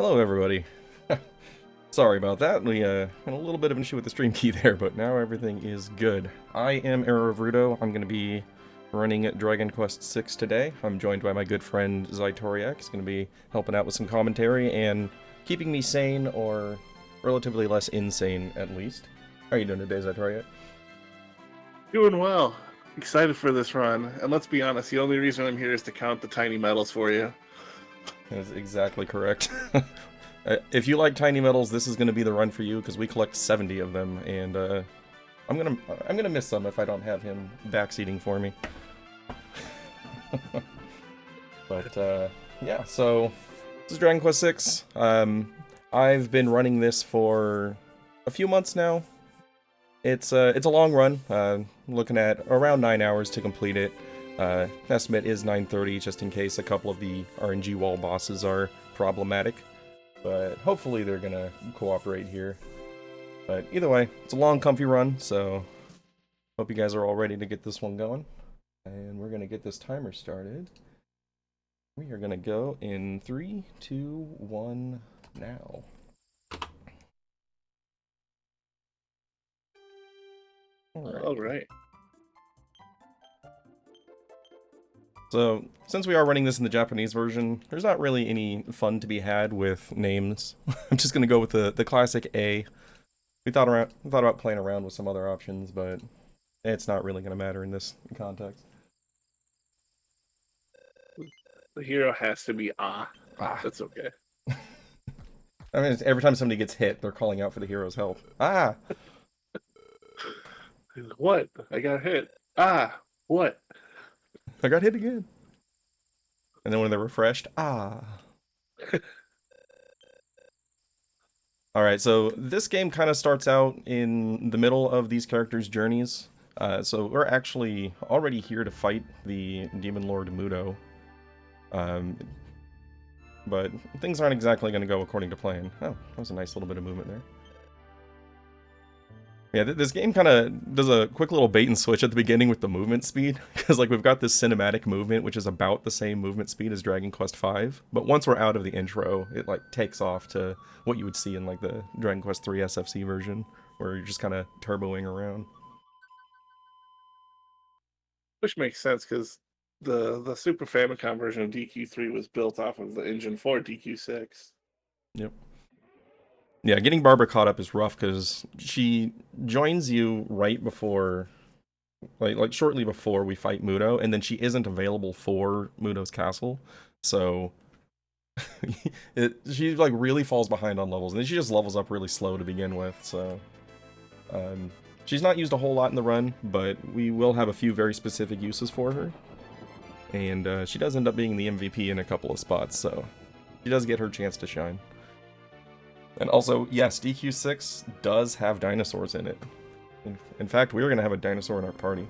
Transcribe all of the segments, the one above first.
Hello, everybody. Sorry about that. We had a little bit of an issue with the stream key there, but now everything is good. I am errorofruto. I'm going to be running Dragon Quest VI today. I'm joined by my good friend Zytoriak. He's going to be helping out with some commentary and keeping me sane, or relatively less insane, at least. How are you doing today, Zytoriak? Doing well. Excited for this run. And let's be honest, the only reason I'm here is to count the tiny medals for you. That's exactly correct. If you like tiny medals, this is going to be the run for you, because we collect 70 of them, and I'm gonna miss some if I don't have him backseating for me. But yeah, so this is Dragon Quest VI. I've been running this for a few months now. It's a long run. Looking at around 9 hours to complete it. Estimate is 9:30, just in case a couple of the RNG wall bosses are problematic. But hopefully they're gonna cooperate here. But either way, it's a long, comfy run, so hope you guys are all ready to get this one going. And we're gonna get this timer started. We are gonna go in 3, 2, 1, now. All right. So, since we are running this in the Japanese version, there's not really any fun to be had with names. I'm just gonna go with the classic A. We thought about playing around with some other options, but it's not really gonna matter in this context. The hero has to be That's okay. I mean, every time somebody gets hit, they're calling out for the hero's help. Ah! What? I got hit. What? I got hit again. And then when they're refreshed, Alright, so this game kind of starts out in the middle of these characters' journeys. So we're actually already here to fight the Demon Lord Mudo. But things aren't exactly going to go according to plan. Oh, that was a nice little bit of movement there. Yeah, this game kind of does a quick little bait and switch at the beginning with the movement speed, because like we've got this cinematic movement, which is about the same movement speed as Dragon Quest V, but once we're out of the intro, it like takes off to what you would see in like the Dragon Quest III SFC version, where you're just kind of turboing around. Which makes sense, because the Super Famicom version of DQ3 was built off of the engine for DQ6. Yep. Yeah, getting Barbara caught up is rough, because she joins you right before, like shortly before we fight Mudo, and then she isn't available for Mudo's castle, so she like really falls behind on levels, and then she just levels up really slow to begin with, so she's not used a whole lot in the run, but we will have a few very specific uses for her, and she does end up being the MVP in a couple of spots, so she does get her chance to shine. And also, yes, DQ6 does have dinosaurs in it. In fact, we were going to have a dinosaur in our party.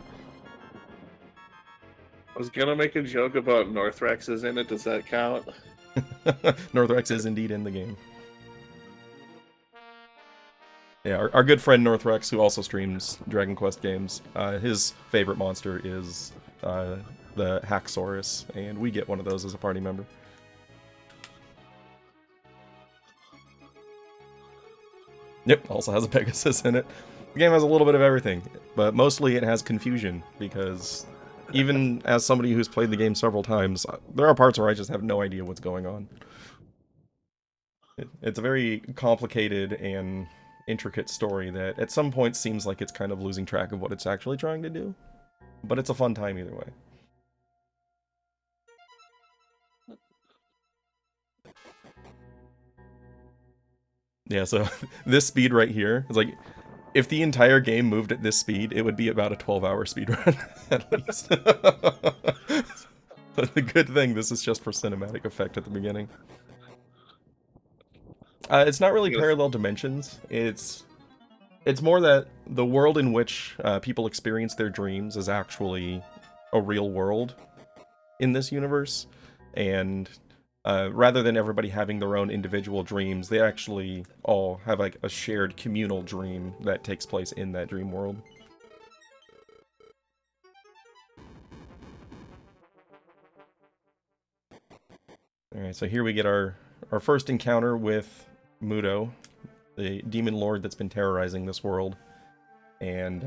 I was gonna make a joke about Northrex is in it. Does that count? Northrex is indeed in the game. Yeah, our good friend Northrex, who also streams Dragon Quest games, his favorite monster is the Haxorus, and we get one of those as a party member. Yep, also has a Pegasus in it. The game has a little bit of everything, but mostly it has confusion, because even as somebody who's played the game several times, there are parts where I just have no idea what's going on. It's a very complicated and intricate story that at some point seems like it's kind of losing track of what it's actually trying to do, but it's a fun time either way. Yeah, so this speed right here is like, if the entire game moved at this speed, it would be about a 12-hour speedrun, at least. But the good thing, this is just for cinematic effect at the beginning. It's not really parallel dimensions. It's more that the world in which people experience their dreams is actually a real world in this universe, and rather than everybody having their own individual dreams, they actually all have like a shared communal dream that takes place in that dream world. Alright, so here we get our our first encounter with Mudo, the demon lord that's been terrorizing this world. And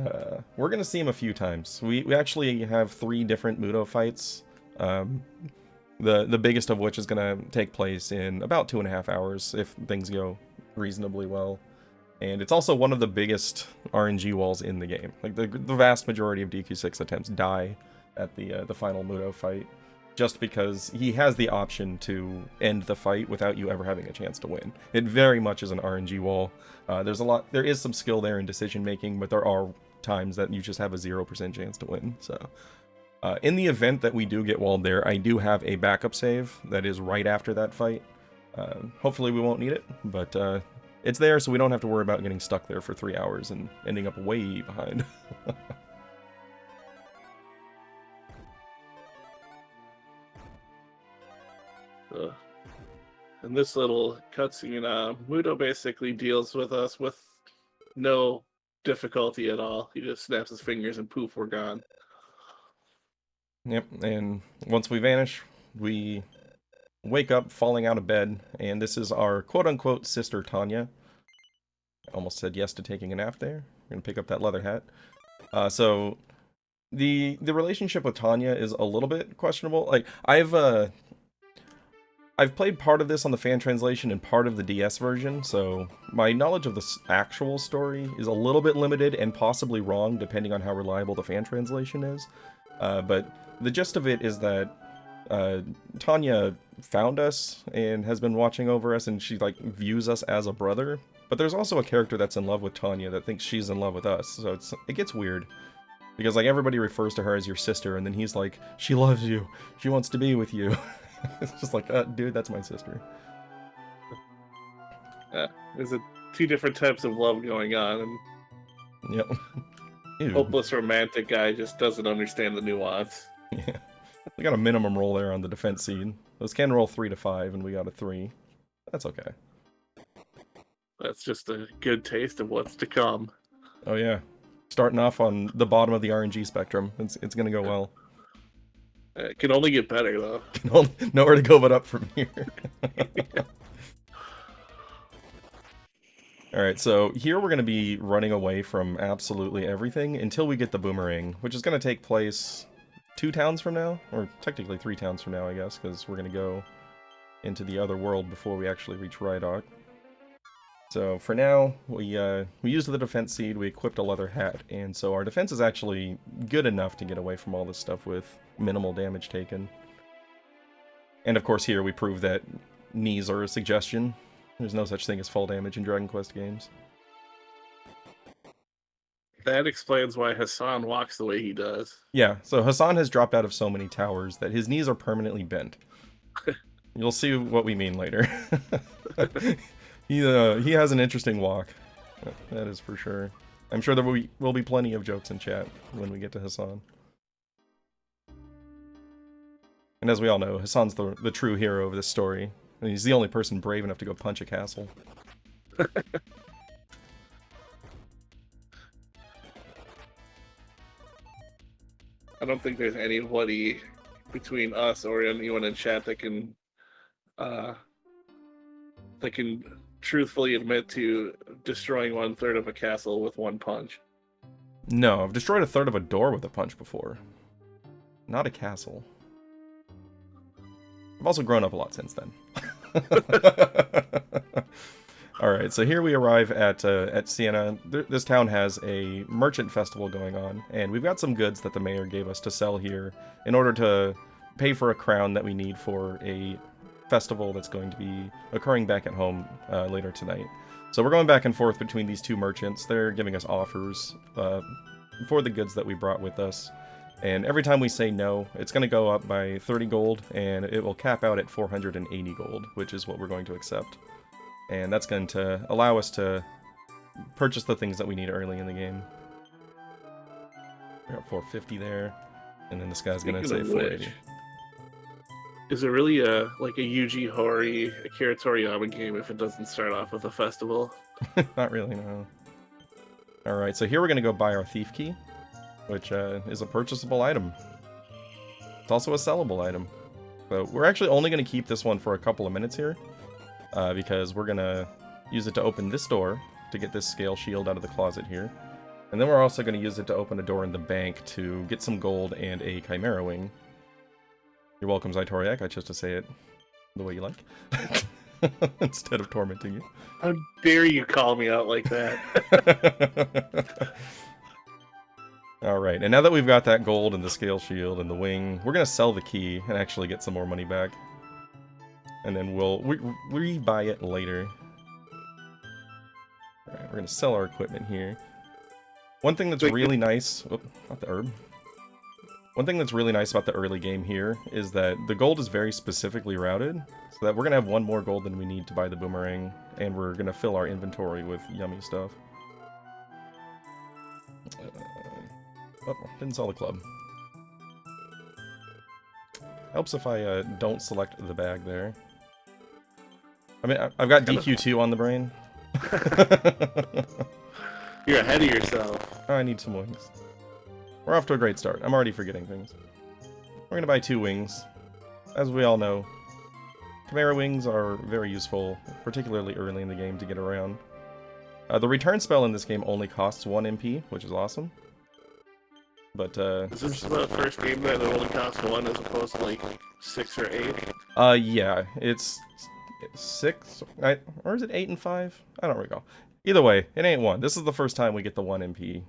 we're going to see him a few times. We actually have 3 different Mudo fights. The biggest of which is going to take place in about 2.5 hours if things go reasonably well. And it's also one of the biggest RNG walls in the game. Like the vast majority of DQ6 attempts die at the final Mudo fight, just because he has the option to end the fight without you ever having a chance to win. It very much is an RNG wall. There is some skill there in decision making, but there are times that you just have a 0% chance to win. So, in the event that we do get walled there, I do have a backup save that is right after that fight. Hopefully we won't need it, but it's there so we don't have to worry about getting stuck there for 3 hours and ending up way behind. In this little cutscene, Mudo basically deals with us with no difficulty at all. He just snaps his fingers and poof, we're gone. Yep, and once we vanish, we wake up falling out of bed, and this is our quote-unquote sister Tanya. I almost said yes to taking a nap there. We're gonna pick up that leather hat. So the relationship with Tanya is a little bit questionable. Like I've played part of this on the fan translation and part of the DS version, so my knowledge of the actual story is a little bit limited and possibly wrong depending on how reliable the fan translation is. But the gist of it is that Tanya found us and has been watching over us, and she like views us as a brother. But there's also a character that's in love with Tanya that thinks she's in love with us, so it gets weird. Because like everybody refers to her as your sister, and then he's like, she loves you, she wants to be with you. It's just like, dude, that's my sister. There's 2 different types of love going on, and yep. hopeless romantic guy just doesn't understand the nuance. Yeah. We got a minimum roll there on the defense seed. Those can roll 3 to 5, and we got a 3. That's okay. That's just a good taste of what's to come. Oh yeah. Starting off on the bottom of the RNG spectrum. It's gonna go well. It can only get better, though. Nowhere to go but up from here. Alright, so here we're going to be running away from absolutely everything until we get the boomerang, which is going to take place 2 towns from now, or technically 3 towns from now, I guess, because we're going to go into the other world before we actually reach rydock. So for now, we used the defense seed, we equipped a leather hat, and so our defense is actually good enough to get away from all this stuff with minimal damage taken. And of course here we prove that knees are a suggestion. There's no such thing as fall damage in Dragon Quest games. That explains why Hassan walks the way he does. Yeah, so Hassan has dropped out of so many towers that his knees are permanently bent. You'll see what we mean later. He has an interesting walk. That is for sure. I'm sure there will be plenty of jokes in chat when we get to Hassan. And as we all know, Hassan's the true hero of this story. And he's the only person brave enough to go punch a castle. I don't think there's anybody between us or anyone in chat that can truthfully admit to destroying 1/3 of a castle with 1 punch. No, I've destroyed 1/3 of a door with a punch before. Not a castle. I've also grown up a lot since then. Alright, so here we arrive at Sienna. This town has a merchant festival going on, and we've got some goods that the mayor gave us to sell here in order to pay for a crown that we need for a festival that's going to be occurring back at home later tonight. So we're going back and forth between these 2 merchants. They're giving us offers for the goods that we brought with us. And every time we say no, it's going to go up by 30 gold, and it will cap out at 480 gold, which is what we're going to accept. And that's going to allow us to purchase the things that we need early in the game. We're at 450 there, and then this guy's going to say 480. Is it really like a Yuji Horii, Akira Toriyama game if it doesn't start off with a festival? Not really, no. Alright, so here we're going to go buy our thief key, which is a purchasable item. It's also a sellable item. So we're actually only going to keep this one for a couple of minutes here. because we're gonna use it to open this door to get this scale shield out of the closet here. And then we're also going to use it to open a door in the bank to get some gold and a Chimera Wing. You're welcome, Zytoriak. I chose to say it the way you like. Instead of tormenting you. How dare you call me out like that? Alright, and now that we've got that gold and the scale shield and the wing, we're going to sell the key and actually get some more money back. And then we'll re-buy it later. Alright, we're going to sell our equipment here. One thing that's really nice... Oh, not the herb. One thing that's really nice about the early game here is that the gold is very specifically routed, so that we're going to have one more gold than we need to buy the boomerang, and we're going to fill our inventory with yummy stuff. Oh, didn't sell the club. Helps if I don't select the bag there. I mean, I've got DQ2 on the brain. You're ahead of yourself. I need some wings. We're off to a great start. I'm already forgetting things. We're gonna buy 2 wings. As we all know, Chimera Wings are very useful, particularly early in the game to get around. The return spell in this game only costs 1 MP, which is awesome. But, Is this the first game that it only costs 1 as opposed to, like, 6 or 8? Yeah, it's 6, or is it 8 and 5? I don't recall. Either way, it ain't 1. This is the first time we get the 1 MP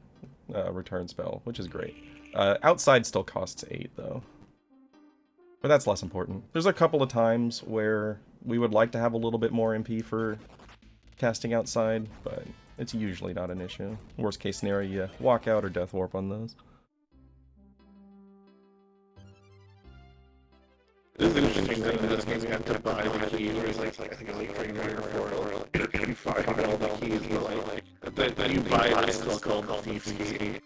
return spell, which is great. Outside still costs 8, though. But that's less important. There's a couple of times where we would like to have a little bit more MP for casting outside, but it's usually not an issue. Worst case scenario, you walk out or death warp on those. This is an interesting thing that this game's got to buy the key, whereas like I think it's like 3 or 4 or like 5 all the keys, but then you buy it, it's still called the Thief's Key.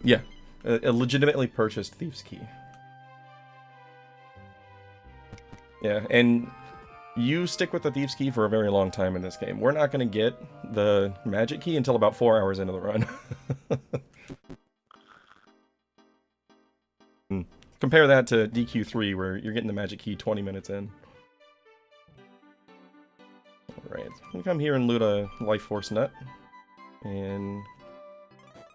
Yeah, a legitimately purchased Thief's Key. Yeah, and you stick with the Thief's Key for a very long time in this game. We're not going to get the Magic Key until about 4 hours into the run. Compare that to DQ3, where you're getting the Magic Key 20 minutes in. Alright, we come here and loot a Life Force Nut. And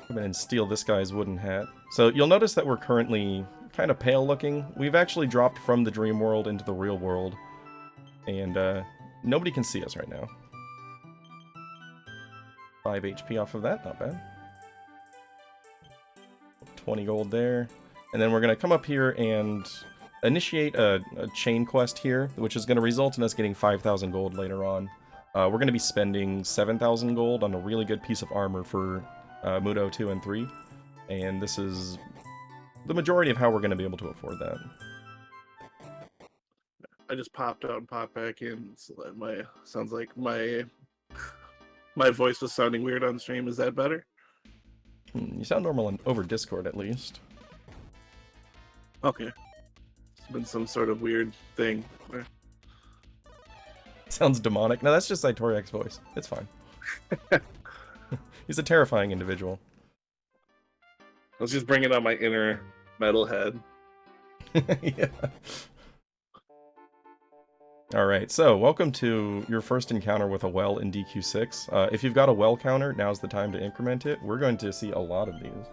come in and steal this guy's wooden hat. So you'll notice that we're currently kind of pale looking. We've actually dropped from the dream world into the real world. And nobody can see us right now. 5 HP off of that, not bad. 20 gold there. And then we're going to come up here and initiate a chain quest here, which is going to result in us getting 5,000 gold later on. We're going to be spending 7,000 gold on a really good piece of armor for Mudo 2 and 3. And this is the majority of how we're going to be able to afford that. I just popped out and popped back in, so that sounds like my voice was sounding weird on stream. Is that better? You sound normal over Discord, at least. Okay. It's been some sort of weird thing. Sounds demonic. No, that's just Zytoriak's voice. It's fine. He's a terrifying individual. I was just bringing out my inner metalhead. Yeah. Alright, so welcome to your first encounter with a well in DQ6. If you've got a well counter, now's the time to increment it. We're going to see a lot of these.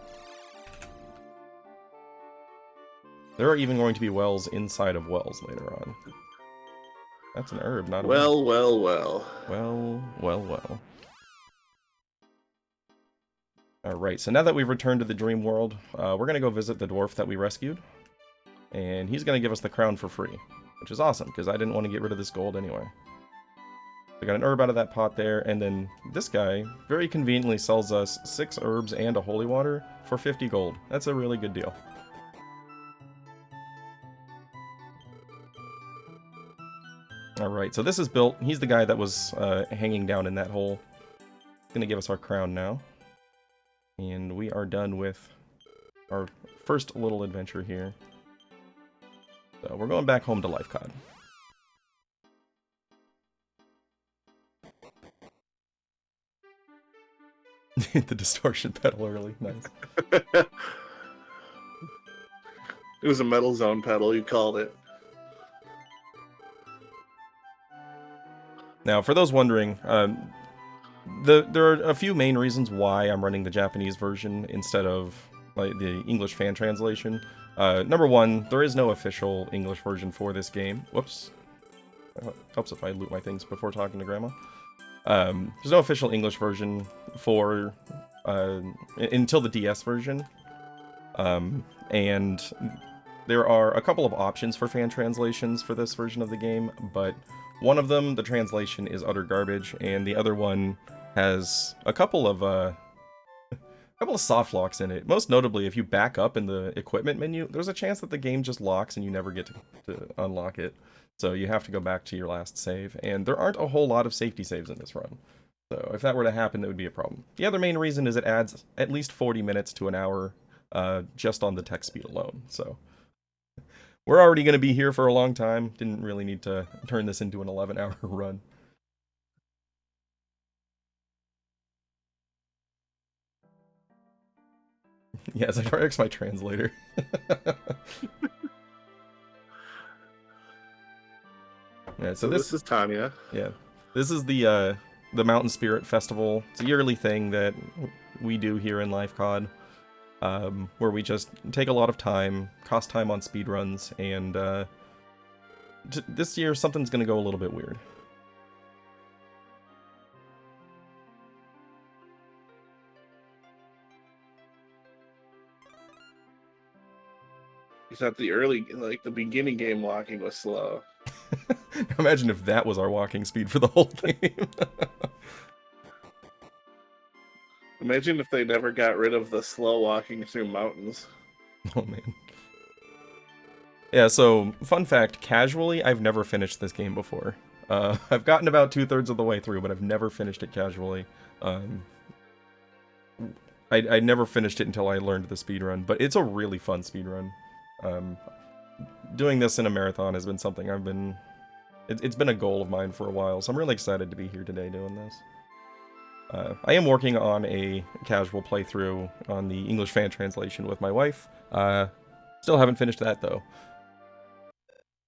There are even going to be wells inside of wells later on. That's an herb, not a well. Well. Alright, so now that we've returned to the dream world, we're going to go visit the dwarf that we rescued. And he's going to give us the crown for free, which is awesome, because I didn't want to get rid of this gold anyway. We got an herb out of that pot there, and then this guy very conveniently sells us 6 herbs and a holy water for 50 gold. That's a really good deal. Alright, so this is built. He's the guy that was hanging down in that hole. He's going to give us our crown now. And we are done with our first little adventure here. So we're going back home to Lifecod. The distortion pedal early. Nice. It was a metal zone pedal, you called it. Now, for those wondering, there are a few main reasons why I'm running the Japanese version instead of like the English fan translation. Number one, there is no official English version for this game. Whoops. Helps if I loot my things before talking to Grandma. There's no official English version for until the DS version. And there are a couple of options for fan translations for this version of the game, but one of them, the translation is utter garbage, and the other one has a couple of soft locks in it. Most notably, if you back up in the equipment menu, there's a chance that the game just locks and you never get to unlock it. So you have to go back to your last save, and there aren't a whole lot of safety saves in this run. So if that were to happen, that would be a problem. The other main reason is it adds at least 40 minutes to an hour just on the text speed alone. So we're already going to be here for a long time. Didn't really need to turn this into an 11-hour run. Yes, I Zydrax my translator. Yeah, so this is Tanya. Yeah, this is the Mountain Spirit Festival. It's a yearly thing that we do here in Life COD, where we just take a lot of time, cost time on speedruns, and this year something's going to go a little bit weird. You thought the beginning game walking was slow. Imagine if that was our walking speed for the whole game. Imagine if they never got rid of the slow walking through mountains. Oh man. Yeah, so, fun fact, casually, I've never finished this game before. I've gotten about 2/3 of the way through, but I've never finished it casually. I never finished it until I learned the speedrun, but it's a really fun speedrun. Doing this in a marathon has been something I've been... It's been a goal of mine for a while, so I'm really excited to be here today doing this. I am working on a casual playthrough on the English fan translation with my wife. Still haven't finished that, though.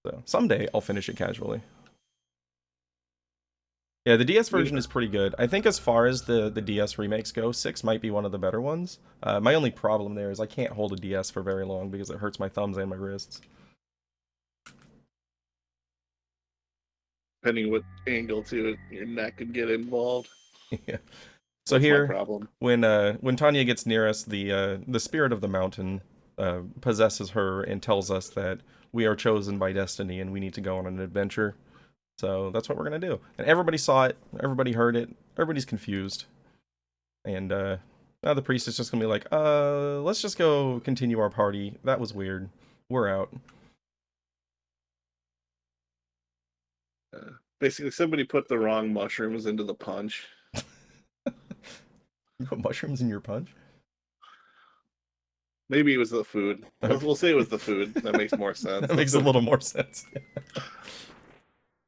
So, someday I'll finish it casually. Yeah, the DS version is pretty good. I think as far as the DS remakes go, 6 might be one of the better ones. My only problem there is I can't hold a DS for very long because it hurts my thumbs and my wrists. Depending what angle to it, your neck could get involved. Yeah. So that's here, my problem. When Tanya gets near us, the spirit of the mountain possesses her and tells us that we are chosen by destiny and we need to go on an adventure. So that's what we're going to do. And everybody saw it. Everybody heard it. Everybody's confused. And now the priest is just going to be like, let's just go continue our party. That was weird. We're out. Basically, somebody put the wrong mushrooms into the punch. You put mushrooms in your punch? Maybe it was the food. We'll say it was the food. That makes more sense. That makes a little more sense.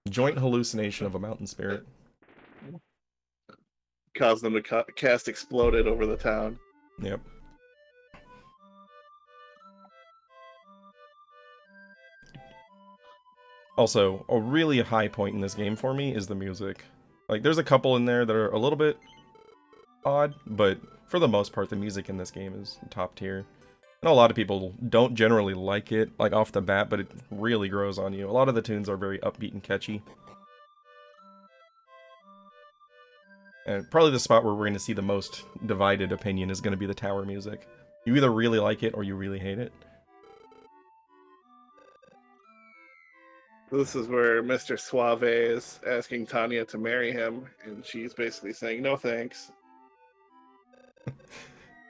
Joint hallucination of a mountain spirit. Caused them to cast exploded over the town. Yep. Also, a really high point in this game for me is the music. Like, there's a couple in there that are a little bit odd, but for the most part, the music in this game is top tier. I know a lot of people don't generally like it, like, off the bat, but it really grows on you. A lot of the tunes are very upbeat and catchy. And probably the spot where we're going to see the most divided opinion is going to be the tower music. You either really like it or you really hate it. This is where Mr. Suave is asking Tanya to marry him, and she's basically saying, no thanks.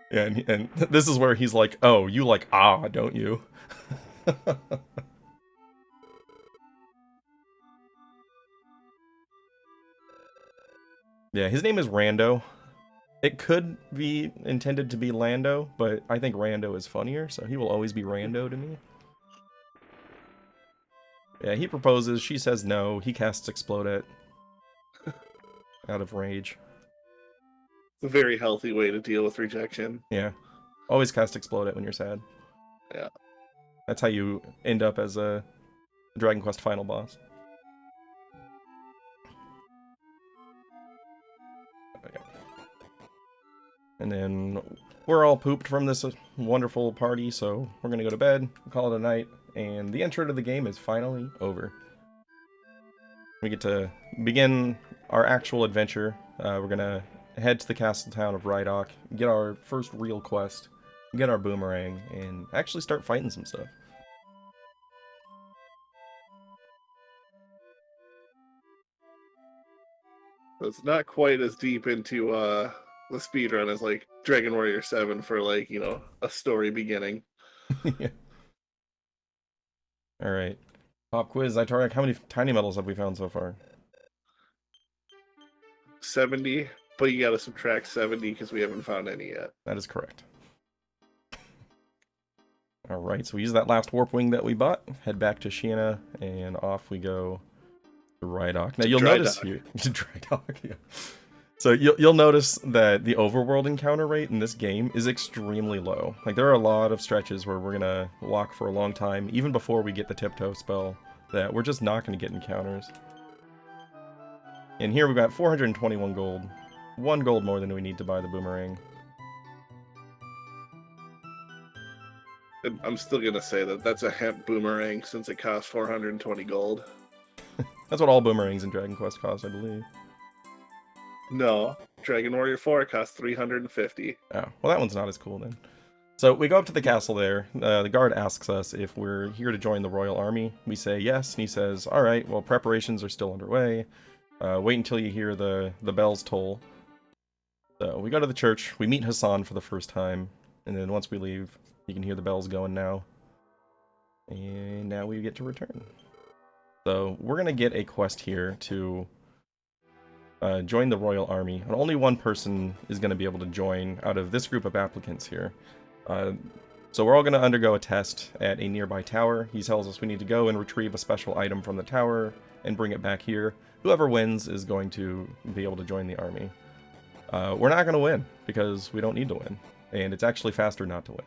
Yeah, and this is where he's like, oh, you like ah, don't you? Yeah, his name is Rando. It could be intended to be Lando, but I think Rando is funnier, so he will always be Rando to me. Yeah, he proposes, she says no, he casts Explodette. Out of rage. It's a very healthy way to deal with rejection. Yeah. Always cast Explodette when you're sad. Yeah. That's how you end up as a Dragon Quest final boss. And then we're all pooped from this wonderful party, so we're gonna go to bed, call it a night, and the intro to the game is finally over. We get to begin our actual adventure. We're gonna head to the castle town of Rydock, get our first real quest, get our boomerang, and actually start fighting some stuff. It's not quite as deep into the speedrun as like Dragon Warrior 7 for like, you know, a story beginning. Yeah. Alright. Pop quiz, Itoriak, how many tiny metals have we found so far? 70, but you gotta subtract 70 because we haven't found any yet. That is correct. Alright, so we use that last warp wing that we bought, head back to Sienna, and off we go to Rydock. Now you'll notice here to Rydock, yeah. So you'll notice that the overworld encounter rate in this game is extremely low. Like there are a lot of stretches where we're gonna walk for a long time, even before we get the tiptoe spell, that we're just not gonna get encounters. And here we've got 421 gold. 1 gold more than we need to buy the boomerang. I'm still gonna say that that's a hemp boomerang since it costs 420 gold. That's what all boomerangs in Dragon Quest cost, I believe. No, Dragon Warrior 4 costs 350. Oh, well that one's not as cool then. So we go up to the castle there. The guard asks us if we're here to join the royal army. We say yes, and he says, alright, well preparations are still underway. Wait until you hear the bells toll. So we go to the church, we meet Hassan for the first time, and then once we leave, you can hear the bells going now. And now we get to return. So we're going to get a quest here to join the royal army. And only one person is going to be able to join out of this group of applicants here. So we're all going to undergo a test at a nearby tower. He tells us we need to go and retrieve a special item from the tower and bring it back here. Whoever wins is going to be able to join the army. We're not going to win because we don't need to win. And it's actually faster not to win.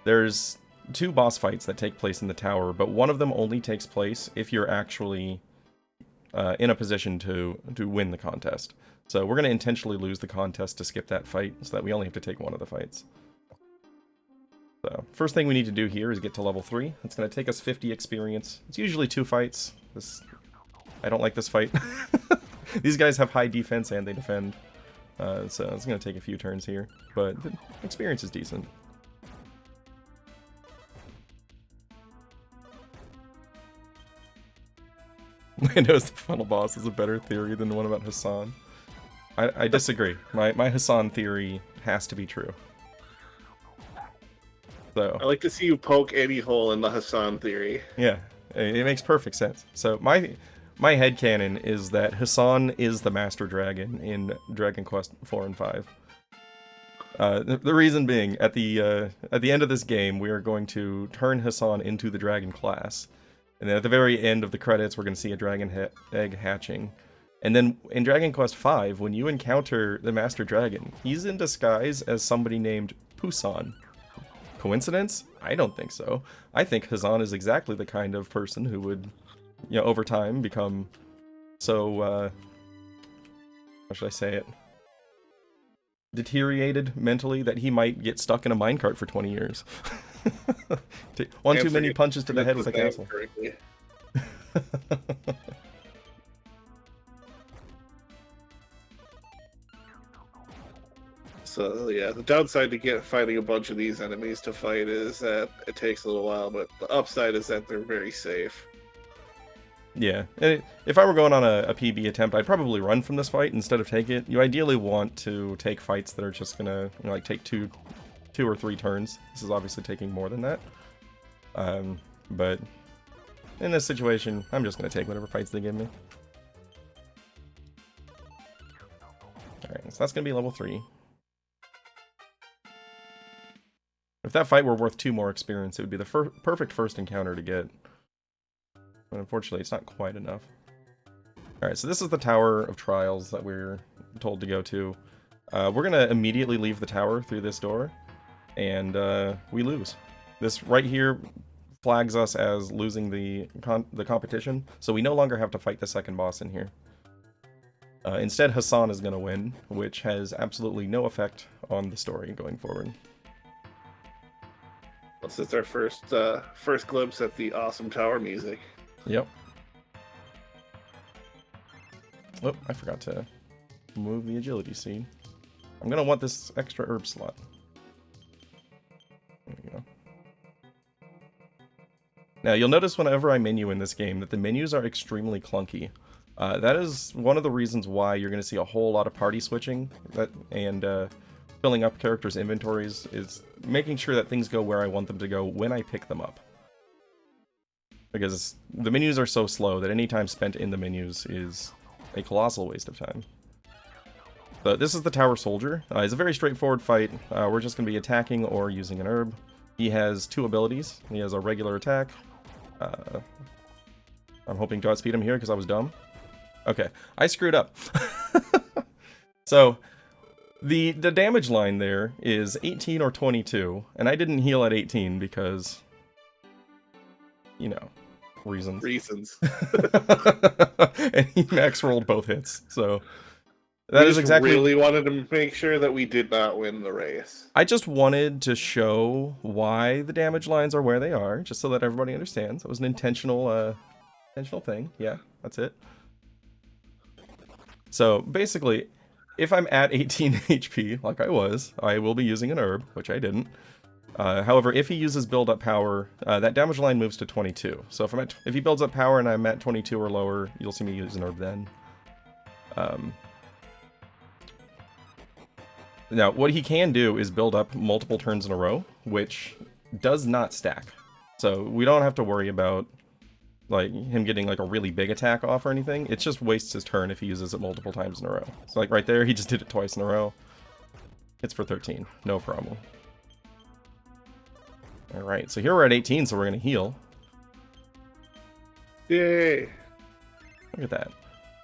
There's 2 boss fights that take place in the tower, but one of them only takes place if you're actually in a position to win the contest. So we're going to intentionally lose the contest to skip that fight, so that we only have to take one of the fights. So first thing we need to do here is get to level 3. It's going to take us 50 experience. It's usually 2 fights. I don't like this fight. These guys have high defense and they defend. So it's going to take a few turns here, but the experience is decent. I know the final boss is a better theory than the one about Hassan. I disagree. My Hassan theory has to be true. So I like to see you poke any hole in the Hassan theory. Yeah, it makes perfect sense. So my headcanon is that Hassan is the Master Dragon in Dragon Quest 4 and 5. The reason being, at the end of this game, we are going to turn Hassan into the Dragon class. And then at the very end of the credits, we're going to see a dragon egg hatching. And then in Dragon Quest V, when you encounter the Master Dragon, he's in disguise as somebody named Pusan. Coincidence? I don't think so. I think Hassan is exactly the kind of person who would, over time become so, how should I say it? Deteriorated mentally that he might get stuck in a minecart for 20 years. One too many punches to the head with a castle. So yeah, the downside to finding a bunch of these enemies to fight is that it takes a little while, but the upside is that they're very safe. Yeah, and if I were going on a PB attempt, I'd probably run from this fight instead of take it. You ideally want to take fights that are just gonna like take two or 3 turns. This is obviously taking more than that. But in this situation, I'm just gonna take whatever fights they give me. Alright, so that's gonna be level 3. If that fight were worth 2 more experience, it would be the perfect first encounter to get. But unfortunately, it's not quite enough. Alright, so this is the Tower of Trials that we're told to go to. We're going to immediately leave the tower through this door, and we lose. This right here flags us as losing the competition, so we no longer have to fight the second boss in here. Instead, Hassan is going to win, which has absolutely no effect on the story going forward. This is our first glimpse at the awesome tower music. Yep. Oh, I forgot to move the agility seed. I'm going to want this extra herb slot. There we go. Now, you'll notice whenever I menu in this game that the menus are extremely clunky. That is one of the reasons why you're going to see a whole lot of party switching and filling up characters' inventories, is making sure that things go where I want them to go when I pick them up. Because the menus are so slow that any time spent in the menus is a colossal waste of time. But this is the Tower Soldier. It's a very straightforward fight. We're just going to be attacking or using an herb. He has 2 abilities. He has a regular attack. I'm hoping to outspeed him here because I was dumb. Okay, I screwed up. So, the damage line there is 18 or 22, and I didn't heal at 18 because, you know, reasons. And he max rolled both hits, so that is exactly. Really wanted to make sure that we did not win the race. I just wanted to show why the damage lines are where they are, just so that everybody understands. It was an intentional thing. Yeah, that's it. So basically, if I'm at 18 HP, like I was, I will be using an herb, which I didn't. However, if he uses build-up power, that damage line moves to 22. So if he builds up power and I'm at 22 or lower, you'll see me use an herb then. Now, what he can do is build up multiple turns in a row, which does not stack. So we don't have to worry about like him getting like a really big attack off or anything. It just wastes his turn if he uses it multiple times in a row. So like right there, he just did it twice in a row. Hits for 13, no problem. All right, so here we're at 18, so we're gonna heal. Yay! Look at that.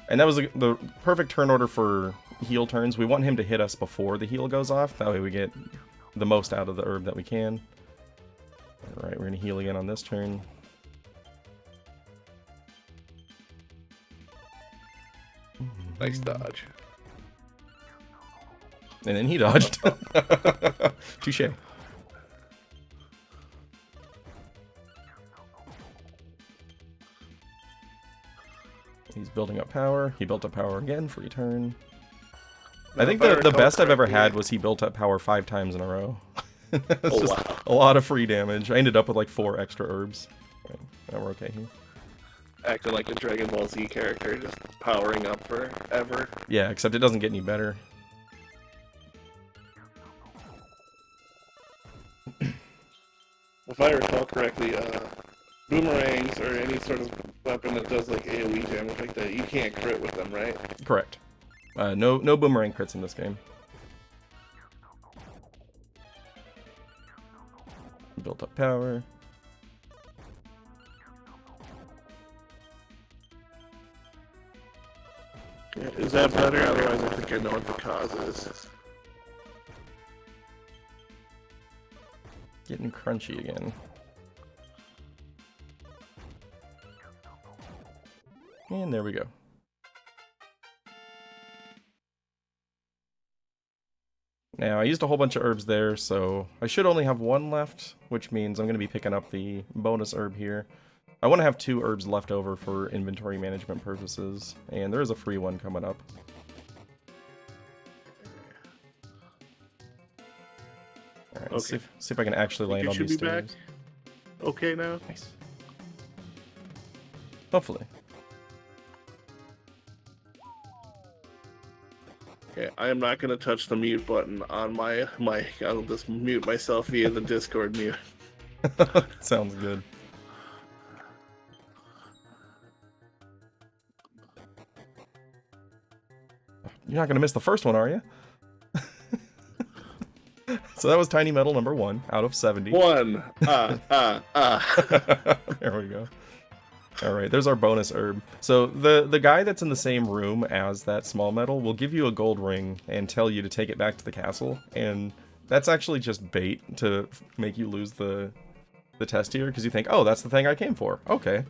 And that was the perfect turn order for heal turns. We want him to hit us before the heal goes off. That way we get the most out of the herb that we can. All right, we're gonna heal again on this turn. Nice dodge. And then he dodged. Touche. He's building up power. He built up power again for return. I think the best I've ever had was he built up power 5 times in a row. It's just wow. A lot of free damage. I ended up with like 4 extra herbs. Okay, now we're okay here. Acting like a Dragon Ball Z character, just powering up forever. Yeah, except it doesn't get any better. If I recall correctly, boomerangs or any sort of weapon that does like AoE damage like that, you can't crit with them, right? Correct. No boomerang crits in this game. Built up power. Yeah, is that better? Otherwise, I think I know what the cause is. Getting crunchy again. And there we go. Now, I used a whole bunch of herbs there, so I should only have 1 left, which means I'm going to be picking up the bonus herb here. I want to have 2 herbs left over for inventory management purposes, and there is a free one coming up. Alright, let's see if I can actually land on these stairs. Okay now? Nice. Hopefully. Okay, I am not going to touch the mute button on my mic. I'll just mute myself via the Discord mute. Sounds good. You're not going to miss the first one, are you? So that was Tiny Metal number 1 out of 70. 1. There we go. Alright, there's our bonus herb. So the guy that's in the same room as that small metal will give you a gold ring and tell you to take it back to the castle. And that's actually just bait to make you lose the test here, because you think, oh, that's the thing I came for. Okay.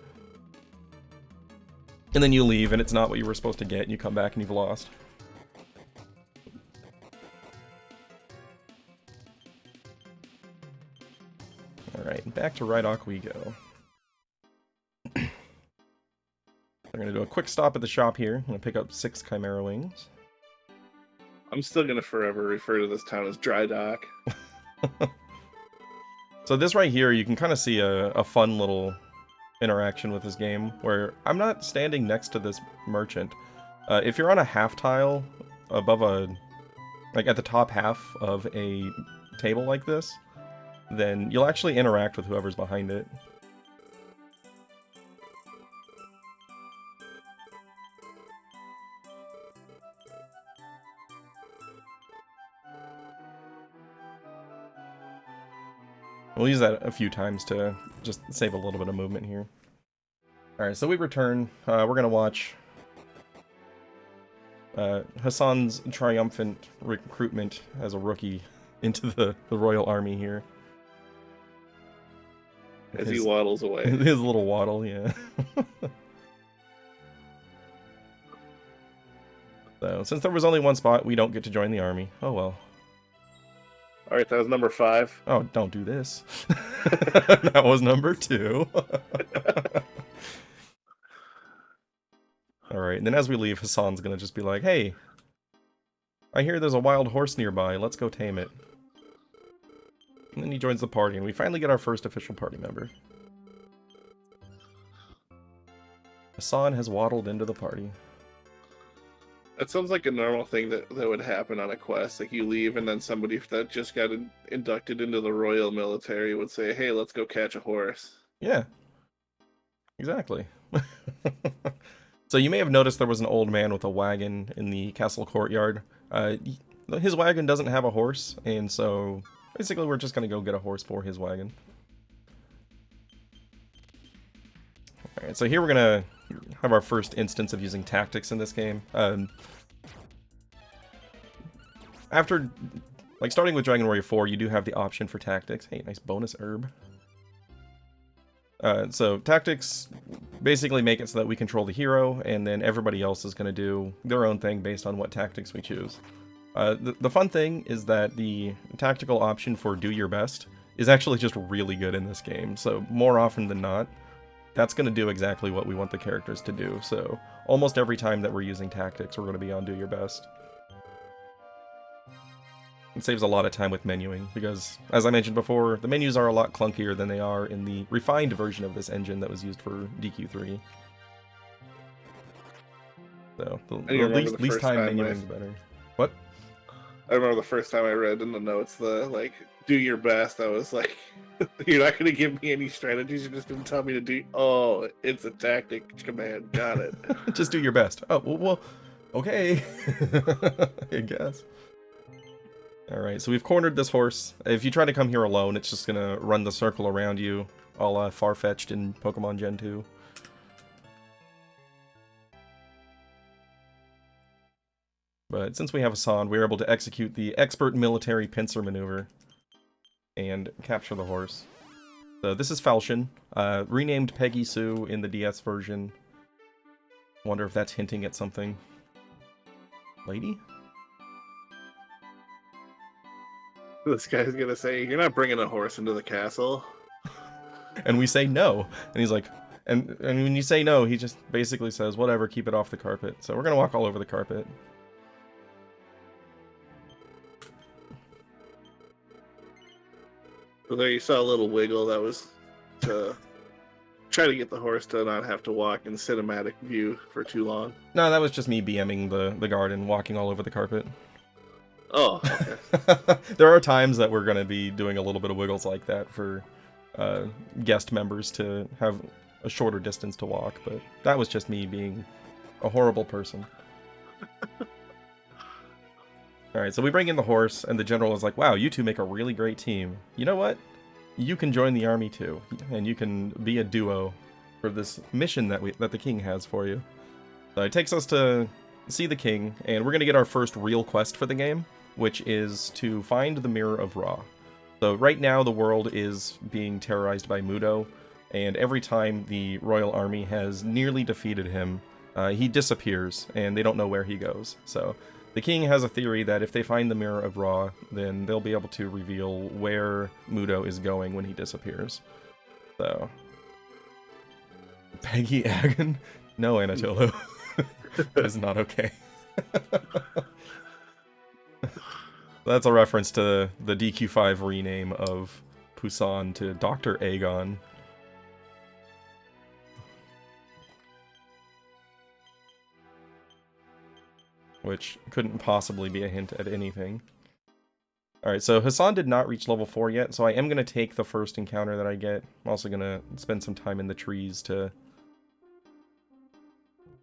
And then you leave, and it's not what you were supposed to get, and you come back and you've lost. Alright, back to rydock we go. We're going to do a quick stop at the shop here. I'm going to pick up 6 Chimera Wings. I'm still going to forever refer to this town as Dry Dock. So this right here, you can kind of see a fun little interaction with this game, where I'm not standing next to this merchant. If you're on a half tile above like at the top half of a table like this, then you'll actually interact with whoever's behind it. We'll use that a few times to just save a little bit of movement here. Alright, so we return. We're going to watch Hassan's triumphant recruitment as a rookie into the Royal Army here. As he waddles away. His little waddle, yeah. So, since there was only one spot, we don't get to join the army. Oh well. Alright, that was number 5. Oh, don't do this. That was number 2. Alright, and then as we leave, Hassan's gonna just be like, hey, I hear there's a wild horse nearby, let's go tame it. And then he joins the party, and we finally get our first official party member. Hassan has waddled into the party. That sounds like a normal thing that would happen on a quest. Like, you leave, and then somebody that just got inducted into the Royal Military would say, hey, let's go catch a horse. Yeah. Exactly. So you may have noticed there was an old man with a wagon in the castle courtyard. His wagon doesn't have a horse, and so basically we're just going to go get a horse for his wagon. Alright, so here we're going to have our first instance of using tactics in this game. After, like, starting with Dragon Warrior 4, you do have the option for tactics. Hey, nice bonus herb. So tactics basically make it so that we control the hero, and then everybody else is going to do their own thing based on what tactics we choose. The fun thing is that the tactical option for do your best is actually just really good in this game. So more often than not, that's going to do exactly what we want the characters to do. So almost every time that we're using tactics, we're going to be on do your best. It saves a lot of time with menuing, because, as I mentioned before, the menus are a lot clunkier than they are in the refined version of this engine that was used for DQ3. So, the least time menuing, the better. What? I remember the first time I read in the notes the, do your best. I was like, you're not going to give me any strategies, you're just going to tell me to do... Oh, it's a tactic command. Got it. Just do your best. Oh, well okay. I guess. Alright, so we've cornered this horse. If you try to come here alone, it's just gonna run the circle around you, a la Farfetch'd in Pokemon Gen 2. But since we have Hassan, we're able to execute the expert military pincer maneuver and capture the horse. So this is Falchion, renamed Peggy Sue in the DS version. Wonder if that's hinting at something. Lady? This guy's gonna say, you're not bringing a horse into the castle. And we say no. And he's like, and when you say no, he just basically says, whatever, keep it off the carpet. So we're gonna walk all over the carpet. So there you saw a little wiggle. That was to try to get the horse to not have to walk in cinematic view for too long. No, that was just me BMing the garden, walking all over the carpet. Oh, okay. There are times that we're going to be doing a little bit of wiggles like that for guest members to have a shorter distance to walk, but that was just me being a horrible person. Alright, so we bring in the horse, and the general is like, wow, you two make a really great team. You know what? You can join the army too, and you can be a duo for this mission that the king has for you. So it takes us to see the king, and we're going to get our first real quest for the game, which is to find the Mirror of Ra. So right now the world is being terrorized by Mudo, and every time the royal army has nearly defeated him, he disappears, and they don't know where he goes. So the king has a theory that if they find the Mirror of Ra, then they'll be able to reveal where Mudo is going when he disappears. So... Peggy Agon? No, Anatolo. That is not okay. That's a reference to the DQ5 rename of Poussin to Dr. Agon. Which couldn't possibly be a hint at anything. Alright, so Hassan did not reach level 4 yet, so I am going to take the first encounter that I get. I'm also going to spend some time in the trees to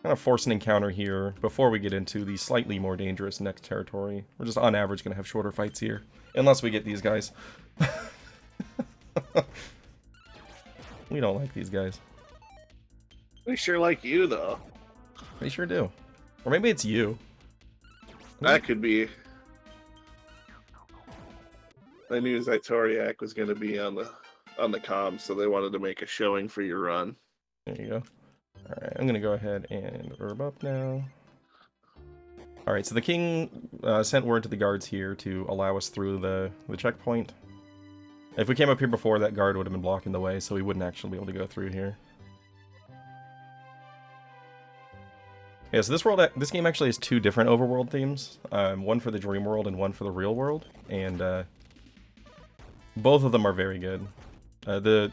kind of force an encounter here before we get into the slightly more dangerous next territory. We're just on average going to have shorter fights here. Unless we get these guys. We don't like these guys. We sure like you, though. They sure do. Or maybe it's you. That could be. I knew Zytoriak was going to be on the comms, so they wanted to make a showing for your run. There you go. Alright, I'm going to go ahead and herb up now. Alright, so the king sent word to the guards here to allow us through the checkpoint. If we came up here before, that guard would have been blocking the way, so we wouldn't actually be able to go through here. Yeah, so this game actually has two different overworld themes. One for the dream world and one for the real world. And both of them are very good. The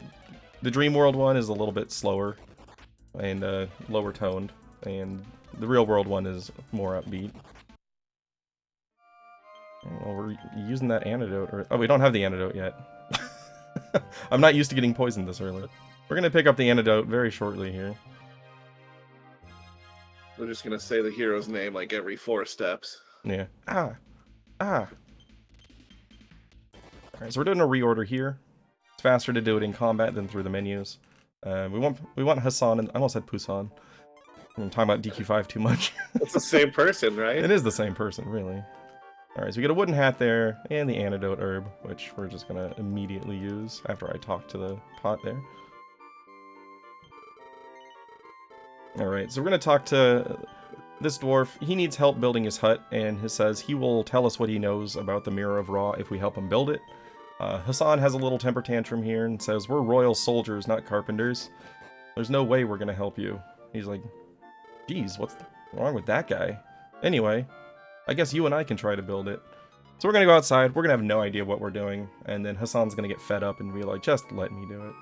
dream world one is a little bit slower and lower toned, and the real world one is more upbeat. Well, we're using that antidote. Oh, we don't have the antidote yet. I'm not used to getting poisoned this early. We're going to pick up the antidote very shortly here. We're just going to say the hero's name like every 4 steps. Yeah. Ah. Alright, so we're doing a reorder here. It's faster to do it in combat than through the menus. We want Hassan, and I almost said Poussin. I'm talking about DQ5 too much. It's the same person, right? It is the same person, really. Alright, so we get a wooden hat there, and the antidote herb, which we're just gonna immediately use after I talk to the pot there. Alright, so we're gonna talk to this dwarf. He needs help building his hut, and he says he will tell us what he knows about the Mirror of Ra if we help him build it. Hassan has a little temper tantrum here and says, we're royal soldiers, not carpenters. There's no way we're gonna help you. He's like, geez, what's wrong with that guy? Anyway, I guess you and I can try to build it. So we're gonna go outside, we're gonna have no idea what we're doing, and then Hassan's gonna get fed up and be like, just let me do it.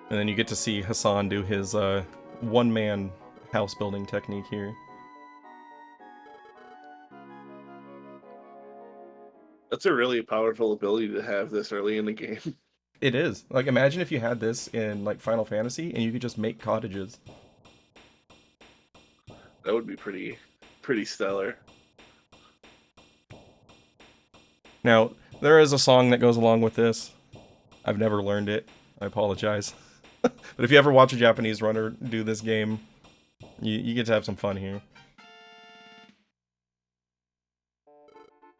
And then you get to see Hassan do his one-man house building technique here. That's a really powerful ability to have this early in the game. It is. Like, imagine if you had this in, like, Final Fantasy, and you could just make cottages. That would be pretty stellar. Now, there is a song that goes along with this. I've never learned it. I apologize. But if you ever watch a Japanese runner do this game, you get to have some fun here.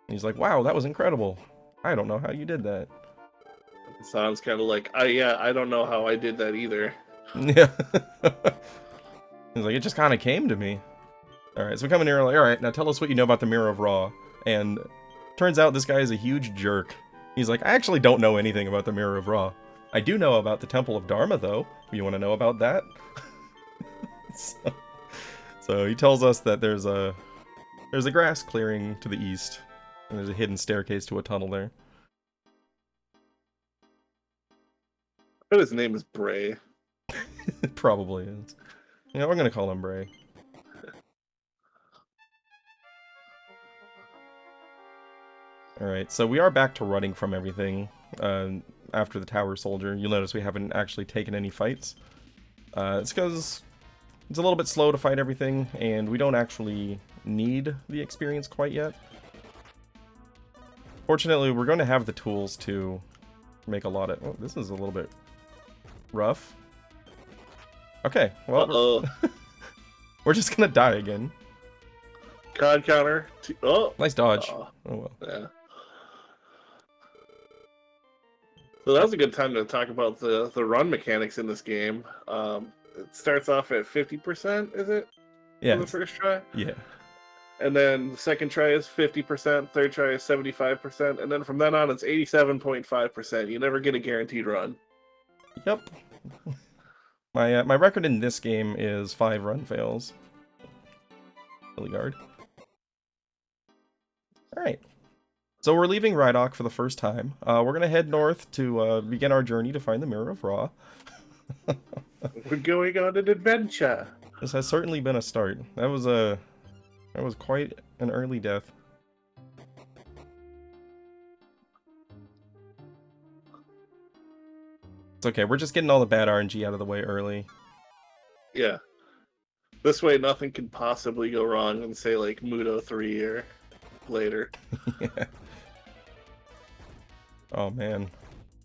He's like, wow, that was incredible. I don't know how you did that. It sounds kind of like, yeah, I don't know how I did that either. Yeah. He's like, it just kind of came to me. Alright, so we come in here like, alright, now tell us what you know about the Mirror of Ra. And turns out this guy is a huge jerk. He's like, I actually don't know anything about the Mirror of Ra. I do know about the Temple of Dharma, though. You want to know about that? So he tells us that there's a grass clearing to the east. And there's a hidden staircase to a tunnel there. I bet his name is Bray. It probably is. Yeah, we're gonna call him Bray. Alright, so we are back to running from everything after the Tower Soldier. You'll notice we haven't actually taken any fights. It's because it's a little bit slow to fight everything, and we don't actually need the experience quite yet. Fortunately, we're going to have the tools to make a lot of... Oh, this is a little bit rough. Okay, well, we're just going to die again. Card counter. Oh! Nice dodge. Oh, well. Yeah. So that was a good time to talk about the run mechanics in this game. it starts off at 50%, is it? Yeah. For the first try? Yeah. And then the second try is 50%, third try is 75%, and then from then on it's 87.5%. You never get a guaranteed run. Yep. My record in this game is 5 run fails. Really guard. Alright. So we're leaving Rydock for the first time. We're gonna head north to begin our journey to find the Mirror of Ra. We're going on an adventure. This has certainly been a start. That was quite an early death. It's okay, we're just getting all the bad RNG out of the way early. Yeah. This way nothing can possibly go wrong in, say, like, Mudo 3 or later. Yeah. Oh, man.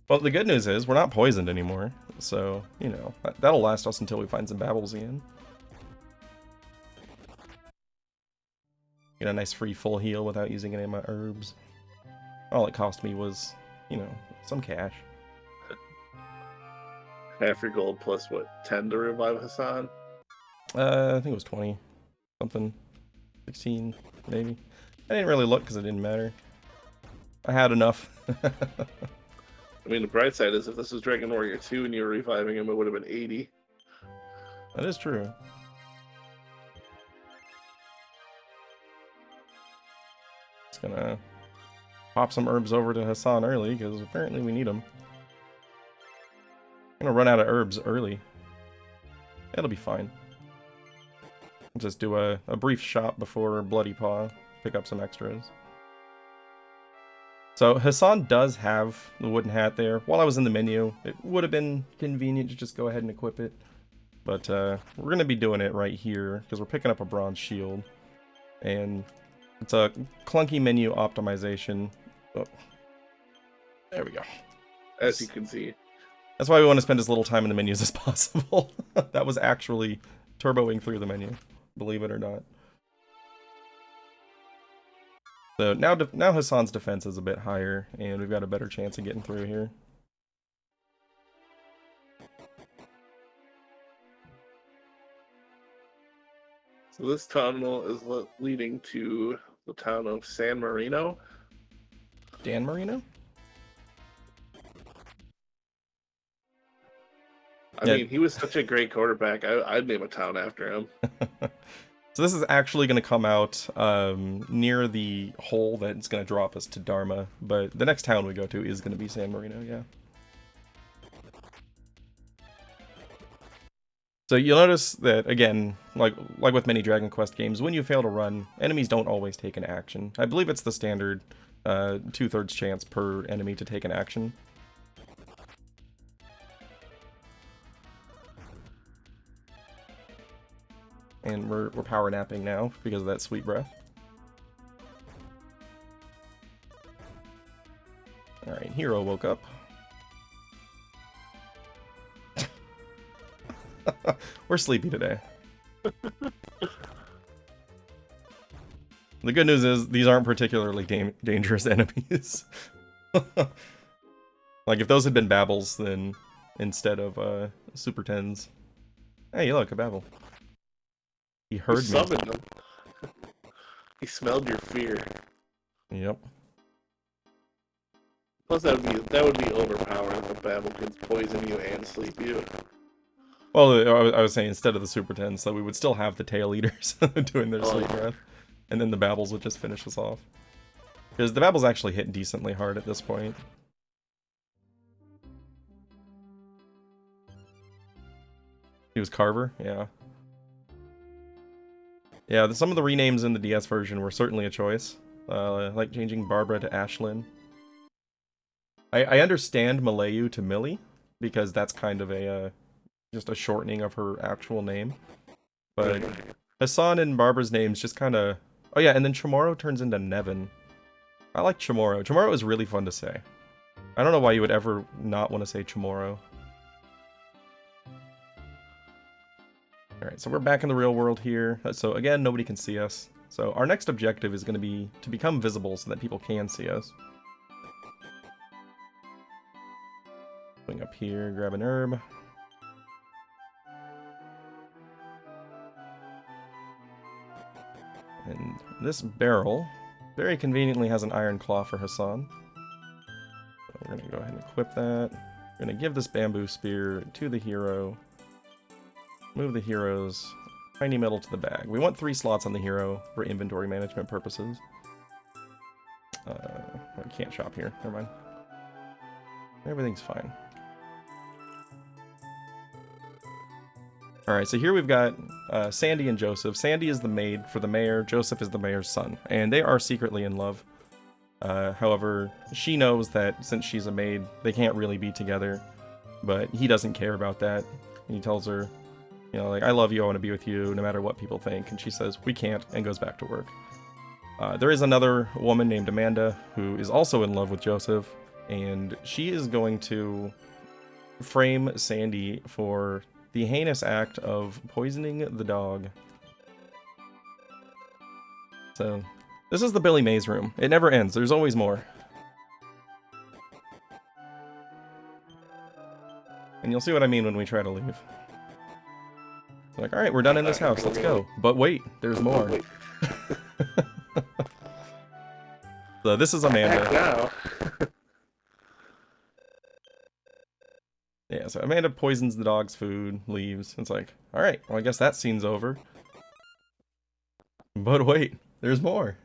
Well, the good news is we're not poisoned anymore. So, you know, that'll last us until we find some babbles again. Get a nice free full heal without using any of my herbs. All it cost me was, you know, some cash. Half your gold plus, what, 10 to revive Hassan? I think it was 20. Something. 16, maybe. I didn't really look because it didn't matter. I had enough. I mean, the bright side is if this was Dragon Warrior 2 and you were reviving him, it would have been 80. That is true. Just gonna pop some herbs over to Hassan early, because apparently we need them. I'm gonna run out of herbs early. It'll be fine. Just do a brief shop before Bloody Paw. Pick up some extras. So Hassan does have the wooden hat there. While I was in the menu, it would have been convenient to just go ahead and equip it. But we're going to be doing it right here, because we're picking up a bronze shield. And it's a clunky menu optimization. Oh. There we go. As you can see. That's why we want to spend as little time in the menus as possible. That was actually turboing through the menu, believe it or not. So now Hassan's defense is a bit higher, and we've got a better chance of getting through here. So this tunnel is leading to the town of San Marino. Dan Marino? I mean, he was such a great quarterback. I'd name a town after him. So this is actually going to come out near the hole that's going to drop us to Dharma, but the next town we go to is going to be San Marino, yeah. So you'll notice that, again, like with many Dragon Quest games, when you fail to run, enemies don't always take an action. I believe it's the standard 2/3 chance per enemy to take an action. And we're power napping now because of that sweet breath. Alright, Hero woke up. We're sleepy today. The good news is these aren't particularly dangerous enemies. Like if those had been Babbles, then instead of Super 10s. Hey, look, a Babble. He heard me. Summoned him. He smelled your fear. Yep. Plus, that would be overpowering if a Babel could poison you and sleep you. Well, I was saying instead of the Super 10s, so we would still have the Tail Eaters doing their sleep breath, and then the Babbles would just finish us off. Because the Babbles actually hit decently hard at this point. He was Carver, yeah. Yeah, some of the renames in the DS version were certainly a choice, like changing Barbara to Ashlyn. I understand Malayu to Millie, because that's kind of a just a shortening of her actual name. But Hassan and Barbara's names just kind of... Oh yeah, and then Chamorro turns into Nevin. I like Chamorro. Chamorro is really fun to say. I don't know why you would ever not want to say Chamorro. Alright, so we're back in the real world here. So again, nobody can see us. So our next objective is going to be to become visible so that people can see us. Going up here, grab an herb. And this barrel very conveniently has an iron claw for Hassan. So we're going to go ahead and equip that. We're going to give this bamboo spear to the hero. Move the hero's tiny metal to the bag. We want 3 slots on the hero for inventory management purposes. I can't shop here. Never mind. Everything's fine. Alright, so here we've got Sandy and Joseph. Sandy is the maid for the mayor. Joseph is the mayor's son. And they are secretly in love. However, she knows that since she's a maid, they can't really be together. But he doesn't care about that. He tells her, you know, like, I love you, I want to be with you, no matter what people think. And she says, we can't, and goes back to work. There is another woman named Amanda who is also in love with Joseph. And she is going to frame Sandy for the heinous act of poisoning the dog. So, this is the Billy Mays room. It never ends. There's always more. And you'll see what I mean when we try to leave. Like, alright, we're done in this house. Let's go. But wait, there's more. So, this is Amanda. Yeah, so Amanda poisons the dog's food, leaves. It's like, alright, well I guess that scene's over. But wait, there's more.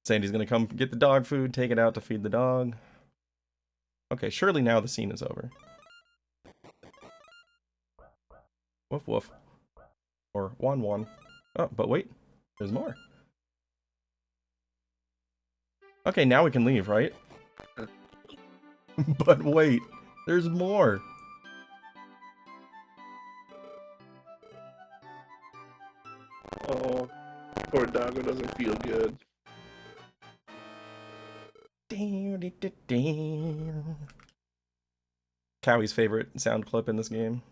Sandy's gonna come get the dog food, take it out to feed the dog. Okay, surely now the scene is over. Woof woof. Or wan wan. Oh, but wait, there's more. Okay, now we can leave, right? But wait. There's more. Oh, poor doggo doesn't feel good. Cowie's favorite sound clip in this game.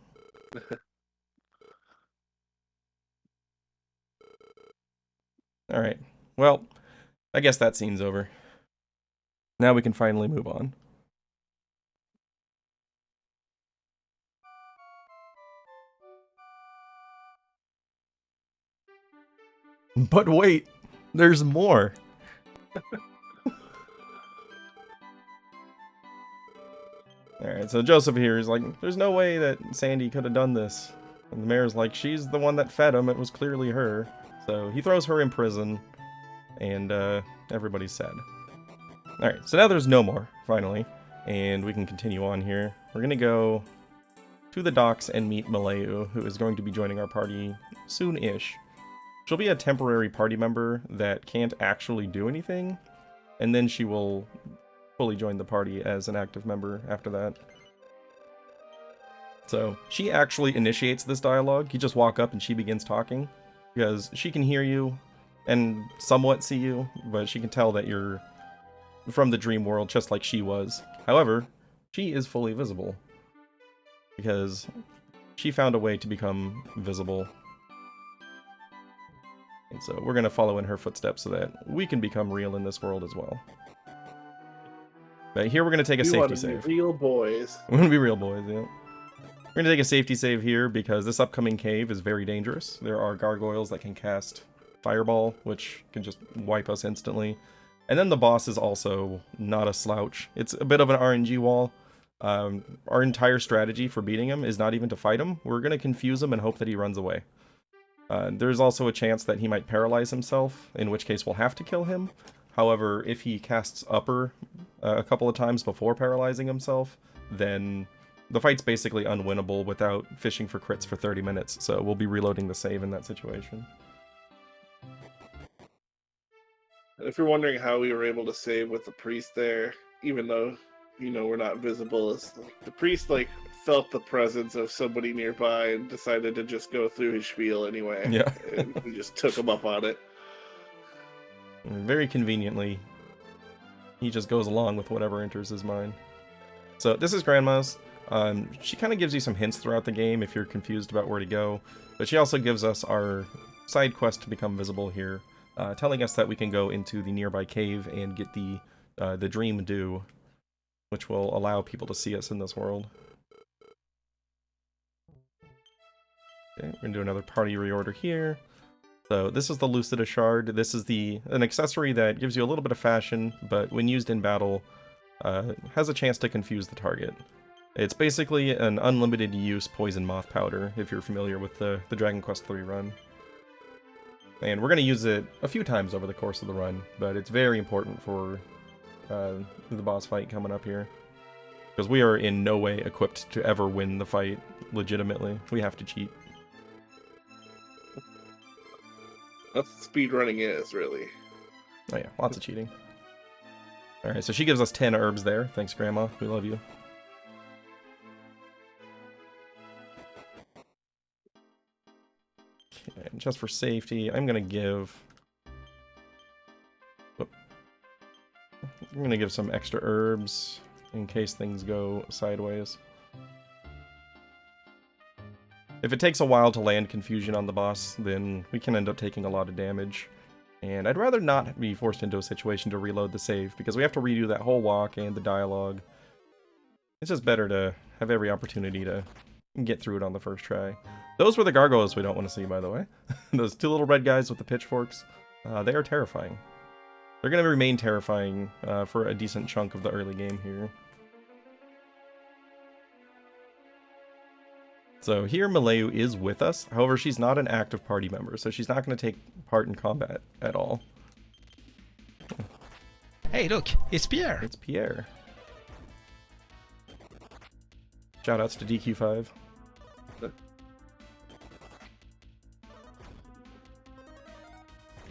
Alright. Well, I guess that scene's over. Now we can finally move on. But wait, there's more. Alright, so Joseph here is like, there's no way that Sandy could have done this. And the mayor's like, she's the one that fed him, it was clearly her. So he throws her in prison, and everybody's sad. Alright, so now there's no more, finally. And we can continue on here. We're gonna go to the docks and meet Malayu, who is going to be joining our party soon-ish. She'll be a temporary party member that can't actually do anything, and then she will fully join the party as an active member after that. So, she actually initiates this dialogue. You just walk up and she begins talking, because she can hear you and somewhat see you, but she can tell that you're from the dream world just like she was. However, she is fully visible, because she found a way to become visible. And so we're going to follow in her footsteps so that we can become real in this world as well. But here we're going to take a safety save. Real boys. We're going to be real boys, yeah. We're going to take a safety save here because this upcoming cave is very dangerous. There are gargoyles that can cast Fireball, which can just wipe us instantly. And then the boss is also not a slouch. It's a bit of an RNG wall. Our entire strategy for beating him is not even to fight him. We're going to confuse him and hope that he runs away. There's also a chance that he might paralyze himself, in which case we'll have to kill him. However, if he casts Upper a couple of times before paralyzing himself, then the fight's basically unwinnable without fishing for crits for 30 minutes, so we'll be reloading the save in that situation. If you're wondering how we were able to save with the priest there, even though, you know, we're not visible, it's like the priest, like, felt the presence of somebody nearby and decided to just go through his spiel anyway. Yeah. And we just took him up on it. Very conveniently, he just goes along with whatever enters his mind. So this is Grandma's. She kind of gives you some hints throughout the game if you're confused about where to go, but she also gives us our side quest to become visible here, telling us that we can go into the nearby cave and get the Dream Dew, which will allow people to see us in this world. Okay, we're gonna do another party reorder here. So this is the Lucida Shard. This is an accessory that gives you a little bit of fashion, but when used in battle, has a chance to confuse the target. It's basically an unlimited use poison moth powder, if you're familiar with the Dragon Quest III run. And we're going to use it a few times over the course of the run, but it's very important for the boss fight coming up here. Because we are in no way equipped to ever win the fight legitimately. We have to cheat. That's what speedrunning is, really. Oh yeah, lots of cheating. Alright, so she gives us 10 herbs there. Thanks, Grandma. We love you. Okay, just for safety, I'm gonna give... I'm gonna give some extra herbs in case things go sideways. If it takes a while to land confusion on the boss, then we can end up taking a lot of damage. And I'd rather not be forced into a situation to reload the save, because we have to redo that whole walk and the dialogue. It's just better to have every opportunity to get through it on the first try. Those were the gargoyles we don't want to see, by the way. Those two little red guys with the pitchforks. They are terrifying. They're going to remain terrifying for a decent chunk of the early game here. So here Malayu is with us, however she's not an active party member, so she's not going to take part in combat at all. Hey look, it's Pierre! It's Pierre. Shoutouts to DQ5.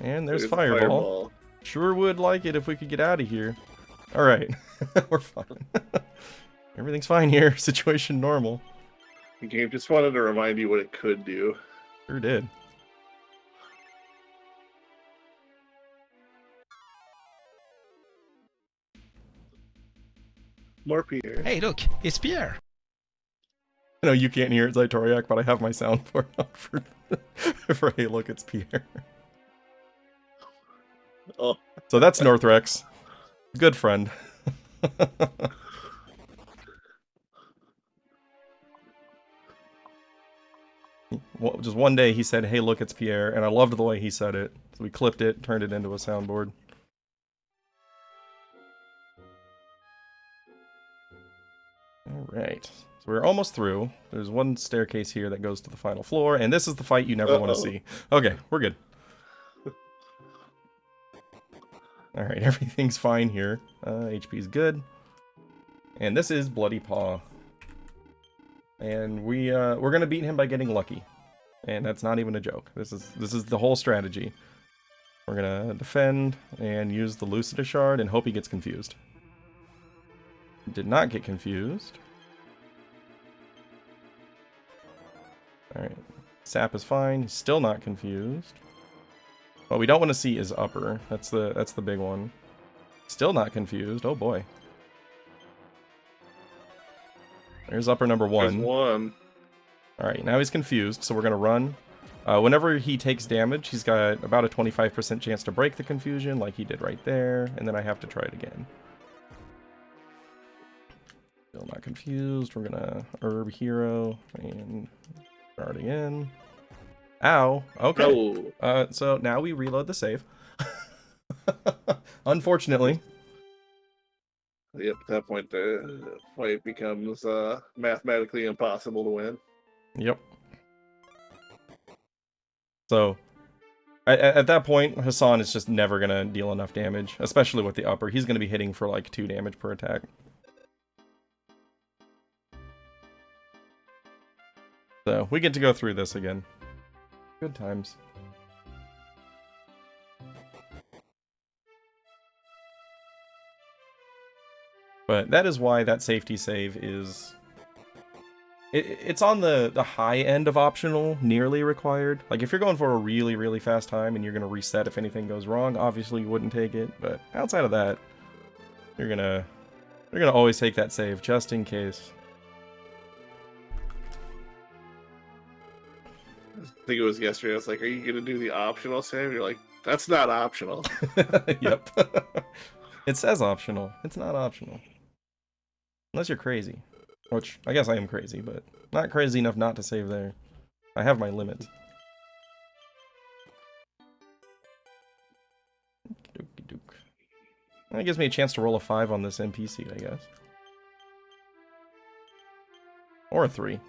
And there's Fireball. Sure would like it if we could get out of here. Alright, we're fine. Everything's fine here, situation normal. The game just wanted to remind you what it could do. Sure did. More Pierre. Hey look, it's Pierre! I know you can't hear it, Zaitoriak, but I have my soundboard up for Hey Look, It's Pierre. Oh. So that's Northrex. Good friend. Well, just one day he said, "Hey, look, it's Pierre," and I loved the way he said it. So we clipped it, turned it into a soundboard. Alright. So we're almost through. There's one staircase here that goes to the final floor, and this is the fight you never want to see. Okay, we're good. Alright, everything's fine here. HP's good. And this is Bloody Paw. And we're gonna beat him by getting lucky. And that's not even a joke. This is the whole strategy. We're gonna defend and use the Lucida Shard and hope he gets confused. Did not get confused. Alright. Sap is fine. He's still not confused. What we don't want to see is upper. That's the big one. Still not confused. Oh boy. There's upper number one. There's one. Alright, now he's confused, so we're gonna run. Whenever he takes damage, he's got about a 25% chance to break the confusion, like he did right there, and then I have to try it again. Still not confused. We're gonna herb hero and start again. Ow. Okay. Oh. So now we reload the save. Unfortunately. Yep, at that point the fight becomes mathematically impossible to win. Yep. So, at that point, Hassan is just never going to deal enough damage, especially with the upper. He's going to be hitting for like 2 damage per attack. So, we get to go through this again. Good times. But that is why that safety save is... It's on the high end of optional, nearly required. Like, if you're going for a really, really fast time and you're going to reset if anything goes wrong, obviously you wouldn't take it. But outside of that, you're gonna always take that save, just in case. I think it was yesterday. I was like, are you going to do the optional save? You're like, that's not optional. Yep. It says optional. It's not optional. Unless you're crazy. Which, I guess I am crazy, but not crazy enough not to save there. I have my limits. That gives me a chance to roll a 5 on this NPC, I guess. Or a 3.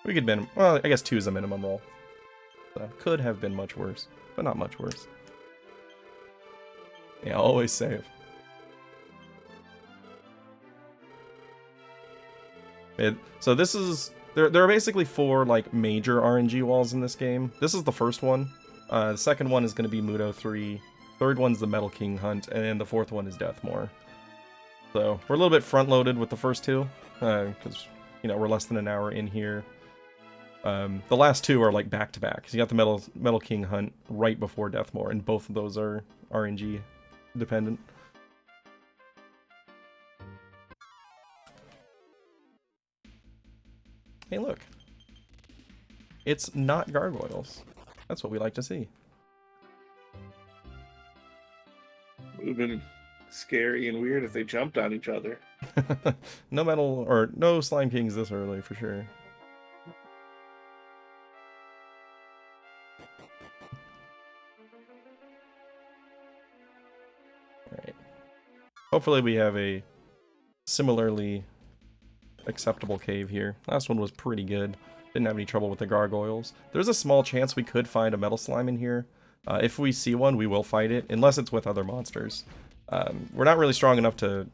We could min. Well, I guess 2 is a minimum roll. So could have been much worse, but not much worse. Yeah, always save. So this is... There are basically 4, like, major RNG walls in this game. This is the first one. The second one is going to be Mudo 3. Third one's the Metal King Hunt. And then the fourth one is Deathmore. So, we're a little bit front-loaded with the first 2. Because, you know, we're less than an hour in here. The last 2 are, like, back-to-back. So you got the Metal King Hunt right before Deathmore. And both of those are RNG dependent. Hey, look. It's not gargoyles. That's what we like to see. Would have been scary and weird if they jumped on each other. No Slime Kings this early, for sure. Alright. Hopefully we have a similarly acceptable cave here. Last one was pretty good. Didn't have any trouble with the gargoyles. There's a small chance we could find a metal slime in here. If we see one, we will fight it, unless it's with other monsters. We're not really strong enough to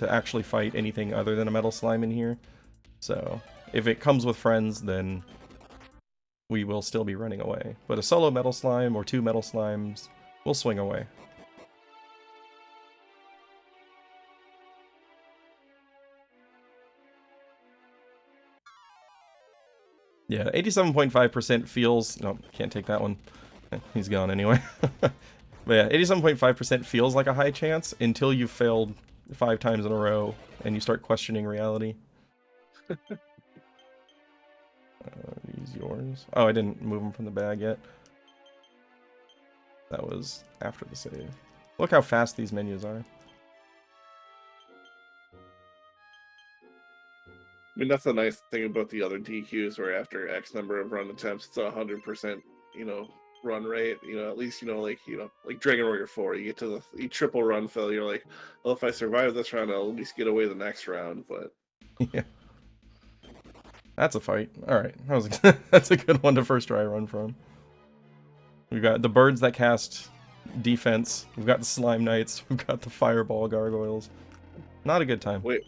actually fight anything other than a metal slime in here. So, if it comes with friends, then we will still be running away. But a solo metal slime or 2 metal slimes, we'll swing away. Yeah, 87.5% feels... No, can't take that one. He's gone anyway. But yeah, 87.5% feels like a high chance until you've failed 5 times in a row and you start questioning reality. These yours? Oh, I didn't move them from the bag yet. That was after the save. Look how fast these menus are. I mean, that's the nice thing about the other DQs, where after X number of run attempts, it's 100%, you know, run rate. You know, at least, like Dragon Warrior 4, you get to the triple run fill, you're like, well, if I survive this round, I'll at least get away the next round, but... Yeah. That's a fight. Alright, that's a good one to first try run from. We've got the birds that cast defense, we've got the slime knights, we've got the fireball gargoyles. Not a good time. Wait.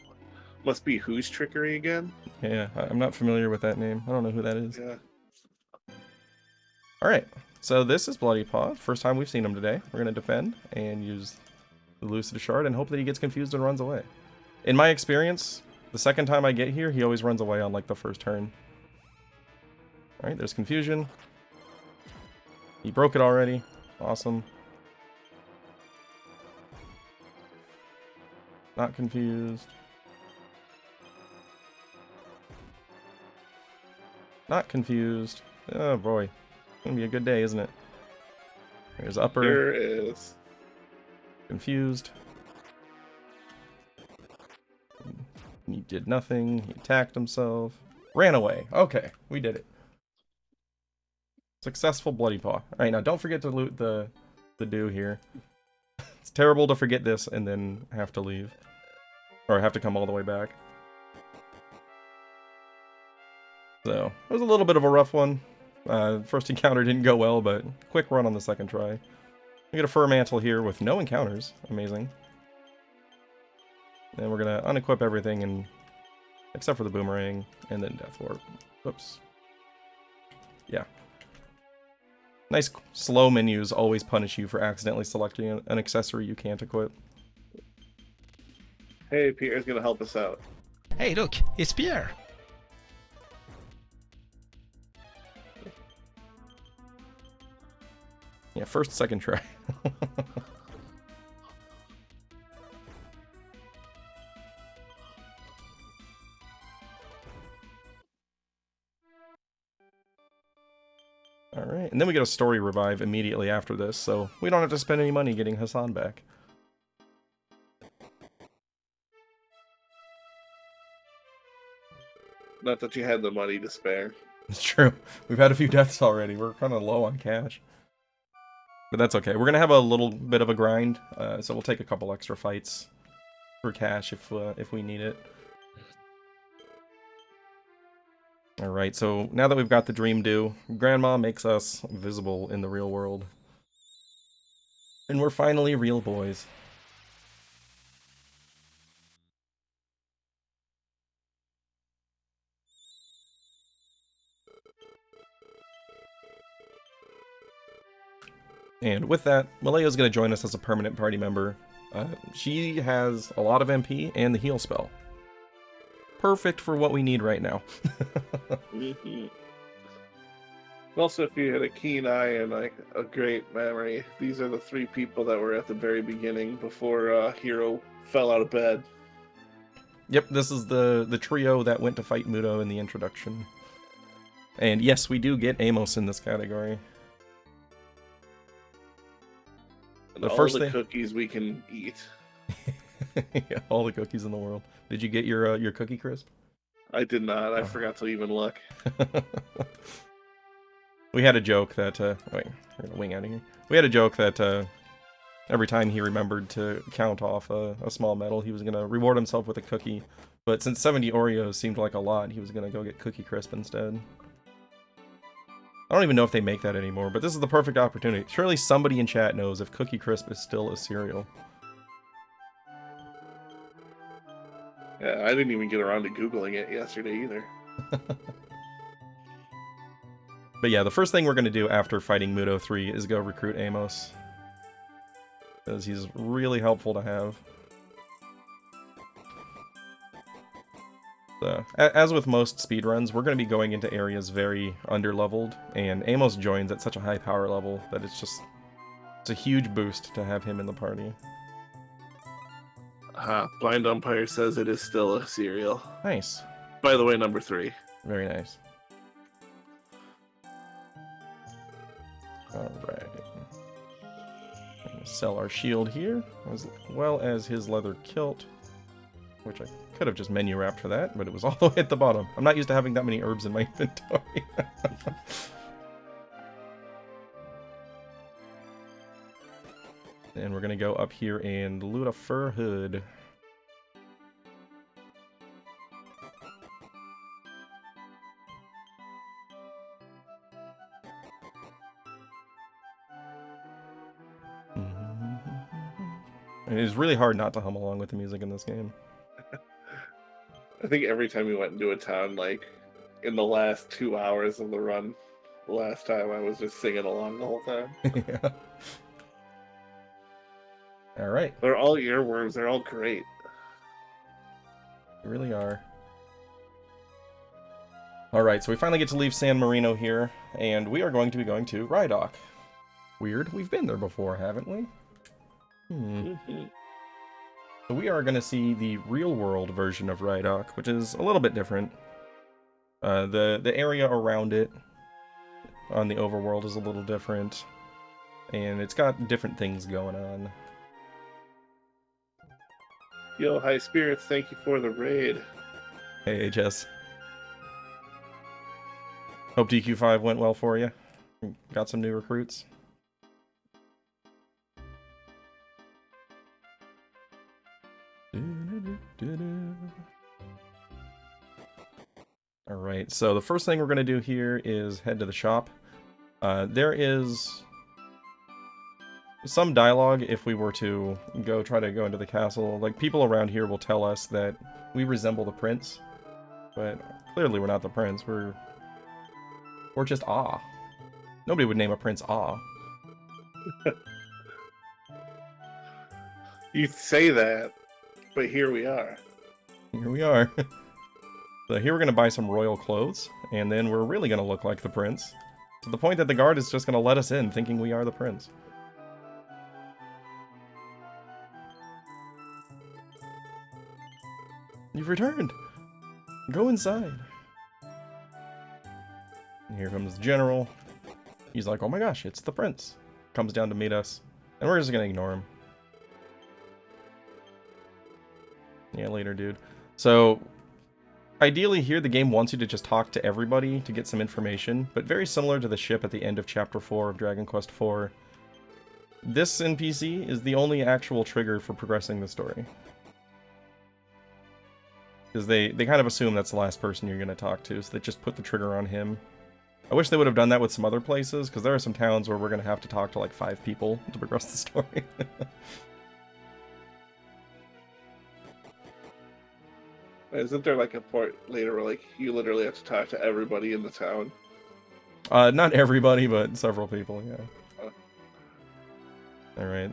Must be whose trickery again? Yeah, I'm not familiar with that name. I don't know who that is. Yeah. Alright, so this is Bloody Paw. First time we've seen him today. We're going to defend and use the Lucid Shard and hope that he gets confused and runs away. In my experience, the second time I get here, he always runs away on like the first turn. Alright, there's confusion. He broke it already. Awesome. Not confused. Not confused. Oh boy. It's gonna be a good day, isn't it? There's upper. There is. Confused. He did nothing. He attacked himself. Ran away. Okay, we did it. Successful Bloody Paw. Alright, now don't forget to loot the dew here. It's terrible to forget this and then have to leave. Or have to come all the way back. So, it was a little bit of a rough one. First encounter didn't go well, but quick run on the second try. We get a fur mantle here with no encounters. Amazing. And we're gonna unequip everything and except for the boomerang and then death warp. Whoops. Yeah. Nice slow menus always punish you for accidentally selecting an accessory you can't equip. Hey, Pierre's gonna help us out. Hey, look, it's Pierre. Yeah, first, second try. Alright, and then we get a story revive immediately after this, so we don't have to spend any money getting Hassan back. Not that you had the money to spare. It's true. We've had a few deaths already. We're kind of low on cash. But that's okay. We're going to have a little bit of a grind, so we'll take a couple extra fights for cash if we need it. Alright, so now that we've got the dream due, Grandma makes us visible in the real world. And we're finally real boys. And with that, Malaya's going to join us as a permanent party member. She has a lot of MP and the heal spell. Perfect for what we need right now. Also, if you had a keen eye and like a great memory, these are the 3 people that were at the very beginning before Hero fell out of bed. Yep, this is the trio that went to fight Mudo in the introduction. And yes, we do get Amos in this category. And The all first the thing... cookies we can eat. Yeah, all the cookies in the world. Did you get your Cookie Crisp? I did not. I forgot to even look. We had a joke that... wait, we're gonna wing out of here. We had a joke that every time he remembered to count off a small medal, he was going to reward himself with a cookie. But since 70 Oreos seemed like a lot, he was going to go get Cookie Crisp instead. I don't even know if they make that anymore, but this is the perfect opportunity. Surely somebody in chat knows if Cookie Crisp is still a cereal. Yeah, I didn't even get around to Googling it yesterday either. But yeah, the first thing we're going to do after fighting Mudo 3 is go recruit Amos. Because he's really helpful to have. So, as with most speedruns, we're going to be going into areas very underleveled, and Amos joins at such a high power level that it's a huge boost to have him in the party. Blind Umpire says it is still a cereal. Nice. By the way, number 3. Very nice. Alright. Sell our shield here, as well as his leather kilt, which I could have just menu wrapped for that, but it was all the way at the bottom. I'm not used to having that many herbs in my inventory. And we're going to go up here and loot a fur hood. It is really hard not to hum along with the music in this game. I think every time we went into a town, like, in the last 2 hours of the run, the last time I was just singing along the whole time. Yeah. Alright. They're all earworms, they're all great. They really are. Alright, so we finally get to leave San Marino here, and we are going to be going to Rydock. Weird, we've been there before, haven't we? So we are going to see the real-world version of Rydock, which is a little bit different. The area around it on the overworld is a little different, and it's got different things going on. Yo, High Spirits, thank you for the raid. Hey, HS. Hope DQ5 went well for you. Got some new recruits. Alright, so the first thing we're going to do here is head to the shop. There is some dialogue if we were to try to go into the castle. Like, people around here will tell us that we resemble the prince, but clearly we're not the prince. We're just Ah. Nobody would name a prince Ah. You say that, but here we are. Here we are. So here we're going to buy some royal clothes, and then we're really going to look like the prince. To the point that the guard is just going to let us in, thinking we are the prince. You've returned! Go inside! And here comes the general. He's like, oh my gosh, it's the prince. Comes down to meet us, and we're just going to ignore him. Yeah, later, dude. So, ideally here, the game wants you to just talk to everybody to get some information, but very similar to the ship at the end of Chapter 4 of Dragon Quest IV, this NPC is the only actual trigger for progressing the story. Because they kind of assume that's the last person you're going to talk to, so they just put the trigger on him. I wish they would have done that with some other places, because there are some towns where we're going to have to talk to like 5 people to progress the story. Isn't there like a part later where like you literally have to talk to everybody in the town? Not everybody, but several people, yeah. Alright.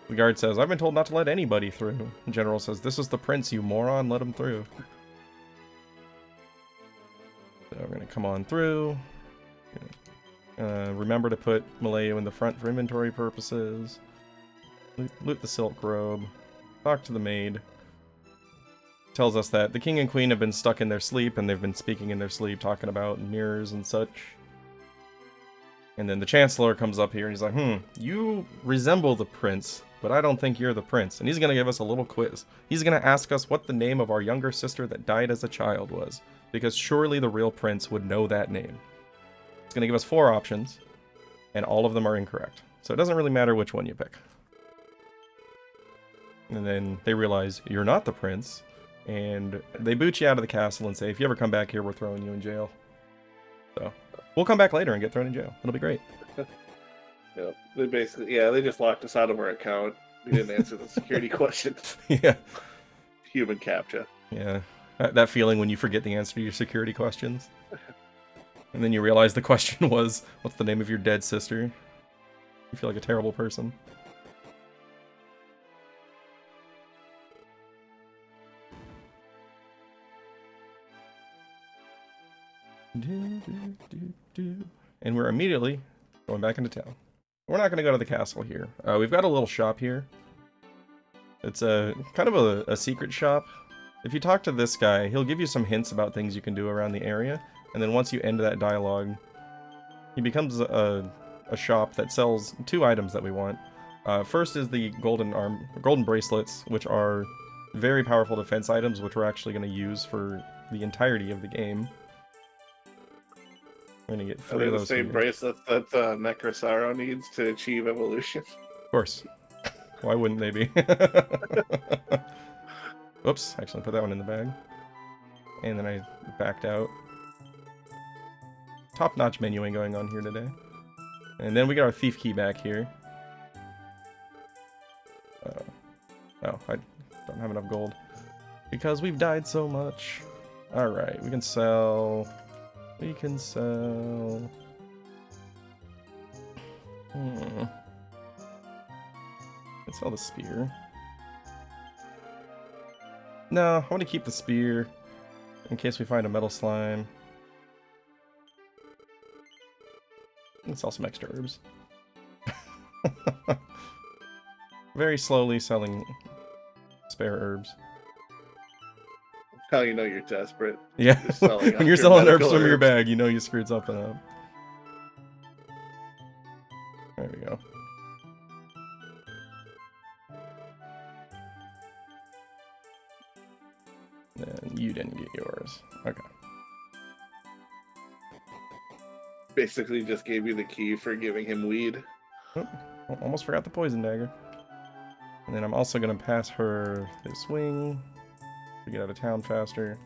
The guard says, I've been told not to let anybody through. The general says, this is the prince, you moron, let him through. So we're going to come on through. Remember to put Malayo in the front for inventory purposes. Loot the silk robe. Talk to the maid. Tells us that the king and queen have been stuck in their sleep, and they've been speaking in their sleep, talking about mirrors and such. And then the chancellor comes up here, and he's like, you resemble the prince, but I don't think you're the prince. And he's going to give us a little quiz. He's going to ask us what the name of our younger sister that died as a child was, because surely the real prince would know that name. He's going to give us 4 options, and all of them are incorrect. So it doesn't really matter which one you pick. And then they realize you're not the prince, and they boot you out of the castle and say, if you ever come back here, we're throwing you in jail. So we'll come back later and get thrown in jail. It'll be great. Yep. They basically, they just locked us out of our account. We didn't answer the security question. Yeah. Human captcha. Yeah. That feeling when you forget the answer to your security questions. And then you realize the question was, what's the name of your dead sister? You feel like a terrible person. And we're immediately going back into town. We're not going to go to the castle here. We've got a little shop here. It's a kind of a secret shop. If you talk to this guy, he'll give you some hints about things you can do around the area. And then once you end that dialogue, he becomes a shop that sells 2 items that we want. First is the golden bracelets, which are very powerful defense items, which we're actually going to use for the entirety of the game. We're going to get 3 of those. The same bracelets that Necrosaro needs to achieve evolution. Of course. Why wouldn't they be? Oops, actually put that one in the bag. And then I backed out. Top-notch menuing going on here today. And then we got our thief key back here. Oh, I don't have enough gold. Because we've died so much. Alright, we can sell... We can sell... Let's sell the spear. No, I want to keep the spear in case we find a metal slime. Let's sell some extra herbs. Very slowly selling spare herbs. How you know you're desperate. Yeah, when you're selling herbs from your bag, you know you screwed something up. There we go. And you didn't get yours. Okay. Basically just gave you the key for giving him weed. Oh, almost forgot the poison dagger. And then I'm also going to pass her this wing to get out of town faster.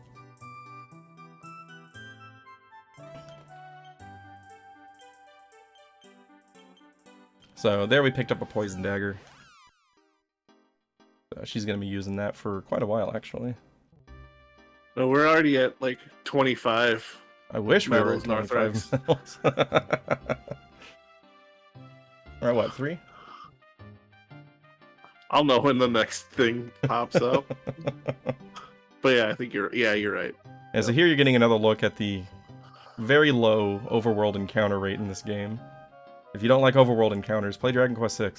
So there we picked up a poison dagger. So she's going to be using that for quite a while, actually. No, we're already at like 25. I wish we were at North 25 medals. We're at what, 3? I'll know when the next thing pops up. But yeah, I think you're right. Yeah, so here you're getting another look at the very low overworld encounter rate in this game. If you don't like overworld encounters, play Dragon Quest VI.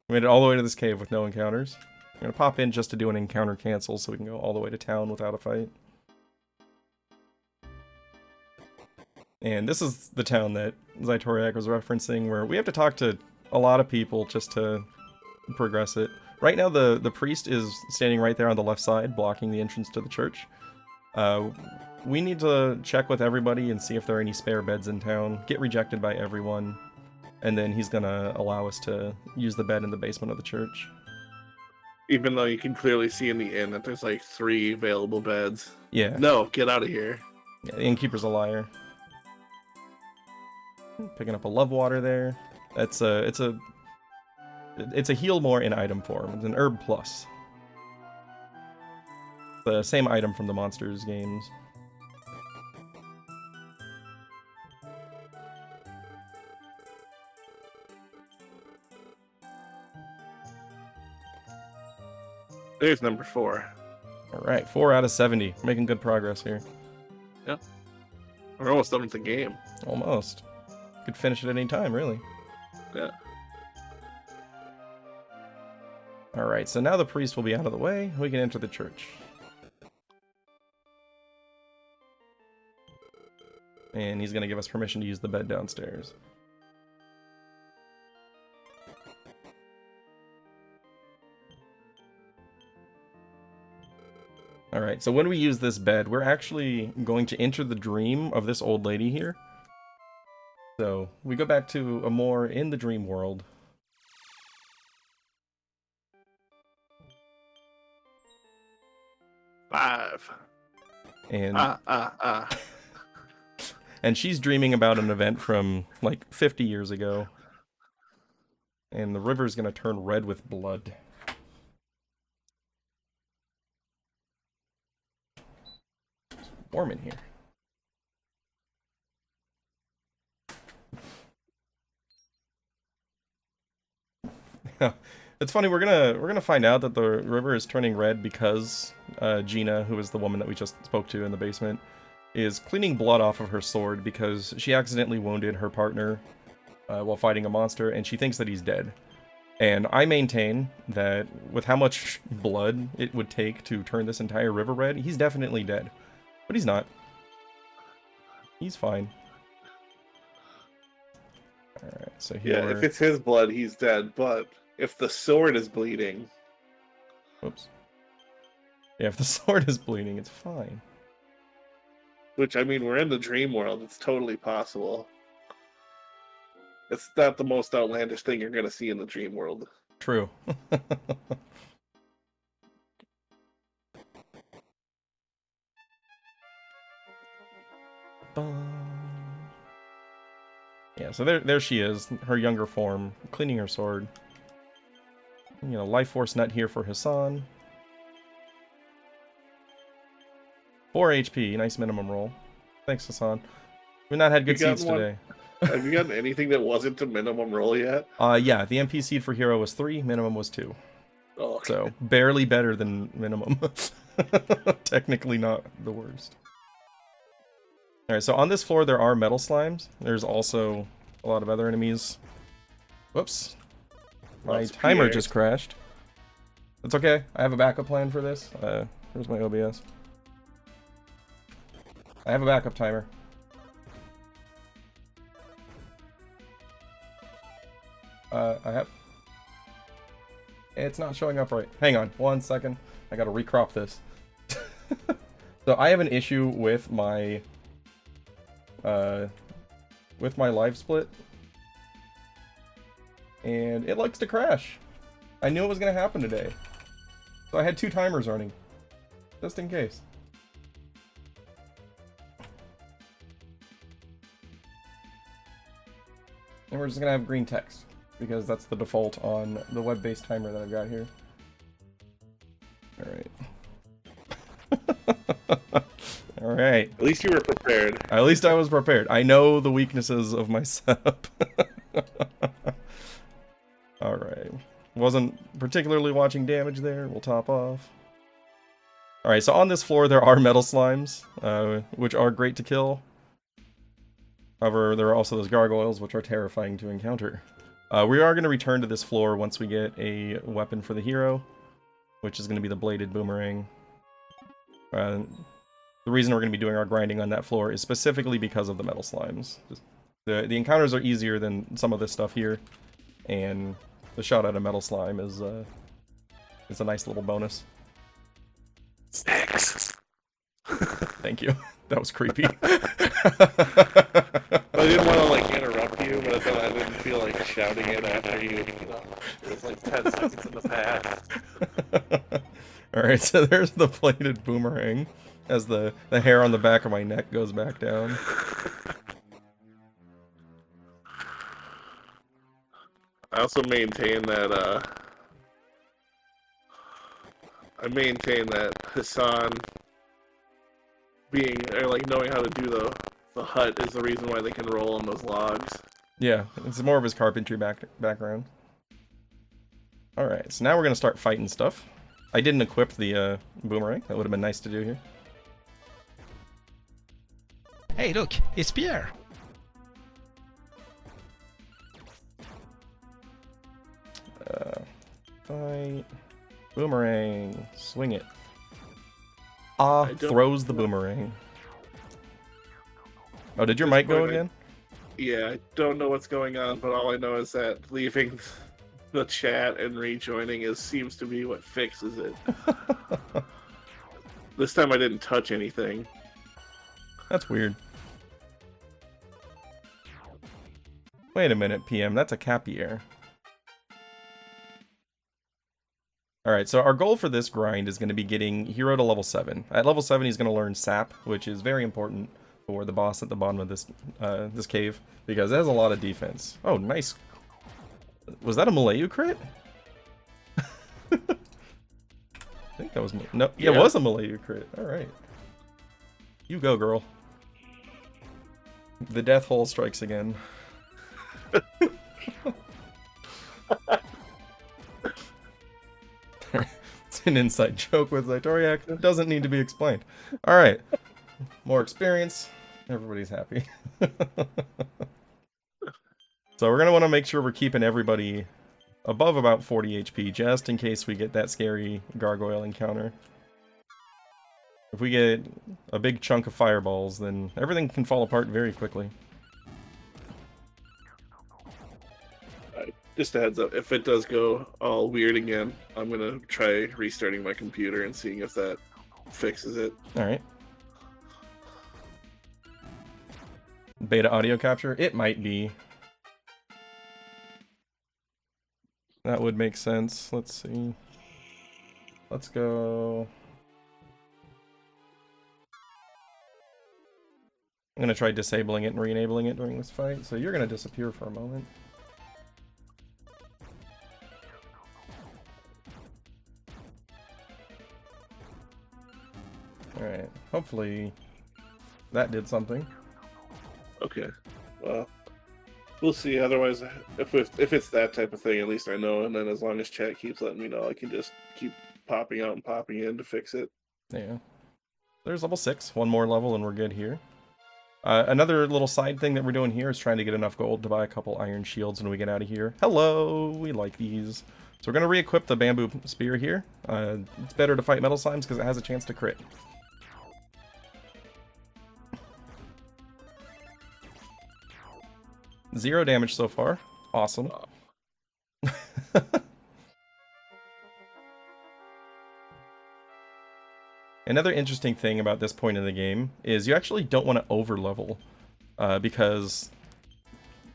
We made it all the way to this cave with no encounters. I'm going to pop in just to do an encounter cancel so we can go all the way to town without a fight. And this is the town that Zytoriak was referencing, where we have to talk to a lot of people just to progress it. Right now the priest is standing right there on the left side, blocking the entrance to the church. We need to check with everybody and see if there are any spare beds in town. Get rejected by everyone. and then he's gonna allow us to use the bed in the basement of the church. Even though you can clearly see in the inn that there's like 3 available beds. Yeah. No, get out of here. Yeah, the innkeeper's a liar. Picking up a love water there. It's a heal more in item form. It's an herb plus. The same item from the Monsters games. There's number 4. Alright, 4 out of 70. We're making good progress here. Yeah. We're almost done with the game. Almost. Could finish it any time, really. Yeah. Alright, so now the priest will be out of the way. We can enter the church. And he's going to give us permission to use the bed downstairs. Alright, so when we use this bed, we're actually going to enter the dream of this old lady here. So, we go back to a more in the dream world. Five. And Ah. and she's dreaming about an event from like 50 years ago. And the river's gonna turn red with blood. It's warm in here. It's funny, we're gonna find out that the river is turning red because Gina, who is the woman that we just spoke to in the basement, is cleaning blood off of her sword because she accidentally wounded her partner while fighting a monster, and she thinks that he's dead. And I maintain that with how much blood it would take to turn this entire river red, he's definitely dead. But he's not. He's fine. Alright, so here Yeah, if it's his blood, he's dead, but if the sword is bleeding... Whoops. Yeah, if the sword is bleeding, it's fine. Which, I mean, we're in the dream world. It's totally possible. It's not the most outlandish thing you're going to see in the dream world. True. Yeah, so there she is, her younger form, cleaning her sword. You know, life force nut here for Hassan. 4 HP, nice minimum roll. Thanks, Hassan. We've not had good seeds today. Have you gotten anything that wasn't a minimum roll yet? Yeah, the MP seed for hero was 3, minimum was 2. Oh, okay. So, barely better than minimum. Technically not the worst. Alright, so on this floor there are metal slimes. There's also a lot of other enemies. Whoops. My timer just crashed. That's okay. I have a backup plan for this. Here's my OBS. I have a backup timer. I have... It's not showing up right. Hang on, 1 second. I gotta recrop this. So I have an issue with my... live split. And it likes to crash. I knew it was gonna happen today. So I had 2 timers running. Just in case. And we're just gonna have green text, because that's the default on the web-based timer that I've got here. Alright. Alright. At least you were prepared. At least I was prepared. I know the weaknesses of my setup. Alright. Wasn't particularly watching damage there. We'll top off. Alright, so on this floor there are metal slimes, which are great to kill. However, there are also those gargoyles, which are terrifying to encounter. We are going to return to this floor once we get a weapon for the hero, which is going to be the bladed boomerang. The reason we're going to be doing our grinding on that floor is specifically because of the metal slimes. The encounters are easier than some of this stuff here, and the shot at a metal slime is a nice little bonus. 6. Thank you. That was creepy. I didn't want to like interrupt you, but then I didn't feel like Alright, so there's the plated boomerang as the hair on the back of my neck goes back down. I also maintain that, Hassan knowing how to do the hut is the reason why they can roll on those logs. Yeah, it's more of his carpentry background. Alright, so now we're gonna start fighting stuff. I didn't equip the boomerang. That would have been nice to do here. Hey, look, it's Pierre. Fight. Boomerang. Swing it. Throws the boomerang. Oh, did your mic go again? Yeah, I don't know what's going on, but all I know is that leaving the chat and rejoining seems to be what fixes it. This time I didn't touch anything. That's weird. Wait a minute, PM. That's a Capier. Alright, so our goal for this grind is going to be getting Hero to level 7. At level 7, he's going to learn Sap, which is very important for the boss at the bottom of this this cave, because it has a lot of defense. Oh, nice. Was that a Malayu crit? I think that was... No, yeah, it was a Malayu crit. Alright. You go, girl. The death hole strikes again. It's an inside joke with Zytoriak. It doesn't need to be explained. Alright. More experience. Everybody's happy. So we're going to want to make sure we're keeping everybody above about 40 HP, just in case we get that scary gargoyle encounter. If we get a big chunk of fireballs, then everything can fall apart very quickly. Just a heads up, if it does go all weird again, I'm going to try restarting my computer and seeing if that fixes it. Alright. Beta audio capture? It might be. That would make sense. Let's see. Let's go. I'm going to try disabling it and re-enabling it during this fight. So you're going to disappear for a moment. Alright, hopefully that did something. Okay, well, we'll see. Otherwise, if it's that type of thing, at least I know, and then as long as chat keeps letting me know, I can just keep popping out and popping in to fix it. Yeah. There's level 6, one more level and we're good here. Another little side thing that we're doing here is trying to get enough gold to buy a couple iron shields when we get out of here. Hello! We like these. So we're going to re-equip the bamboo spear here. It's better to fight metal slimes because it has a chance to crit. 0 damage so far. Awesome. Another interesting thing about this point in the game is you actually don't want to over-level, because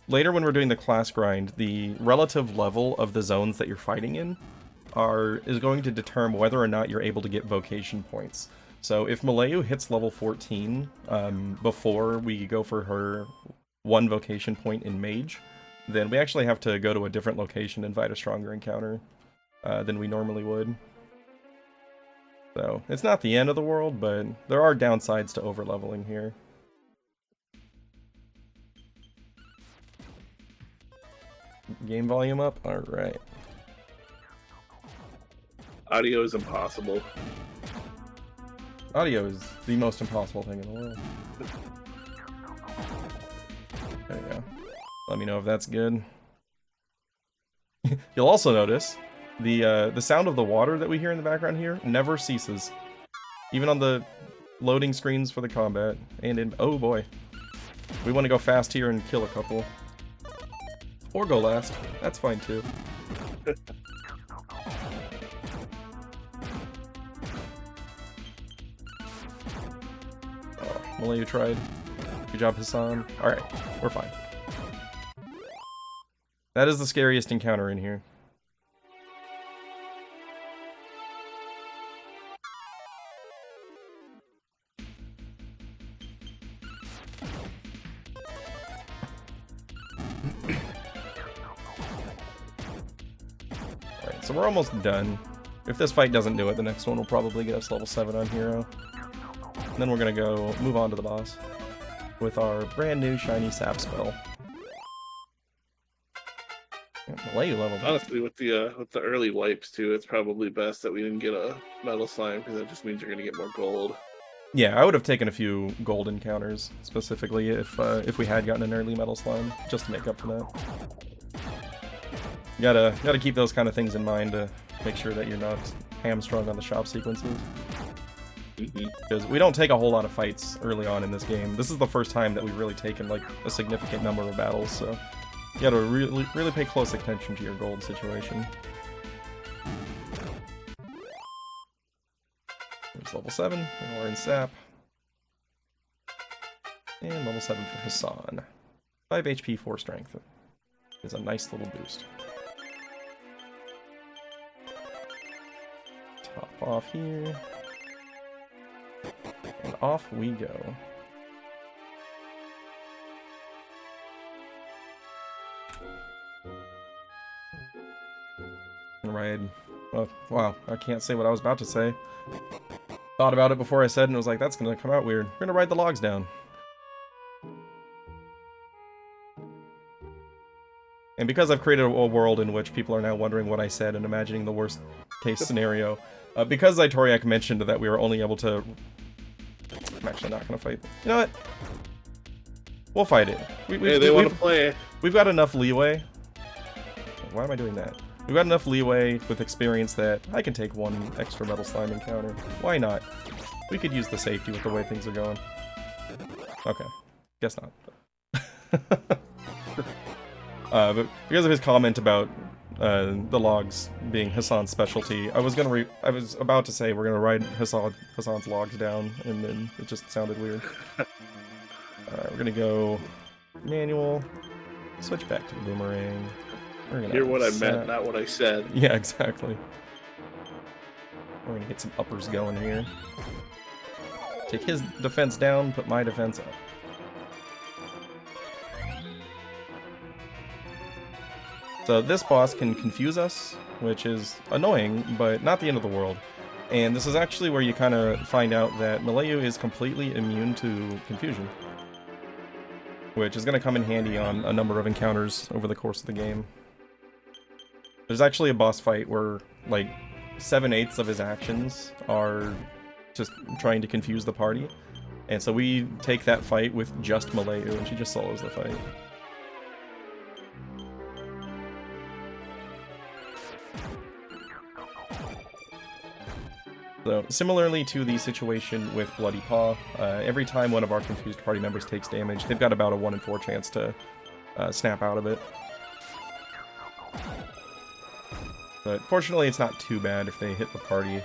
later when we're doing the class grind, the relative level of the zones that you're fighting in is going to determine whether or not you're able to get vocation points. So if Malayu hits level 14 before we go for her 1 vocation point in Mage, then we actually have to go to a different location and fight a stronger encounter than we normally would. So, it's not the end of the world, but there are downsides to over-leveling here. Game volume up? Alright. Audio is impossible. Audio is the most impossible thing in the world. There you go. Let me know if that's good. You'll also notice the sound of the water that we hear in the background here never ceases. Even on the loading screens for the combat. And in... Oh boy. We want to go fast here and kill a couple. Or go last. That's fine too. Oh, Malayu tried. Good job, Hassan. Alright, we're fine. That is the scariest encounter in here. Alright, so we're almost done. If this fight doesn't do it, the next one will probably get us level 7 on Hero. And then we're gonna go move on to the boss with our brand new shiny sap spell. Malayu level. Honestly, with the early wipes too, it's probably best that we didn't get a metal slime because that just means you're gonna get more gold. Yeah, I would have taken a few gold encounters specifically if we had gotten an early metal slime, just to make up for that. Gotta keep those kind of things in mind to make sure that you're not hamstrung on the shop sequences. Because we don't take a whole lot of fights early on in this game. This is the first time that we've really taken like a significant number of battles, so you gotta really pay close attention to your gold situation. There's level 7, and we're in Sap. And level 7 for Hassan. 5 HP, 4 strength. Is a nice little boost. Top off here. And off we go. Ride. Oh, wow, I can't say what I was about to say. Thought about it before I said, and was like, that's gonna come out weird. We're gonna ride the logs down. And because I've created a world in which people are now wondering what I said and imagining the worst case scenario, because Zaitoriak mentioned that we were only able to... I'm actually not gonna fight. You know what? We'll fight it. They want to play. We've got enough leeway. Why am I doing that? We've got enough leeway with experience that I can take one extra metal slime encounter. Why not? We could use the safety with the way things are going. Okay. Guess not. But because of his comment about the logs being Hassan's specialty, I was about to say we're gonna ride Hassan's logs down, and then it just sounded weird. Alright, we're gonna go manual, switch back to boomerang. Hear what I meant, not what I said. Yeah, exactly. We're gonna get some uppers going here. Take his defense down, put my defense up. So this boss can confuse us, which is annoying, but not the end of the world. And this is actually where you kind of find out that Malayu is completely immune to confusion, which is going to come in handy on a number of encounters over the course of the game. There's actually a boss fight where, like, 7/8 of his actions are just trying to confuse the party. And so we take that fight with just Malayu, and she just solos the fight. So, similarly to the situation with Bloody Paw, every time one of our confused party members takes damage, they've got about a 1 in 4 chance to snap out of it. But fortunately, it's not too bad if they hit the party.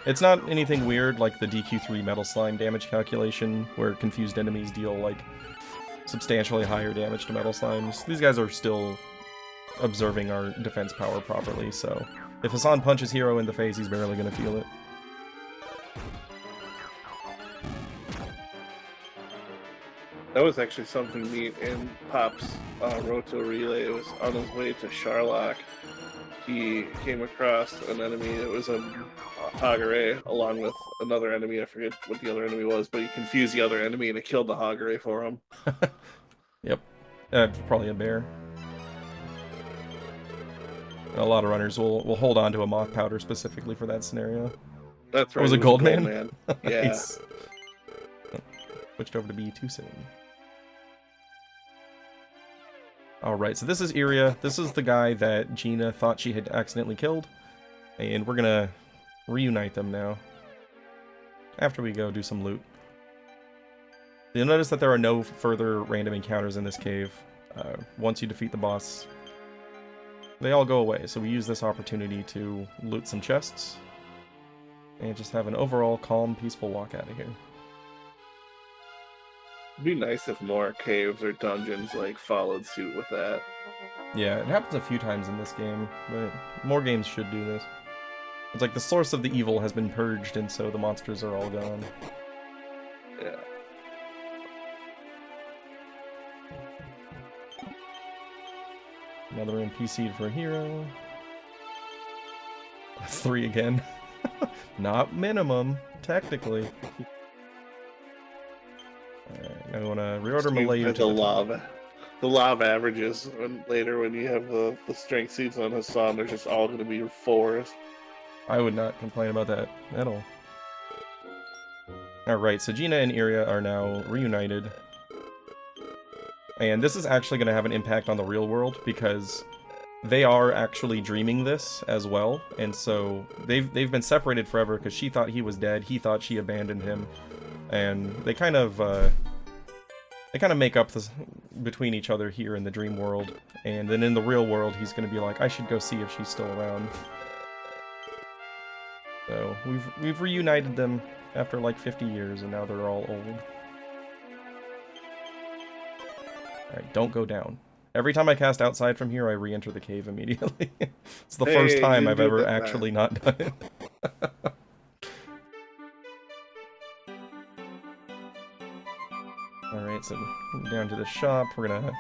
It's not anything weird like the DQ3 Metal Slime damage calculation, where confused enemies deal, like, substantially higher damage to Metal Slimes. These guys are still observing our defense power properly, so if Hassan punches Hero in the face, he's barely gonna feel it. That was actually something neat in Pop's Roto Relay. It was on his way to Sharlock. He came across an enemy. It was a Hagare along with another enemy. I forget what the other enemy was, but he confused the other enemy and it killed the Hagare for him. Yep. Probably a bear. A lot of runners will hold on to a moth powder specifically for that scenario. That's right. Was it Gold Man? Yeah. Nice. Switched over to be too soon. Alright, so this is Iria. This is the guy that Gina thought she had accidentally killed. And we're gonna reunite them now. After we go do some loot. You'll notice that there are no further random encounters in this cave. Once you defeat the boss, they all go away. So we use this opportunity to loot some chests. And just have an overall calm, peaceful walk out of here. It'd be nice if more caves or dungeons like followed suit with that. Yeah, it happens a few times in this game, but more games should do this. It's like the source of the evil has been purged, and so the monsters are all gone. Yeah. Another NPC for hero. 3 again. Not minimum, technically. Alright, now we want to reorder Malayu to the law of averages, and later when you have the strength seeds on Hassan, they're just all going to be 4s. I would not complain about that at all. Alright, so Gina and Iria are now reunited. And this is actually going to have an impact on the real world, because they are actually dreaming this as well. And so they've been separated forever because she thought he was dead, he thought she abandoned him. And they kind of make up this between each other here in the dream world. And then in the real world, he's going to be like, I should go see if she's still around. So we've reunited them after like 50 years, and now they're all old. Alright, don't go down. Every time I cast outside from here, I re-enter the cave immediately. It's the first time I've ever actually not done it. Alright, so down to the shop. We're gonna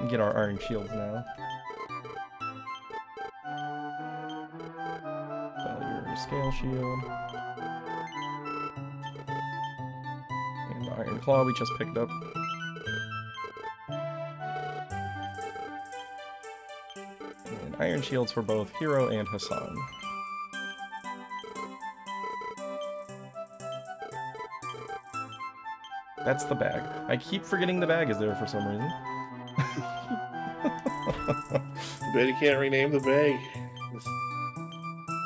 get our iron shields now. Your scale shield. And the iron claw we just picked up. And iron shields for both Hero and Hassan. That's the bag. I keep forgetting the bag is there for some reason. Bet you can't rename the bag.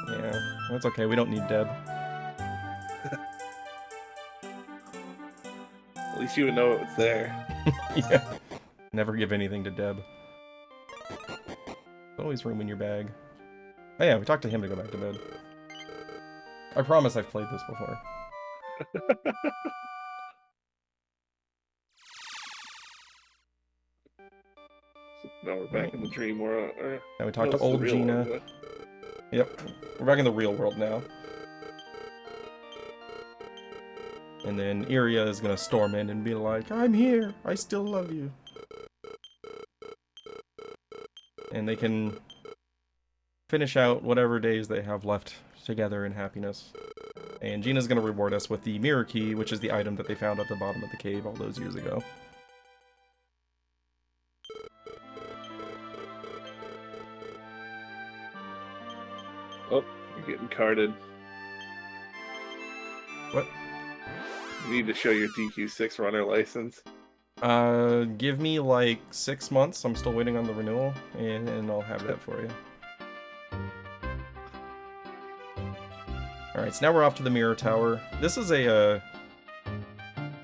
Yeah, that's okay. We don't need Deb. At least you would know it's there. Yeah. Never give anything to Deb. Always room in your bag. Oh yeah, we talked to him to go back to bed. I promise I've played this before. Now we're back in the dream world. Now we talked to old Gina. World, Yep, we're back in the real world now. And then Iria is gonna storm in and be like, I'm here, I still love you. And they can finish out whatever days they have left together in happiness. And Gina's gonna reward us with the mirror key, which is the item that they found at the bottom of the cave all those years ago. Oh, you're getting carded. What? You need to show your DQ6 runner license. Give me like 6 months. I'm still waiting on the renewal, and I'll have that for you. Alright, so now we're off to the Mirror Tower. This is an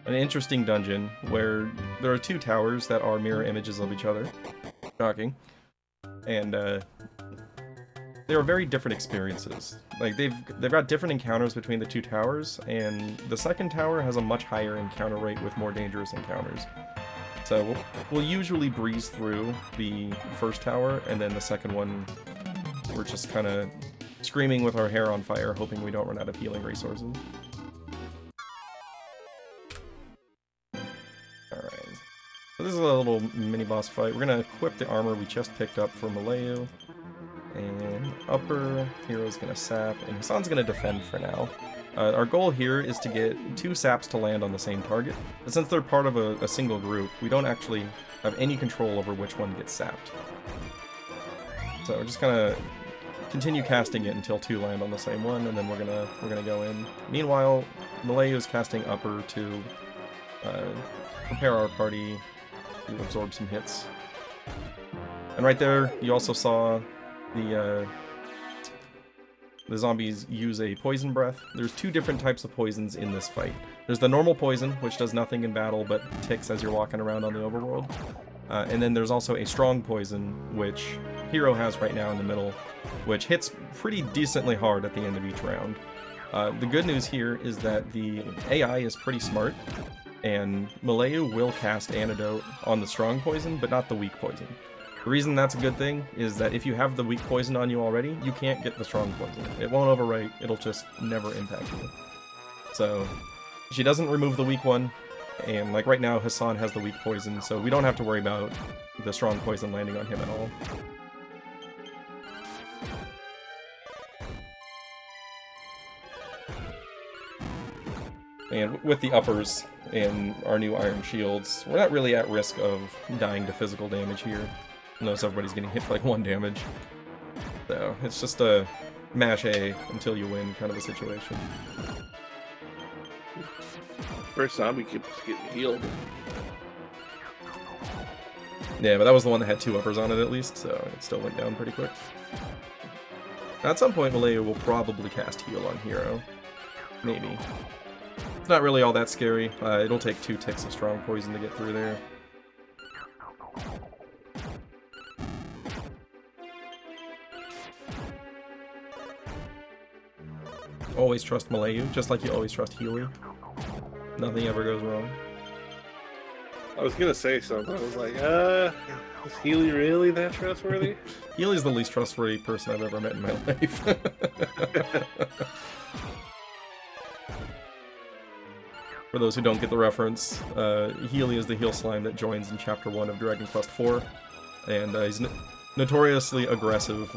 interesting dungeon where there are 2 towers that are mirror images of each other. Shocking. And, they are very different experiences. Like, they've got different encounters between the 2 towers, and the second tower has a much higher encounter rate with more dangerous encounters. So we'll usually breeze through the first tower, and then the second one, we're just kind of screaming with our hair on fire, hoping we don't run out of healing resources. Alright. So this is a little mini-boss fight. We're going to equip the armor we just picked up for Malayu. And upper, Hero's gonna sap, and Hassan's gonna defend for now. Our goal here is to get 2 saps to land on the same target, but since they're part of a single group, we don't actually have any control over which one gets sapped. So we're just gonna continue casting it until 2 land on the same one, and then we're gonna go in. Meanwhile, Malayu is casting upper to prepare our party to absorb some hits. And right there, you also saw the zombies use a poison breath. There's 2 different types of poisons in this fight. There's the normal poison, which does nothing in battle but ticks as you're walking around on the overworld. And then there's also a strong poison, which Hero has right now in the middle, which hits pretty decently hard at the end of each round. The good news here is that the AI is pretty smart, and Malayu will cast Antidote on the strong poison, but not the weak poison. The reason that's a good thing is that if you have the weak poison on you already, you can't get the strong poison. It won't overwrite, it'll just never impact you. So, she doesn't remove the weak one, and like right now Hassan has the weak poison, so we don't have to worry about the strong poison landing on him at all. And with the uppers and our new iron shields, we're not really at risk of dying to physical damage here. Notice everybody's getting hit for like 1 damage. So it's just a mash A until you win kind of a situation. First zombie keeps getting healed. Yeah, but that was the one that had 2 uppers on it at least, so it still went down pretty quick. At some point, Malaya will probably cast heal on Hero. Maybe. It's not really all that scary. It'll take 2 ticks of strong poison to get through there. Always trust Malayu, just like you always trust Healy. Nothing ever goes wrong. I was gonna say something. I was like, is Healy really that trustworthy? Healy's the least trustworthy person I've ever met in my life. For those who don't get the reference, Healy is the heal slime that joins in Chapter 1 of Dragon Quest IV, and he's notoriously aggressive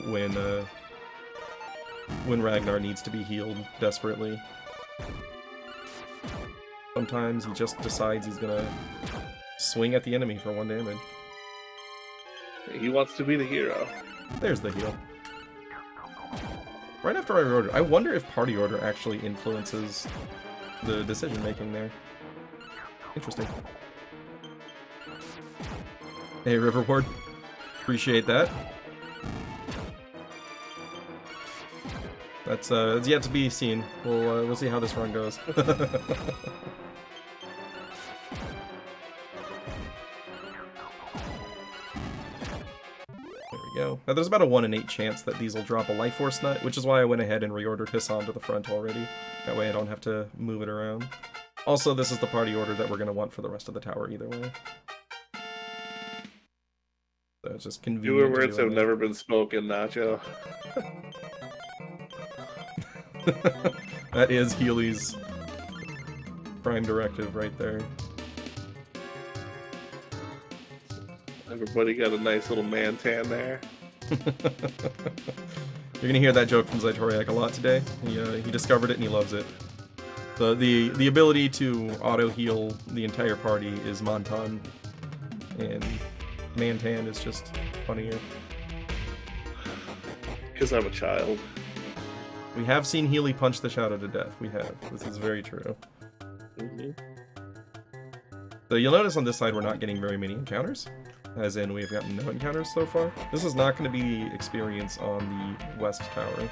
when Ragnar needs to be healed desperately. Sometimes he just decides he's gonna swing at the enemy for 1 damage. He wants to be the hero. There's the heal. Right after I reorder, I wonder if party order actually influences the decision making there. Interesting. Hey, Riverboard. Appreciate that. That's yet to be seen. We'll see how this run goes. There we go. Now there's about a 1 in 8 chance that these will drop a Life Force Nut, which is why I went ahead and reordered Hissan to the front already. That way I don't have to move it around. Also, this is the party order that we're going to want for the rest of the tower either way. So it's just convenient. Fewer words have never been spoken, Nacho. That is Healy's prime directive right there. Everybody got a nice little man tan there. You're gonna hear that joke from Zytoriak a lot today. He discovered it and he loves it. The ability to auto heal the entire party is Montan, and Mantan is just funnier. Because I'm a child. We have seen Healy punch the Shadow to death. We have. This is very true. Mm-hmm. So you'll notice on this side we're not getting very many encounters. As in, we've gotten no encounters so far. This is not going to be experience on the West Tower.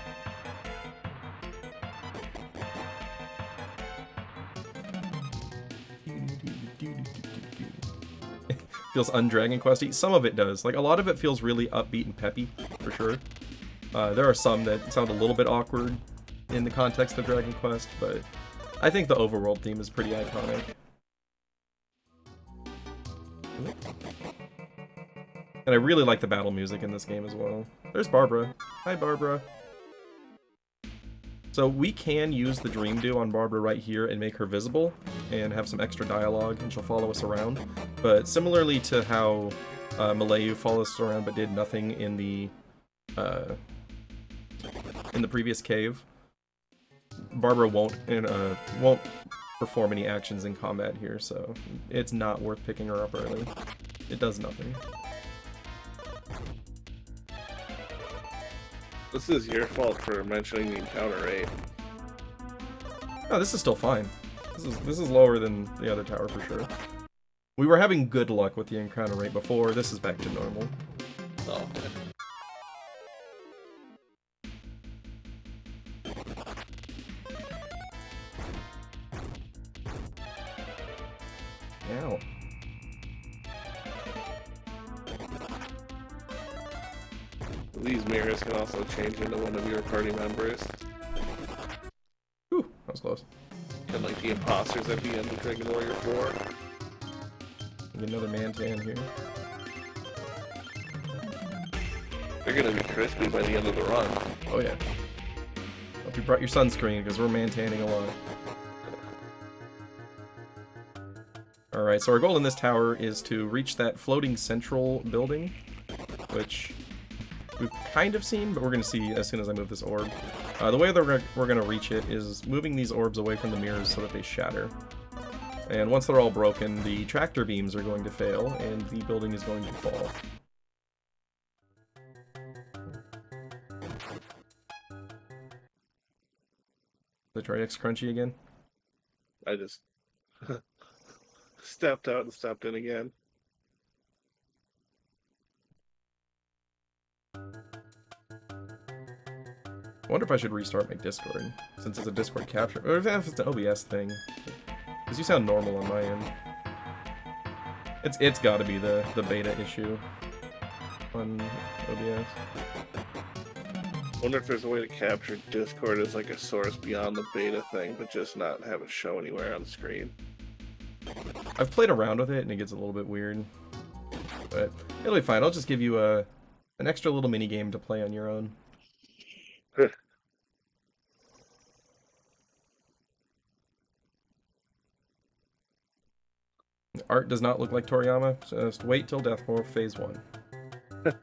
Feels un-Dragon Questy. Some of it does. Like, a lot of it feels really upbeat and peppy, for sure. There are some that sound a little bit awkward in the context of Dragon Quest, but I think the overworld theme is pretty iconic. And I really like the battle music in this game as well. There's Barbara. Hi, Barbara. So we can use the Dream Dew on Barbara right here and make her visible and have some extra dialogue, and she'll follow us around. But similarly to how Malayu followed us around but did nothing in the previous cave, Barbara won't perform any actions in combat here, so it's not worth picking her up early. It does nothing. This is your fault for mentioning the encounter rate. No, this is still fine. This is lower than the other tower for sure. We were having good luck with the encounter rate before. This is back to normal. Oh, okay. Ow. These mirrors can also change into one of your party members. Whew, that was close. And like the imposters at the end of Dragon Warrior 4. Get another Mantan here. They're gonna be crispy by the end of the run. Oh yeah. Hope you brought your sunscreen because we're Mantanning a lot. Alright, so our goal in this tower is to reach that floating central building, which we've kind of seen, but we're going to see as soon as I move this orb. The way that we're going to reach it is moving these orbs away from the mirrors so that they shatter. And once they're all broken, the tractor beams are going to fail, and the building is going to fall. Did I try X Crunchy again? I just stepped out and stepped in again. I wonder if I should restart my Discord, since it's a Discord capture, or if it's an OBS thing. Because you sound normal on my end. It's gotta be the beta issue on OBS. I wonder if there's a way to capture Discord as like a source beyond the beta thing, but just not have it show anywhere on the screen. I've played around with it and it gets a little bit weird. But it'll be fine. I'll just give you an extra little mini game to play on your own. Art does not look like Toriyama, so just wait till Death War Phase 1. Then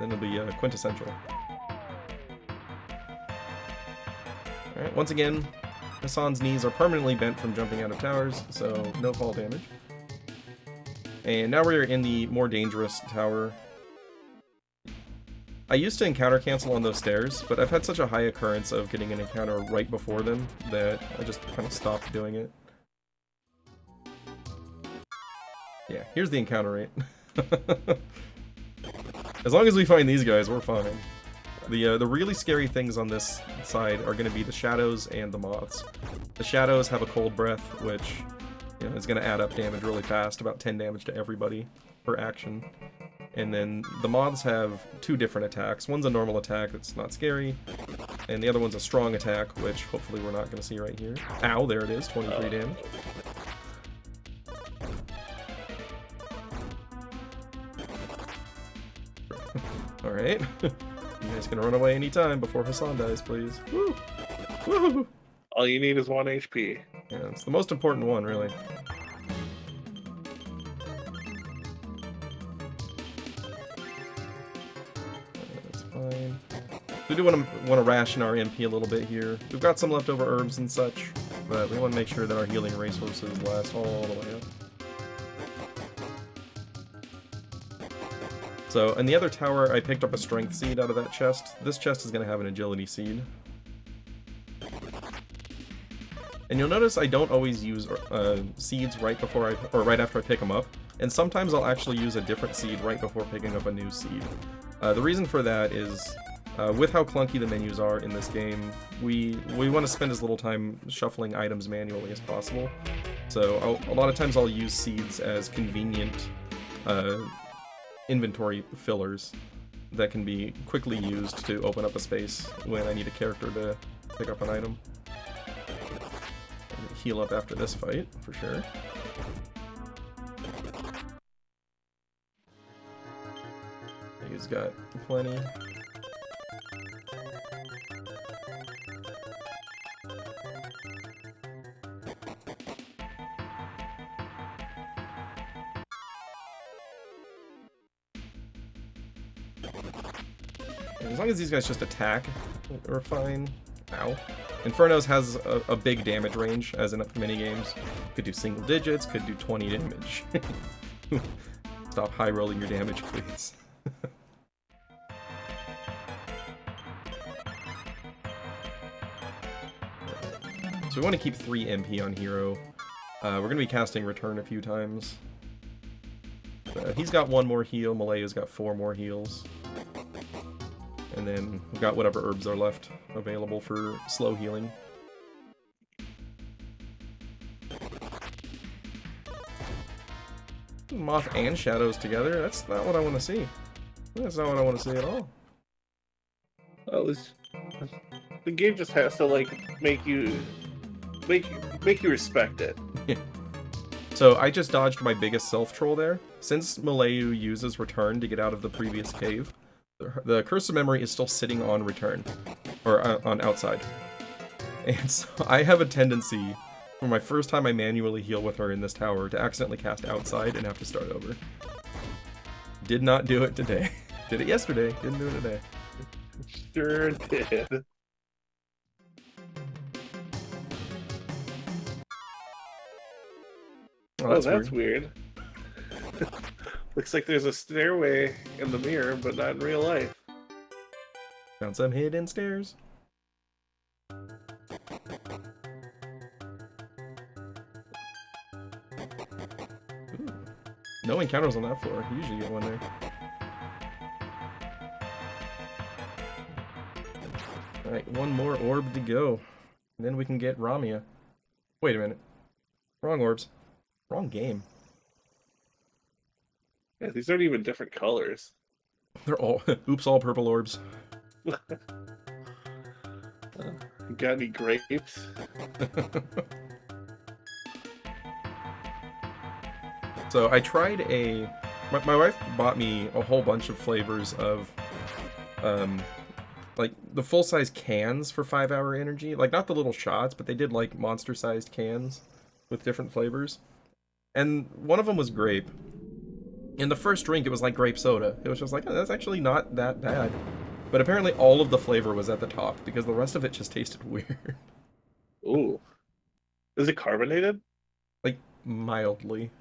it'll be quintessential. Alright, once again, Hassan's knees are permanently bent from jumping out of towers, so no fall damage. And now we're in the more dangerous tower. I used to encounter cancel on those stairs, but I've had such a high occurrence of getting an encounter right before them that I just kind of stopped doing it. Yeah, here's the encounter rate. As long as we find these guys, we're fine. The really scary things on this side are going to be the shadows and the moths. The shadows have a cold breath, which is going to add up damage really fast, about 10 damage to everybody per action. And then the moths have two different attacks. One's a normal attack that's not scary, and the other one's a strong attack, which hopefully we're not going to see right here. Ow, there it is, 23 damage. Alright. You guys can run away anytime before Hassan dies, please. Woo! Woo! All you need is 1 HP. Yeah, it's the most important one, really. That's fine. We do want to ration our MP a little bit here. We've got some leftover herbs and such, but we want to make sure that our healing resources last all the way up. So, in the other tower, I picked up a strength seed out of that chest. This chest is going to have an agility seed. And you'll notice I don't always use seeds right after I pick them up. And sometimes I'll actually use a different seed right before picking up a new seed. The reason for that is, with how clunky the menus are in this game, we want to spend as little time shuffling items manually as possible. So, a lot of times I'll use seeds as convenient inventory fillers that can be quickly used to open up a space when I need a character to pick up an item. Heal up after this fight, for sure. He's got plenty. As long as these guys just attack, we're fine. Ow. Inferno's has a big damage range, as in minigames. Could do single digits, could do 20 damage. Stop high rolling your damage, please. So we want to keep 3 MP on Hero. We're going to be casting Return a few times. He's got 1 more heal, Malaya's got 4 more heals. And then we've got whatever herbs are left available for slow healing. Moth and shadows together? That's not what I want to see. That's not what I want to see at all. Well, the game just has to like make you respect it. So I just dodged my biggest self-troll there. Since Malayu uses Return to get out of the previous cave, the Curse of Memory is still sitting on Return, or on Outside. And so I have a tendency, for my first time I manually heal with her in this tower, to accidentally cast outside and have to start over. Did not do it today. Did it yesterday, didn't do it today. Sure did. Oh, that's weird. Looks like there's a stairway in the mirror, but not in real life. Found some hidden stairs. Ooh. No encounters on that floor. You usually get one there. Alright, one more orb to go. And then we can get Ramia. Wait a minute. Wrong orbs. Wrong game. Yeah, these aren't even different colors. They're all... Oops, all purple orbs. Got any grapes? So I tried a... My wife bought me a whole bunch of flavors of... like, the full-size cans for 5-hour energy. Like, not the little shots, but they did, like, monster-sized cans with different flavors. And one of them was grape. In the first drink, it was like grape soda. It was just like, oh, that's actually not that bad. But apparently all of the flavor was at the top, because the rest of it just tasted weird. Ooh. Is it carbonated? Like, mildly.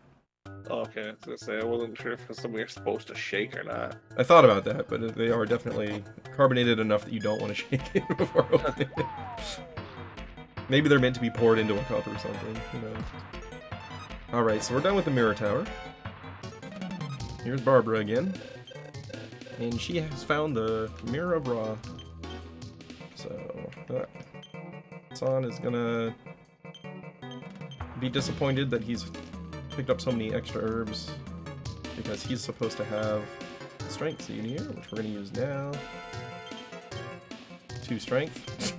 Oh, okay, I was gonna say, I wasn't sure if it was something you're supposed to shake or not. I thought about that, but they are definitely carbonated enough that you don't want to shake it before opening it. Maybe they're meant to be poured into a cup or something, who knows. Alright, so we're done with the mirror tower. Here's Barbara again. And she has found the Mirror of Ra. So, Hassan is gonna be disappointed that he's picked up so many extra herbs, because he's supposed to have strength seed here, which we're going to use now. 2 strength.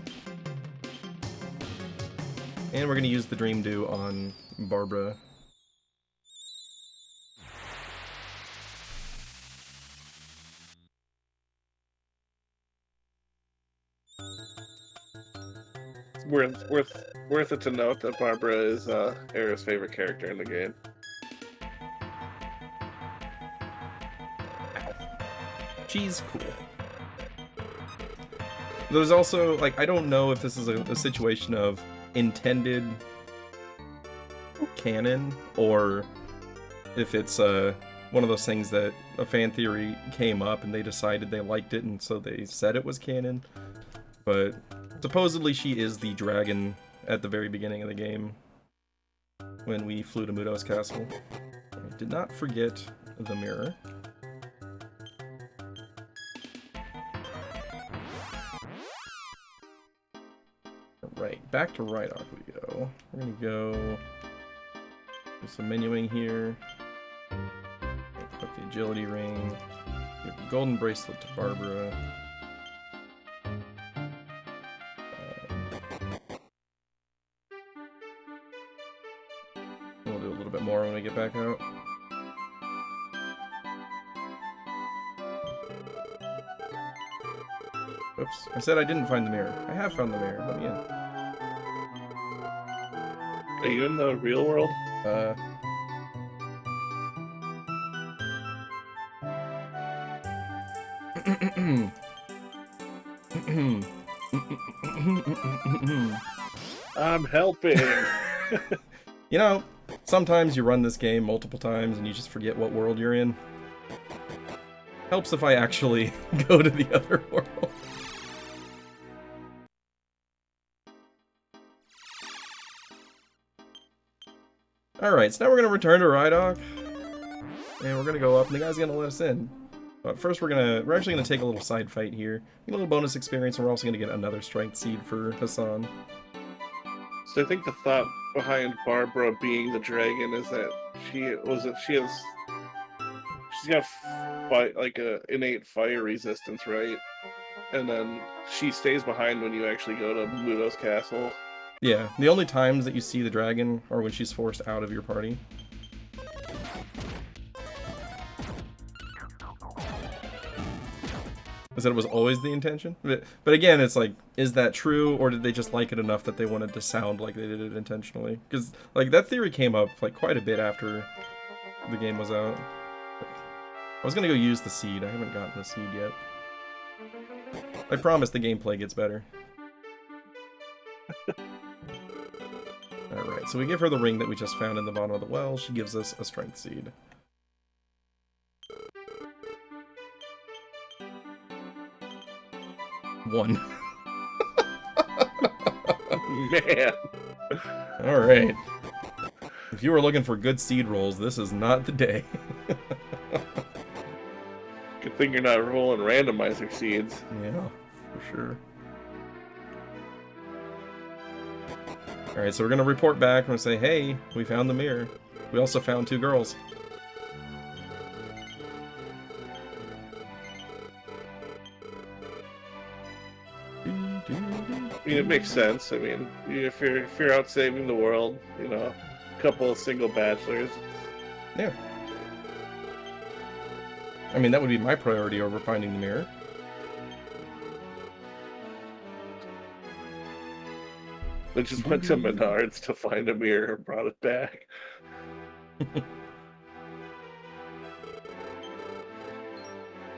And we're going to use the Dream Dew on Barbara. It's worth it to note that Barbara is Era's favorite character in the game. She's cool. There's also, like, I don't know if this is a situation of intended canon, or if it's one of those things that a fan theory came up and they decided they liked it and so they said it was canon. But supposedly she is the dragon at the very beginning of the game when we flew to Mudo's castle. I did not forget the mirror. Right, back to rydock we go. We're gonna go do some menuing here. Put the agility ring. Give the golden bracelet to Barbara. We'll do a little bit more when we get back out. Oops, I said I didn't find the mirror. I have found the mirror, let me in. Are you in the real world? I'm helping. You know, sometimes you run this game multiple times and you just forget what world you're in. Helps if I actually go to the other world. Alright, so now we're going to return to rydock. And we're going to go up and the guy's going to let us in. But first we're actually going to take a little side fight here. Get a little bonus experience, and we're also going to get another strength seed for Hassan. So I think the thought behind Barbara being the dragon is that she's got like a innate fire resistance, right? And then she stays behind when you actually go to Mudo's castle. Yeah, the only times that you see the dragon are when she's forced out of your party. Is that it was always the intention? But again, it's like, is that true, or did they just like it enough that they wanted to sound like they did it intentionally? Because like that theory came up like quite a bit after the game was out. I was gonna go use the seed. I haven't gotten the seed yet. I promise the gameplay gets better. Alright, so we give her the ring that we just found in the bottom of the well. She gives us a strength seed. One. Man. Alright. If you were looking for good seed rolls, this is not the day. Good thing you're not rolling randomizer seeds. Yeah, for sure. Alright, so we're gonna report back and say, hey, we found the mirror. We also found 2 girls. I mean, it makes sense. I mean, if you're out saving the world, you know, a couple of single bachelors. Yeah. I mean, that would be my priority over finding the mirror. They just went to Menards to find a mirror and brought it back.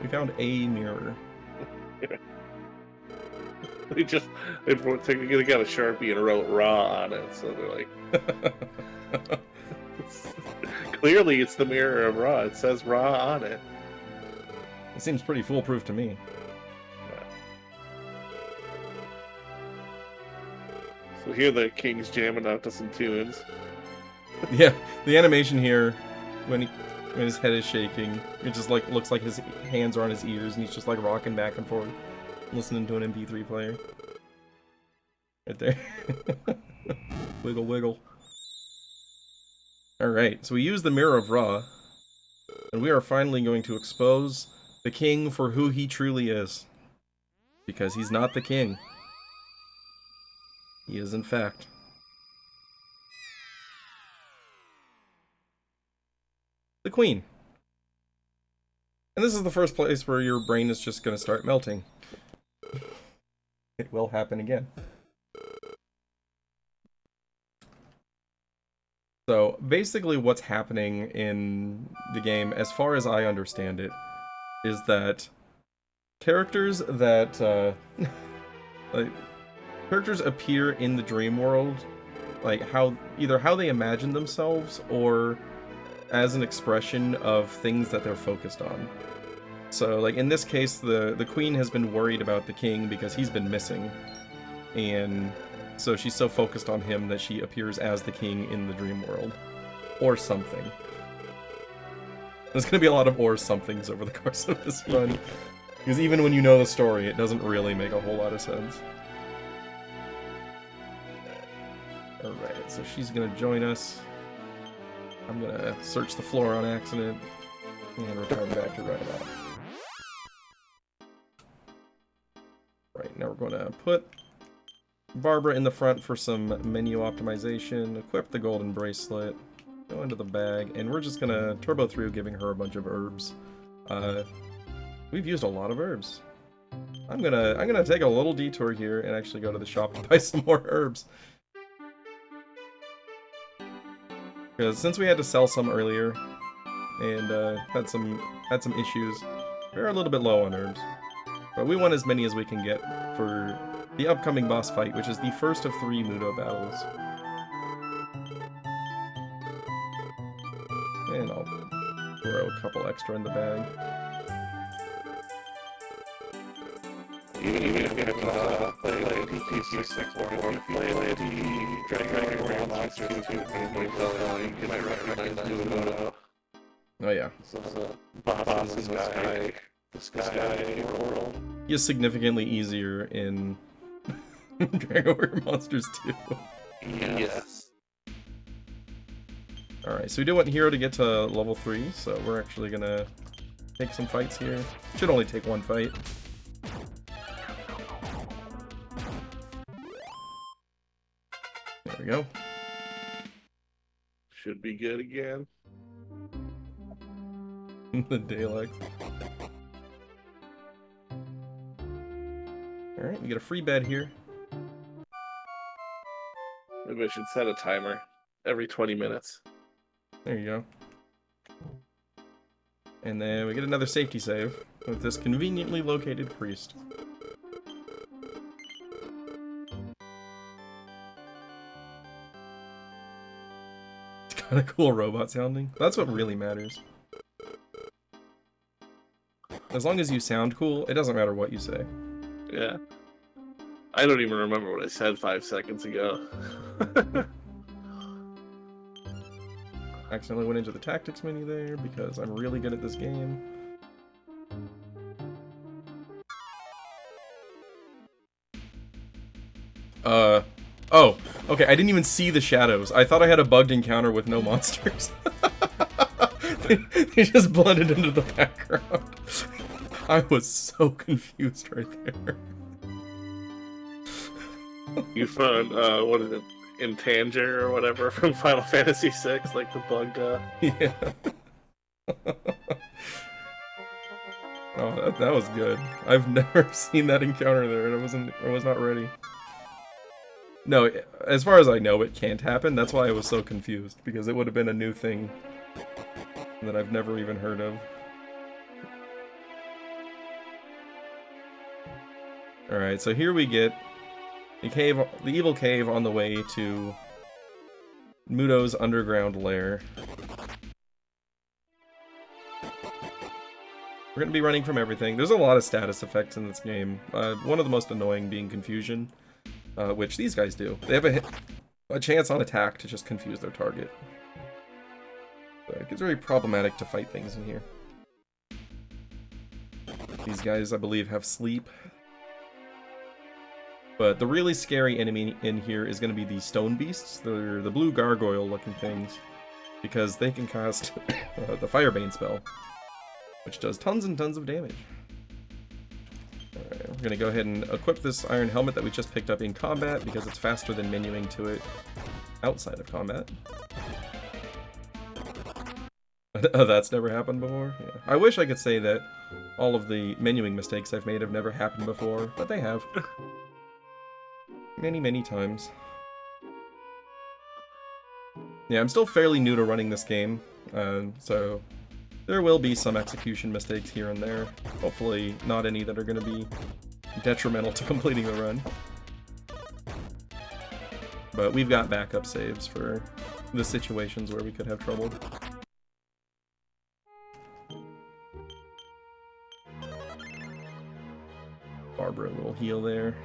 We found a mirror. They got a Sharpie and wrote raw on it, so they're like, clearly it's the mirror of raw. It says raw on it. It seems pretty foolproof to me. So here the king's jamming out to some tunes. Yeah, the animation here, when his head is shaking, it just like looks like his hands are on his ears and he's just like rocking back and forth, listening to an MP3 player. Right there. Wiggle, wiggle. Alright, so we use the Mirror of Ra, and we are finally going to expose the king for who he truly is. Because he's not the king. He is, in fact, the queen. And this is the first place where your brain is just going to start melting. It will happen again. So, basically what's happening in the game, as far as I understand it, is that characters that, like, characters appear in the dream world, like, either how they imagine themselves, or as an expression of things that they're focused on. So, like, in this case, the queen has been worried about the king because he's been missing, and so she's so focused on him that she appears as the king in the dream world. Or something. There's gonna be a lot of or somethings over the course of this run. Because even when you know the story, it doesn't really make a whole lot of sense. Alright, so she's gonna join us. I'm gonna search the floor on accident. And return back to rydock. Right, now we're gonna put Barbara in the front for some menu optimization, equip the golden bracelet, go into the bag, and we're just gonna turbo through giving her a bunch of herbs. We've used a lot of herbs. I'm gonna take a little detour here and actually go to the shop to buy some more herbs. Because since we had to sell some earlier and had some issues, we're a little bit low on herbs. But we want as many as we can get for the upcoming boss fight, which is the first of 3 Mudo battles. And I'll throw a couple extra in the bag. Even if you have to play DT6 or play the Dragon Monsters, you might recognize Mudo. Oh yeah. So the boss in the sky world. He is significantly easier in Dragon Monsters 2. Yes. Alright, so we do want Hero to get to level 3, so we're actually gonna take some fights here. Should only take 1 fight. There we go. Should be good again. The daylight. Alright, we get a free bed here. Maybe I should set a timer every 20 minutes. There you go. And then we get another safety save with this conveniently located priest. It's kind of cool robot sounding. That's what really matters. As long as you sound cool, it doesn't matter what you say. Yeah. I don't even remember what I said 5 seconds ago. Accidentally went into the tactics menu there because I'm really good at this game. Oh, okay, I didn't even see the shadows. I thought I had a bugged encounter with no monsters. They just blended into the background. I was so confused right there. You found, what is it, Intanger or whatever from Final Fantasy VI, like the bugged, Yeah. Oh, that was good. I've never seen that encounter there, and I was not ready. No, as far as I know, it can't happen. That's why I was so confused, because it would have been a new thing that I've never even heard of. Alright, so here we get the cave, the evil cave on the way to Mudo's underground lair. We're going to be running from everything. There's a lot of status effects in this game. One of the most annoying being confusion, which these guys do. They have a chance on attack to just confuse their target. So it gets very problematic to fight things in here. These guys, I believe, have sleep. But the really scary enemy in here is going to be the stone beasts. They're the blue gargoyle-looking things, because they can cast the Firebane spell, which does tons and tons of damage. Alright, we're going to go ahead and equip this iron helmet that we just picked up in combat, because it's faster than menuing to it outside of combat. That's never happened before? Yeah. I wish I could say that all of the menuing mistakes I've made have never happened before, but they have. Many, many times. Yeah, I'm still fairly new to running this game, so there will be some execution mistakes here and there. Hopefully not any that are going to be detrimental to completing the run. But we've got backup saves for the situations where we could have trouble. Barbara, a little heal there.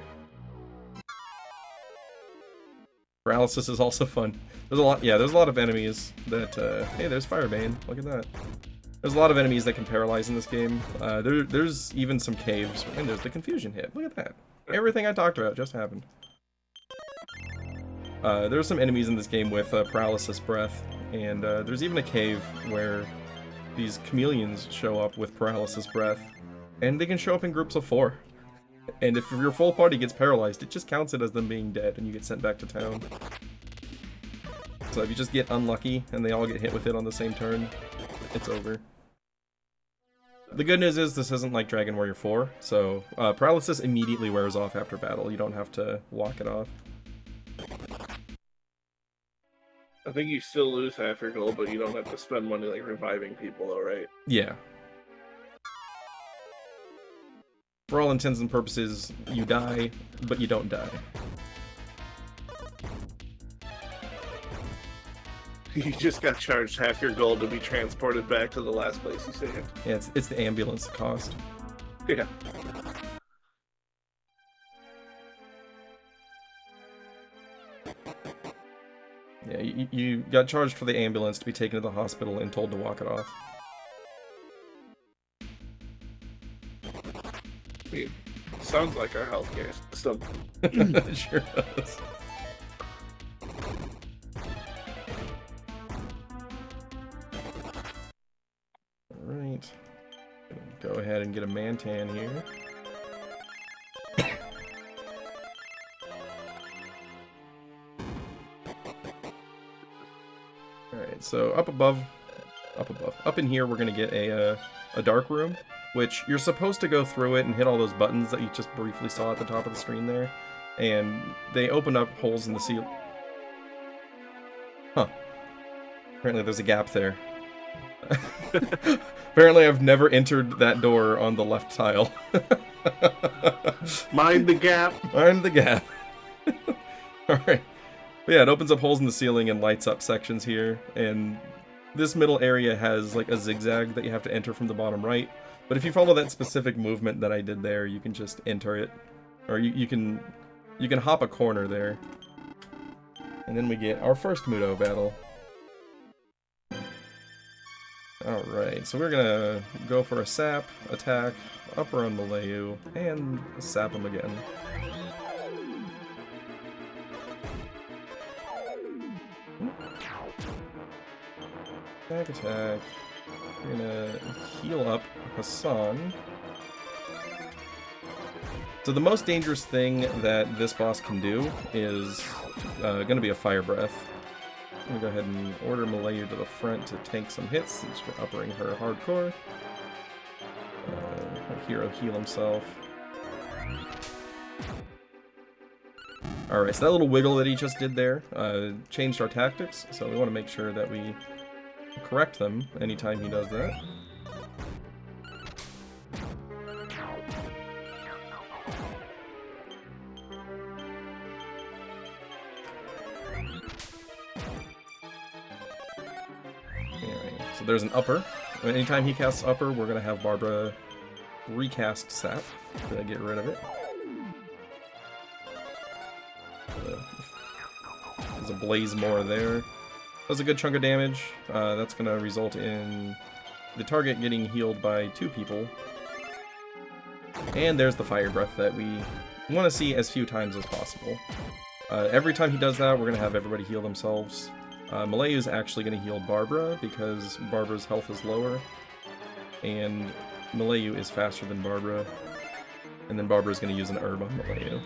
Paralysis is also fun. There's a lot, yeah, there's a lot of enemies that, hey, there's Firebane, look at that. There's a lot of enemies that can paralyze in this game. There's even some caves, and there's the confusion hit, look at that. Everything I talked about just happened. There's some enemies in this game with paralysis breath, and there's even a cave where these chameleons show up with paralysis breath, and they can show up in groups of 4. And if your full party gets paralyzed, it just counts it as them being dead, and you get sent back to town. So if you just get unlucky, and they all get hit with it on the same turn, it's over. The good news is this isn't like Dragon Warrior 4, so paralysis immediately wears off after battle. You don't have to walk it off. I think you still lose half your gold, but you don't have to spend money like reviving people, though, right? Yeah. For all intents and purposes, you die, but you don't die. You just got charged half your gold to be transported back to the last place you saved. Yeah, it's the ambulance cost. Yeah. Yeah, you got charged for the ambulance to be taken to the hospital and told to walk it off. I mean, sounds like our healthcare system. It sure does. Alright. Go ahead and get a Mantan here. Alright, so up in here we're gonna get a dark room. which you're supposed to go through it and hit all those buttons that you just briefly saw at the top of the screen there, and they open up holes in the ceiling. Huh. Apparently there's a gap there. Apparently I've never entered that door on the left tile. Mind the gap. Mind the gap. Alright. But yeah, it opens up holes in the ceiling and lights up sections here, and this middle area has like a zigzag that you have to enter from the bottom right. But if you follow that specific movement that I did there, you can just enter it. Or you can hop a corner there. And then we get our first Mudo battle. Alright, so we're gonna go for a sap, attack, upper on Malayu, and sap him again. Attack, attack. We're gonna heal up Hassan. So the most dangerous thing that this boss can do is gonna be a fire breath. I'm gonna go ahead and order Malayu to the front to tank some hits since we're uppering her hardcore. Our hero heal himself. Alright, so that little wiggle that he just did there changed our tactics, so we want to make sure that we correct them anytime he does that. So there's an upper. Anytime he casts upper, we're going to have Barbara recast sap to get rid of it. There's a blaze more there. Does a good chunk of damage. That's going to result in the target getting healed by 2 people. And there's the fire breath that we want to see as few times as possible. Every time he does that, we're going to have everybody heal themselves. Malayu is actually going to heal Barbara because Barbara's health is lower, and Malayu is faster than Barbara, and then Barbara's going to use an herb on Malayu.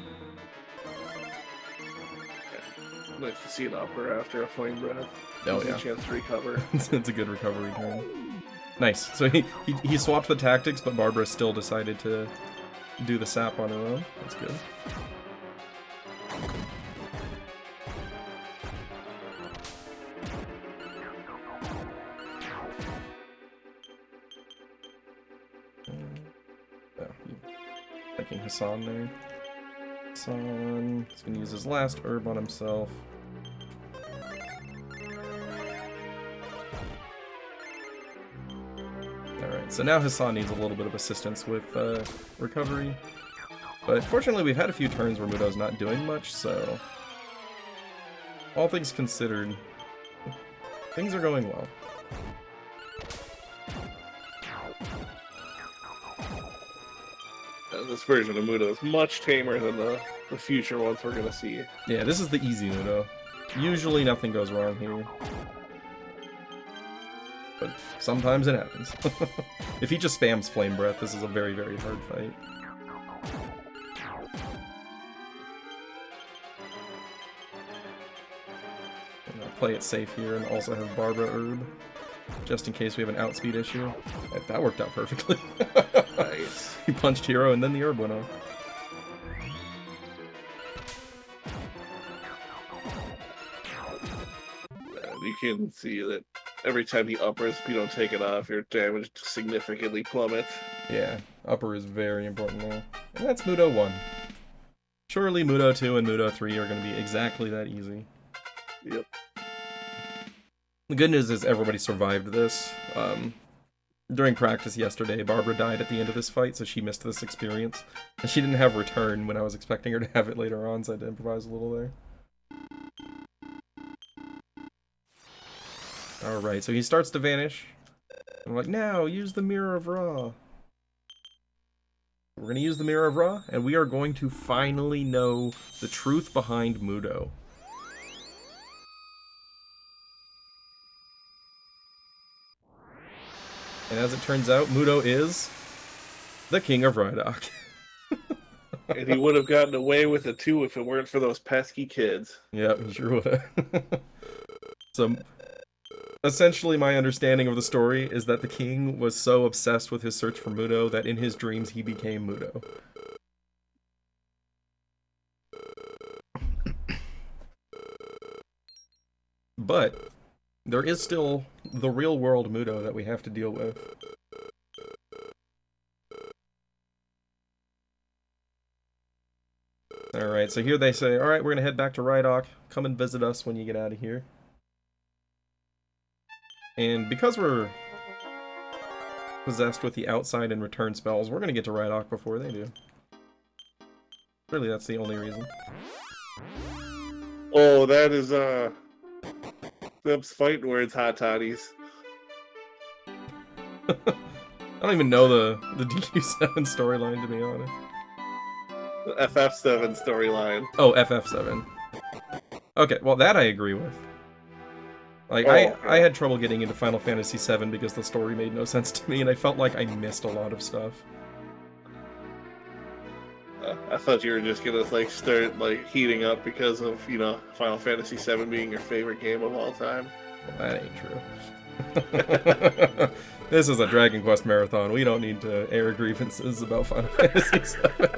Nice to see an upper after a flame breath. Oh Gives yeah, a chance to recover. It's a good recovery turn. Nice. So he swapped the tactics, but Barbara still decided to do the sap on her own. That's good. Taking Hassan there. Hassan is going to use his last herb on himself. Alright, so now Hassan needs a little bit of assistance with recovery. But fortunately we've had a few turns where Mudo's not doing much, so all things considered, things are going well. This version of Mudo is much tamer than the future ones we're going to see. Yeah, this is the easy Mudo. Usually nothing goes wrong here. But sometimes it happens. If he just spams Flame Breath, this is a very, very hard fight. I'm gonna play it safe here and also have Barbara herb, just in case we have an outspeed issue. That worked out perfectly. Nice. He punched hero and then the herb went off. You can see that every time he uppers, if you don't take it off, your damage significantly plummets. Yeah, upper is very important now. And that's Mudo 1. Surely Mudo 2 and Mudo 3 are going to be exactly that easy. Yep. The good news is everybody survived this. During practice yesterday, Barbara died at the end of this fight, so she missed this experience. And she didn't have return when I was expecting her to have it later on, so I had to improvise a little there. Alright, so he starts to vanish. I'm like, now, use the Mirror of Ra. We're going to use the Mirror of Ra, and we are going to finally know the truth behind Mudo. And as it turns out, Mudo is the king of rydock. And he would have gotten away with it too if it weren't for those pesky kids. Yeah, he sure would have. So, Essentially, my understanding of the story is that the king was so obsessed with his search for Mudo that in his dreams he became Mudo. But there is still the real world Mudo that we have to deal with. Alright, so here they say, alright, we're gonna head back to rydock. Come and visit us when you get out of here. And because we're possessed with the outside and return spells, we're gonna get to rydock before they do. Really, that's the only reason. Oh, that is, Them's fighting words, hot toddies. I don't even know the DQ7 storyline, to be honest. The FF7 storyline. Oh, FF7. Okay, well, that I agree with. Like, okay. I had trouble getting into Final Fantasy VII because the story made no sense to me, and I felt like I missed a lot of stuff. I thought you were just gonna, like, start, like, heating up because of, you know, Final Fantasy VII being your favorite game of all time. Well, that ain't true. This is a Dragon Quest Marathon. We don't need to air grievances about Final Fantasy VII.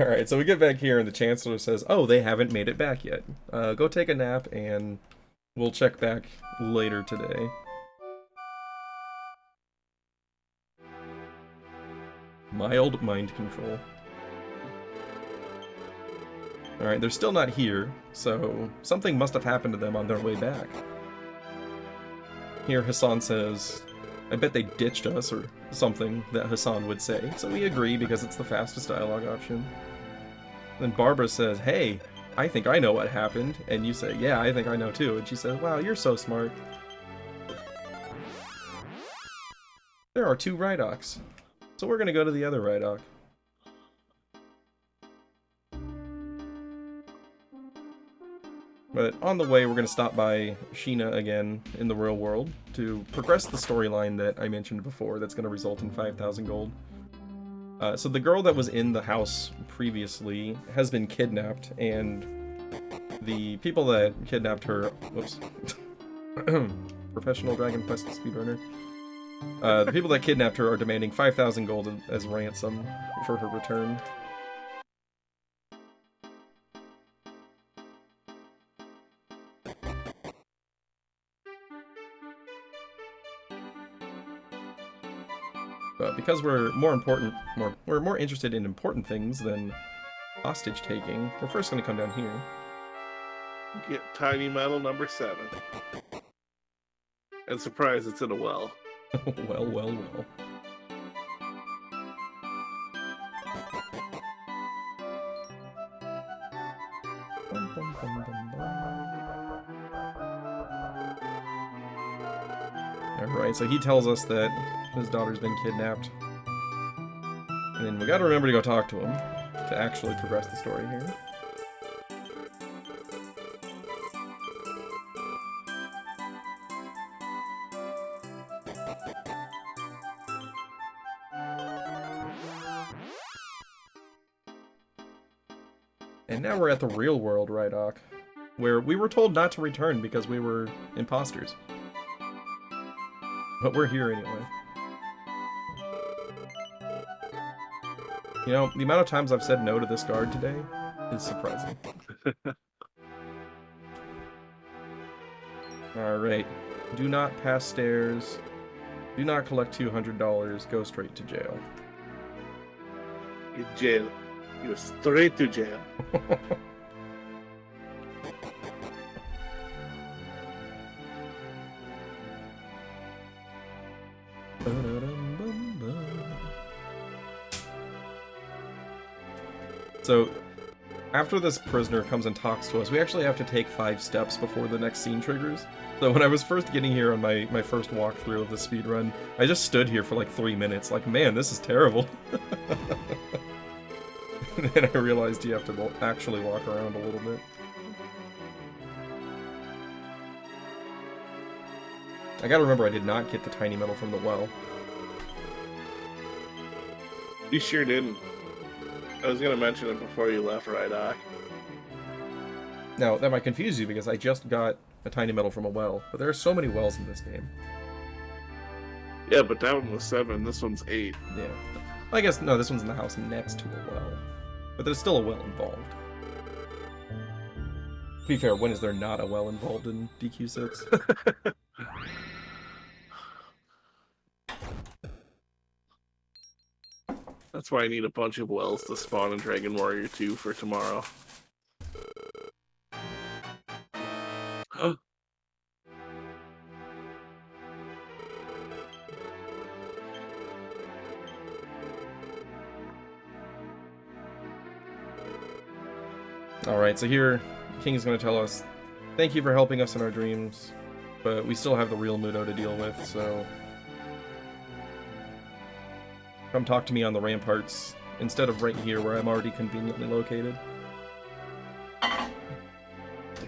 Alright, so we get back here and the Chancellor says, oh, they haven't made it back yet. Go take a nap and we'll check back later today. Mild mind control. Alright, they're still not here, so something must have happened to them on their way back. Here Hassan says, I bet they ditched us, or something that Hassan would say, so we agree because it's the fastest dialogue option. Then Barbara says, hey, I think I know what happened, and you say, yeah, I think I know too, and she says, wow, you're so smart. There are 2 rydocks, so we're gonna go to the other rydock. But on the way, we're going to stop by Sheena again in the real world to progress the storyline that I mentioned before that's going to result in 5,000 gold. So the girl that was in the house previously has been kidnapped, and the people that kidnapped her... Whoops. Professional Dragon Quest speedrunner. The people that kidnapped her are demanding 5,000 gold as ransom for her return. But because we're more interested in important things than hostage taking, we're first going to come down here. Get tiny metal number 7. And surprise, it's in a well. Well, well, well. Bum, bum, bum, bum, bum. Alright, so he tells us that his daughter's been kidnapped. And then we gotta remember to go talk to him to actually progress the story here. And now we're at the real world, rydock, where we were told not to return because we were imposters. But we're here anyway. You know, the amount of times I've said no to this guard today is surprising. Alright. Do not pass stairs. Do not collect $200. Go straight to jail. In jail. You're straight to jail. So, after this prisoner comes and talks to us, we actually have to take 5 steps before the next scene triggers. So when I was first getting here on my first walkthrough of the speedrun, I just stood here for like 3 minutes, like, man, this is terrible. And then I realized you have to actually walk around a little bit. I gotta remember I did not get the tiny metal from the well. You sure didn't. I was gonna mention it before you left, rydock. Now, that might confuse you because I just got a tiny metal from a well, but there are so many wells in this game. Yeah, but that one was 7. This one's 8. Yeah. I guess, no, this one's in the house next to a well. But there's still a well involved. To be fair, when is there not a well involved in DQ6? That's why I need a bunch of wells to spawn in Dragon Warrior 2 for tomorrow. Alright, so here, King is going to tell us, thank you for helping us in our dreams, but we still have the real Mudo to deal with, so come talk to me on the ramparts, instead of right here where I'm already conveniently located.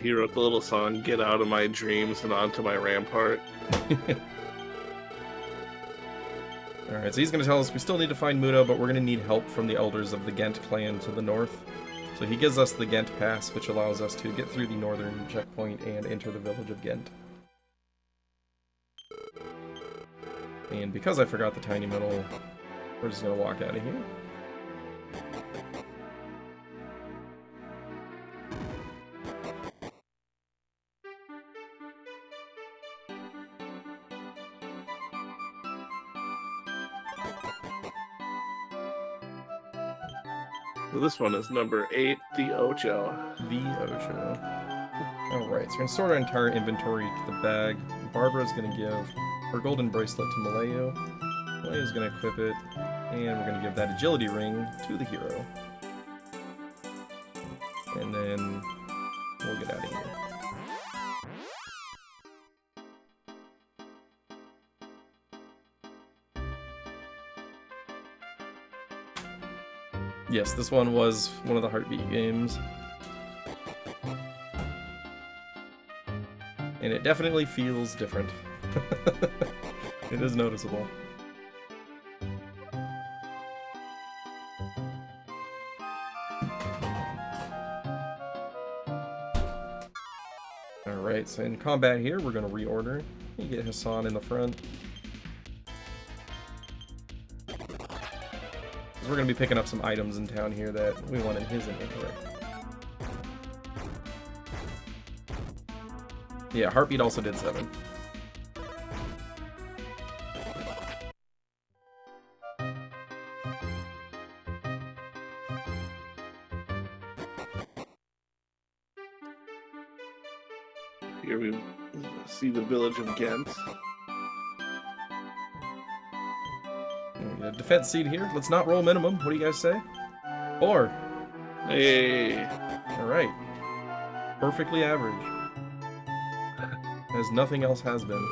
He wrote the little song, "Get Out of My Dreams and Onto My Rampart." Alright, so he's going to tell us we still need to find Mudo, but we're going to need help from the elders of the Ghent clan to the north. So he gives us the Ghent Pass, which allows us to get through the northern checkpoint and enter the village of Ghent. And because I forgot the tiny metal, we're just going to walk out of here. So this one is number 8, the Ocho. The Ocho. Alright, so we're going to sort our entire inventory to the bag. Barbara's going to give her golden bracelet to Malayo. Malayo's going to equip it, and we're going to give that agility ring to the hero. And then we'll get out of here. Yes, this one was one of the Heartbeat games. And it definitely feels different. It is noticeable. Alright, so in combat here, we're going to reorder. You get Hassan in the front. We're going to be picking up some items in town here that we want in his inventory. Yeah, Heartbeat also did 7. Here we see the village of Ghent. We get a defense seed here. Let's not roll minimum. What do you guys say? 4. Hey! Alright. Perfectly average. As nothing else has been.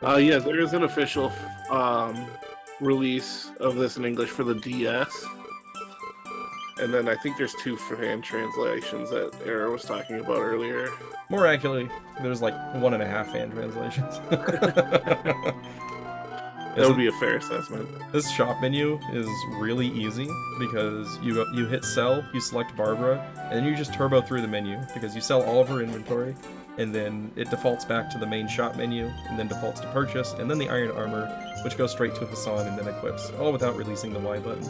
Yeah, there is an official release of this in English for the DS. And then I think there's 2 fan translations that Era was talking about earlier. More accurately, there's like 1.5 fan translations. That would be a fair assessment. This shop menu is really easy because you hit sell, you select Barbara, and then you just turbo through the menu because you sell all of her inventory, and then it defaults back to the main shop menu, and then defaults to purchase, and then the iron armor, which goes straight to Hassan and then equips, all without releasing the Y button.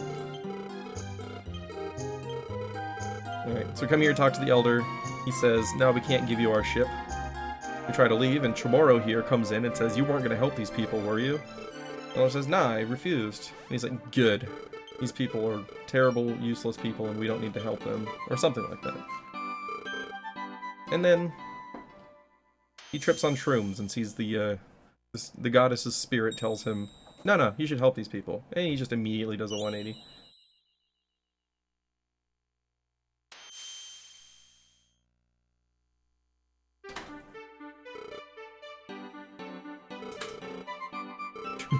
Alright, so we come here, talk to the Elder. He says, "No, we can't give you our ship." We try to leave, and Chamorro here comes in and says, "You weren't going to help these people, were you?" The Elder says, "Nah, I refused." And he's like, "Good. These people are terrible, useless people, and we don't need to help them." Or something like that. And then he trips on shrooms and sees the goddess's spirit tells him, no, you should help these people. And he just immediately does a 180.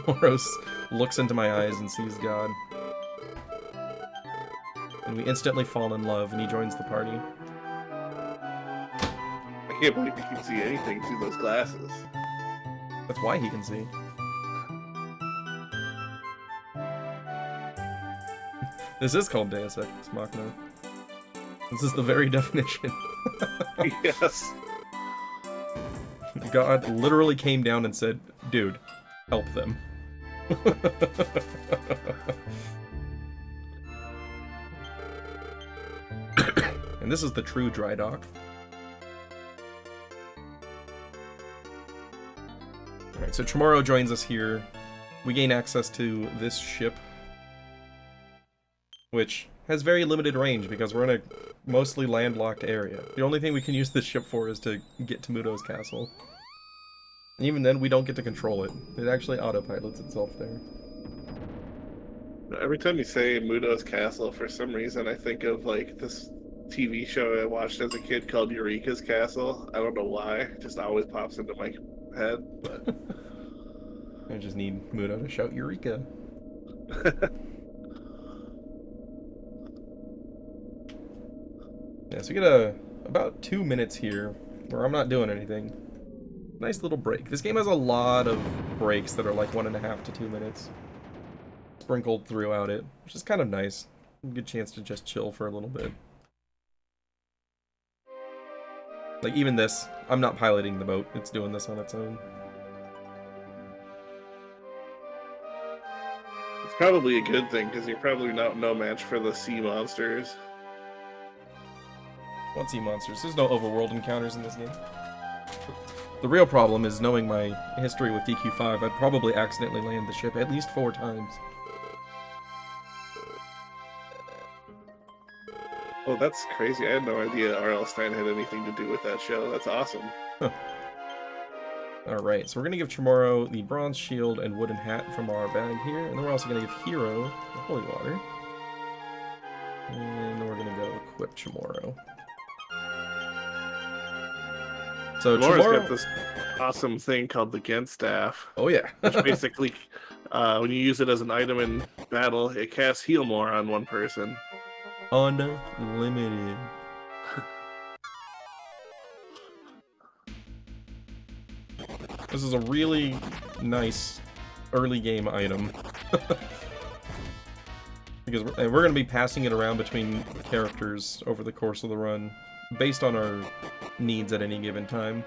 Moros looks into my eyes and sees God. And we instantly fall in love, and he joins the party. I can't believe you can see anything through those glasses. That's why he can see. This is called Deus Ex Machina. This is the very definition. Yes. God literally came down and said, dude, help them. And this is the true dry dock. Alright, so Chamorro joins us here. We gain access to this ship, which has very limited range because we're in a mostly landlocked area. The only thing we can use this ship for is to get to Mudo's castle. And even then, we don't get to control it. It actually autopilots itself there. Every time you say Mudo's castle, for some reason I think of like this TV show I watched as a kid called Eureka's Castle. I don't know why. It just always pops into my head. But I just need Mudo to shout Eureka. Yeah, so we get about 2 minutes here where I'm not doing anything. Nice little break. This game has a lot of breaks that are like 1.5 to 2 minutes sprinkled throughout it, which is kind of nice. A good chance to just chill for a little bit. Like even this, I'm not piloting the boat, it's doing this on its own. it's probably a good thing because you're probably not no match for the sea monsters. What sea monsters? There's no overworld encounters in this game. The real problem is knowing my history with DQ5, I'd probably accidentally land the ship at least 4 times. Oh, that's crazy. I had no idea R.L. Stein had anything to do with that show. That's awesome. Huh. Alright, so we're going to give Chamorro the bronze shield and wooden hat from our bag here, and then we're also going to give Hero the holy water. And we're going to go equip Chamorro. So Laura's Chamorro... got this awesome thing called the Gent Staff, Oh yeah. which basically, when you use it as an item in battle, it casts Heal More on one person. Unlimited. This is a really nice early game item. Because we're going to be passing it around between characters over the course of the run, based on our needs at any given time.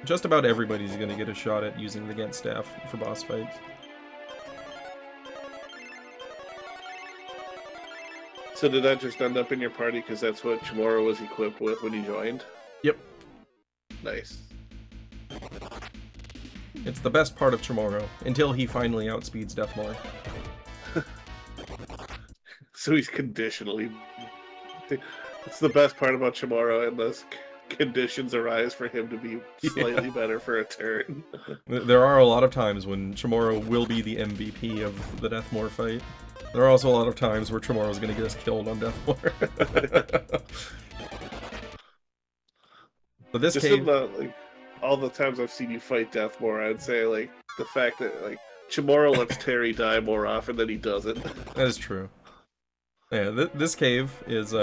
Just about everybody's going to get a shot at using the Gent Staff for boss fights. So did that just end up in your party because that's what Chamorro was equipped with when he joined? Yep. Nice. It's the best part of Chamorro, until he finally outspeeds Deathmore. So he's conditionally... It's the best part about Chamorro, and those conditions arise for him to be slightly better for a turn. There are a lot of times when Chamorro will be the MVP of the Deathmore fight. There are also a lot of times where Chamorro's gonna get us killed on Deathmore. But this Just cave... in the, like, all the times I've seen you fight Deathmore, I'd say, like, the fact that, like, Chamorro lets Terry die more often than he doesn't. That is true. Yeah, this cave is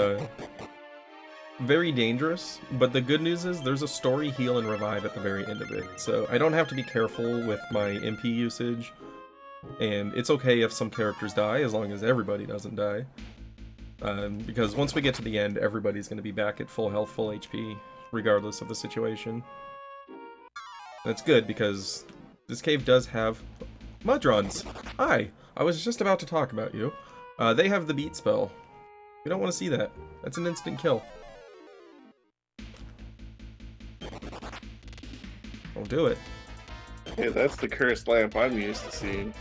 very dangerous, but the good news is there's a story, heal, and revive at the very end of it. So I don't have to be careful with my MP usage, and it's okay if some characters die, as long as everybody doesn't die. Because once we get to the end, everybody's going to be back at full health, full HP, regardless of the situation. That's good, because this cave does have Mudrons. Hi! I was just about to talk about you. They have the beat spell. We don't want to see that. That's an instant kill. Don't do it. Yeah, that's the cursed lamp I'm used to seeing.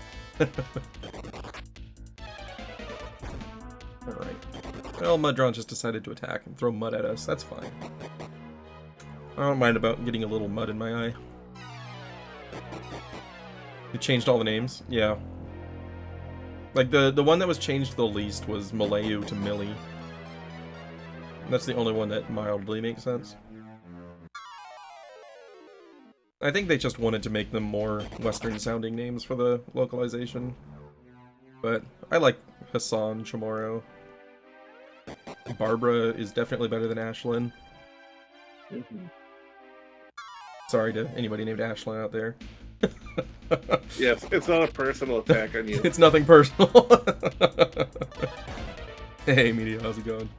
Alright. Well, Mudron just decided to attack and throw mud at us. That's fine. I don't mind about getting a little mud in my eye. They changed all the names? Yeah. Like, the one that was changed the least was Malayu to Millie. That's the only one that mildly makes sense. I think they just wanted to make them more Western-sounding names for the localization. But I like Hassan Chamorro. Barbara is definitely better than Ashlyn. Mm-hmm. Sorry to anybody named Ashlyn out there. Yes, it's not a personal attack on you. It's nothing personal. Hey, Media, how's it going?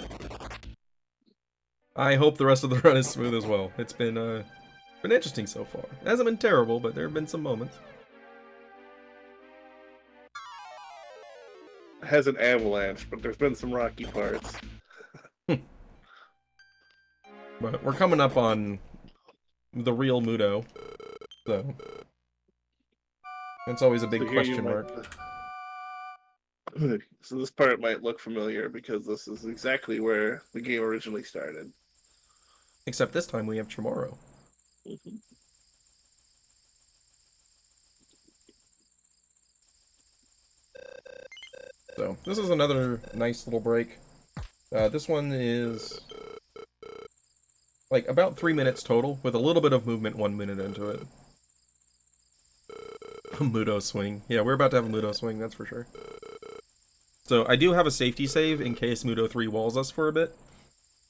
I hope the rest of the run is smooth as well. It's been interesting so far. It hasn't been terrible, but there have been some moments. It has an avalanche, but there's been some rocky parts. But we're coming up on the real Mudo, so it's always a big question mark. So this part might look familiar because this is exactly where the game originally started. Except this time we have tomorrow. Mm-hmm. So this is another nice little break. This one is like about 3 minutes total, with a little bit of movement 1 minute into it. Mudo swing. Yeah, we're about to have a Mudo swing, that's for sure. So I do have a safety save in case Mudo 3 walls us for a bit.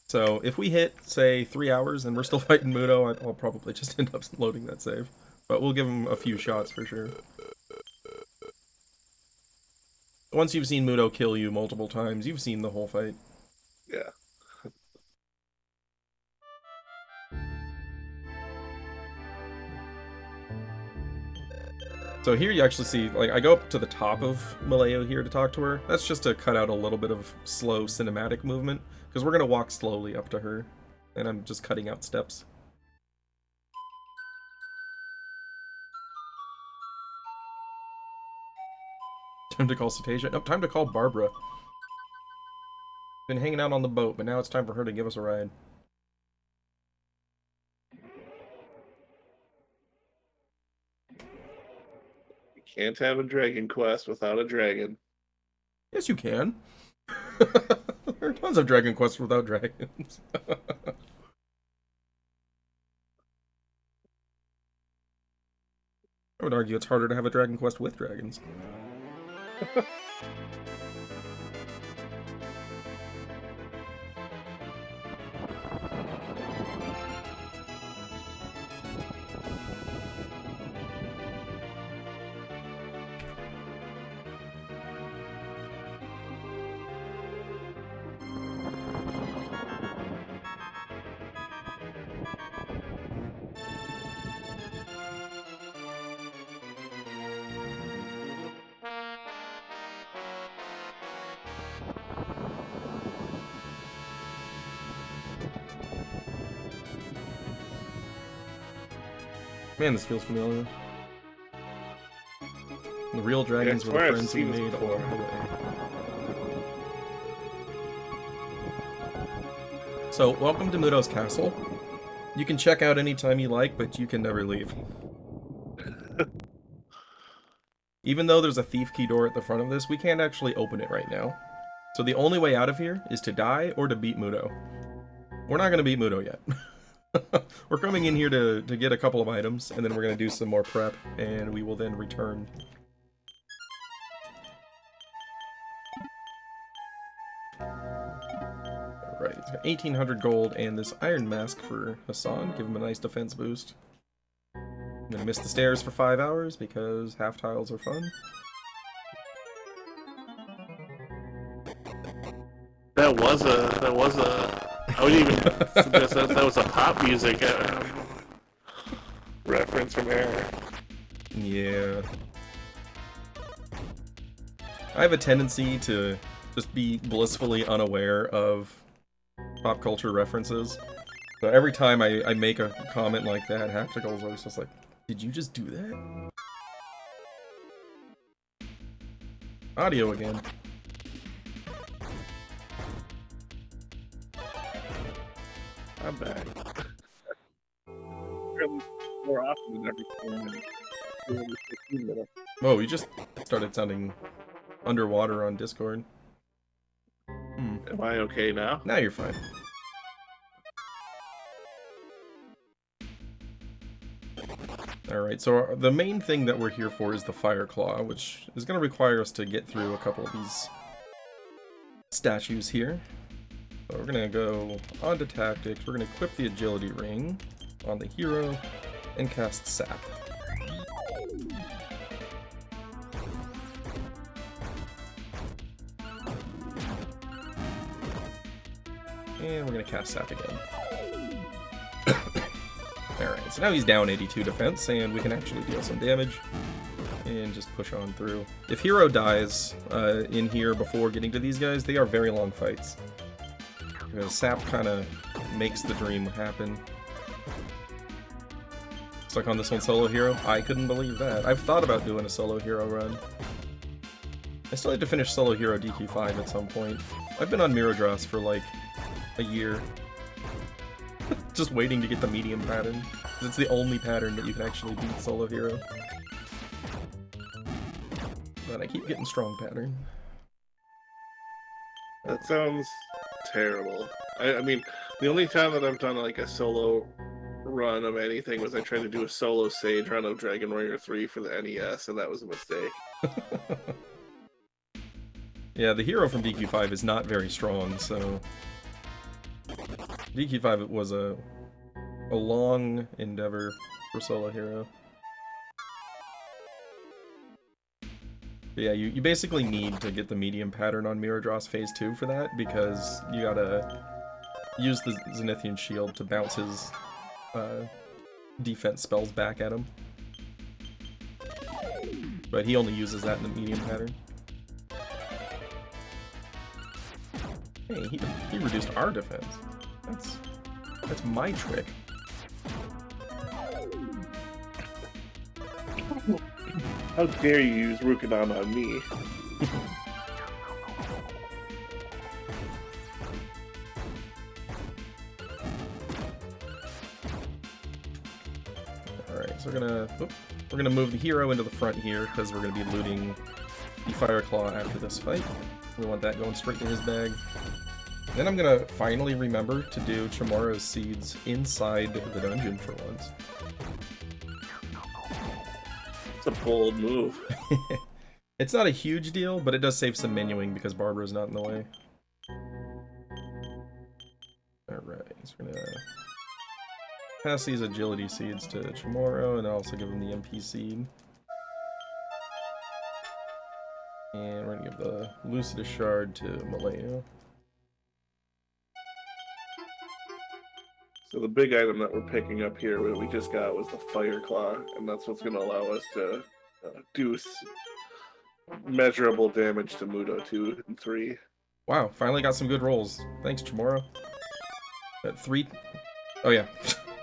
So if we hit, say, 3 hours and we're still fighting Mudo, I'll probably just end up loading that save. But we'll give him a few shots for sure. Once you've seen Mudo kill you multiple times, you've seen the whole fight. Yeah. So here you actually see, like, I go up to the top of Maleo here to talk to her. That's just to cut out a little bit of slow cinematic movement, because we're going to walk slowly up to her, and I'm just cutting out steps. Time to call Cetacean. Nope, time to call Barbara. Been hanging out on the boat, but now it's time for her to give us a ride. Can't have a dragon quest without a dragon. Yes, you can. There are tons of Dragon Quests without dragons. I would argue it's harder to have a Dragon Quest with dragons. Man, this feels familiar. The real dragons were the friends we made along the way. So, welcome to Mudo's castle. You can check out anytime you like, but you can never leave. Even though there's a thief key door at the front of this, we can't actually open it right now. So the only way out of here is to die or to beat Mudo. We're not going to beat Mudo yet. We're coming in here to get a couple of items, and then we're going to do some more prep, and we will then return. Alright, he's got 1800 gold and this iron mask for Hassan. Give him a nice defense boost. I'm going to miss the stairs for 5 hours because half tiles are fun. That was a. I would even suggest that was a pop music reference from Error. Yeah. I have a tendency to just be blissfully unaware of pop culture references. So every time I make a comment like that, Haptical's always just like, did you just do that? Audio again. I'm back. More often than every 15 minutes. Whoa, you just started sounding underwater on Discord. Am I okay now? Now you're fine. Alright, so the main thing that we're here for is the Fire Claw, which is going to require us to get through a couple of these statues here. So we're going to go on to Tactics, we're going to equip the Agility Ring on the hero, and cast Sap. And we're gonna cast Sap again. Alright, so now he's down 82 defense, and we can actually deal some damage. And just push on through. If Hero dies in here before getting to these guys, they are very long fights. Because Sap kind of makes the dream happen. Stuck on this one solo hero? I couldn't believe that. I've thought about doing a solo hero run. I still have to finish solo hero DQ5 at some point. I've been on Miradras for like a year. Just waiting to get the medium pattern. It's the only pattern that you can actually beat solo hero. But I keep getting strong pattern. That sounds terrible. I mean, the only time that I've done like a solo run of anything was I tried to do a solo Sage run of Dragon Warrior 3 for the NES, and that was a mistake. Yeah, the hero from DQ5 is not very strong, so... DQ5 was a long endeavor for solo hero. But yeah, you basically need to get the medium pattern on Miradras Phase 2 for that, because you gotta use the Zenithian Shield to bounce his defense spells back at him. But he only uses that in the medium pattern. Hey, he reduced our defense. That's my trick. How dare you use Rukadan on me? Alright, so we're gonna move the hero into the front here, because we're gonna be looting the Fireclaw after this fight. We want that going straight to his bag. Then I'm gonna finally remember to do Chamorro's seeds inside the dungeon for once. It's a bold move. It's not a huge deal, but it does save some menuing because Barbara's not in the way. Alright, so we're gonna pass these agility seeds to Chamorro, and also give him the MP seed. And we're gonna give the Lucidus Shard to Maleo. So the big item that we're picking up here, what we just got, was the Fireclaw, and that's what's going to allow us to do measurable damage to Mudo 2 and 3. Wow, finally got some good rolls. Thanks, Chamorro. At 3... Oh yeah,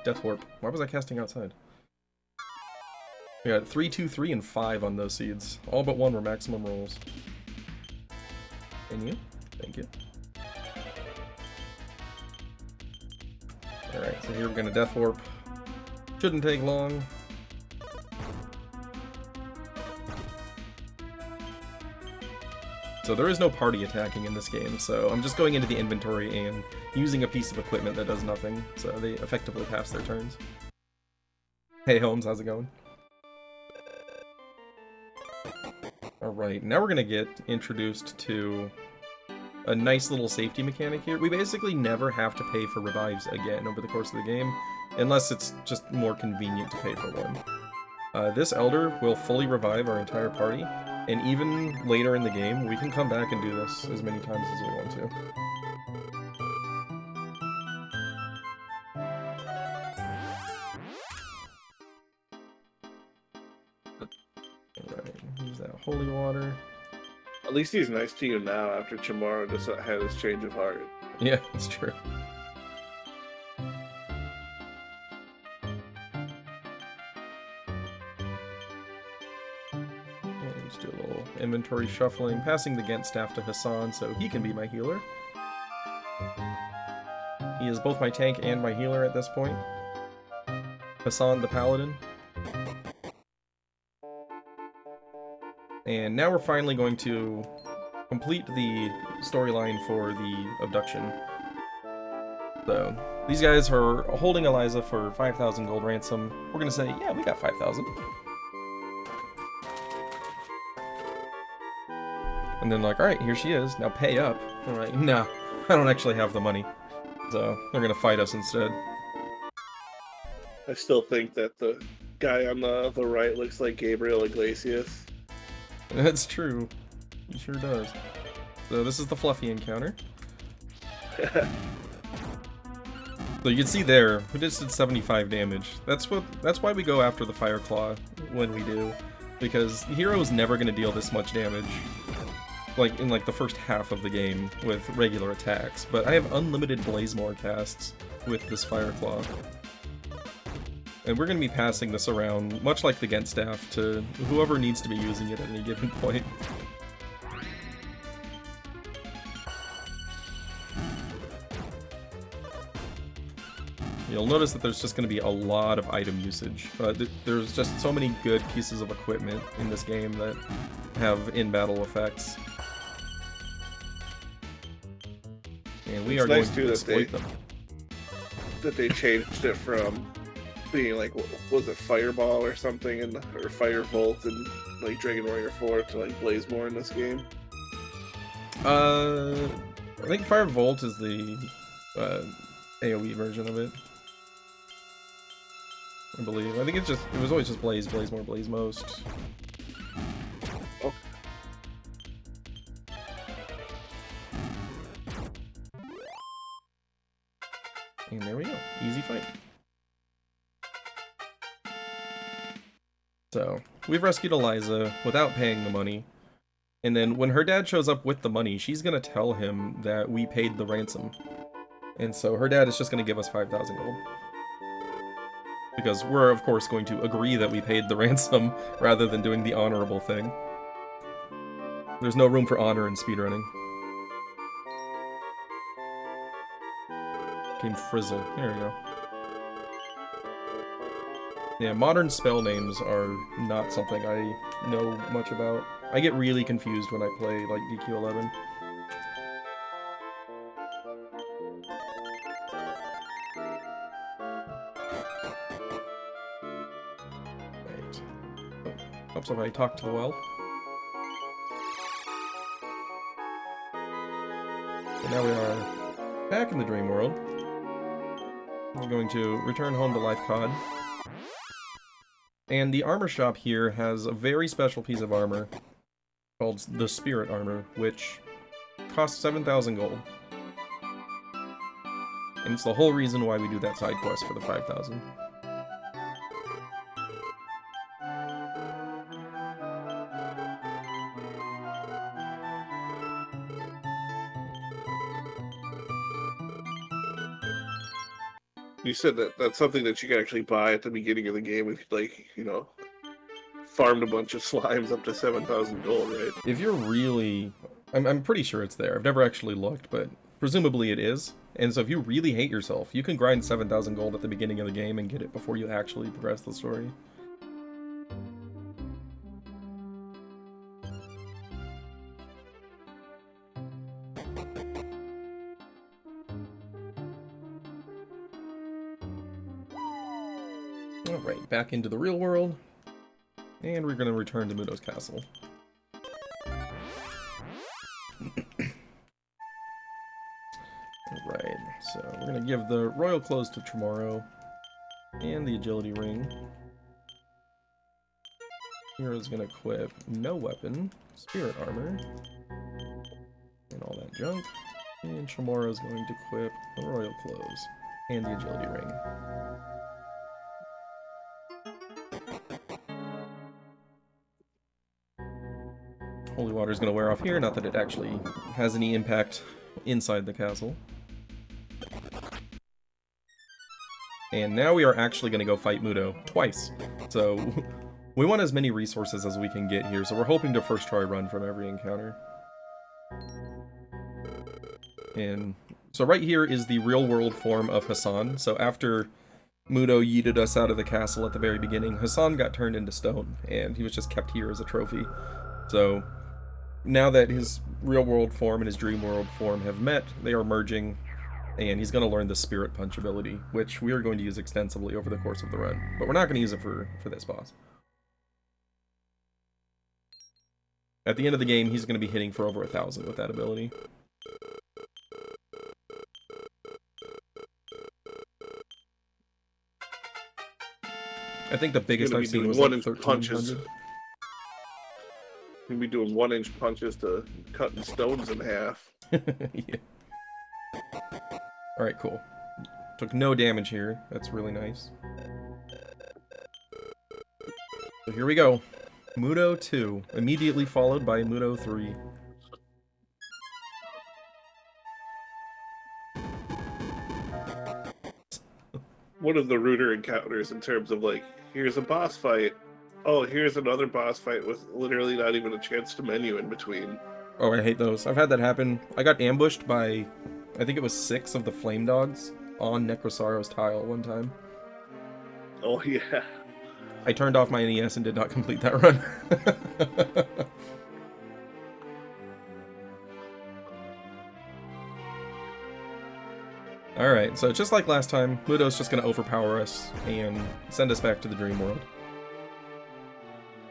Death Warp. Why was I casting outside? We got 3, 2, 3, and 5 on those seeds. All but one were maximum rolls. And you? Thank you. Alright, so here we're gonna Death Warp. Shouldn't take long. So there is no party attacking in this game, so I'm just going into the inventory and using a piece of equipment that does nothing, so they effectively pass their turns. Hey Holmes, how's it going? Alright, now we're gonna get introduced to a nice little safety mechanic here. We basically never have to pay for revives again over the course of the game, unless it's just more convenient to pay for one. This Elder will fully revive our entire party, and even later in the game, we can come back and do this as many times as we want to. Alright, use that holy water. At least he's nice to you now after Chamorro just had his change of heart. Yeah, that's true. And just do a little inventory shuffling, passing the Ghent staff to Hassan so he can be my healer. He is both my tank and my healer at this point. Hassan the Paladin. And now we're finally going to complete the storyline for the abduction. So, these guys are holding Eliza for 5,000 gold ransom. We're gonna say, yeah, we got 5,000. And then like, alright, here she is, now pay up. Alright, no, I don't actually have the money. So, they're gonna fight us instead. I still think that the guy on the right looks like Gabriel Iglesias. That's true. He sure does. So this is the Fluffy encounter. So you can see there, we just did 75 damage. That's why we go after the Fire Claw when we do, because the hero is never going to deal this much damage, like in like the first half of the game with regular attacks. But I have unlimited Blazemore casts with this Fire Claw, and we're going to be passing this around, much like the Gent staff, to whoever needs to be using it at any given point. You'll notice that there's just going to be a lot of item usage. There's just so many good pieces of equipment in this game that have in-battle effects. And we are going to exploit them. That they changed it from being like, what was it, Fireball or something, or Firevolt in like Dragon Warrior 4 to like Blazemore in this game? I think Firevolt is the AoE version of it. I believe. I think it was always just Blazemore, Blaze most. Oh. And there we go. Easy fight. So, we've rescued Eliza without paying the money. And then when her dad shows up with the money, she's gonna tell him that we paid the ransom. And so her dad is just gonna give us 5,000 gold. Because we're, of course, going to agree that we paid the ransom rather than doing the honorable thing. There's no room for honor in speedrunning. Game Frizzle. There we go. Yeah, modern spell names are not something I know much about. I get really confused when I play, like, DQ11. Right. Oh, helps if I talk to the well. So now we are back in the dream world. We're going to return home to Life Cod. And the armor shop here has a very special piece of armor called the Spirit Armor, which costs 7,000 gold. And it's the whole reason why we do that side quest for the 5,000. You said that that's something that you can actually buy at the beginning of the game if you, like, you know, farmed a bunch of slimes up to 7,000 gold, right? If you're really... I'm pretty sure it's there. I've never actually looked, but presumably it is. And so if you really hate yourself, you can grind 7,000 gold at the beginning of the game and get it before you actually progress the story. Alright, back into the real world. And we're going to return to Mudo's castle. Alright, so we're going to give the royal clothes to tomorrow. And the agility ring. Hero's going to equip no weapon, spirit armor, and all that junk. And Chamorro's going to equip the royal clothes and the agility ring. Holy water is going to wear off here, not that it actually has any impact inside the castle. And now we are actually going to go fight Mudo twice. So we want as many resources as we can get here, so we're hoping to first try run from every encounter. And so right here is the real world form of Hassan. So after Mudo yeeted us out of the castle at the very beginning, Hassan got turned into stone, and he was just kept here as a trophy. So now that his real world form and his dream world form have met, they are merging, and he's going to learn the Spirit Punch ability, which we are going to use extensively over the course of the run. But we're not going to use it for this boss. At the end of the game, he's going to be hitting for over 1,000 with that ability. I think the biggest I've seen was like 1,300. You'll be doing 1-inch punches to cutting stones in half. Yeah. Alright, cool. Took no damage here. That's really nice. So here we go. Mudo 2, immediately followed by Mudo 3. One of the ruder encounters in terms of like, here's a boss fight. Oh, here's another boss fight with literally not even a chance to menu in between. Oh, I hate those. I've had that happen. I got ambushed by, I think it was 6 of the flame dogs on Necrosaro's tile one time. Oh yeah. I turned off my NES and did not complete that run. Alright, so just like last time, Mudo's just going to overpower us and send us back to the dream world.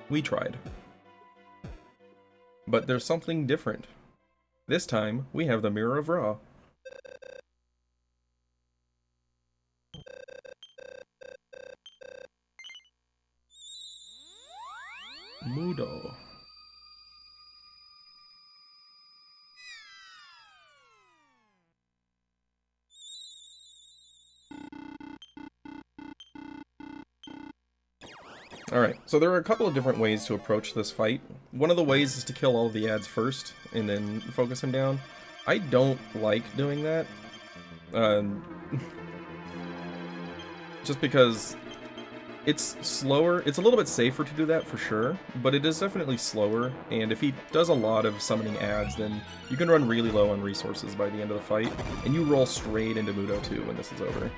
We tried. But there's something different. This time, we have the Mirror of Ra. Mudo. Alright, so there are a couple of different ways to approach this fight. One of the ways is to kill all of the ads first, and then focus him down. I don't like doing that. Just because it's slower. It's a little bit safer to do that for sure, but it is definitely slower, and if he does a lot of summoning ads, then you can run really low on resources by the end of the fight, and you roll straight into Mudo 2 when this is over.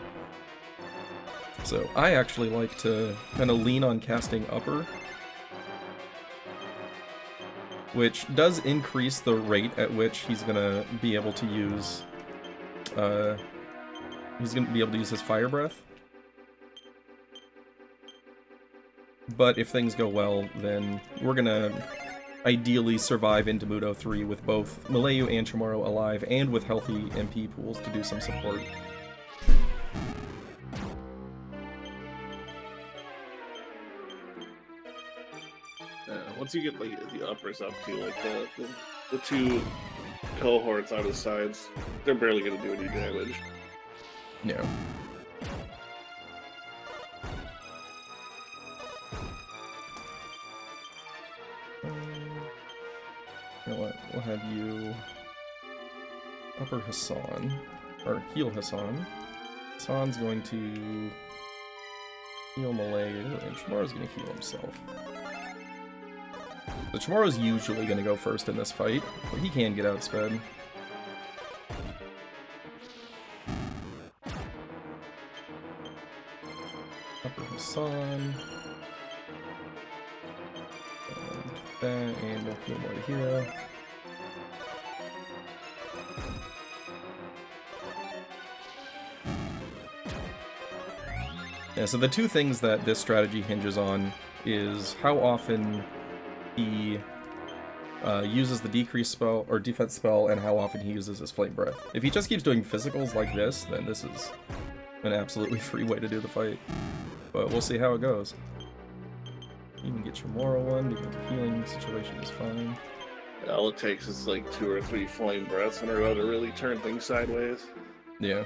So I actually like to kind of lean on casting upper, which does increase the rate at which he's gonna be able to use his fire breath. But if things go well, then we're gonna ideally survive into Mudo 3 with both Malayu and Chamorro alive, and with healthy MP pools to do some support. Once you get like the uppers up to like the two cohorts on his sides, they're barely gonna do any damage. Yeah. You know what? We'll have you upper Hassan, or heal Hassan. Hassan's going to heal Malayu, and Chamorro's going to heal himself. So Chamorro's usually going to go first in this fight, but he can get outsped. Upper Hassan. And that, and we'll heal more to hero. Yeah, so the two things that this strategy hinges on is how often he uses the decrease spell or defense spell, and how often he uses his flame breath. If he just keeps doing physicals like this, then this is an absolutely free way to do the fight. But we'll see how it goes. You can get your moral one because the healing situation is fine. Yeah, all it takes is like 2 or 3 flame breaths in a row to really turn things sideways. Yeah.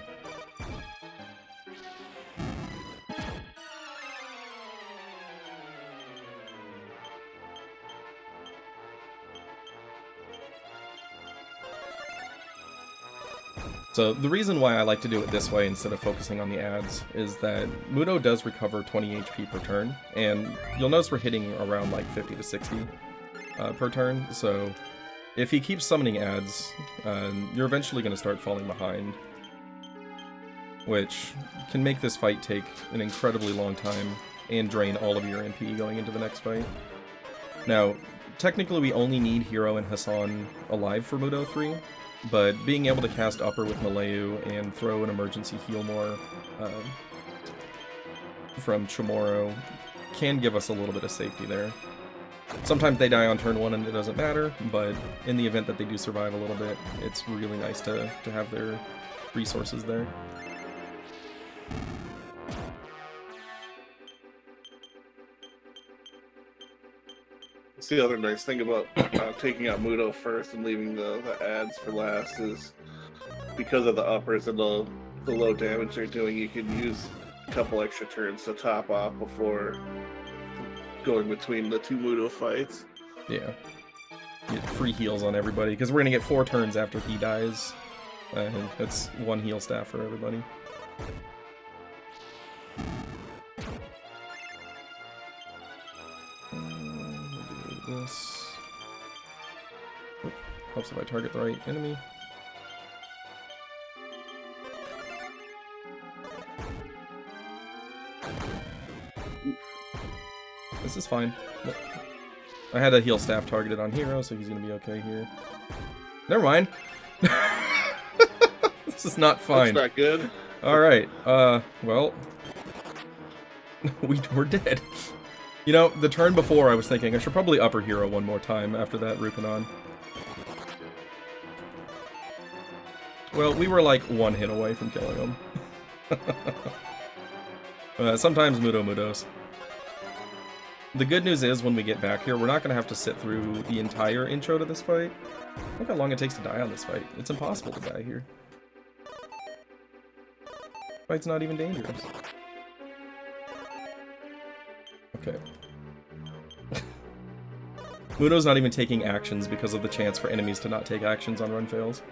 So the reason why I like to do it this way instead of focusing on the ads is that Mudo does recover 20 HP per turn, and you'll notice we're hitting around like 50 to 60 per turn, so if he keeps summoning ads, you're eventually going to start falling behind, which can make this fight take an incredibly long time and drain all of your MP going into the next fight. Now, technically we only need Hero and Hassan alive for Mudo 3, but being able to cast Upper with Malayu and throw an emergency heal more from Chamorro can give us a little bit of safety there. Sometimes they die on turn 1 and it doesn't matter, but in the event that they do survive a little bit, it's really nice to have their resources there. That's the other nice thing about taking out Mudo first and leaving the ads for last is because of the uppers and the the low damage they're doing, you can use a couple extra turns to top off before going between the two Mudo fights. Yeah. Get free heals on everybody, because we're going to get 4 turns after he dies. And that's 1 heal staff for everybody. We'll do this. Oop, helps if I target the right enemy. This is fine. Look. I had a heal staff targeted on Hero, so he's gonna be okay here. Never mind. This is not fine. That's not good. Alright, well... we're dead. You know, the turn before I was thinking I should probably upper Hero one more time after that Rukanon. Well, we were like 1 hit away from killing him. Sometimes Mudos. The good news is, when we get back here, we're not going to have to sit through the entire intro to this fight. Look how long it takes to die on this fight. It's impossible to die here. Fight's not even dangerous. Okay. Mudo's not even taking actions because of the chance for enemies to not take actions on run fails.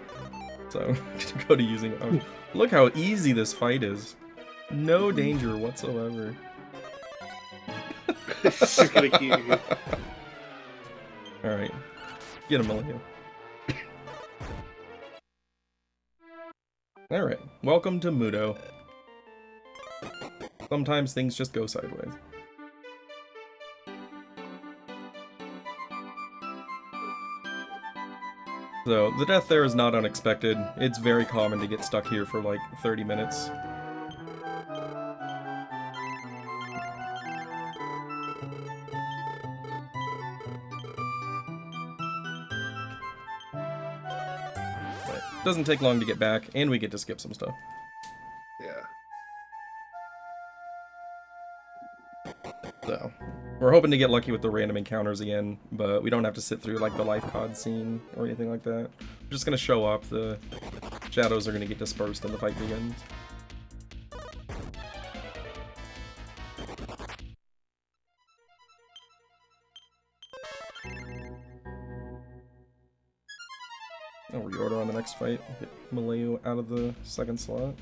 So, I'm gonna go to using... Oh, look how easy this fight is. No danger whatsoever. Just gonna keep you. Alright. Get him, Millennium. Alright. Welcome to Mudo. Sometimes things just go sideways. So, the death there is not unexpected. It's very common to get stuck here for like 30 minutes. Doesn't take long to get back, and we get to skip some stuff. Yeah. So, we're hoping to get lucky with the random encounters again, but we don't have to sit through like the life cod scene or anything like that. We're just gonna show up, the shadows are gonna get dispersed and the fight begins. I'll reorder on the next fight. Get Malayu out of the second slot.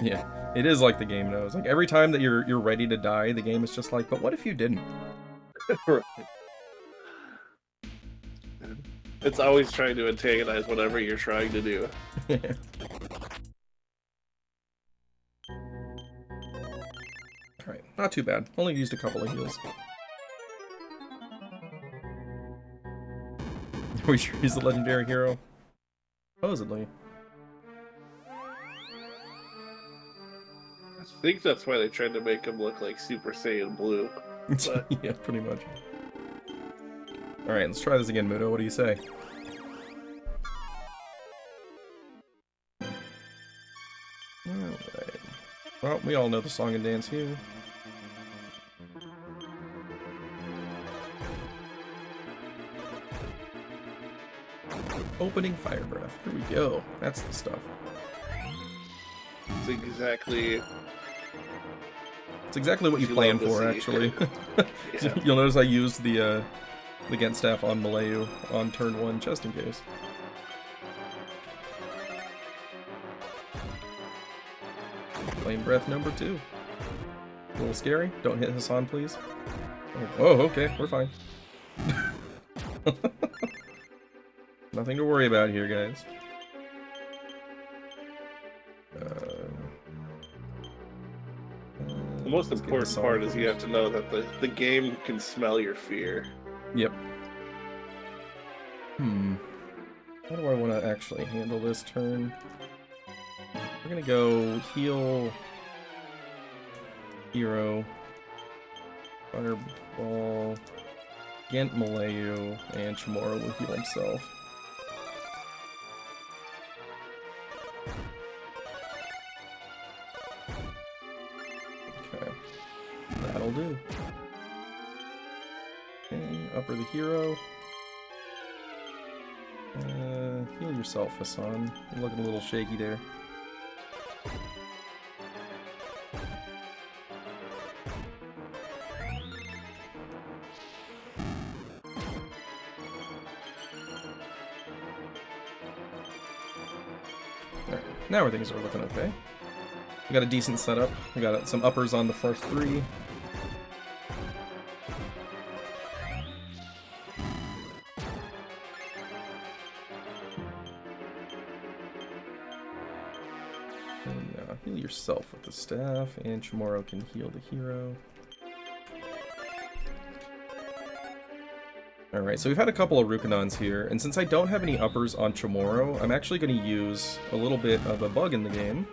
Yeah, it is like the game knows. Like every time that you're ready to die, the game is just like, but what if you didn't? Right. It's always trying to antagonize whatever you're trying to do. Alright, not too bad. Only used a couple of heals. Are we sure he's the legendary hero? Supposedly. I think that's why they tried to make him look like Super Saiyan Blue. But... yeah, pretty much. Alright, let's try this again, Mudo. What do you say? Alright. Well, we all know the song and dance here. Opening fire breath. Here we go. That's the stuff. It's exactly... It's exactly what you planned for, actually. Yeah. You'll notice I used the Gent staff on Malayu on turn 1, just in case. Flame breath number 2. A little scary. Don't hit Hassan, please. Oh, okay. We're fine. Nothing to worry about here, guys. The most important part is you have to know that the game can smell your fear. Yep. How do I want to actually handle this turn? We're gonna go heal... Hero... Fireball... Gent Malayu, and Chamorro will heal himself. Okay. That'll do. Okay, upper the hero. yourself, Hassan. You're looking a little shaky there. Alright, now things are looking okay. We got a decent setup. We got some uppers on the first 3. Heal yourself with the staff, and Chamorro can heal the hero. Alright, so we've had a couple of Rukanons here, and since I don't have any uppers on Chamorro, I'm actually going to use a little bit of a bug in the game,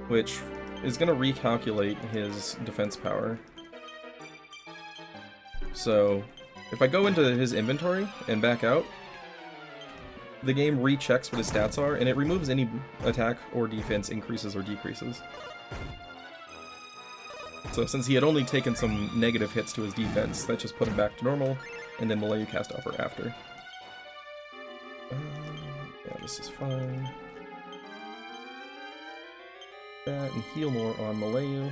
which is going to recalculate his defense power. So, if I go into his inventory and back out, the game rechecks what his stats are, and it removes any attack or defense increases or decreases. So since he had only taken some negative hits to his defense, that just put him back to normal, and then Malayu cast upper after. Yeah, this is fine. That, and heal more on Malayu.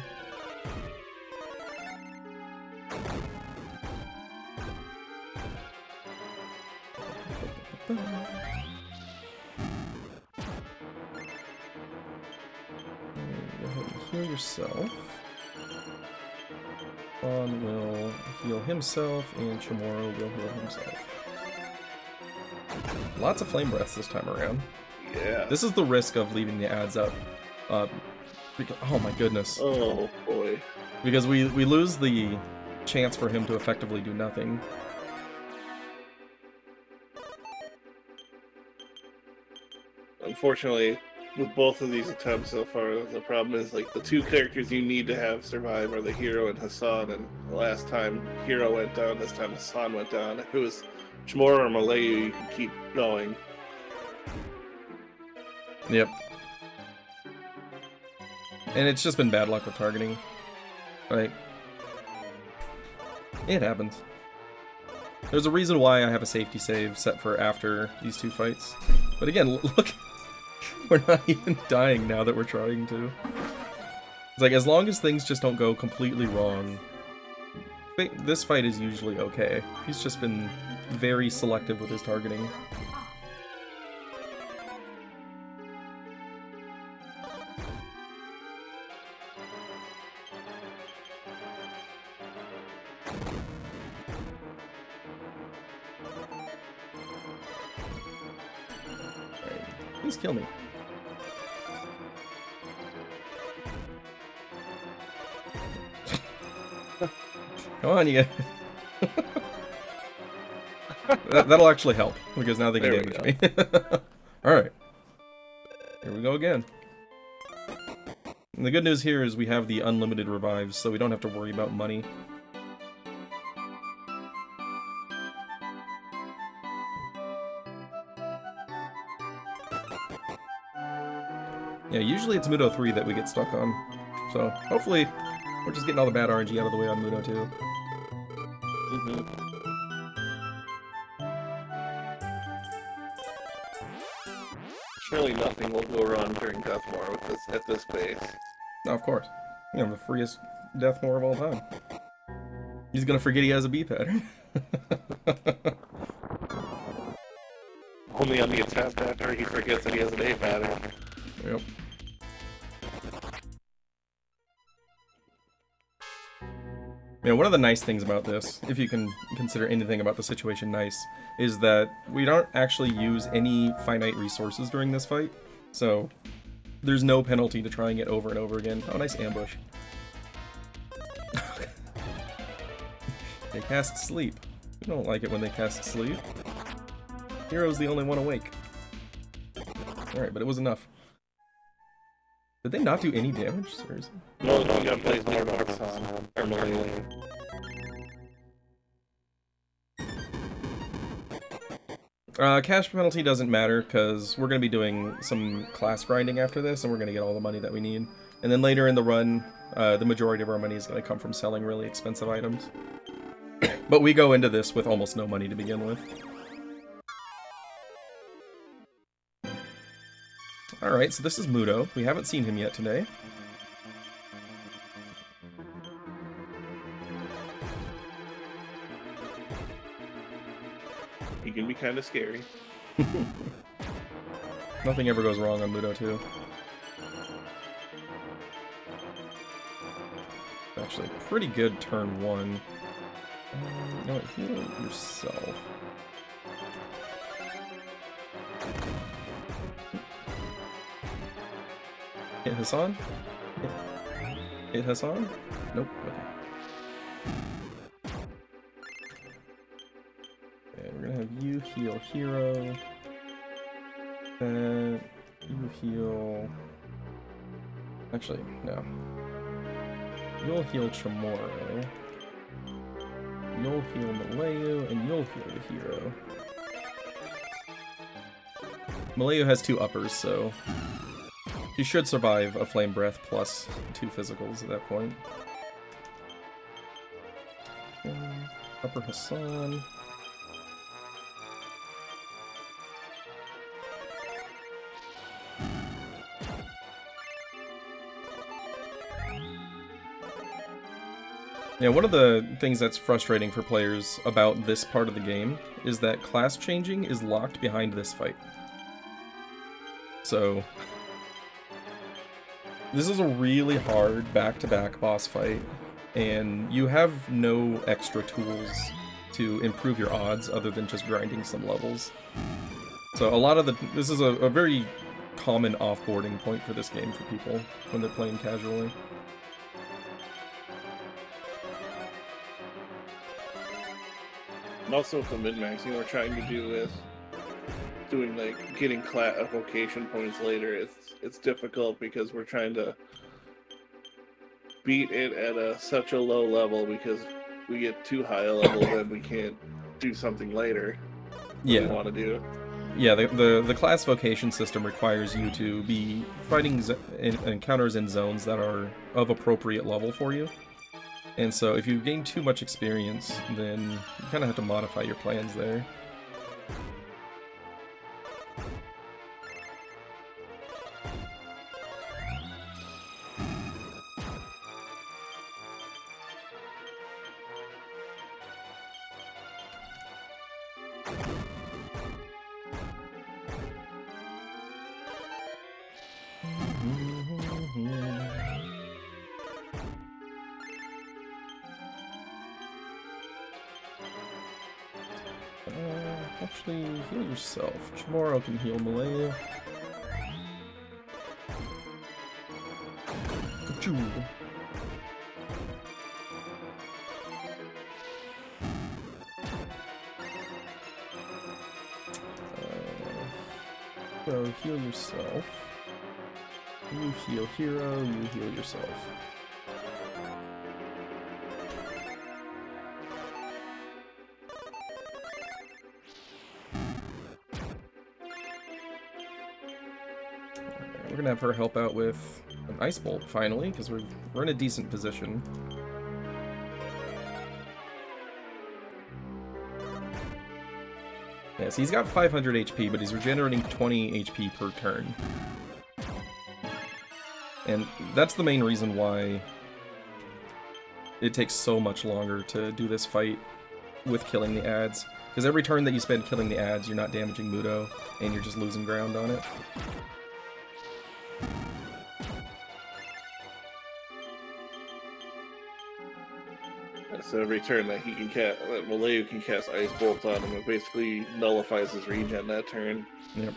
Heal yourself. Fawn will heal himself, and Chamorro will heal himself. Lots of flame breaths this time around. Yeah. This is the risk of leaving the ads up. Oh my goodness. Oh boy. Because we lose the chance for him to effectively do nothing. Unfortunately, with both of these attempts so far, the problem is like the 2 characters you need to have survive are the hero and Hassan, and the last time hero went down, this time Hassan went down. If it was Chamorro or Malayu, you can keep going. Yep. And it's just been bad luck with targeting. Right? It happens. There's a reason why I have a safety save set for after these 2 fights. But again, look, we're not even dying now that we're trying to. It's like, as long as things just don't go completely wrong, this fight is usually okay. He's just been very selective with his targeting. Please kill me. Come on, you guys. That'll actually help, because now they can damage me. Alright. Here we go again. And the good news here is we have the unlimited revives, so we don't have to worry about money. Yeah, usually it's Mudo 3 that we get stuck on. So, hopefully, we're just getting all the bad RNG out of the way on Mudo 2. Surely nothing will go wrong during Deathmore with this at this pace. No, of course. You know, the freest Deathmore of all time. He's gonna forget he has a B pattern. Only on the attempt after he forgets that he has an A pattern. Yep. Yeah, one of the nice things about this, if you can consider anything about the situation nice, is that we don't actually use any finite resources during this fight. So, there's no penalty to trying it over and over again. Oh, nice ambush. They cast sleep. We don't like it when they cast sleep. Hero's the only one awake. Alright, but it was enough. Did they not do any damage? Seriously? No, you gotta play more darks on or Malayu. Cash penalty doesn't matter, because we're going to be doing some class grinding after this, and we're going to get all the money that we need. And then later in the run, the majority of our money is going to come from selling really expensive items. But we go into this with almost no money to begin with. Alright, so this is Mudo. We haven't seen him yet today. He can be kind of scary. Nothing ever goes wrong on Mudo 2. Actually, pretty good turn 1. You know what? Heal yourself. Hit Hassan? Hit Hassan? Nope. Okay. And we're gonna have you heal Hero. Then you heal. Actually, no. You'll heal Chamorro. You'll heal Malayu, and you'll heal the hero. Malayu has 2 uppers, so she should survive a Flame Breath plus 2 physicals at that point. Okay. Upper Hassan. Yeah, one of the things that's frustrating for players about this part of the game is that class changing is locked behind this fight. So this is a really hard back-to-back boss fight, and you have no extra tools to improve your odds other than just grinding some levels. So a lot of this is a very common off-boarding point for this game for people when they're playing casually. And also with the min-maxing we're trying to do with doing like getting vocation points later, it's difficult because we're trying to beat it at such a low level, because we get too high a level then we can't do something later Yeah. we want to do. Yeah, the class vocation system requires you to be fighting encounters in zones that are of appropriate level for you. And so if you gain too much experience, then you kind of have to modify your plans there. Actually, heal yourself. Chamorro can heal Malaya. Achoo. So heal yourself. You heal hero, you heal yourself. We're gonna have her help out with an ice bolt finally, because we're in a decent position. Yeah, so he's got 500 HP, but he's regenerating 20 HP per turn. And that's the main reason why it takes so much longer to do this fight with killing the ads. Because every turn that you spend killing the ads, you're not damaging Mudo, and you're just losing ground on it. So every turn that Malayu can cast Ice Bolt on him, it basically nullifies his regen that turn. Yep.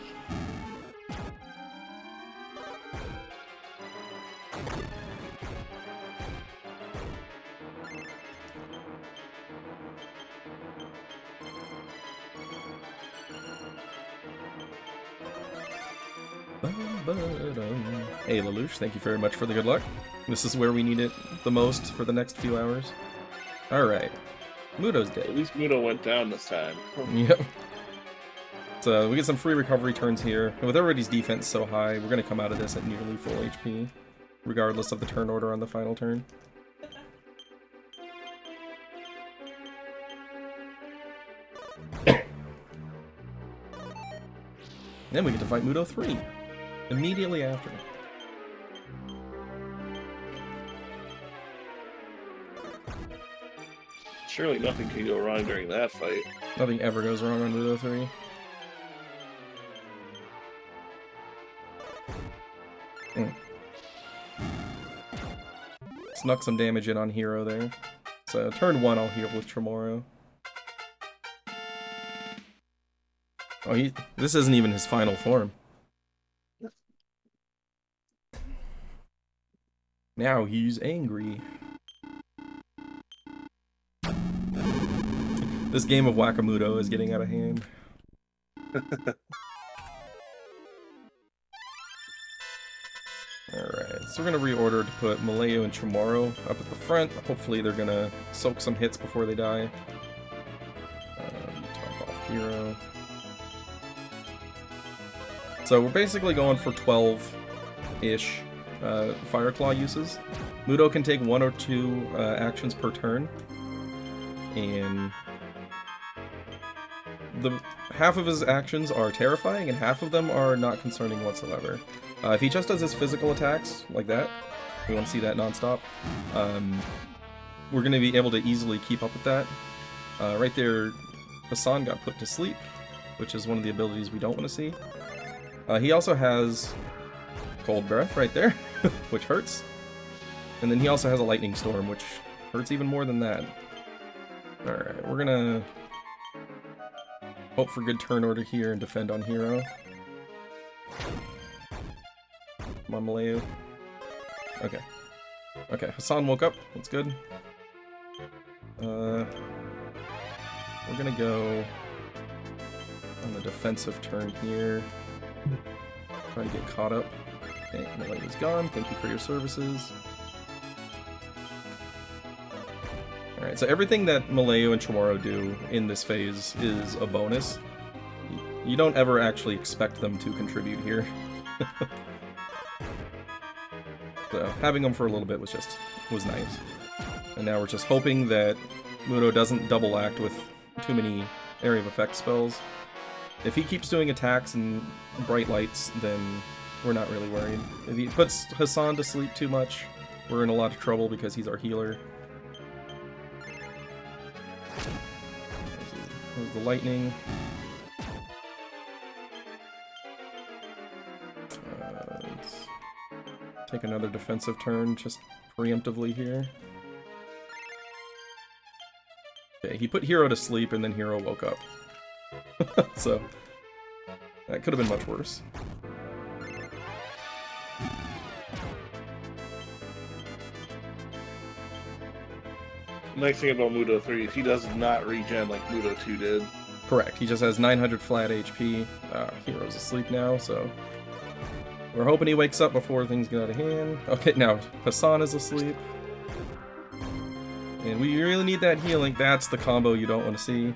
Hey Lelouch, thank you very much for the good luck. This is where we need it the most for the next few hours. Alright. Mudo's dead. At least Mudo went down this time. Yep. So we get some free recovery turns here. And with everybody's defense so high, we're going to come out of this at nearly full HP, regardless of the turn order on the final turn. Then we get to fight Mudo 3. Immediately after. Surely nothing can go wrong during that fight. Nothing ever goes wrong on Mudo 3. Snuck some damage in on Hero there. So turn 1 I'll heal with Tremoro. Oh, this isn't even his final form. Now he's angry. This game of Whack-A-Mudo is getting out of hand. Alright, so we're going to reorder to put Malayu and Tremoro up at the front. Hopefully they're going to soak some hits before they die. Top off Hero. So we're basically going for 12-ish Fire Claw uses. Mudo can take 1 or 2 actions per turn. And half of his actions are terrifying, and half of them are not concerning whatsoever. If he just does his physical attacks, like that, we want to see that non-stop, we're going to be able to easily keep up with that. Right there, Hassan got put to sleep, which is one of the abilities we don't want to see. He also has Cold Breath right there, which hurts. And then he also has a Lightning Storm, which hurts even more than that. Alright, we're gonna hope for good turn order here and defend on Hero. Come on, Malayu. Okay. Okay, Hassan woke up. That's good. We're gonna go on the defensive turn here. Try to get caught up. Okay, Malayu's gone. Thank you for your services. Alright, so everything that Malayu and Tremoro do in this phase is a bonus. You don't ever actually expect them to contribute here. So having them for a little bit was nice. And now we're just hoping that Mudo doesn't double act with too many area of effect spells. If he keeps doing attacks and bright lights, then we're not really worried. If he puts Hassan to sleep too much, we're in a lot of trouble because he's our healer. There's the lightning. Let's take another defensive turn just preemptively here. Okay, he put Hero to sleep and then Hero woke up. So, that could have been much worse. Nice thing about Mudo 3 is he does not regen like Mudo 2 did. Correct, he just has 900 flat HP. Hero's asleep now, so we're hoping he wakes up before things get out of hand. Okay, now Hassan is asleep. And we really need that healing. That's the combo you don't want to see.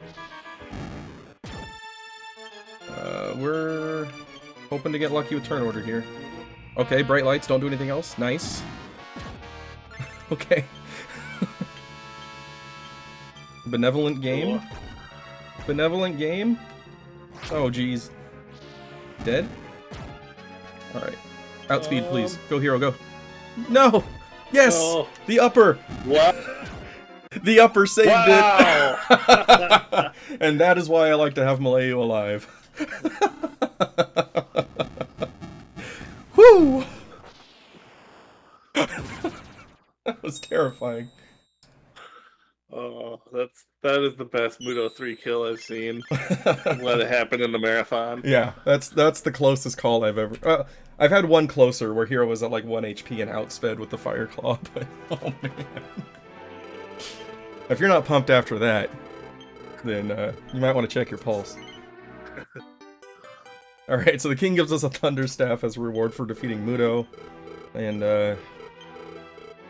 We're hoping to get lucky with turn order here. Okay, bright lights, don't do anything else. Nice. Okay. Benevolent game? Benevolent game? Oh, geez. Dead? Alright. Outspeed, please. Go, Hero, go. No! Yes! Oh. The upper! What? The upper saved Wow! it! And that is why I like to have Malayu alive. Whew! That was terrifying. Oh, that is the best Mudo 3 kill I've seen. Let it happen in the marathon. Yeah, that's the closest call I've ever... I've had one closer where Hero was at like 1 HP and outsped with the Fire Claw, but oh man. If you're not pumped after that, then you might want to check your pulse. Alright, so the king gives us a Thunder Staff as a reward for defeating Mudo, and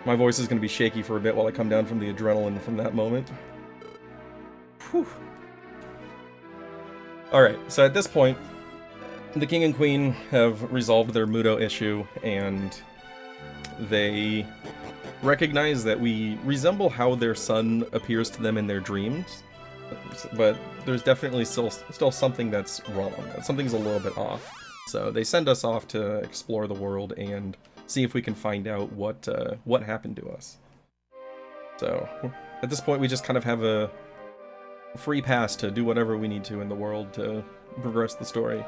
my voice is going to be shaky for a bit while I come down from the adrenaline from that moment. Whew. Alright, so at this point, the king and queen have resolved their Mudo issue, and they recognize that we resemble how their son appears to them in their dreams, but there's definitely still something that's wrong. Something's a little bit off. So they send us off to explore the world and see if we can find out what happened to us. So at this point, we just kind of have a free pass to do whatever we need to in the world to progress the story.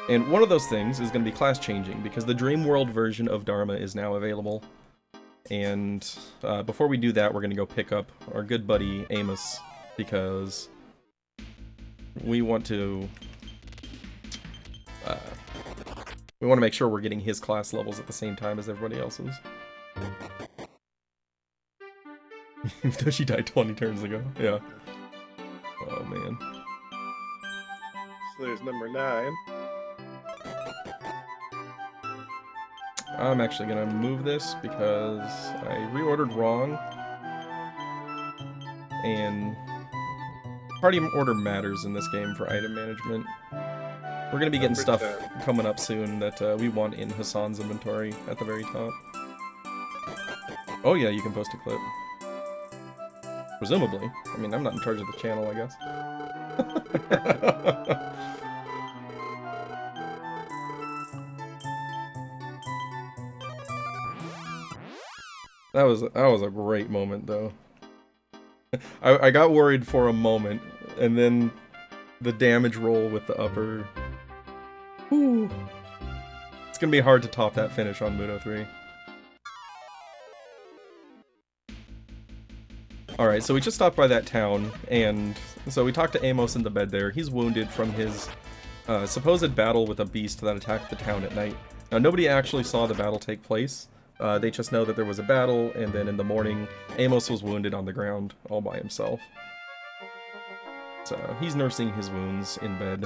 And one of those things is going to be class changing, because the Dream World version of Dharma is now available. And before we do that, we're going to go pick up our good buddy Amos, because we want to make sure we're getting his class levels at the same time as everybody else's. Even though she died 20 turns ago. Yeah. Oh, man. So there's number 9. I'm actually going to move this because I reordered wrong. And party order matters in this game for item management. We're going to be getting stuff coming up soon that we want in Hassan's inventory at the very top. Oh yeah, you can post a clip. Presumably. I mean, I'm not in charge of the channel, I guess. That was a great moment, though. I got worried for a moment, and then the damage roll with the upper. Whew. It's gonna be hard to top that finish on Mudo 3. Alright, so we just stopped by that town, and so we talked to Amos in the bed there. He's wounded from his supposed battle with a beast that attacked the town at night. Now, nobody actually saw the battle take place. They just know that there was a battle, and then in the morning, Amos was wounded on the ground all by himself. So he's nursing his wounds in bed.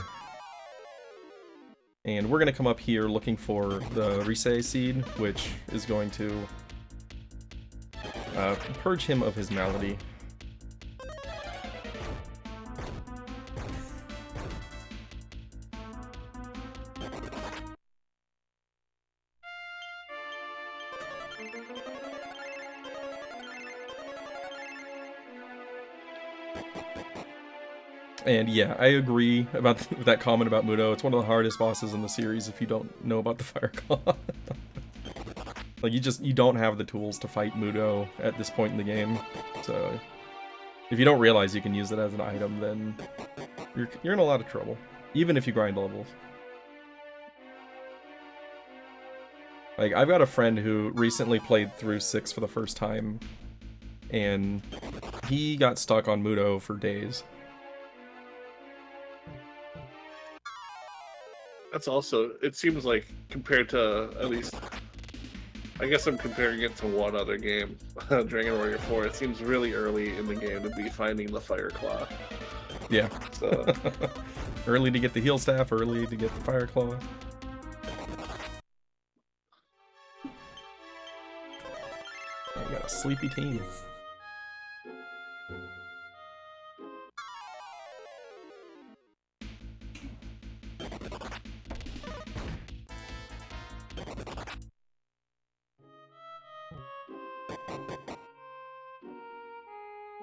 And we're going to come up here looking for the Risei seed, which is going to purge him of his malady. And yeah, I agree about that comment about Mudo. It's one of the hardest bosses in the series if you don't know about the Fire Claw. Like, you don't have the tools to fight Mudo at this point in the game. So if you don't realize you can use it as an item, then you're in a lot of trouble, even if you grind levels. Like, I've got a friend who recently played through 6 for the first time, and he got stuck on Mudo for days. That's also, it seems like, compared to, at least, I guess I'm comparing it to one other game, Dragon Warrior 4, it seems really early in the game to be finding the Fire Claw. Yeah. So. Early to get the heal staff, early to get the Fire Claw. I got a sleepy team.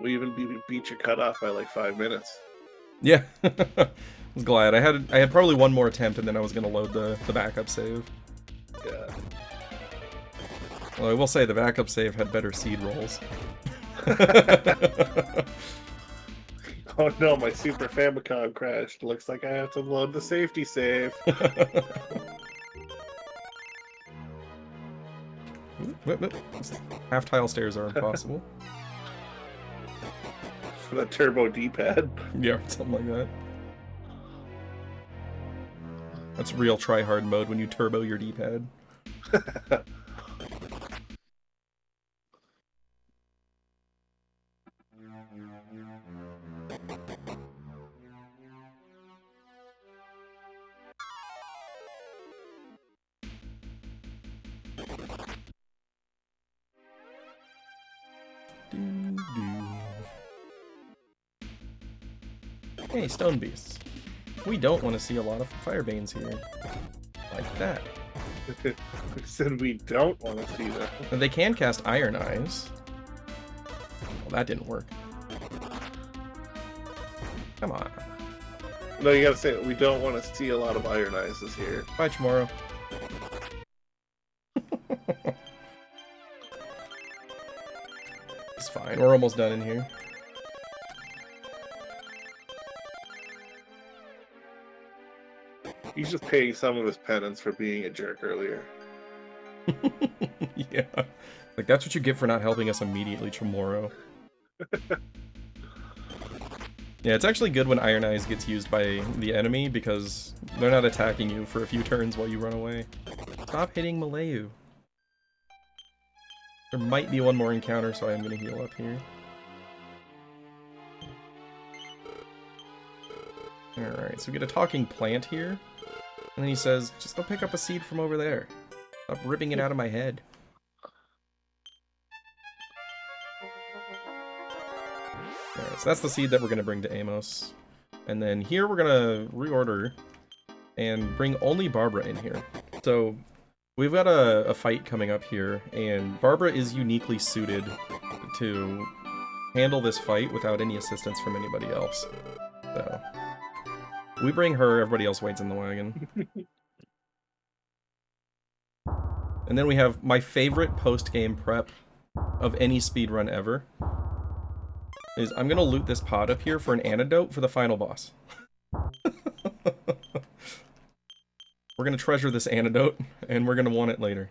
We even beat your cutoff by like 5 minutes. Yeah, I was glad. I had probably one more attempt, and then I was gonna load the backup save. Yeah. Well, I will say the backup save had better seed rolls. Oh no, my Super Famicom crashed. Looks like I have to load the safety save. Half tile stairs are impossible. For the turbo D-pad. Yeah, something like that. That's real try-hard mode when you turbo your D-pad. Hey, stone beasts. We don't want to see a lot of firebanes here. Like that. We said we don't want to see that. And they can cast Iron Eyes. Well, that didn't work. Come on. No, you gotta say, we don't want to see a lot of Iron Eyes this year. Bye, tomorrow. It's fine. We're almost done in here. He's just paying some of his penance for being a jerk earlier. Yeah. Like, that's what you get for not helping us immediately tomorrow. Yeah, it's actually good when Iron Eyes gets used by the enemy because they're not attacking you for a few turns while you run away. Stop hitting Malayu. There might be one more encounter, so I am going to heal up here. Alright, so we get a talking plant here. And then he says, just go pick up a seed from over there. Stop ripping it out of my head. Alright, so that's the seed that we're going to bring to Amos. And then here we're going to reorder and bring only Barbara in here. So we've got a fight coming up here, and Barbara is uniquely suited to handle this fight without any assistance from anybody else. So we bring her, everybody else waits in the wagon. And then we have my favorite post-game prep of any speedrun ever. Is I'm gonna loot this pod up here for an antidote for the final boss. We're gonna treasure this antidote, and we're gonna want it later.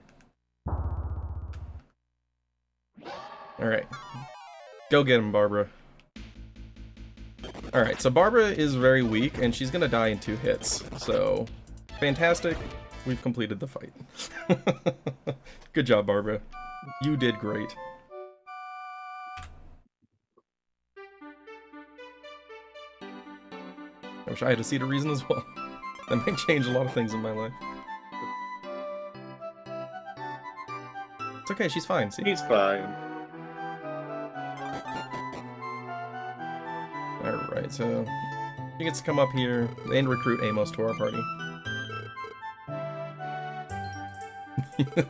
Alright. Go get him, Barbara. Alright, so Barbara is very weak, and she's gonna die in 2 hits. So, fantastic. We've completed the fight. Good job, Barbara. You did great. I wish I had a seed of reason as well. That might change a lot of things in my life. It's okay, she's fine. See? He's fine. Alright, so she gets to come up here and recruit Amos to our party.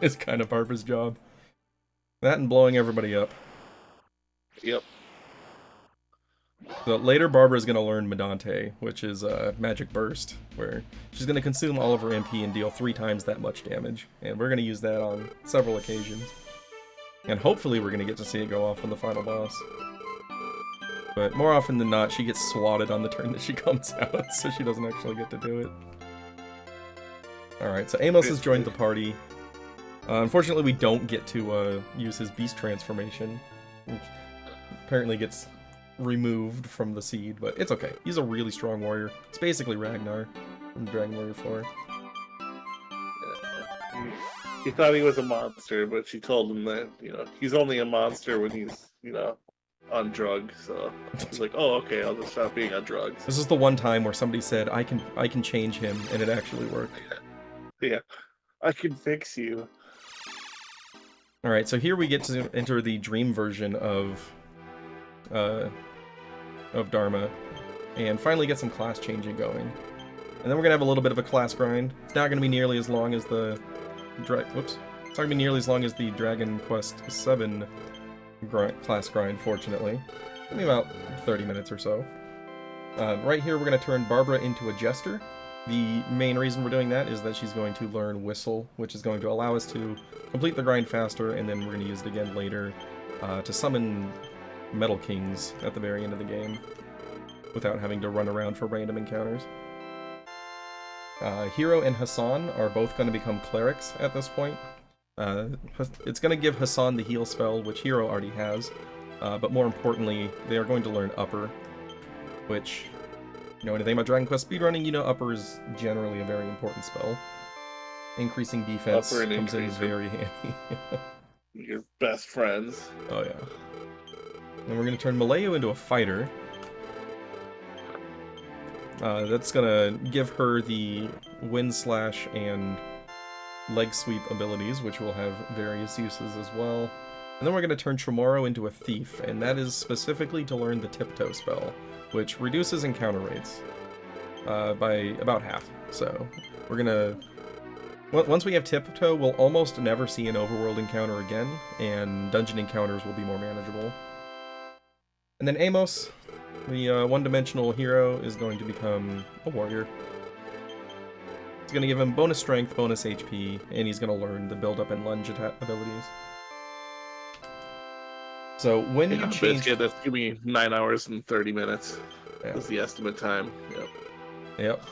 It's kind of Barbara's job. That and blowing everybody up. Yep. So later Barbara's going to learn Medante, which is Magic Burst, where she's going to consume all of her MP and deal 3 times that much damage. And we're going to use that on several occasions. And hopefully we're going to get to see it go off on the final boss. But more often than not, she gets swatted on the turn that she comes out, so she doesn't actually get to do it. Alright, so Amos has joined the party. Unfortunately, we don't get to use his beast transformation, which apparently gets removed from the seed, but it's okay. He's a really strong warrior. It's basically Ragnar from Dragon Warrior 4. He thought he was a monster, but she told him that, you know, he's only a monster when he's, you know, on drugs. So he's like, oh, okay, I'll just stop being on drugs. This is the one time where somebody said, I can change him, and it actually worked. Yeah, I can fix you. Alright, so here we get to enter the dream version of Dharma, and finally get some class changing going. And then we're gonna have a little bit of a class grind. It's not gonna be nearly as long as the It's not gonna be nearly as long as the Dragon Quest VII class grind, fortunately. Maybe about 30 minutes or so. Right here, we're gonna turn Barbara into a jester. The main reason we're doing that is that she's going to learn Whistle, which is going to allow us to complete the grind faster, and then we're going to use it again later to summon Metal Kings at the very end of the game without having to run around for random encounters. Hero and Hassan are both going to become clerics at this point. It's going to give Hassan the heal spell, which Hero already has, but more importantly, they are going to learn Upper, which... You know anything about Dragon Quest speedrunning, you know Upper is generally a very important spell. Increasing defense comes in very handy. Your best friends. Oh yeah. And we're going to turn Malayu into a fighter. That's going to give her the Wind Slash and Leg Sweep abilities, which will have various uses as well. And then we're going to turn Chamorro into a thief, and that is specifically to learn the Tiptoe spell, which reduces encounter rates by about half. So we're gonna... Once we have Tiptoe, we'll almost never see an overworld encounter again, and dungeon encounters will be more manageable. And then Amos, the one-dimensional hero, is going to become a warrior. It's going to give him bonus strength, bonus HP, and he's going to learn the build-up and lunge abilities. So when you change... That's going to be 9 hours and 30 minutes. Yeah. Is the estimate time. Yep. Yep.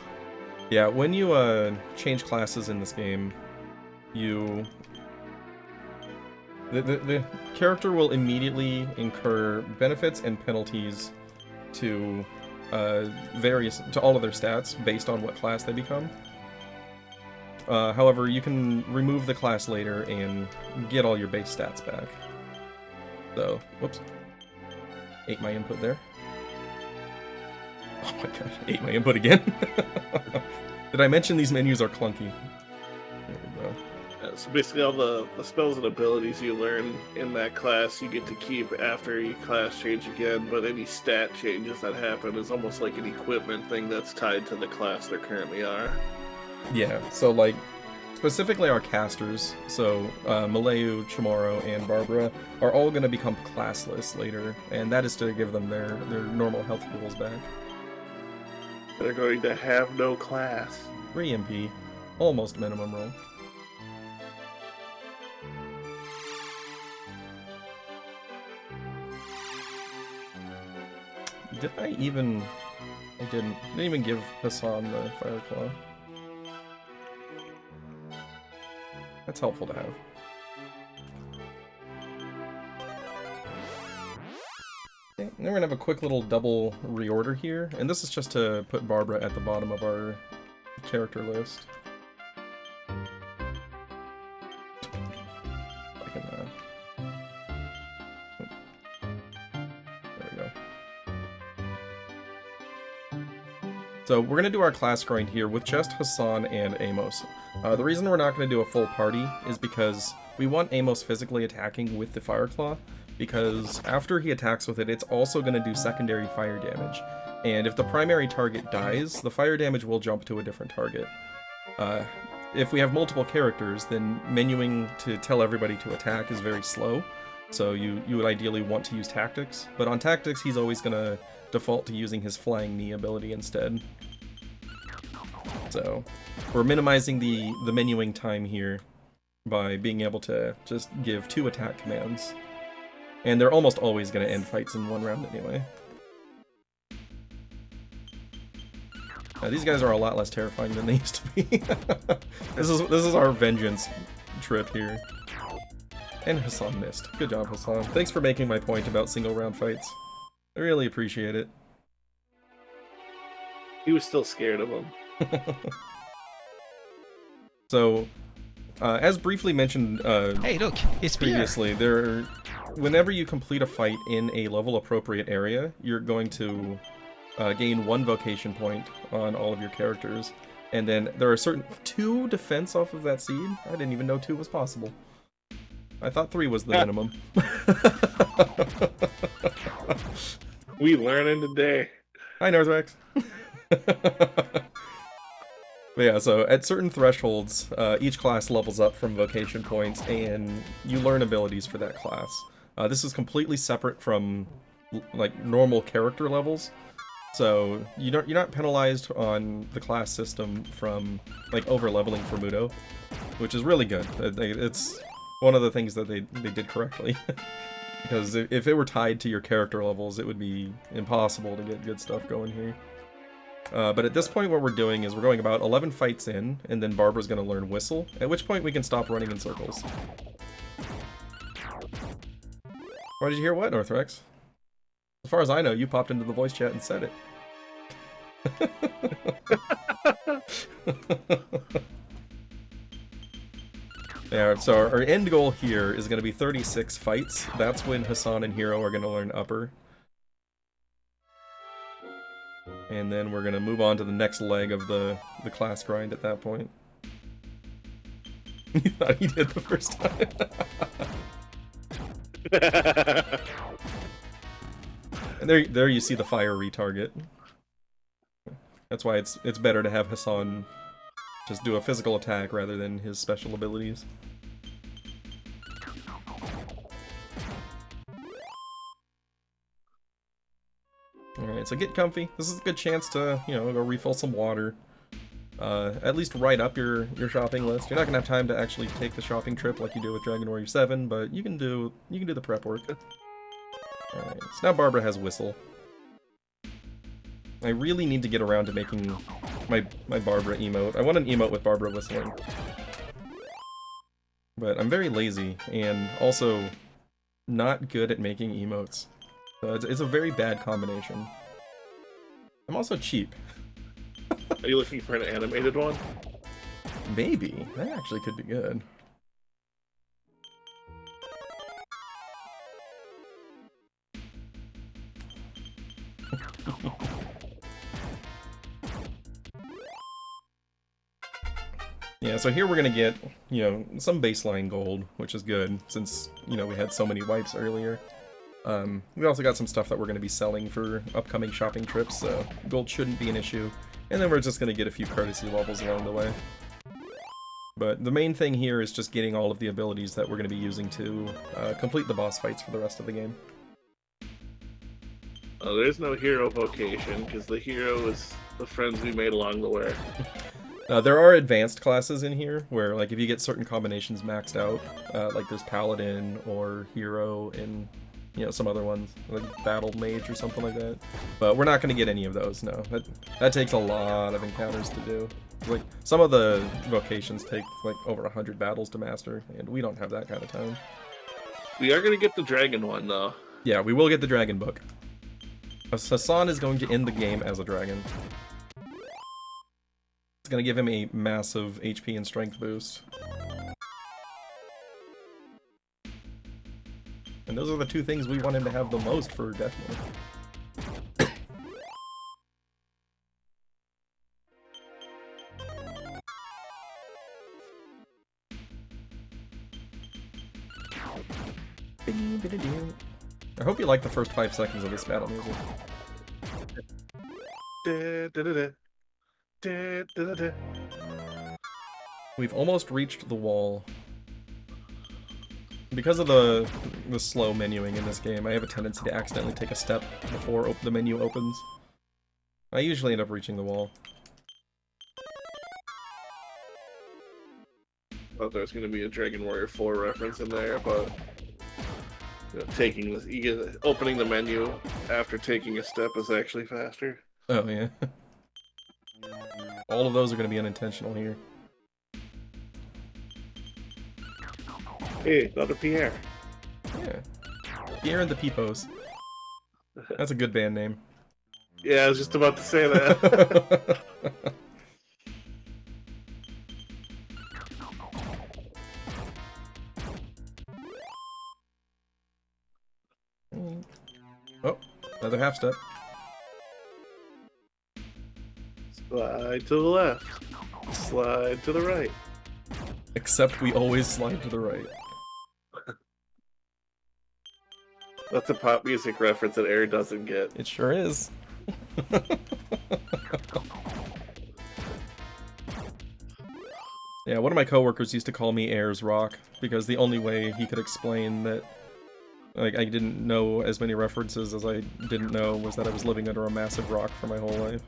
Yeah, when you change classes in this game, the character will immediately incur benefits and penalties to all of their stats based on what class they become. However, you can remove the class later and get all your base stats back. So, whoops. Ate my input there. Oh my gosh, ate my input again. Did I mention these menus are clunky? There we go. So basically all the spells and abilities you learn in that class you get to keep after your class change again, but any stat changes that happen is almost like an equipment thing that's tied to the class they currently are. Yeah, so like, specifically our casters, so Malayu, Chamorro, and Barbara, are all going to become classless later, and that is to give them their normal health pools back. They're going to have no class. 3 MP, almost minimum roll. Did I even... I didn't even give Hassan the Fire Claw. That's helpful to have. Okay, now we're gonna have a quick little double reorder here, and this is just to put Barbara at the bottom of our character list. I can, there we go. So we're going to do our class grind here with just Hassan and Amos. The reason we're not going to do a full party is because we want Amos physically attacking with the Fire Claw, because after he attacks with it, it's also going to do secondary fire damage. And if the primary target dies, the fire damage will jump to a different target. If we have multiple characters, then menuing to tell everybody to attack is very slow, so you would ideally want to use tactics. But on tactics, he's always going to default to using his flying knee ability instead. So we're minimizing the menuing time here by being able to just give 2 attack commands. And they're almost always going to end fights in 1 round anyway. These guys are a lot less terrifying than they used to be. This is our vengeance trip here. And Hassan missed. Good job, Hassan. Thanks for making my point about single round fights. I really appreciate it. He was still scared of him. So, as briefly mentioned Hey, look, it's previously, whenever you complete a fight in a level-appropriate area, you're going to gain 1 vocation point on all of your characters. And then there are 2 defense off of that seed. I didn't even know 2 was possible. I thought 3 was the minimum. We learning today. Hi, Northrex. But yeah, so at certain thresholds, each class levels up from vocation points, and you learn abilities for that class. This is completely separate from like normal character levels, so you're not penalized on the class system from like over leveling for Mudo, which is really good. It's one of the things that they did correctly. Because if it were tied to your character levels, it would be impossible to get good stuff going here. But at this point, what we're doing is we're going about 11 fights in, and then Barbara's going to learn Whistle, at which point we can stop running in circles. Why did you hear what, Northrex? As far as I know, you popped into the voice chat and said it. Yeah, so our end goal here is going to be 36 fights. That's when Hassan and Hero are going to learn Upper. And then we're going to move on to the next leg of the class grind at that point. He thought he did the first time. And there you see the fire retarget. That's why it's better to have Hassan just do a physical attack rather than his special abilities. Alright, so get comfy. This is a good chance to, you know, go refill some water. At least write up your shopping list. You're not gonna have time to actually take the shopping trip like you do with Dragon Warrior 7, but you can do the prep work. Alright, so now Barbara has Whistle. I really need to get around to making my Barbara emote. I want an emote with Barbara whistling. But I'm very lazy, and also not good at making emotes. So it's a very bad combination. I'm also cheap. Are you looking for an animated one? Maybe. That actually could be good. Yeah, so here we're gonna get, you know, some baseline gold, which is good, since, you know, we had so many wipes earlier. We also got some stuff that we're gonna be selling for upcoming shopping trips, so gold shouldn't be an issue. And then we're just gonna get a few courtesy levels along the way. But the main thing here is just getting all of the abilities that we're gonna be using to complete the boss fights for the rest of the game. Oh, there's no hero vocation, because the hero is the friends we made along the way. There are advanced classes in here, where, like, if you get certain combinations maxed out, like there's Paladin or Hero and, you know, some other ones, like Battle Mage or something like that. But we're not going to get any of those, no. That takes a lot of encounters to do. Like, some of the vocations take, like, over 100 battles to master, and we don't have that kind of time. We are going to get the dragon one, though. Yeah, we will get the dragon book. Hassan is going to end the game as a dragon. It's gonna give him a massive HP and strength boost. And those are the two things we want him to have the most for Death Mode. I hope you like the first 5 seconds of this battle music. We've almost reached the wall. Because of the slow menuing in this game, I have a tendency to accidentally take a step before the menu opens. I usually end up reaching the wall. Thought there was going to be a Dragon Warrior 4 reference in there, but you know, taking this, opening the menu after taking a step is actually faster. Oh yeah. All of those are going to be unintentional here. Hey, another Pierre. Yeah. Pierre and the Peepos. That's a good band name. Yeah, I was just about to say that. Oh, another half step. Slide to the left. Slide to the right. Except we always slide to the right. That's a pop music reference that Air doesn't get. It sure is. Yeah, one of my coworkers used to call me Air's Rock, because the only way he could explain that, like, I didn't know as many references as I didn't know was that I was living under a massive rock for my whole life.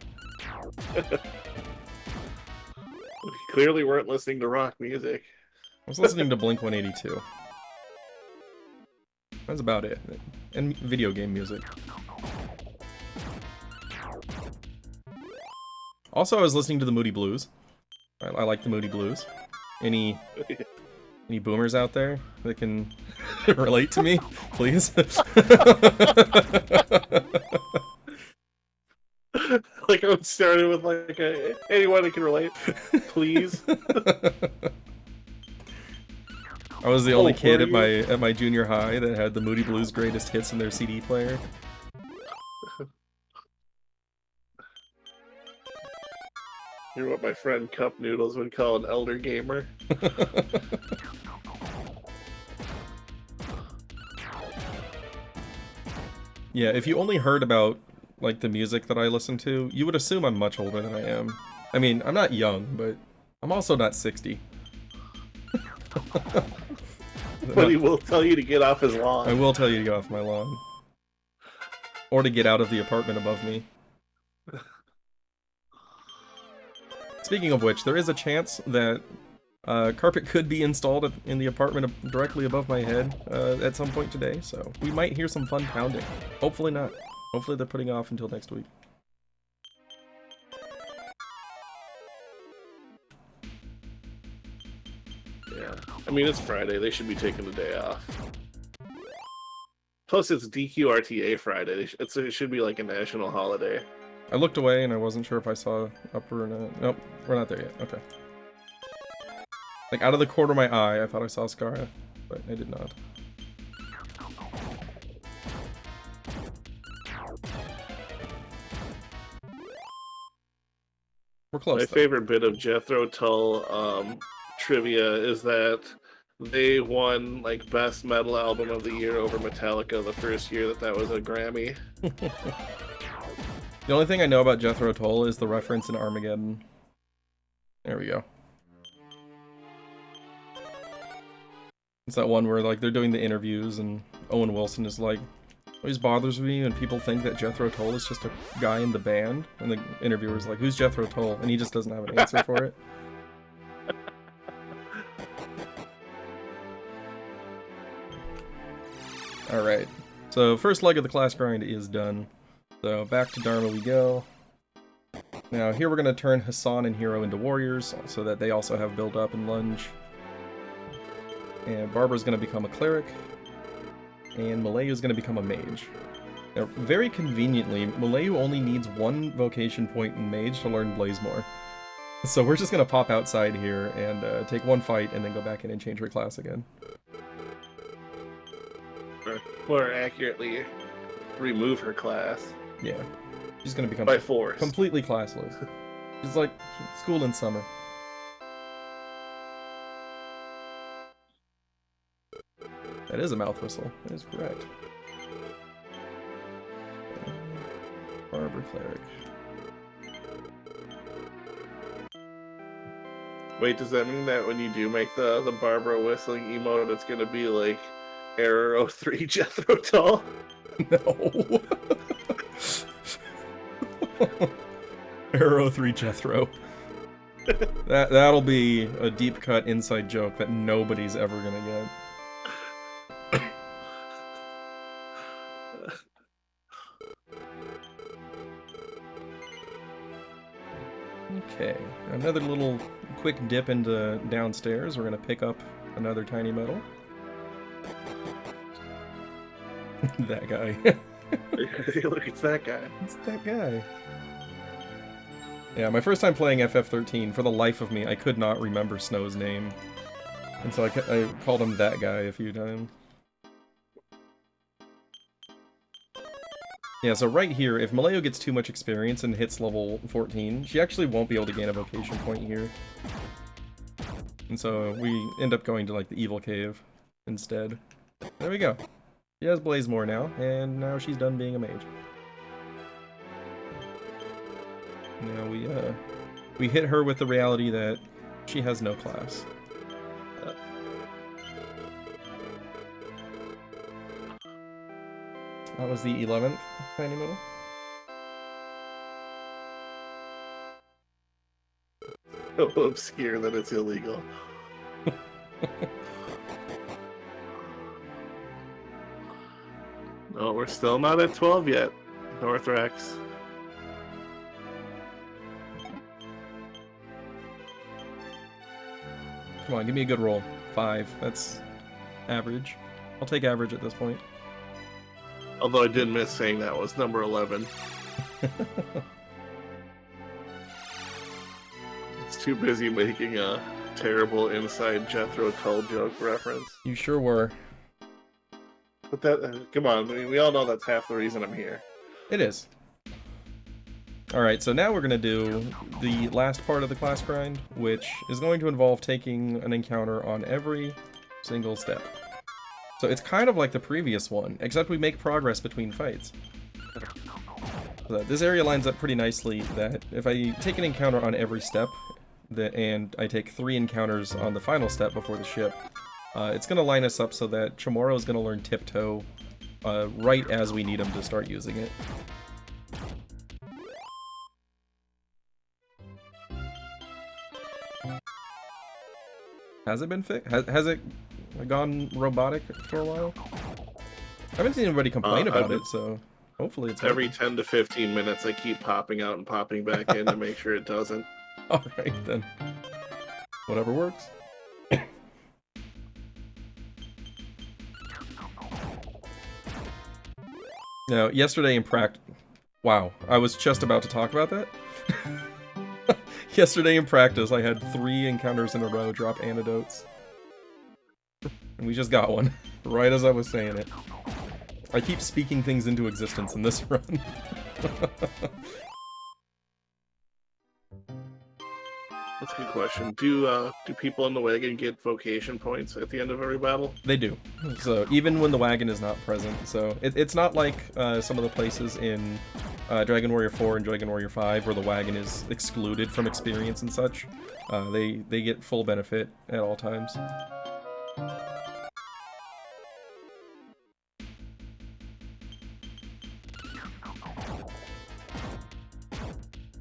We clearly weren't listening to rock music. I was listening to Blink-182. That's about it. And video game music. Also, I was listening to the Moody Blues. I like the Moody Blues. Any boomers out there that can relate to me, please? Like I would started with like anyone that can relate, please. I was the only kid at my junior high that had the Moody Blues greatest hits in their CD player. You're what my friend Cup Noodles would call an elder gamer. Yeah, if you only heard about like the music that I listen to, you would assume I'm much older than I am. I mean, I'm not young, but I'm also not 60. But he will tell you to get off his lawn. I will tell you to get off my lawn. Or to get out of the apartment above me. Speaking of which, there is a chance that carpet could be installed in the apartment directly above my head at some point today, so we might hear some fun pounding. Hopefully not. Hopefully they're putting it off until next week. Yeah, I mean, it's Friday. They should be taking the day off. Plus, it's DQ RTA Friday. It should be like a national holiday. I looked away and I wasn't sure if I saw upper or not. Nope, we're not there yet. Okay. Like, out of the corner of my eye, I thought I saw Skara, but I did not. We're close. My favorite bit of Jethro Tull trivia is that they won like Best Metal Album of the Year over Metallica the first year that was a Grammy. The only thing I know about Jethro Tull is the reference in Armageddon. There we go. It's that one where like they're doing the interviews and Owen Wilson is like, "It always bothers me when people think that Jethro Tull is just a guy in the band," and the interviewer's like, "Who's Jethro Tull?" and he just doesn't have an answer for it. Alright, so first leg of the class grind is done. So back to Dharma we go. Now here we're going to turn Hassan and Hero into warriors, so that they also have build up and lunge. And Barbara's going to become a cleric. And Malayu is going to become a mage. Now, very conveniently, Malayu only needs one vocation point in mage to learn Blazemore. So we're just going to pop outside here and take one fight and then go back in and change her class again. Or more accurately, remove her class. Yeah. She's going to become by force. Completely classless. She's like school in summer. That is a mouth whistle. That is correct. Barber Cleric. Wait, does that mean that when you do make the Barbara whistling emote, it's gonna be like error-03 Jethro Tull? No. Error-03 Jethro. That'll be a deep cut inside joke that nobody's ever gonna get. Okay, another little quick dip into downstairs. We're gonna pick up another tiny metal. That guy. Look, it's that guy. It's that guy. Yeah, my first time playing FF13, for the life of me, I could not remember Snow's name. And so I called him that guy a few times. Yeah, so right here, if Malayo gets too much experience and hits level 14, she actually won't be able to gain a vocation point here. And so we end up going to, like, the Evil Cave instead. There we go. She has Blazemore now, and now she's done being a mage. Now we hit her with the reality that she has no class. That was the 11th tiny middle. So obscure that it's illegal. No, we're still not at 12 yet, Northrex. Come on, give me a good roll. 5. That's average. I'll take average at this point. Although I did miss saying that was number 11. It's too busy making a terrible inside Jethro Tull joke reference. You sure were. But that, come on, we all know that's half the reason I'm here. It is. Alright, so now we're going to do the last part of the class grind, which is going to involve taking an encounter on every single step. So it's kind of like the previous one, except we make progress between fights. So this area lines up pretty nicely that if I take an encounter on every step, and I take 3 encounters on the final step before the ship, it's going to line us up so that Chamorro is going to learn Tiptoe right as we need them to start using it. Has it been fixed? Has it gone robotic for a while? I haven't seen anybody complain about it, so hopefully it's every working. 10 to 15 minutes I keep popping out and popping back in to make sure it doesn't. Alright then. Whatever works. Now, yesterday in practice... Wow, I was just about to talk about that. Yesterday in practice, I had 3 encounters in a row drop antidotes. And we just got one, right as I was saying it. I keep speaking things into existence in this run. That's a good question. Do people in the wagon get vocation points at the end of every battle? They do. So even when the wagon is not present. So it's not like some of the places in Dragon Warrior 4 and Dragon Warrior 5 where the wagon is excluded from experience and such. They get full benefit at all times.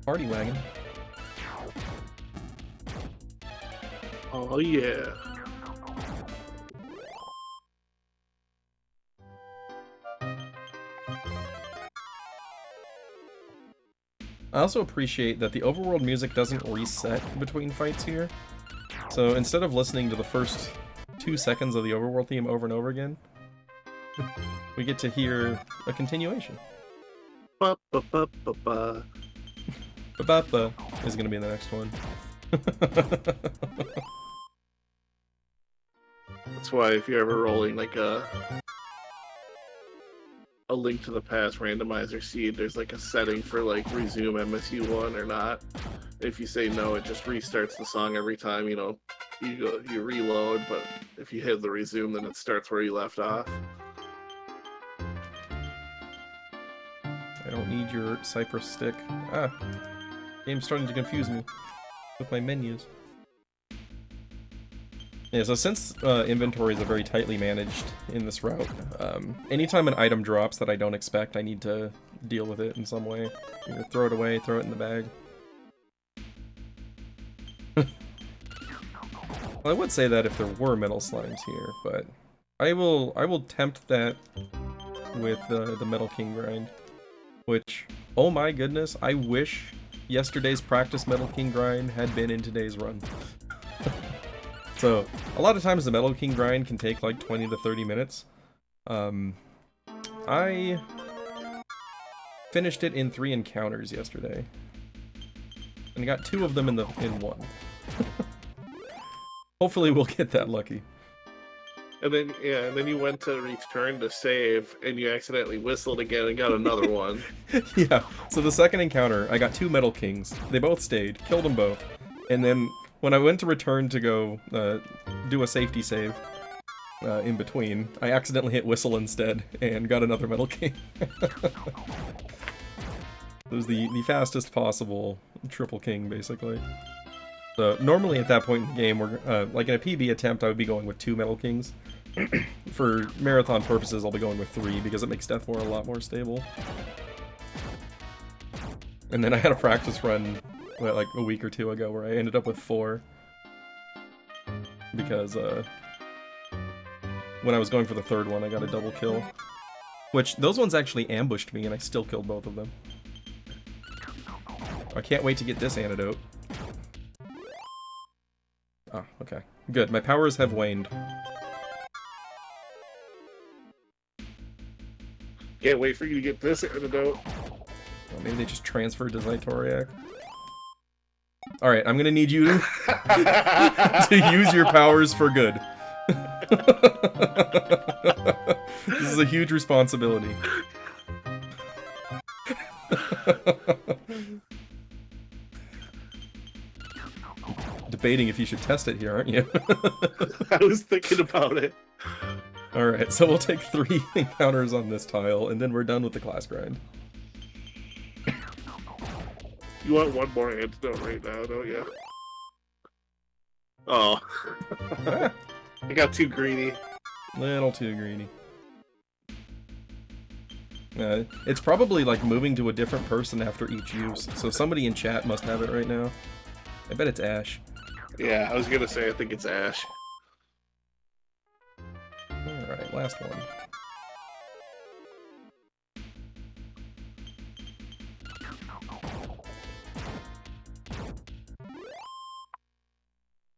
Party wagon. Oh yeah. I also appreciate that the overworld music doesn't reset between fights here. So instead of listening to the first 2 seconds of the overworld theme over and over again, we get to hear a continuation. Ba ba ba ba ba. Ba-ba-ba is gonna be the next one. That's why if you're ever rolling like a Link to the Past randomizer seed, there's like a setting for like resume MSU1 or not. If you say no, it just restarts the song every time, you know, you reload, but if you hit the resume, then it starts where you left off. I don't need your Cypress stick. Ah, game's starting to confuse me with my menus. Yeah, so since inventories are very tightly managed in this route, anytime an item drops that I don't expect, I need to deal with it in some way. Either throw it away, throw it in the bag. Well, I would say that if there were metal slimes here, but I will tempt that with the Metal King grind. Which, oh my goodness, I wish yesterday's practice Metal King grind had been in today's run. So, a lot of times the Metal King grind can take like 20 to 30 minutes. I finished it in 3 encounters yesterday. And I got 2 of them in one. Hopefully we'll get that lucky. And then, yeah, and then you went to return to save, and you accidentally whistled again and got another one. Yeah, so the second encounter, I got 2 Metal Kings. They both stayed, killed them both. And then, when I went to return to go do a safety save in between, I accidentally hit whistle instead, and got another Metal King. It was the fastest possible triple king, basically. So, normally at that point in the game, we're like in a PB attempt, I would be going with 2 Metal Kings. For marathon purposes, I'll be going with 3, because it makes Death War a lot more stable. And then I had a practice run, like a week or 2 ago, where I ended up with 4. Because, when I was going for the 3rd one, I got a double kill. Which, those ones actually ambushed me, and I still killed both of them. I can't wait to get this antidote. Ah, okay. Good, my powers have waned. Can't wait for you to get this antidote. Well, maybe they just transferred to Zytoriak. Alright, I'm gonna need you to use your powers for good. This is a huge responsibility. Debating if you should test it here, aren't you? I was thinking about it. Alright, so we'll take 3 encounters on this tile, and then we're done with the class grind. You want one more antidote right now, don't you? Oh. I got too greedy. Little too greedy. It's probably like moving to a different person after each use. So somebody in chat must have it right now. I bet it's Ash. Yeah, I was gonna say I think it's Ash. Alright, last one.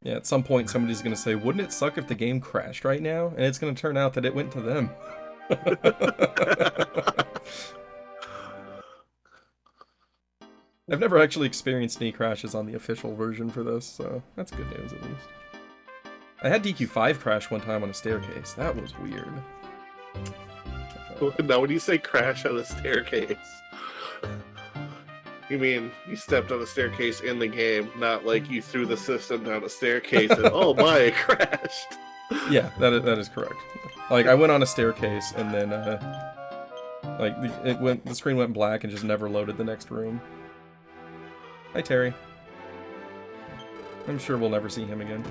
Yeah, at some point somebody's gonna say, wouldn't it suck if the game crashed right now? And it's gonna turn out that it went to them. I've never actually experienced any crashes on the official version for this, so that's good news at least. I had DQ5 crash one time on a staircase. That was weird. Now, when you say crash on a staircase, you mean you stepped on a staircase in the game, not like you threw the system down a staircase and oh my, it crashed. Yeah, that is correct. Like, I went on a staircase and then, like, the screen went black and just never loaded the next room. Hi, Terry. I'm sure we'll never see him again.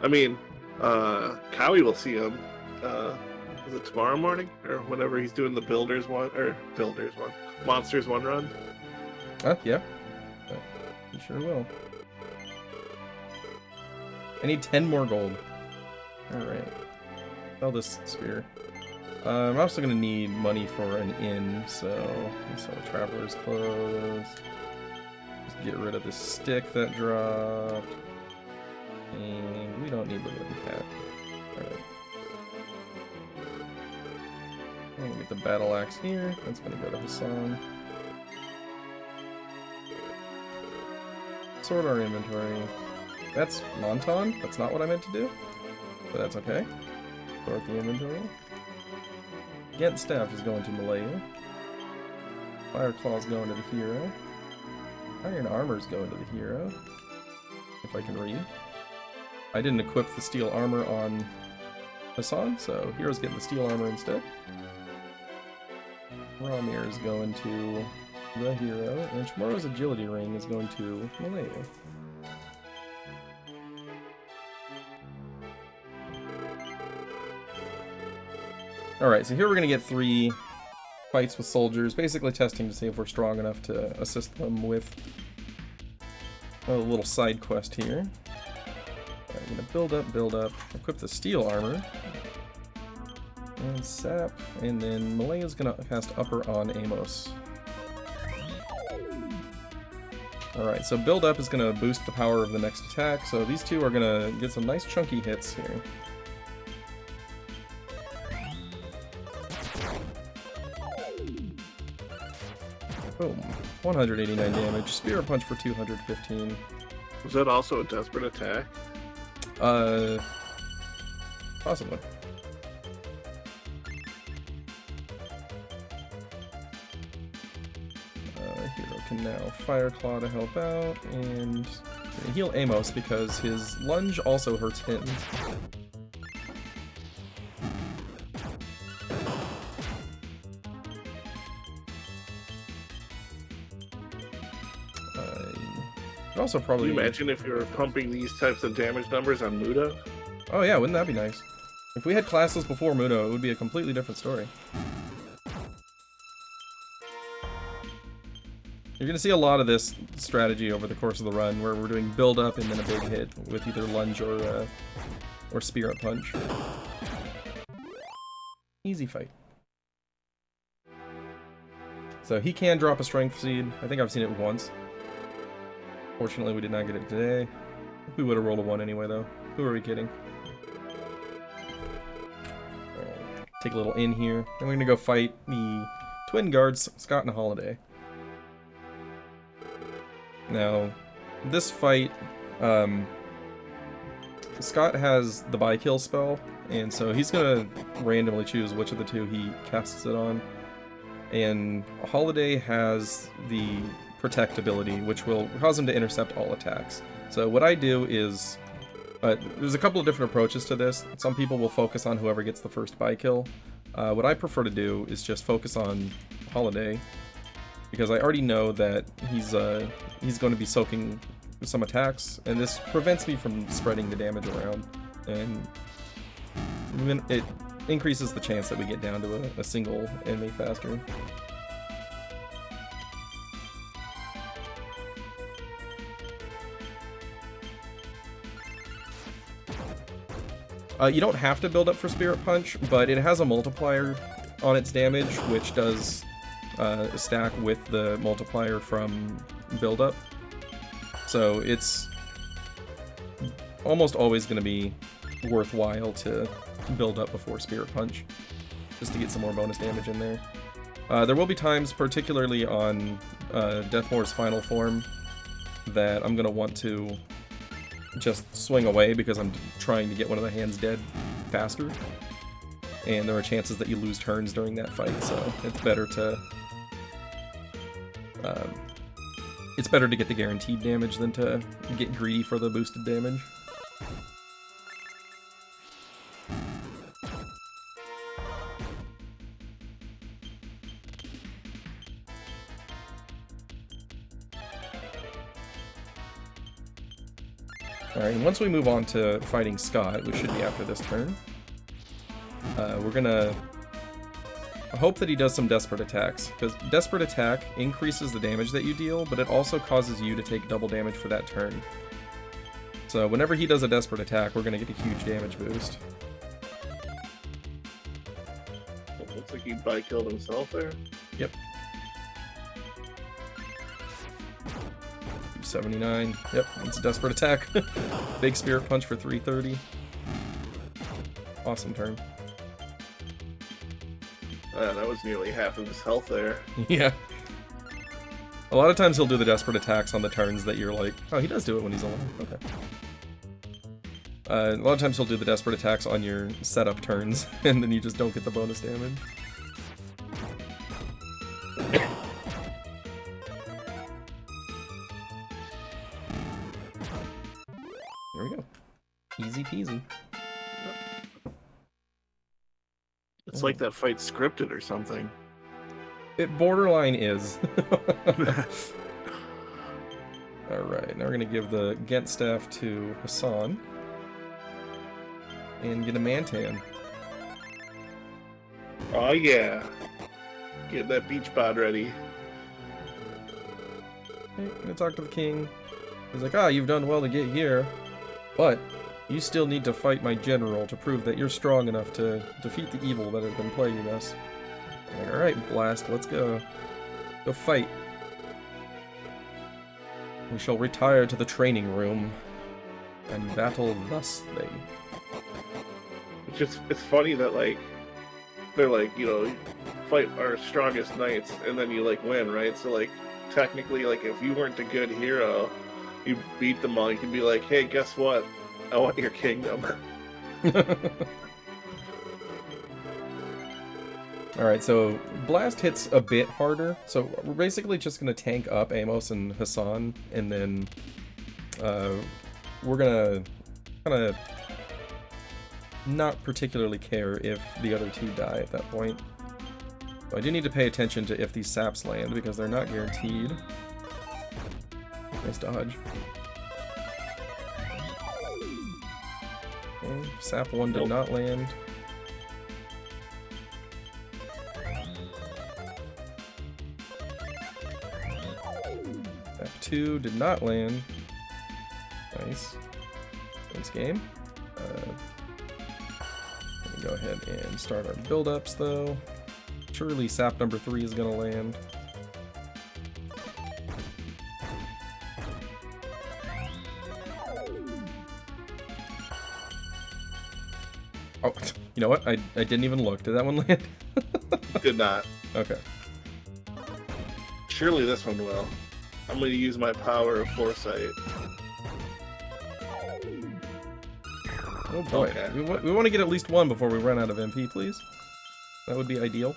I mean, Cowie will see him. Is it tomorrow morning or whenever he's doing the Monsters one run? Yeah. You sure will. I need 10 more gold. Alright. Sell this spear. I'm also gonna need money for an inn, so let's sell Traveler's Clothes. Just get rid of the stick that dropped. And we don't need the wooden hat. Alright. I'm gonna get the battle axe here. That's gonna go to Hassan. Sort our inventory. That's Monton. That's not what I meant to do. But that's okay. Sort the inventory. Get staff is going to Malaya. Fire Claw's going to the hero. Iron Armor's going to the hero. If I can read. I didn't equip the steel armor on Hassan, so hero's getting the steel armor instead. Ramir is going to the hero, and tomorrow's agility ring is going to Malaya. Alright, so here we're going to get 3 fights with soldiers, basically testing to see if we're strong enough to assist them with a little side quest here. I'm going to build up, equip the steel armor, and sap, and then Malaya's going to cast upper on Amos. Alright, so build up is going to boost the power of the next attack, so these two are going to get some nice chunky hits here. Boom. 189 damage. Spear Punch for 215. Was that also a desperate attack? Possibly. Hero can now Fire Claw to help out, and heal Amos because his lunge also hurts him. Also probably. Can you imagine if you were pumping these types of damage numbers on Mudo? Oh yeah, wouldn't that be nice? If we had classes before Mudo, it would be a completely different story. You're gonna see a lot of this strategy over the course of the run, where we're doing build up and then a big hit with either lunge or spirit punch. Easy fight. So he can drop a strength seed. I think I've seen it once. Fortunately, we did not get it today. We would have rolled a 1 anyway, though. Who are we kidding? Alright, take a little in here. And we're gonna go fight the twin guards, Scott and Holiday. Now, this fight, Scott has the buy kill spell, and so he's gonna randomly choose which of the two he casts it on. And Holiday has the protect ability, which will cause him to intercept all attacks. So what I do is, there's a couple of different approaches to this. Some people will focus on whoever gets the first buy kill. What I prefer to do is just focus on Holiday, because I already know that he's going to be soaking some attacks, and this prevents me from spreading the damage around. And increases the chance that we get down to a single enemy faster. You don't have to build up for Spirit Punch, but it has a multiplier on its damage, which does stack with the multiplier from build up. So it's almost always going to be worthwhile to build up before Spirit Punch, just to get some more bonus damage in there. There will be times, particularly on Deathmore's final form, that I'm going to want to just swing away because I'm trying to get one of the hands dead faster. And there are chances that you lose turns during that fight, so it's better to get the guaranteed damage than to get greedy for the boosted damage. Alright, and once we move on to fighting Scott, which should be after this turn, we're gonna hope that he does some Desperate Attacks, because Desperate Attack increases the damage that you deal, but it also causes you to take double damage for that turn. So whenever he does a Desperate Attack, we're gonna get a huge damage boost. It looks like he by-killed himself there. Yep. 79. Yep, it's a Desperate Attack. Big Spirit Punch for 330. Awesome turn. That was nearly half of his health there. Yeah. A lot of times he'll do the Desperate Attacks on the turns that you're like, oh, he does do it when he's alive. Okay. A lot of times he'll do the Desperate Attacks on your setup turns, and then you just don't get the bonus damage. There we go. Easy peasy. It's like that fight's scripted or something. It borderline is. Alright, now we're going to give the Ghent Staff to Hassan. And get a Mantan. Oh yeah. Get that beach pod ready. Okay, gonna talk to the king. He's like, ah, you've done well to get here, but you still need to fight my general to prove that you're strong enough to defeat the evil that has been plaguing us. Like, alright, Blast, let's go. Go fight. We shall retire to the training room and battle thusly. It's funny that, like, they're like, you know, fight our strongest knights, and then you, like, win, right? So, like, technically, like, if you weren't a good hero, you beat them all, you can be like, hey, guess what? I want your kingdom. Alright, so Blast hits a bit harder, so we're basically just going to tank up Amos and Hassan, and then we're going to kind of not particularly care if the other two die at that point. So I do need to pay attention to if these saps land, because they're not guaranteed. Nice dodge. Okay, sap 1 did not land. Sap 2 did not land. Nice. Thanks, game. Let me go ahead and start our build-ups, though. Surely sap number 3 is going to land. Oh, you know what? I didn't even look. Did that one land? Did not. Okay. Surely this one will. I'm going to use my power of foresight. Oh boy. Okay. We want to get at least one before we run out of MP, please. That would be ideal.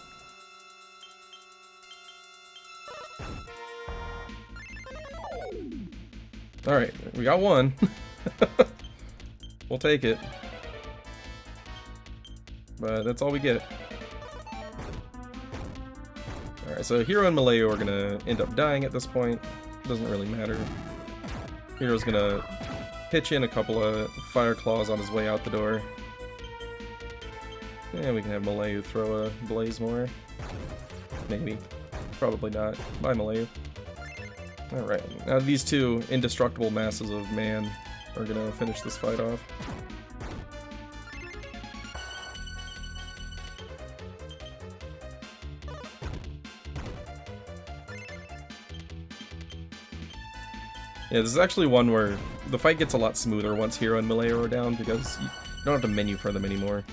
Alright, we got one. We'll take it. But that's all we get. Alright, so Hero and Malayo are gonna end up dying at this point. Doesn't really matter. Hero's gonna pitch in a couple of fire claws on his way out the door. Yeah, we can have Malayu throw a blaze more. Maybe. Probably not. Bye, Malayu. Alright, now these two indestructible masses of man are gonna finish this fight off. Yeah, this is actually one where the fight gets a lot smoother once Hero and Malayu are down because you don't have to menu for them anymore.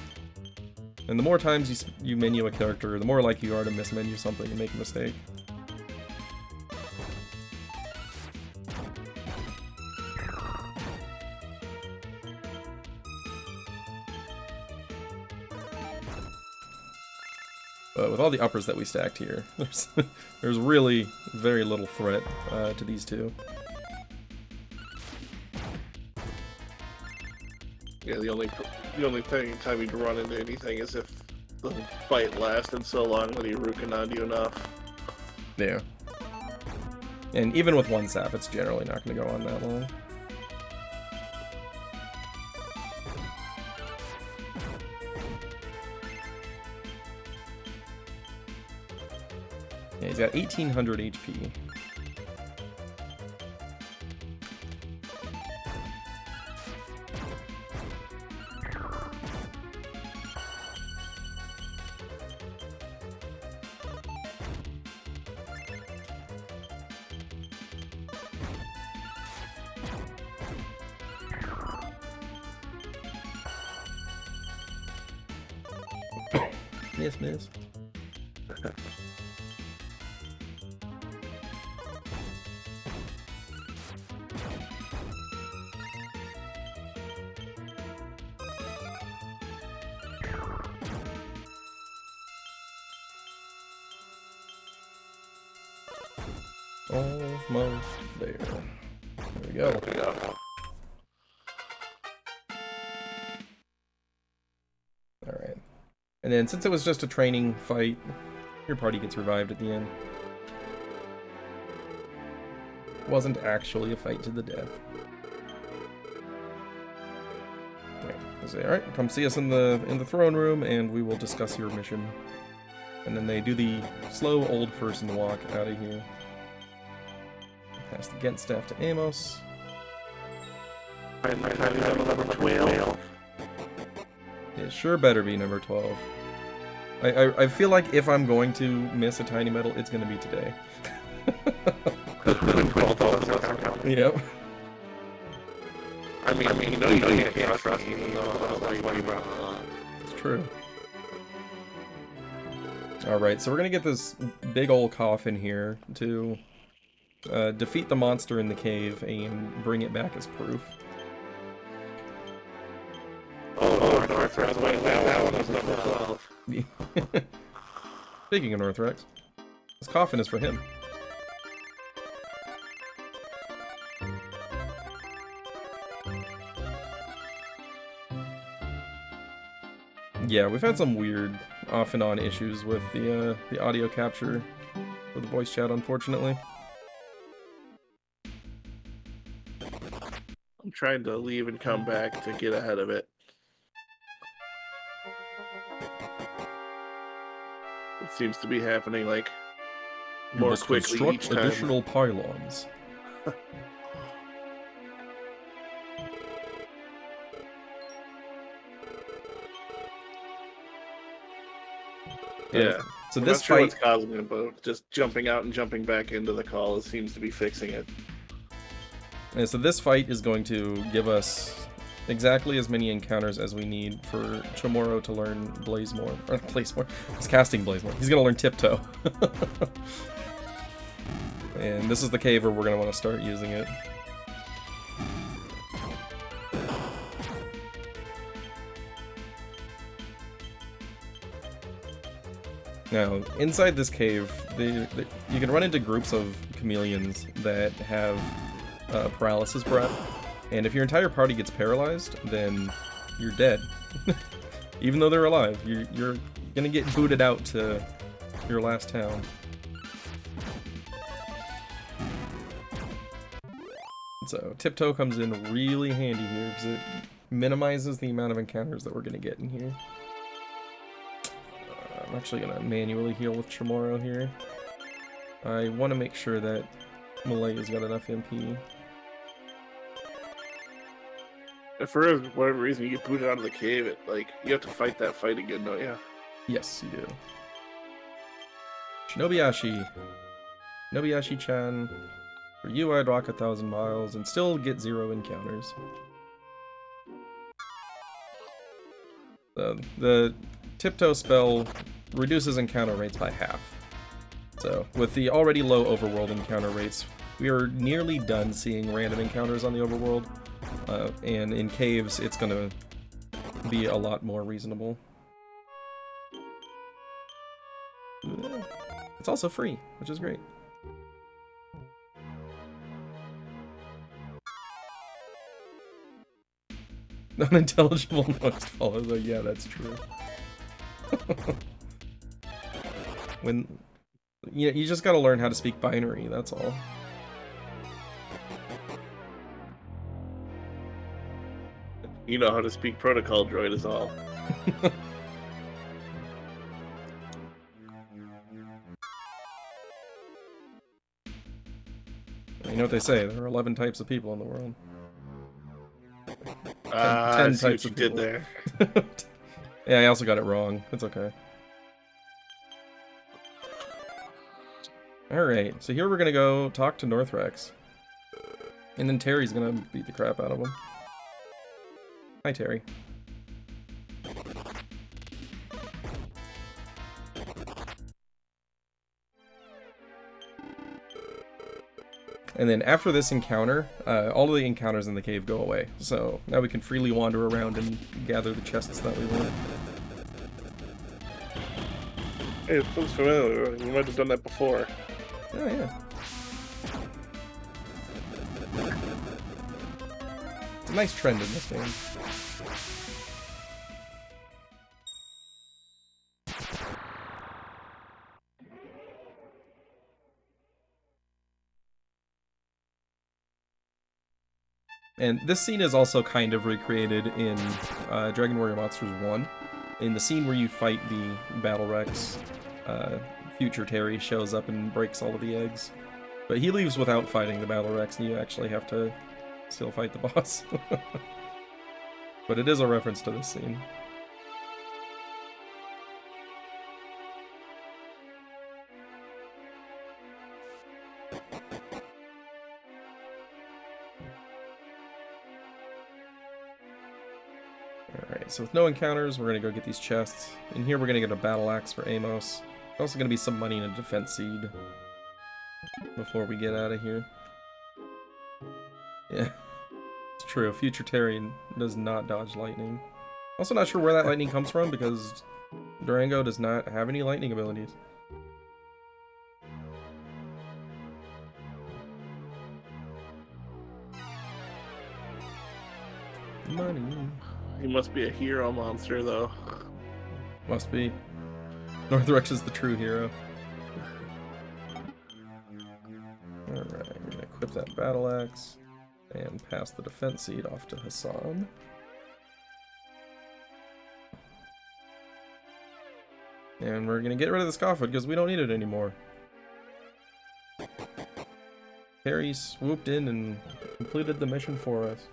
And the more times you menu a character, the more likely you are to mismenu something and make a mistake. But with all the uppers that we stacked here, there's really very little threat to these two. Yeah, the only time you'd run into anything is if the fight lasted so long that he Rukana'd you enough. Yeah. And even with one sap, it's generally not going to go on that long. Yeah, he's got 1800 HP. Miss. Almost there. There we go. Alright. And then since it was just a training fight, your party gets revived at the end. It wasn't actually a fight to the death. Right. They say, alright, come see us in the throne room and we will discuss your mission. And then they do the slow old person walk out of here. Pass the Gent staff to Amos. Number 12. It sure better be number 12. I feel like if I'm going to miss a tiny medal, it's going to be today. Yep. I mean, you know you can't trust me, even though that's why you brought it on. It's true. Alright, so we're going to get this big old coffin here to defeat the monster in the cave and bring it back as proof. Oh, Northrex, wait, that one was number 12. Speaking of Northrex, this coffin is for him. Yeah, we've had some weird off and on issues with the audio capture for the voice chat, unfortunately. I'm trying to leave and come back to get ahead of it. It seems to be happening like more quickly each time. Additional pylons. Yeah. So I'm this not sure fight, what's causing it, but just jumping out and jumping back into the call seems to be fixing it. and so this fight is going to give us exactly as many encounters as we need for Chamorro to learn Blazemore. Or Blazemore. He's casting Blazemore. He's gonna learn Tiptoe. And this is the cave where we're gonna want to start using it. Now, inside this cave, you can run into groups of chameleons that have paralysis breath, and if your entire party gets paralyzed, then you're dead. Even though they're alive, you're gonna get booted out to your last town. So, Tiptoe comes in really handy here, because it minimizes the amount of encounters that we're gonna get in here. I'm actually gonna manually heal with Chamorro here. I want to make sure that Malaya's got enough MP. If for whatever reason you get booted out of the cave, you have to fight that fight again, don't you? Yes, you do. Shinobiyashi. Shinobiyashi-chan. For you, I'd walk 1,000 miles and still get 0 encounters. The tiptoe spell reduces encounter rates by half. So, with the already low overworld encounter rates, we are nearly done seeing random encounters on the overworld. And in caves, it's gonna be a lot more reasonable. It's also free, which is great. Unintelligible noise follows. Oh, yeah, that's true. You just gotta learn how to speak binary, that's all. You know how to speak protocol droid is all. You know what they say, there are 11 types of people in the world. 10 I see types what you of did people. there. Yeah, I also got it wrong. It's okay. Alright, so here we're gonna go talk to Northrex. And then Terry's gonna beat the crap out of him. Hi, Terry. And then after this encounter, all of the encounters in the cave go away. So now we can freely wander around and gather the chests that we want. Hey, it looks familiar. You might have done that before. Oh, yeah. It's a nice trend in this game. And this scene is also kind of recreated in Dragon Warrior Monsters 1. In the scene where you fight the Battle Rex, future Terry shows up and breaks all of the eggs. But he leaves without fighting the Battle Rex, and you actually have to still fight the boss. But it is a reference to this scene. Alright, so with no encounters, we're going to go get these chests. In here we're going to get a battle axe for Amos. There's also going to be some money and a defense seed before we get out of here. Yeah, it's true. Future Terry does not dodge lightning. Also not sure where that lightning comes from because Durango does not have any lightning abilities. Money. He must be a hero monster, though. Must be. Northrex is the true hero. Alright, we're gonna equip that battle axe and pass the defense seed off to Hassan. And we're gonna get rid of the Scoffwood because we don't need it anymore. Harry swooped in and completed the mission for us.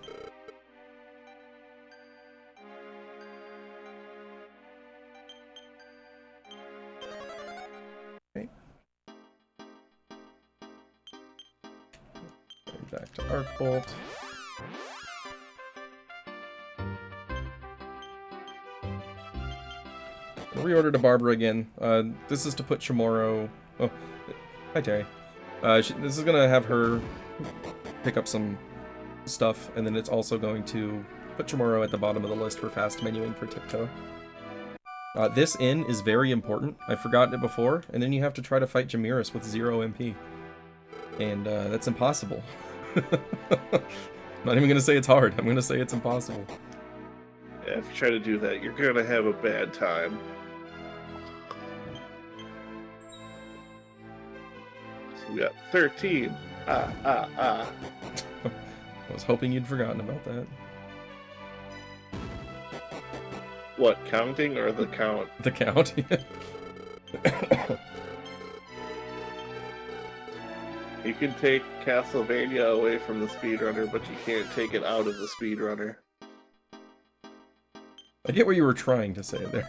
Back to Arc Bolt. Reorder to Barbara again. This is to put Chamorro. Oh, hi Terry. This is gonna have her pick up some stuff, and then it's also going to put Chamorro at the bottom of the list for fast menuing for Tiptoe. This inn is very important. I've forgotten it before, and then you have to try to fight Jamiris with 0 MP. And that's impossible. Not even gonna say it's hard. I'm gonna say it's impossible. Yeah, if you try to do that, you're gonna have a bad time. So we got 13. I was hoping you'd forgotten about that. What, counting or the count? The count. You can take Castlevania away from the speedrunner, but you can't take it out of the speedrunner. I get what you were trying to say there.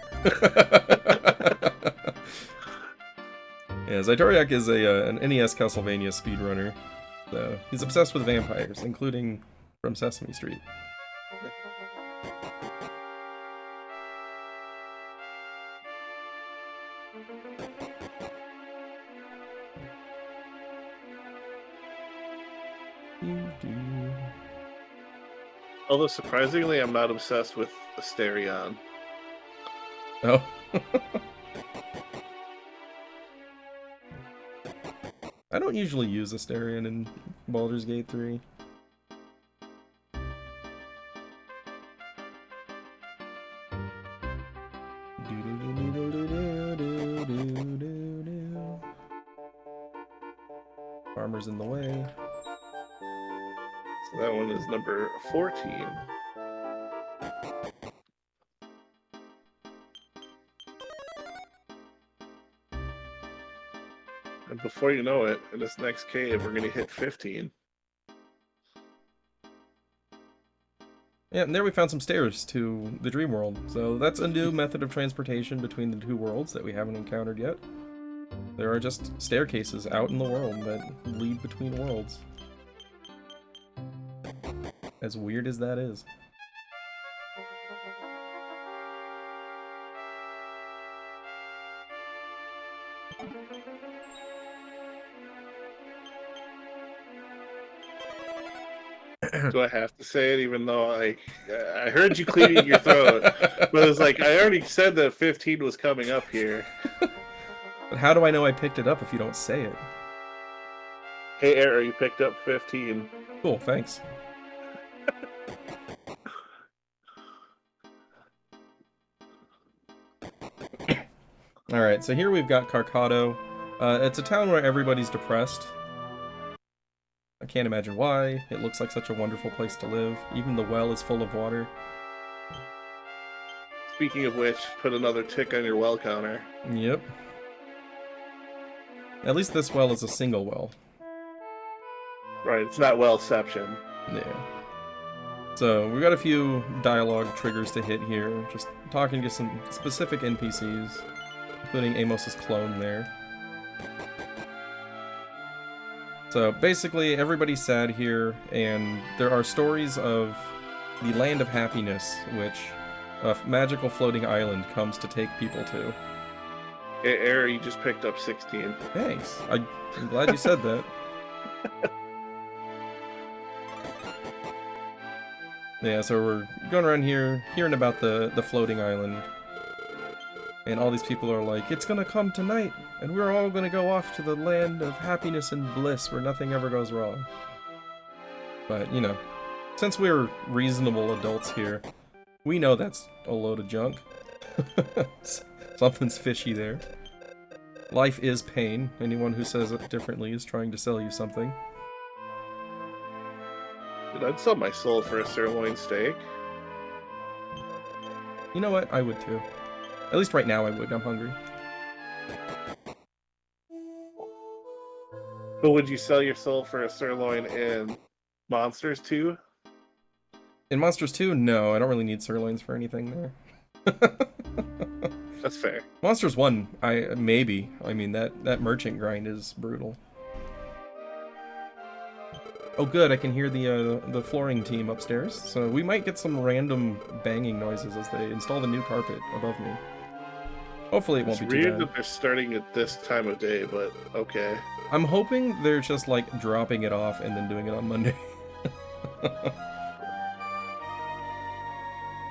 Yeah, Zytoriak is an NES Castlevania speedrunner. So he's obsessed with vampires, including from Sesame Street. Although surprisingly, I'm not obsessed with Asterion. Oh. I don't usually use Asterion in Baldur's Gate 3. Farmer's in the way. So that one is number 14. And before you know it, in this next cave, we're going to hit 15. Yeah, and there we found some stairs to the dream world. So that's a new method of transportation between the two worlds that we haven't encountered yet. There are just staircases out in the world that lead between worlds. As weird as that is. Do I have to say it, even though I heard you cleaning your throat, but it's like I already said that 15 was coming up here. But how do I know I picked it up if you don't say it? Hey, Error, you picked up 15. Cool, thanks. Alright, so here we've got Carcado. It's a town where everybody's depressed. I can't imagine why. It looks like such a wonderful place to live. Even the well is full of water. Speaking of which, put another tick on your well counter. Yep. At least this well is a single well. Right, it's not wellception. Yeah. So, we've got a few dialogue triggers to hit here. Just talking to some specific NPCs, including Amos's clone there. So basically, everybody's sad here, and there are stories of the Land of Happiness, which a magical floating island comes to take people to. Hey, Error, you just picked up 16. Thanks. I'm glad you said that. Yeah, so we're going around here, hearing about the floating island. And all these people are like, it's gonna come tonight, and we're all gonna go off to the land of happiness and bliss where nothing ever goes wrong. But, you know, since we're reasonable adults here, we know that's a load of junk. Something's fishy there. Life is pain. Anyone who says it differently is trying to sell you something. Dude, I'd sell my soul for a sirloin steak. You know what? I would too. At least right now I would. I'm hungry. But would you sell your soul for a sirloin in Monsters 2? In Monsters 2, no. I don't really need sirloins for anything there. That's fair. Monsters 1, maybe. I mean, that merchant grind is brutal. Oh good, I can hear the flooring team upstairs, so we might get some random banging noises as they install the new carpet above me. Hopefully it won't be too weird bad. that they're starting at this time of day, but okay. I'm hoping they're just like dropping it off and then doing it on Monday.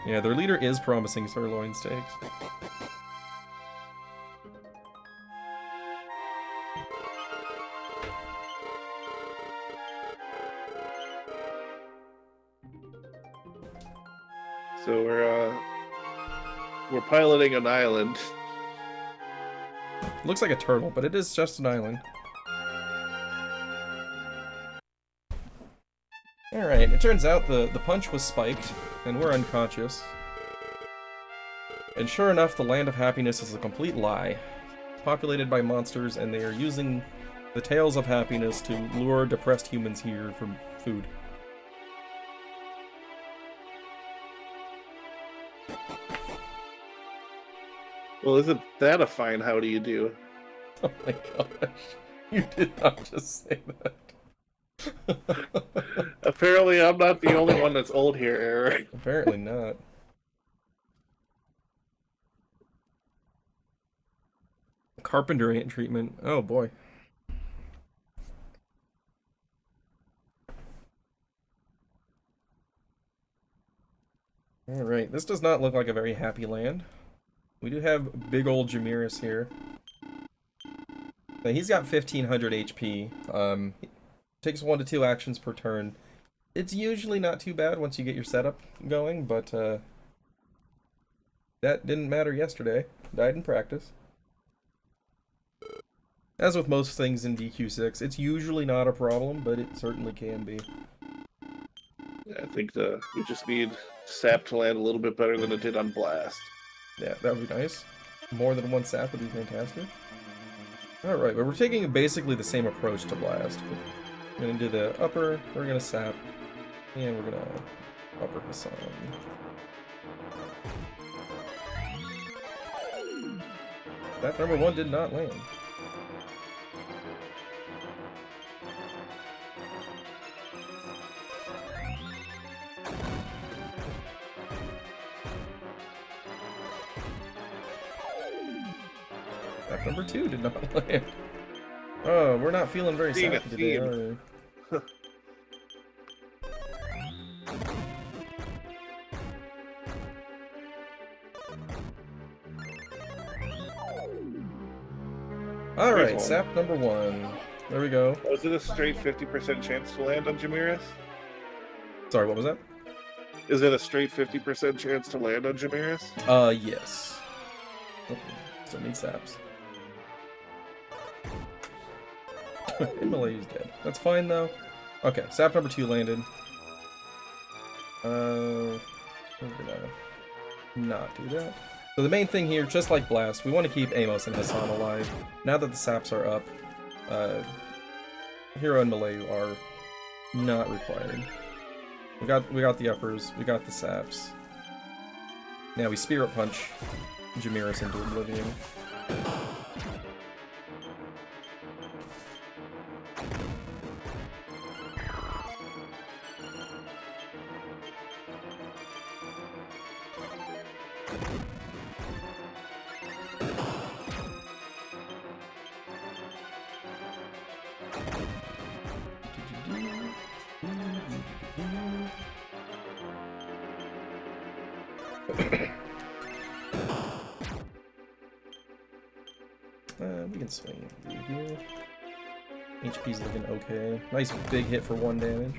Yeah, their leader is promising sirloin steaks. So we're piloting an island. Looks like a turtle, but it is just an island. Alright, it turns out the punch was spiked, and we're unconscious. And sure enough, the Land of Happiness is a complete lie. populated by monsters, and they are using the tales of happiness to lure depressed humans here for food. Well, isn't that a fine how do you do? Oh my gosh. You did not just say that. Apparently, I'm not the only one that's old here, Eric. Apparently not. Carpenter ant treatment. Oh boy. Alright, this does not look like a very happy land. We do have big old Jamiris here. Now, he's got 1500 HP. Takes 1 to 2 actions per turn. It's usually not too bad once you get your setup going, but that didn't matter yesterday. Died in practice. As with most things in DQ6, it's usually not a problem, but it certainly can be. I think we just need sap to land a little bit better than it did on Blast. Yeah, that would be nice. More than 1 sap would be fantastic. Alright, but we're taking basically the same approach to Blast. We're going to do the upper, we're going to sap, and we're going to upper Hassan. That number 1 did not land. That number 2 did not land. Oh, we're not feeling very Being a sappy today, theme. are we? Alright, Here's one. sap number 1. There we go. Was it a straight 50% chance to land on Jamiris? Sorry, what was that? Is it a straight 50% chance to land on Jamiris? Yes. Okay. Still need saps. And Malay's dead. That's fine, though. Okay, sap number 2 landed. We're gonna not do that. So the main thing here, just like Blast, we want to keep Amos and Hassan alive. Now that the saps are up, Hero and Malay are not required. We got the uppers, we got the saps. Now we Spirit Punch Jamiris into oblivion. We can swing through here. HP's looking okay. Nice big hit for 1 damage.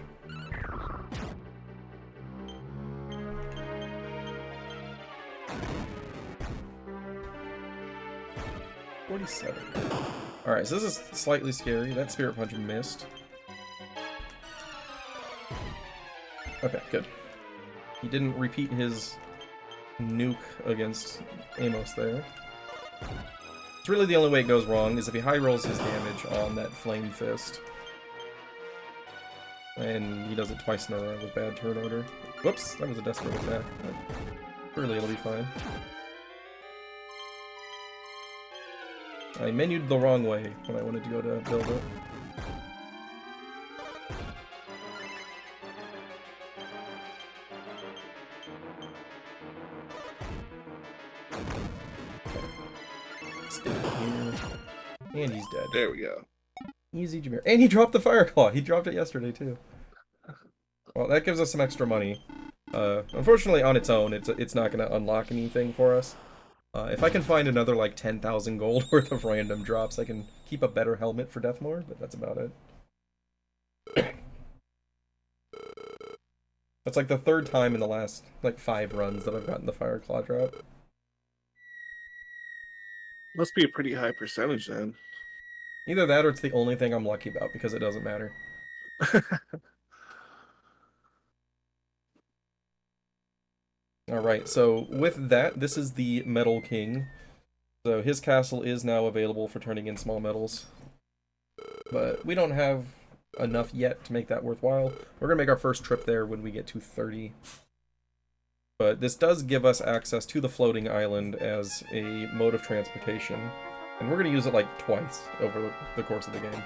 $47. Alright, so this is slightly scary. That Spirit Punch missed. Okay, good. He didn't repeat his nuke against Amos there. It's really the only way it goes wrong is if he high rolls his damage on that Flame Fist. And he does it twice in a row with bad turn order. Whoops, that was a desperate attack. But surely it'll be fine. I menued the wrong way when I wanted to go to build it. And he's dead. There we go. Easy Jameer. And he dropped the Fire Claw. He dropped it yesterday, too. Well, that gives us some extra money. Unfortunately, on its own, it's not going to unlock anything for us. If I can find another, like, 10,000 gold worth of random drops, I can keep a better helmet for Deathmore, but that's about it. That's, like, the 3rd time in the last, like, 5 runs that I've gotten the Fire Claw drop. Must be a pretty high percentage then. Either that or it's the only thing I'm lucky about, because it doesn't matter. Alright, so with that, this is the Metal King. So his castle is now available for turning in small medals. But we don't have enough yet to make that worthwhile. We're going to make our first trip there when we get to 30. But this does give us access to the floating island as a mode of transportation. And we're going to use it like twice over the course of the game.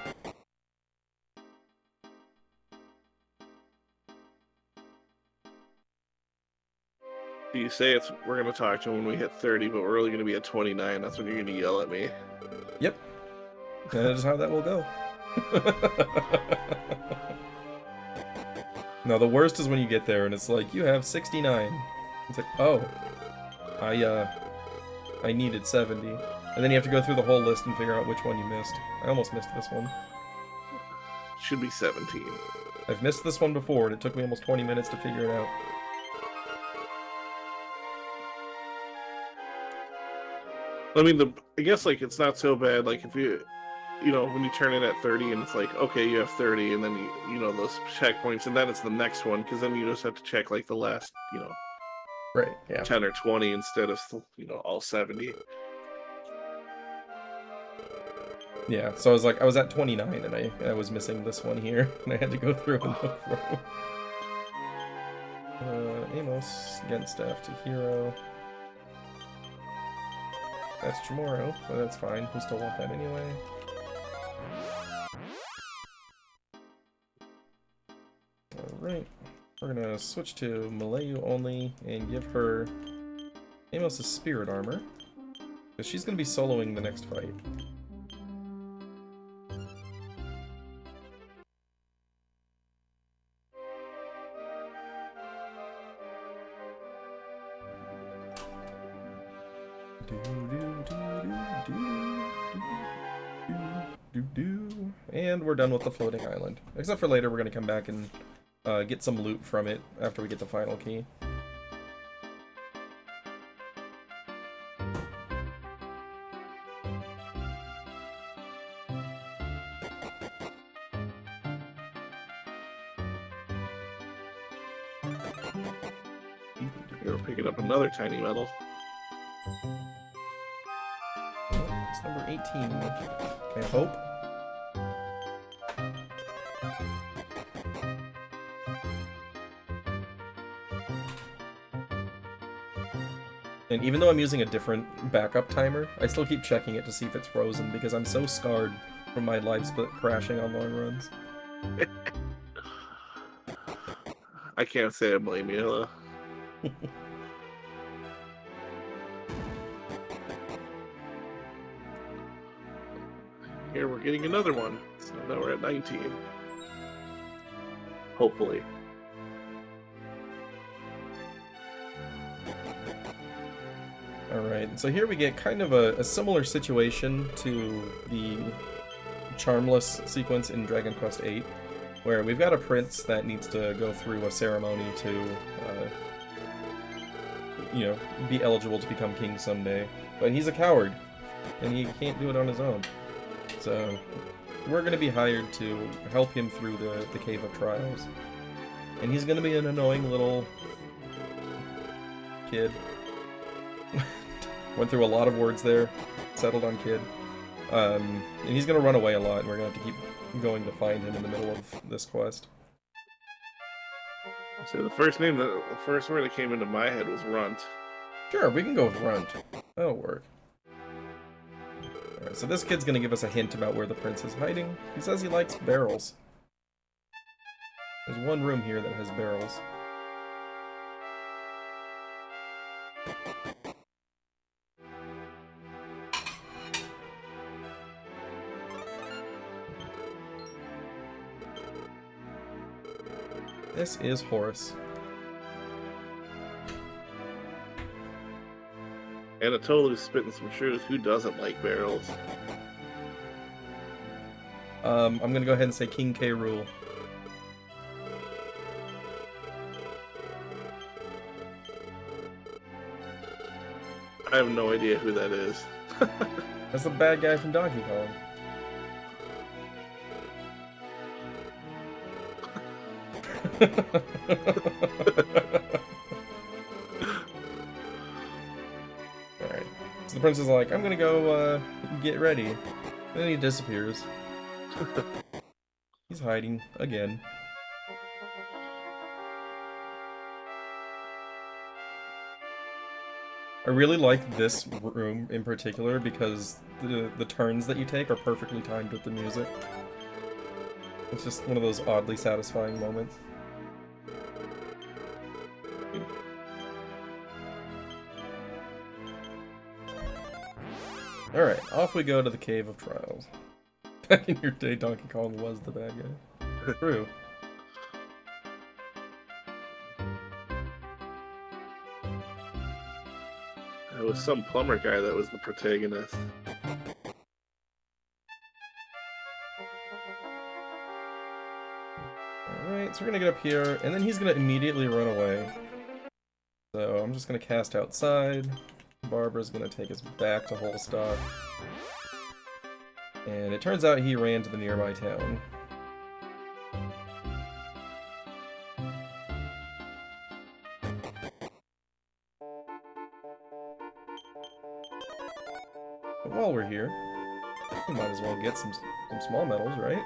You say we're going to talk to him when we hit 30, but we're only going to be at 29. That's when you're going to yell at me. Yep. That is how that will go. Now the worst is when you get there and it's like, you have 69. It's like, oh, I needed 70. And then you have to go through the whole list and figure out which one you missed. I almost missed this one. Should be 17. I've missed this one before and it took me almost 20 minutes to figure it out. I mean, I guess, like, it's not so bad, like, if you know, when you turn in at 30 and it's like, okay, you have 30, and then, you know, those checkpoints, and then it's the next one, because then you just have to check, like, the last, you know, right, yeah. 10 or 20 instead of, you know, all 70. Yeah, so I was at 29, and I was missing this one here, and I had to go through and look for it. Amos, against staff to hero. That's tomorrow, but that's fine. We still want that anyway. Alright. We're gonna switch to Malayu only and give her Amos' spirit armor. Because she's gonna be soloing the next fight. And we're done with the floating island. Except for later, we're going to come back and get some loot from it after we get the final key. You're picking up another tiny medal. Oh, it's number 18. Can I hope? And even though I'm using a different backup timer, I still keep checking it to see if it's frozen because I'm so scarred from my live split crashing on long runs. I can't say I blame you, though. Here, we're getting another one. So now we're at 19. Hopefully. Alright, so here we get kind of a similar situation to the Charmless sequence in Dragon Quest VIII, where we've got a prince that needs to go through a ceremony to, you know, be eligible to become king someday. But he's a coward, and he can't do it on his own. So we're going to be hired to help him through the Cave of Trials. And he's going to be an annoying little kid. Went through a lot of words there, settled on kid. And he's going to run away a lot, and we're going to have to keep going to find him in the middle of this quest. So the first word that came into my head was runt. Sure, we can go with runt. That'll work. Alright, so this kid's going to give us a hint about where the prince is hiding. He says he likes barrels. There's one room here that has barrels. This is Horus. Anatoly is spitting some truth. Who doesn't like barrels? I'm gonna go ahead and say King K. Rool. I have no idea who that is. That's the bad guy from Donkey Kong. Alright. So the prince is like, I'm gonna go get ready. And then he disappears. He's hiding again. I really like this room in particular because the turns that you take are perfectly timed with the music. It's just one of those oddly satisfying moments. Alright, off we go to the Cave of Trials. Back in your day, Donkey Kong was the bad guy. True. It was some plumber guy that was the protagonist. Alright, so we're gonna get up here, and then he's gonna immediately run away. So I'm just gonna cast outside. Barbara's gonna take us back to Holstock. And it turns out he ran to the nearby town. But while we're here, we might as well get some small medals, right?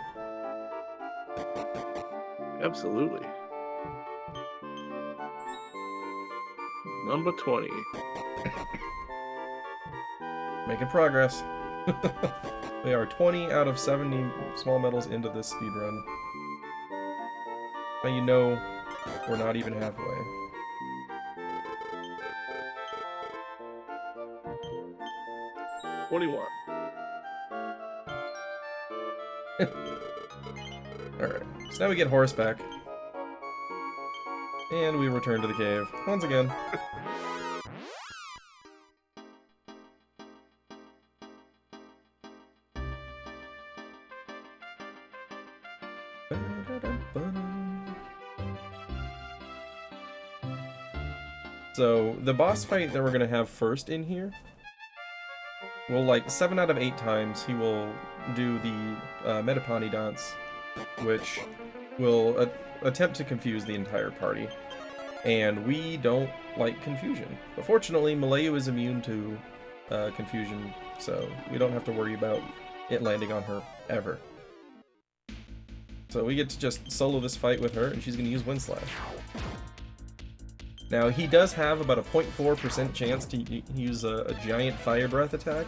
Absolutely. Number 20. Making progress. We are 20 out of 70 small medals into this speedrun. Now you know we're not even halfway. $21. Alright, so now we get horseback. And we return to the cave, once again. So, the boss fight that we're gonna have first in here, well, like, 7 out of 8 times he will do the Metapani dance, which will attempt to confuse the entire party. And we don't like confusion. But fortunately, Malayu is immune to confusion, so we don't have to worry about it landing on her ever. So we get to just solo this fight with her, and she's going to use Wind Slash. Now, he does have about a 0.4% chance to use a giant Fire Breath attack.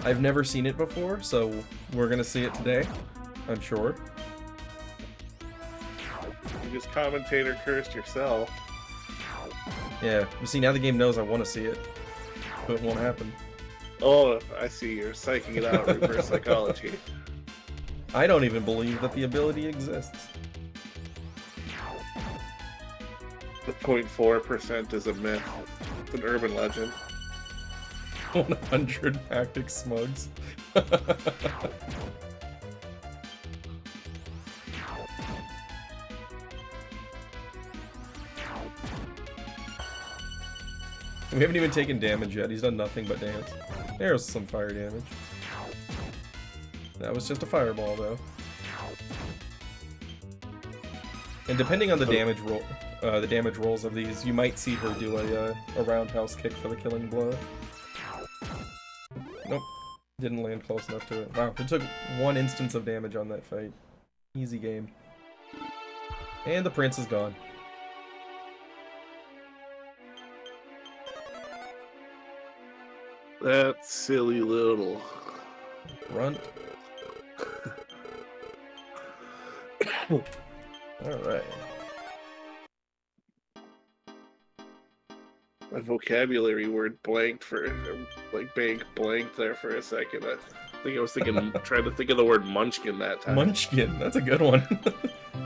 I've never seen it before, so we're going to see it today, I'm sure. You just commentator cursed yourself. Yeah, you see, now the game knows I want to see it, but it won't happen. Oh, I see. You're psyching it out, reverse psychology. I don't even believe that the ability exists. The 0.4% is a myth. It's an urban legend. 100 Hactic Smugs. We haven't even taken damage yet. He's done nothing but dance. There's some fire damage. That was just a fireball, though. And depending on the damage roll, the damage rolls of these, you might see her do a roundhouse kick for the killing blow. Nope, didn't land close enough to it. Wow, it took 1 instance of damage on that fight. Easy game. And the prince is gone. That silly little Runt. Alright. My vocabulary word blanked for, like, blanked there for a second. I think I was thinking, trying to think of the word munchkin that time. Munchkin, that's a good one.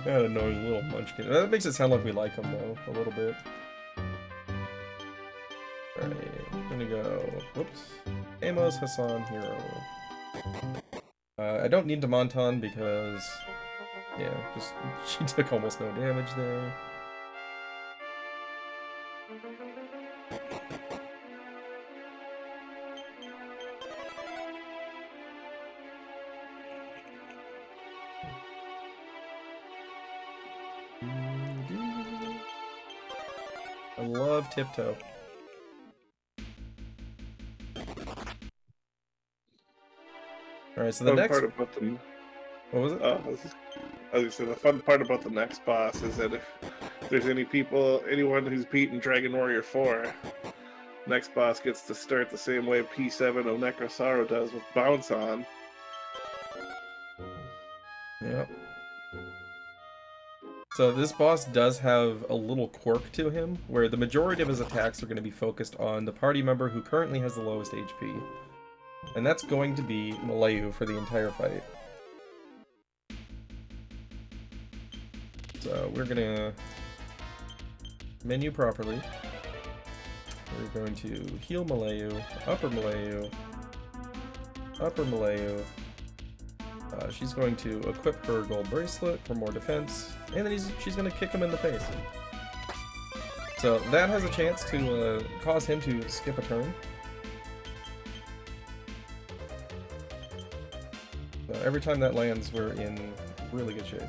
That annoying little munchkin. That makes it sound like we like him, though, a little bit. Alright, I'm gonna go. Whoops. Amos, Hassan, Hero. I don't need to Monton because, yeah, just she took almost no damage there. I love Tiptoe. Alright, so the Fun next... part about the What was it? I was gonna say the fun part about the next boss is that if there's anyone who's beaten Dragon Warrior 4, next boss gets to start the same way P7 of Necrosaro does with Bounce On. Yep. So this boss does have a little quirk to him, where the majority of his attacks are going to be focused on the party member who currently has the lowest HP. And that's going to be Malayu for the entire fight. So we're gonna menu properly. We're going to heal Malayu, upper Malayu, upper Malayu. She's going to equip her gold bracelet for more defense, and then she's going to kick him in the face. So that has a chance to cause him to skip a turn. So every time that lands, we're in really good shape.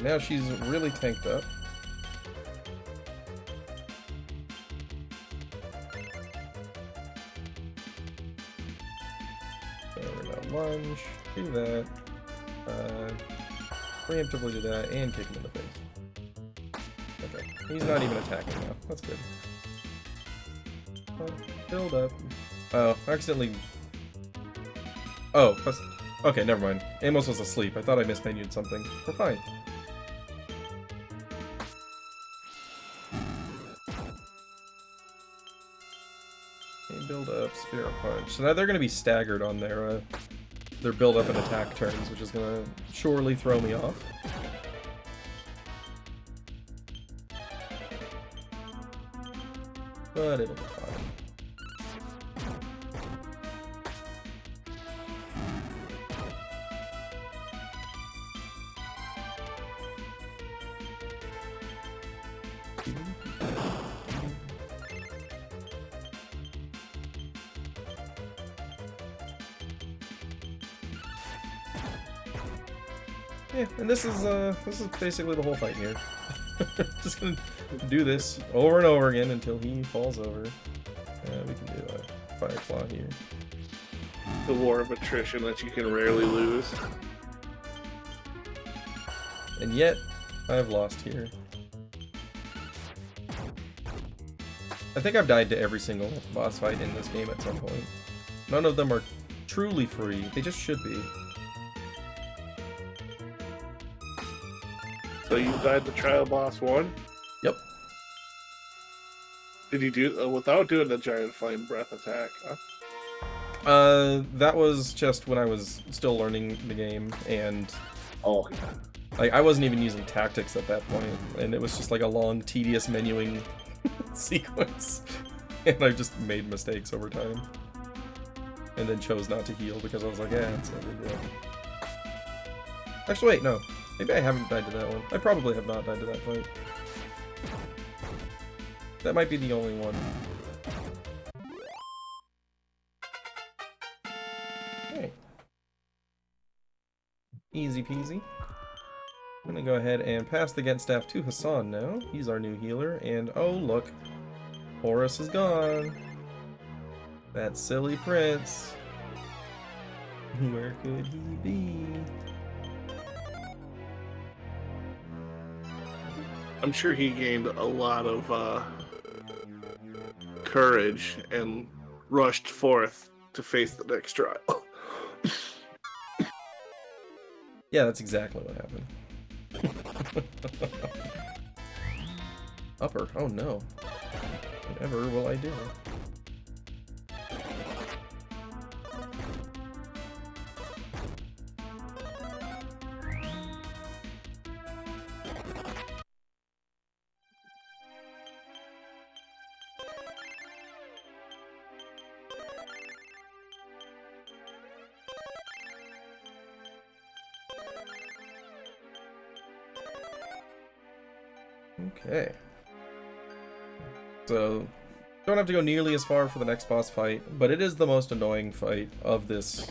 Now she's really tanked up. So we're gonna lunge, do that, preemptively do that, and kick him in the face. Okay, he's not even attacking now. That's good. Build up. Oh, I accidentally... Oh, okay, never mind. Amos was asleep. I thought I mismenued something. We're fine. Okay, build up, Spirit Punch. So now they're going to be staggered on their build up and attack turns, which is going to surely throw me off. But it'll be fine. Yeah, and this is basically the whole fight here. Just gonna do this over and over again until he falls over. We can do a Fireclaw here. The war of attrition that you can rarely lose. And yet, I've lost here. I think I've died to every single boss fight in this game at some point. None of them are truly free, they just should be. So you died to Trial Boss 1? Yep. Did you do without doing the giant flame breath attack? Huh? That was just when I was still learning the game, and Oh, like I wasn't even using tactics at that point, and it was just like a long, tedious menuing sequence, and I just made mistakes over time, and then chose not to heal because I was like, yeah, it's no big deal. Actually, wait, no. Maybe I haven't died to that one. I probably have not died to that fight. That might be the only one. Okay. Easy peasy. I'm gonna go ahead and pass the Gent staff to Hassan now. He's our new healer, and oh look, Horus is gone. That silly prince. Where could he be? I'm sure he gained a lot of courage and rushed forth to face the next trial. Yeah, that's exactly what happened. Upper, oh no. Whatever will I do? Okay. So, don't have to go nearly as far for the next boss fight, but it is the most annoying fight of this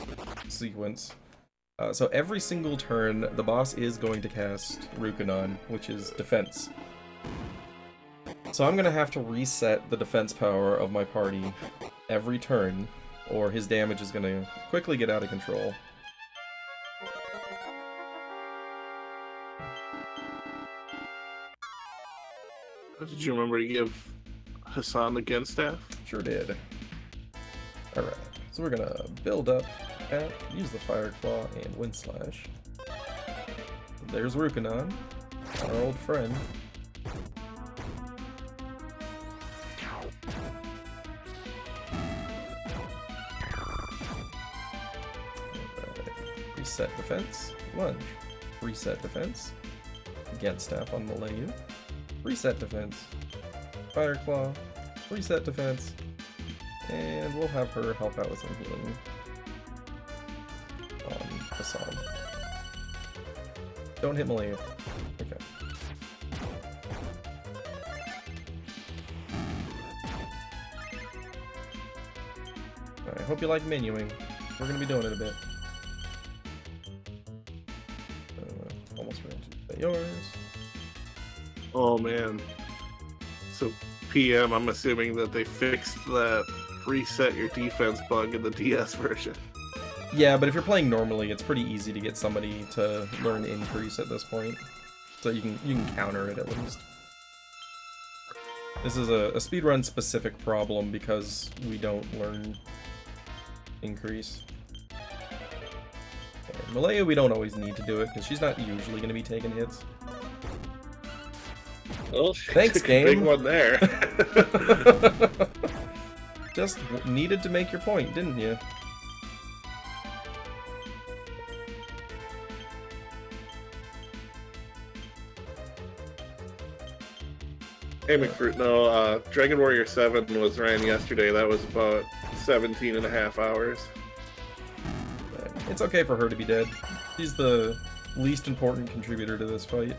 sequence. So every single turn, the boss is going to cast Rukunan, which is defense. So I'm gonna have to reset the defense power of my party every turn, or his damage is gonna quickly get out of control. Did you remember to give Hassan the gun staff? Sure did. Alright, so we're gonna build up, use the Fire Claw and Wind Slash. There's Rukanon, our old friend. Reset defense, lunge. Reset defense, against staff on Malayu. Reset defense, Fire Claw, reset defense, and we'll have her help out with some healing on Hassan. Don't hit Malayu. Okay. I hope you like menuing. We're gonna be doing it a bit. Almost ran to yours. Oh man. So PM, I'm assuming that they fixed that reset your defense bug in the DS version. Yeah, but if you're playing normally, it's pretty easy to get somebody to learn increase at this point. So you can counter it at least. This is a speedrun specific problem because we don't learn increase. Malaya, we don't always need to do it because she's not usually going to be taking hits. Well, thanks, game. Big one there. Just needed to make your point, didn't you? Taming fruit. No, Dragon Warrior 7 was ran yesterday. That was about 17 and a half hours. It's okay for her to be dead. She's the least important contributor to this fight.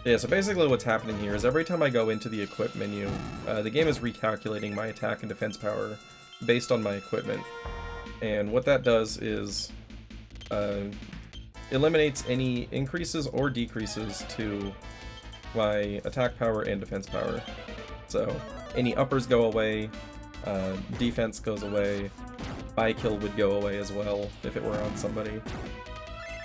Yeah, so basically what's happening here is every time I go into the equip menu, the game is recalculating my attack and defense power based on my equipment. And what that does is eliminates any increases or decreases to my attack power and defense power. So any uppers go away, defense goes away, buy kill would go away as well if it were on somebody.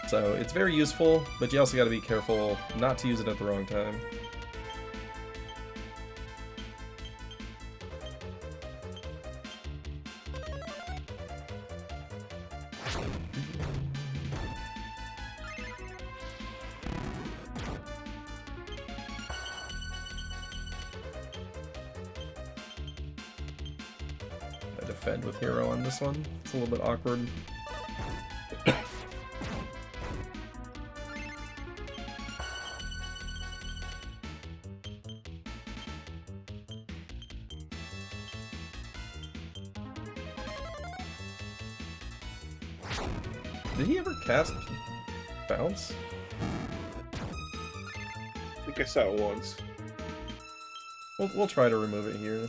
So it's very useful, but you also got to be careful not to use it at the wrong time. I defend with hero on this one. It's a little bit awkward. Did he ever cast bounce? I think I saw it once. We'll try to remove it here.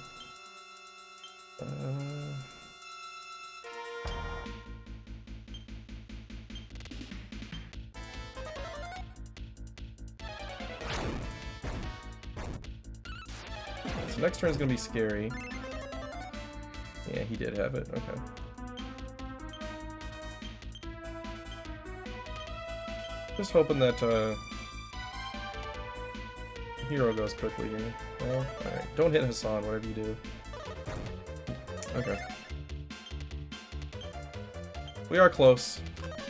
So next turn is gonna be scary. Yeah, he did have it. Okay. Just hoping that hero goes quickly here. Well, alright. Don't hit Hassan, whatever you do. Okay. We are close.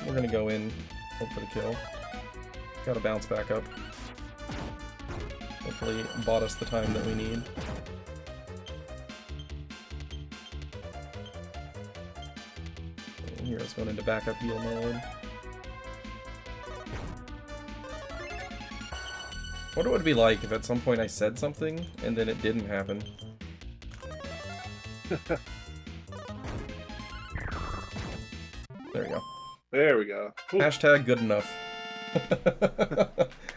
We're gonna go in, hope for the kill. Gotta bounce back up. Hopefully bought us the time that we need. And hero's going into backup heal mode. I wonder what it'd be like if at some point I said something and then it didn't happen. There we go. There we go. Ooh. Hashtag good enough.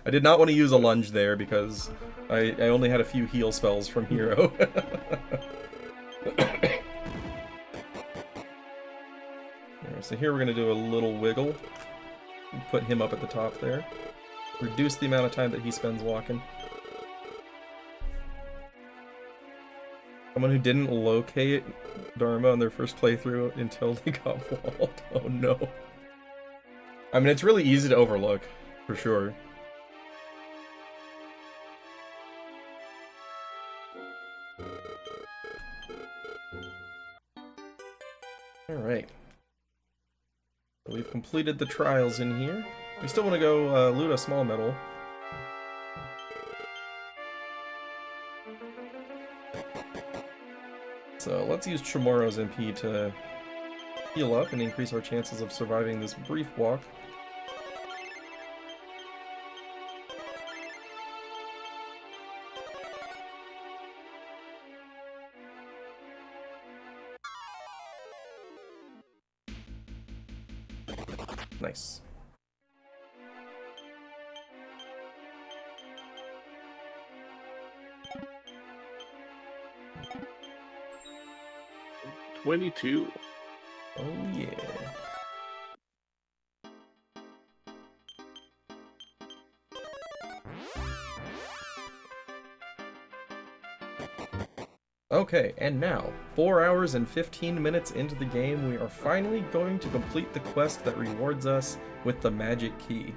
I did not want to use a lunge there because I only had a few heal spells from Hero. So here we're going to do a little wiggle. Put him up at the top there. Reduce the amount of time that he spends walking. Someone who didn't locate Dharma on their first playthrough until they got walled. Oh no. I mean, it's really easy to overlook, for sure. Alright. So we've completed the trials in here. We still want to go loot a small medal. So let's use Chamorro's MP to heal up and increase our chances of surviving this brief walk. Nice. $22. Oh yeah. Okay, and now, 4 hours and 15 minutes into the game, we are finally going to complete the quest that rewards us with the magic key.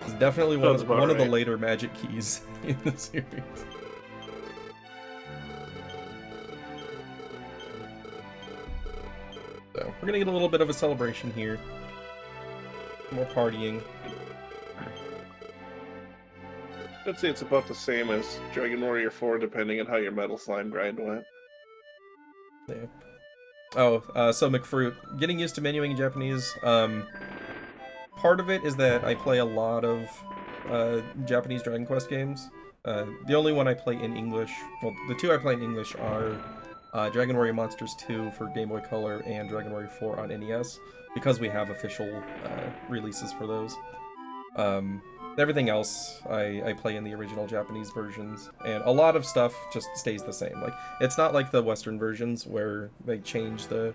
It's definitely one of the later magic keys in the series. So, we're gonna get a little bit of a celebration here. More partying. I'd say it's about the same as Dragon Warrior 4, depending on how your Metal Slime grind went. Yeah. Oh, so McFruit, getting used to menuing in Japanese, part of it is that I play a lot of Japanese Dragon Quest games. The only one I play in English, well, the two I play in English are Dragon Warrior Monsters 2 for Game Boy Color and Dragon Warrior 4 on NES, because we have official releases for those. Everything else I play in the original Japanese versions, and a lot of stuff just stays the same. Like, it's not like the Western versions where they change the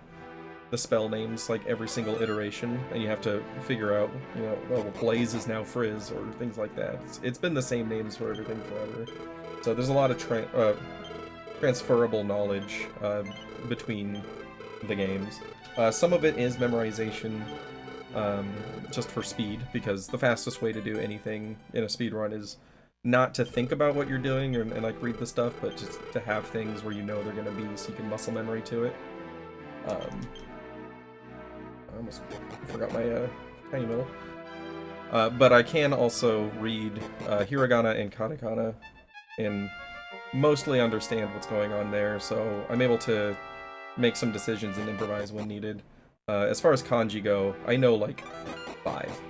spell names like every single iteration, and you have to figure out, you know, oh, well, Blaze is now Frizz, or things like that. It's been the same names for everything forever. So there's a lot of transferable knowledge between the games. Some of it is memorization, just for speed, because the fastest way to do anything in a speedrun is not to think about what you're doing and like read the stuff, but just to have things where you know they're gonna be, so you can muscle memory to it. I almost forgot my tiny middle. But I can also read hiragana and katakana and mostly understand what's going on there, so I'm able to make some decisions and improvise when needed. As far as kanji go, I know like 5.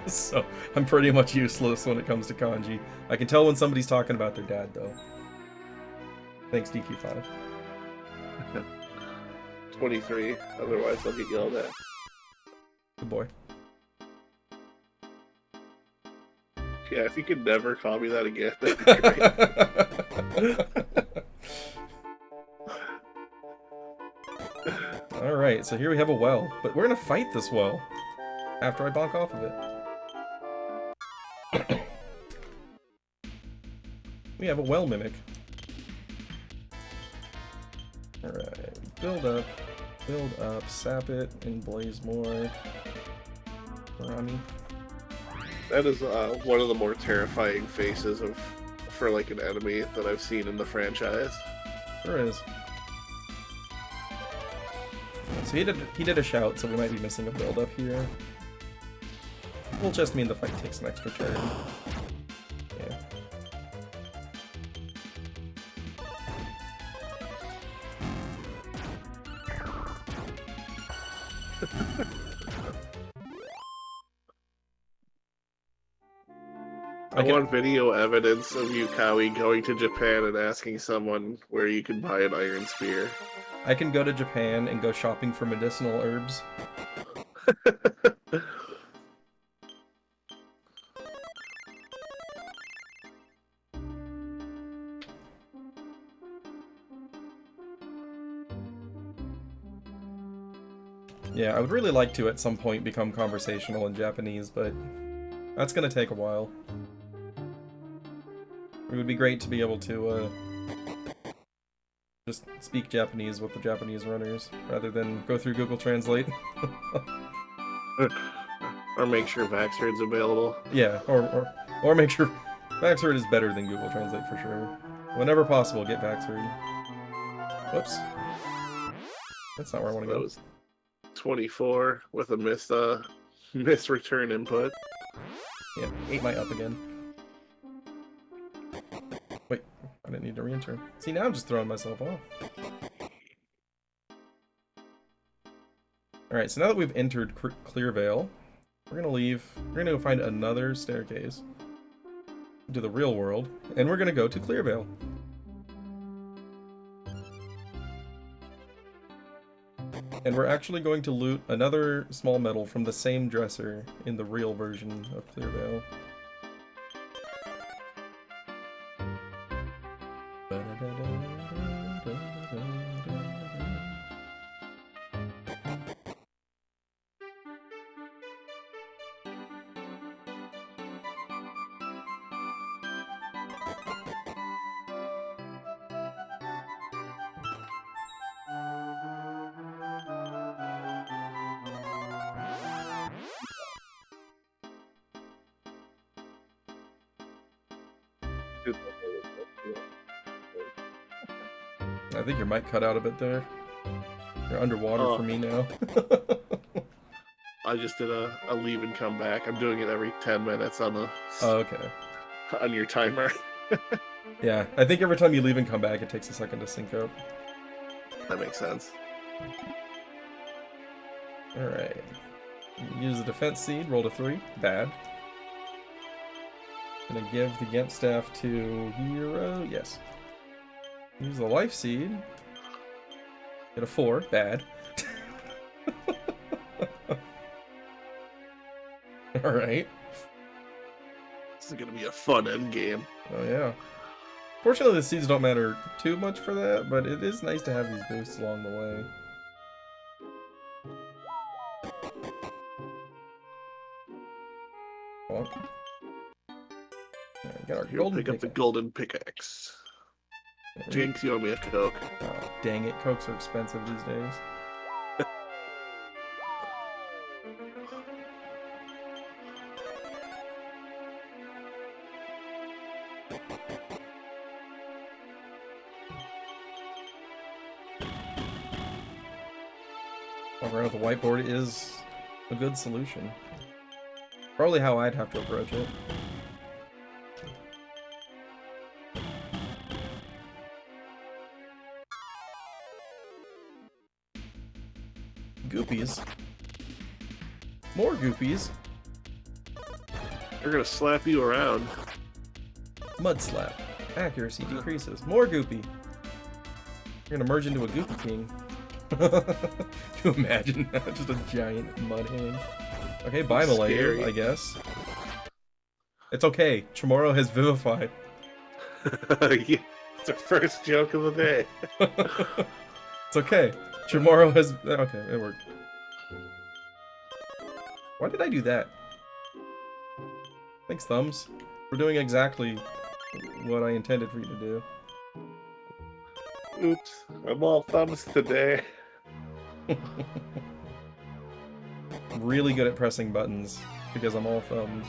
So I'm pretty much useless when it comes to kanji. I can tell when somebody's talking about their dad, though. Thanks, DQ5. 23, otherwise I'll get yelled at. Good boy. Yeah, if you could never call me that again, that'd be great. Alright, so here we have a well, but we're gonna fight this well after I bonk off of it. We have a well mimic. Alright, build up, sap it, and blaze more. Rami. That is one of the more terrifying faces for like an enemy that I've seen in the franchise. Sure is. So he did a shout, so we might be missing a build up here. Will just mean the fight takes an extra turn. Yeah. I want video evidence of you, Kawi, going to Japan and asking someone where you can buy an iron spear. I can go to Japan and go shopping for medicinal herbs. Yeah, I would really like to at some point become conversational in Japanese, but that's gonna take a while. It would be great to be able to just speak Japanese with the Japanese runners, rather than go through Google Translate. Or make sure Vaxford's available. Yeah, or make sure Vaxford is better than Google Translate for sure. Whenever possible, get Vaxford. Whoops. That's not where I want to That go. was 24 with a miss return input. Yeah, 8 might up again. Wait, I didn't need to re-enter. See, now I'm just throwing myself off. Alright, so now that we've entered Clearvale, we're gonna leave. We're gonna go find another staircase to the real world, and we're gonna go to Clearvale. And we're actually going to loot another small medal from the same dresser in the real version of Clearvale. I think your mic cut out a bit there. You're underwater for me now. I just did a leave and come back. I'm doing it every 10 minutes on the Oh, okay. on your timer. Yeah, I think every time you leave and come back, it takes a second to sync up. That makes sense. Alright. Use the defense seed, roll to 3. Bad. Gonna give the Gemp staff to Hero. Yes. Use the life seed. Get a 4. Bad. Alright. This is gonna be a fun end game. Oh yeah. Fortunately, the seeds don't matter too much for that, but it is nice to have these boosts along the way. Well, got our Here, golden pick up the pickaxe. golden pickaxe. Jinx, you owe me a Coke. Oh, dang it, Cokes are expensive these days. Walking around with the whiteboard is a good solution. Probably how I'd have to approach it. Goopies. More goopies. They're gonna slap you around. Mud slap. Accuracy decreases. More goopy. You're gonna merge into a goopy king. Can you imagine that? Just a giant mud hand. Okay, bye Malaya, I guess. It's okay. Chamorro has vivified. Yeah, it's our first joke of the day. It's okay. Chamorro has... Okay, it worked. Why did I do that? Thanks, Thumbs. We're doing exactly what I intended for you to do. Oops, I'm all thumbs today. Really good at pressing buttons because I'm all thumbs.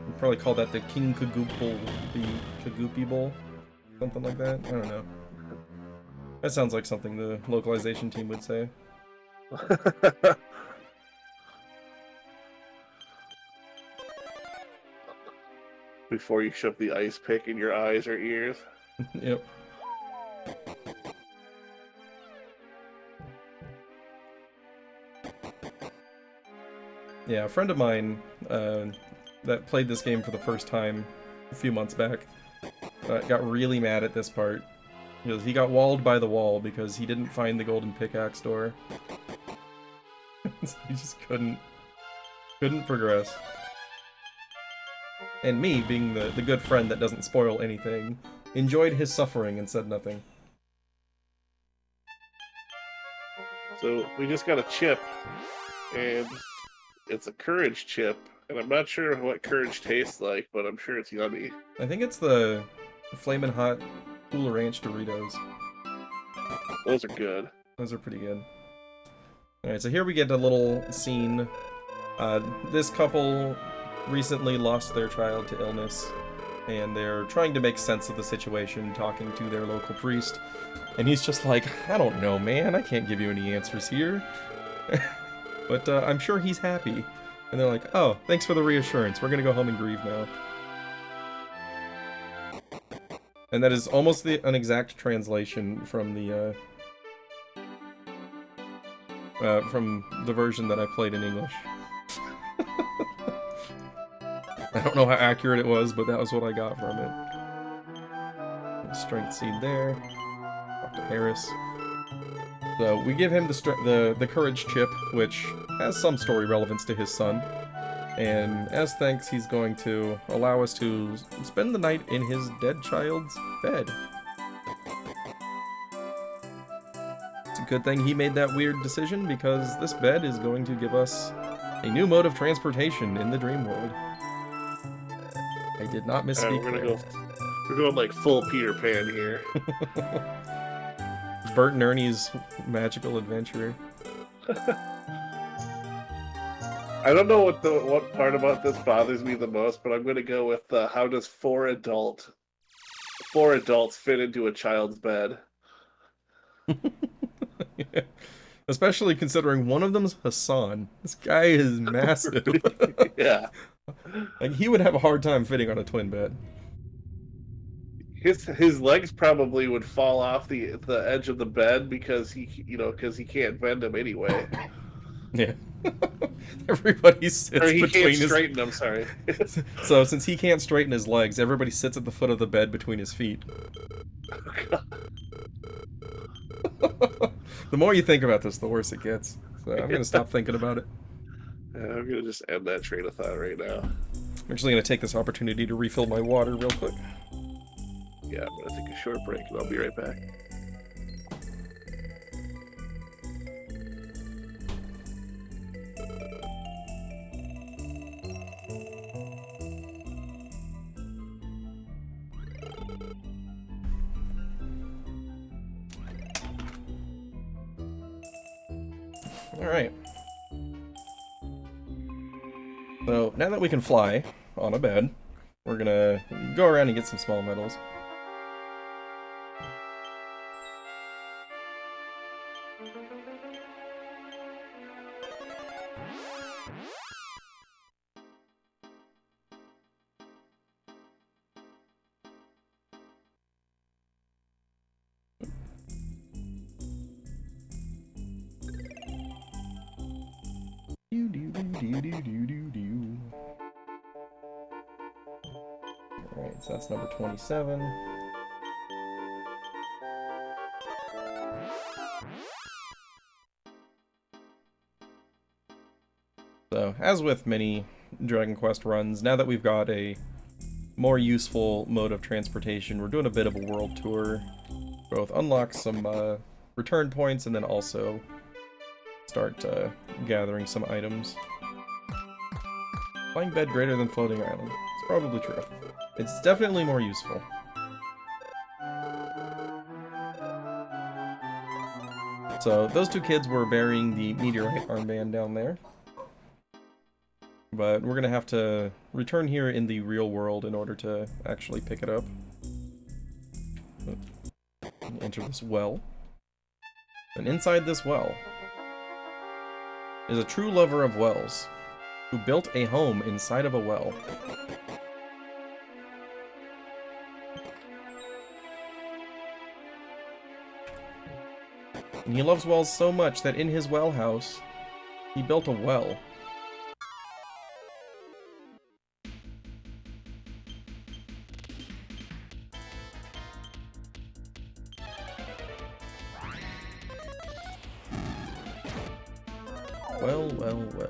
We'd probably call that the King Kagoop Bowl, the Kagoopy Bowl, something like that. I don't know. That sounds like something the localization team would say. Before you shove the ice pick in your eyes or ears. Yep. Yeah, a friend of mine that played this game for the first time a few months back got really mad at this part. Because he got walled by the wall because he didn't find the golden pickaxe door. He just couldn't progress. And me, being the good friend that doesn't spoil anything, enjoyed his suffering and said nothing. So we just got a chip, and it's a courage chip, and I'm not sure what courage tastes like, but I'm sure it's yummy. I think it's the Flamin' Hot Cool Ranch Doritos. Those are good. Those are pretty good. Alright, so here we get a little scene. This couple recently lost their child to illness, and they're trying to make sense of the situation, talking to their local priest. And he's just like, I don't know, man, I can't give you any answers here. But I'm sure he's happy. And they're like, oh, thanks for the reassurance. We're gonna go home and grieve now. And that is almost an exact translation from the version that I played in English. I don't know how accurate it was, but that was what I got from it. Strength seed there. Talk to Harris. So we give him the courage chip, which has some story relevance to his son. And as thanks, he's going to allow us to spend the night in his dead child's bed. It's a good thing he made that weird decision, because this bed is going to give us a new mode of transportation in the dream world. I did not misspeak. We're going like full Peter Pan here. Bert and Ernie's magical adventure. I don't know what part about this bothers me the most, but I'm going to go with how does four adults fit into a child's bed? Yeah. Especially considering one of them's Hassan. This guy is massive. Yeah. Like, he would have a hard time fitting on a twin bed. His legs probably would fall off the edge of the bed because he can't bend them anyway. Yeah. Everybody sits or he between can't his... straighten them, sorry. So, since he can't straighten his legs, everybody sits at the foot of the bed between his feet. Oh, God. The more you think about this, the worse it gets. So I'm going to stop thinking about it. I'm going to just end that train of thought right now. I'm actually going to take this opportunity to refill my water real quick. Yeah, I'm going to take a short break, and I'll be right back. Alright. So, now that we can fly on a bed, we're gonna go around and get some small medals. Alright, so that's number 27. So, as with many Dragon Quest runs, now that we've got a more useful mode of transportation, we're doing a bit of a world tour. Both unlock some return points and then also start gathering some items. Flying bed greater than floating island. It's probably true. It's definitely more useful. So those two kids were burying the meteorite armband down there. But we're gonna have to return here in the real world in order to actually pick it up. Enter this well. And inside this well is a true lover of wells who built a home inside of a well. And he loves wells so much that in his well house, he built a well. Well, well, well.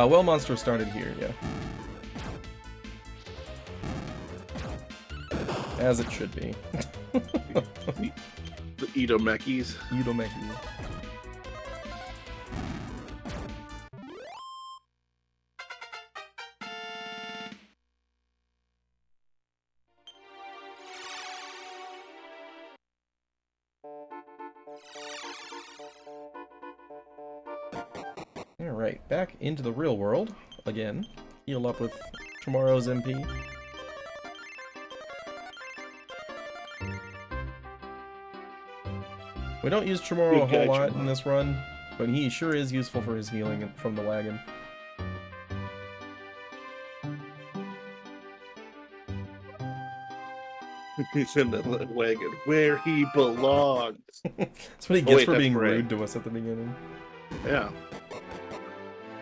Well, monster started here, yeah. As it should be. The Edomekis. Edomeki. Alright, back into the real world again. Heal up with tomorrow's MP. We don't use Chamorro a whole lot in this run, but he sure is useful for his healing from the wagon. He's in the wagon where he belongs. That's what he gets for being rude to us at the beginning. Yeah.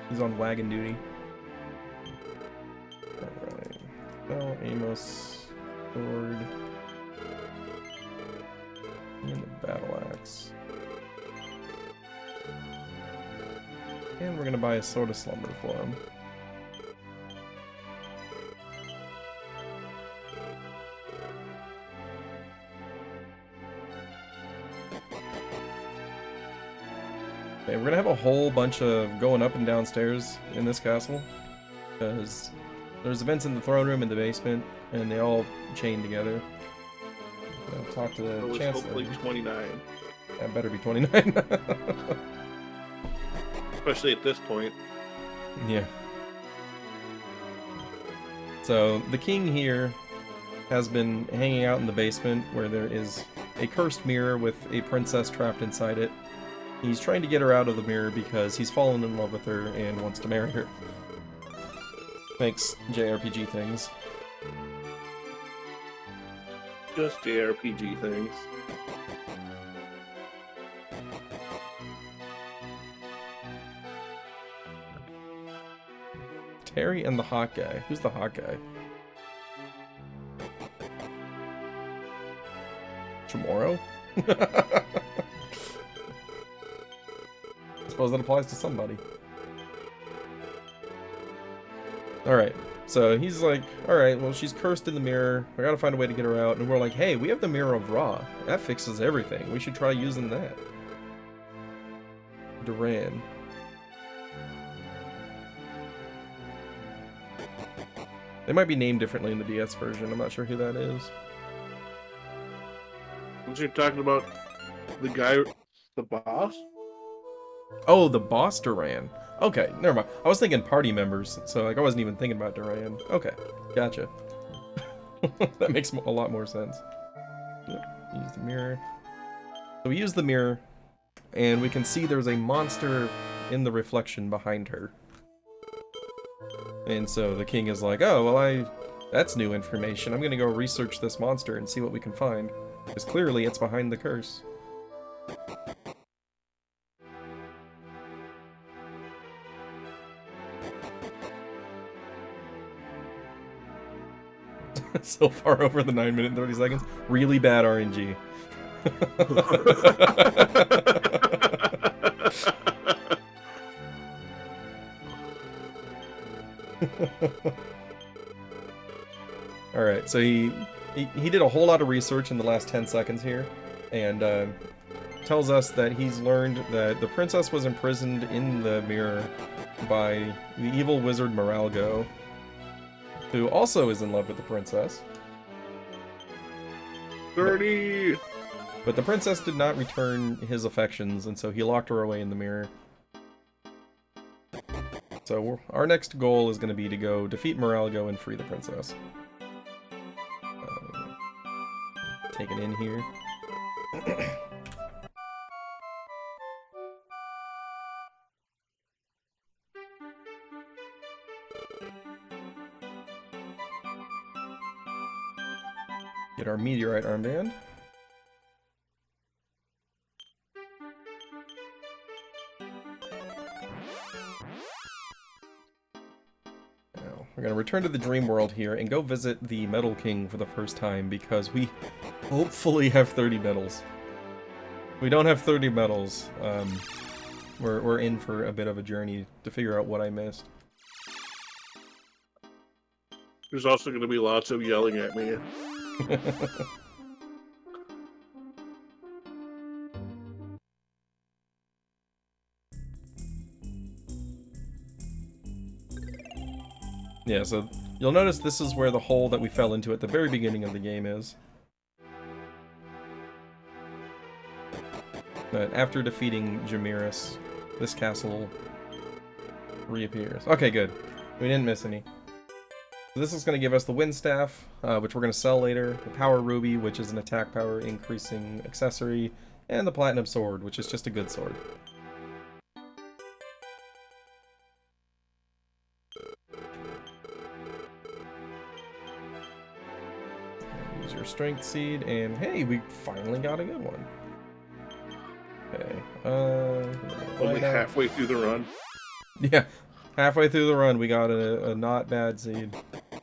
He's on wagon duty. Alright. Now Amos, sword, and the battle axe. And we're gonna buy a sword of slumber for him. Okay, we're gonna have a whole bunch of going up and downstairs in this castle, because there's events in the throne room in the basement, and they all chain together. I'll talk to the chancellor. Hopefully 29. That better be 29. Especially at this point. Yeah. So, the king here has been hanging out in the basement where there is a cursed mirror with a princess trapped inside it. He's trying to get her out of the mirror because he's fallen in love with her and wants to marry her. Makes JRPG things. Just JRPG things. Terry and the hot guy. Who's the hot guy? Chamorro? I suppose that applies to somebody. Alright, so he's like, alright, well, she's cursed in the mirror. I gotta find a way to get her out. And we're like, hey, we have the Mirror of Ra. That fixes everything. We should try using that. Duran. They might be named differently in the DS version. I'm not sure who that is. What you're talking about? The guy, the boss? Oh, the boss Duran. Okay, never mind. I was thinking party members, so like I wasn't even thinking about Duran. Okay, gotcha. That makes a lot more sense. Yep, use the mirror. So we use the mirror, and we can see there's a monster in the reflection behind her. And so the king is like, oh, well, that's new information. I'm gonna go research this monster and see what we can find. Because clearly it's behind the curse. So far over the 9 minute and 30 seconds. Really bad RNG. Alright, so he did a whole lot of research in the last 10 seconds here, and tells us that he's learned that the princess was imprisoned in the mirror by the evil wizard Moralgo, who also is in love with the princess. 30! But the princess did not return his affections, and so he locked her away in the mirror. So our next goal is going to be to go defeat Moralgo and free the princess. Take it in here. Get our meteorite armband. Now, We're going to return to the dream world here and go visit the Metal King for the first time because we hopefully have 30 medals. If we don't have 30 medals, we're in for a bit of a journey to figure out what I missed. There's also going to be lots of yelling at me. Yeah, so you'll notice this is where the hole that we fell into at the very beginning of the game is. But after defeating Jamiris, this castle reappears. Okay, good. We didn't miss any. So this is going to give us the Wind Staff, which we're going to sell later, the Power Ruby, which is an attack power increasing accessory, and the Platinum Sword, which is just a good sword. Use your Strength Seed, and hey, we finally got a good one. Okay, Only halfway through the run. Yeah, halfway through the run, we got a not bad seed. So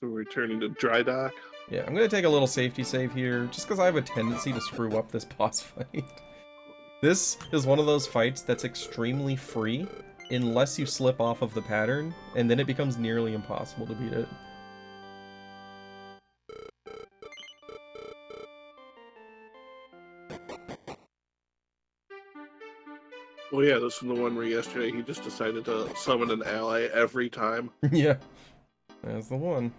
we're returning to Drydock. Yeah, I'm going to take a little safety save here, just because I have a tendency to screw up this boss fight. This is one of those fights that's extremely free, unless you slip off of the pattern, and then it becomes nearly impossible to beat it. Oh yeah, this is the one where yesterday he just decided to summon an ally every time. Yeah, that's the one.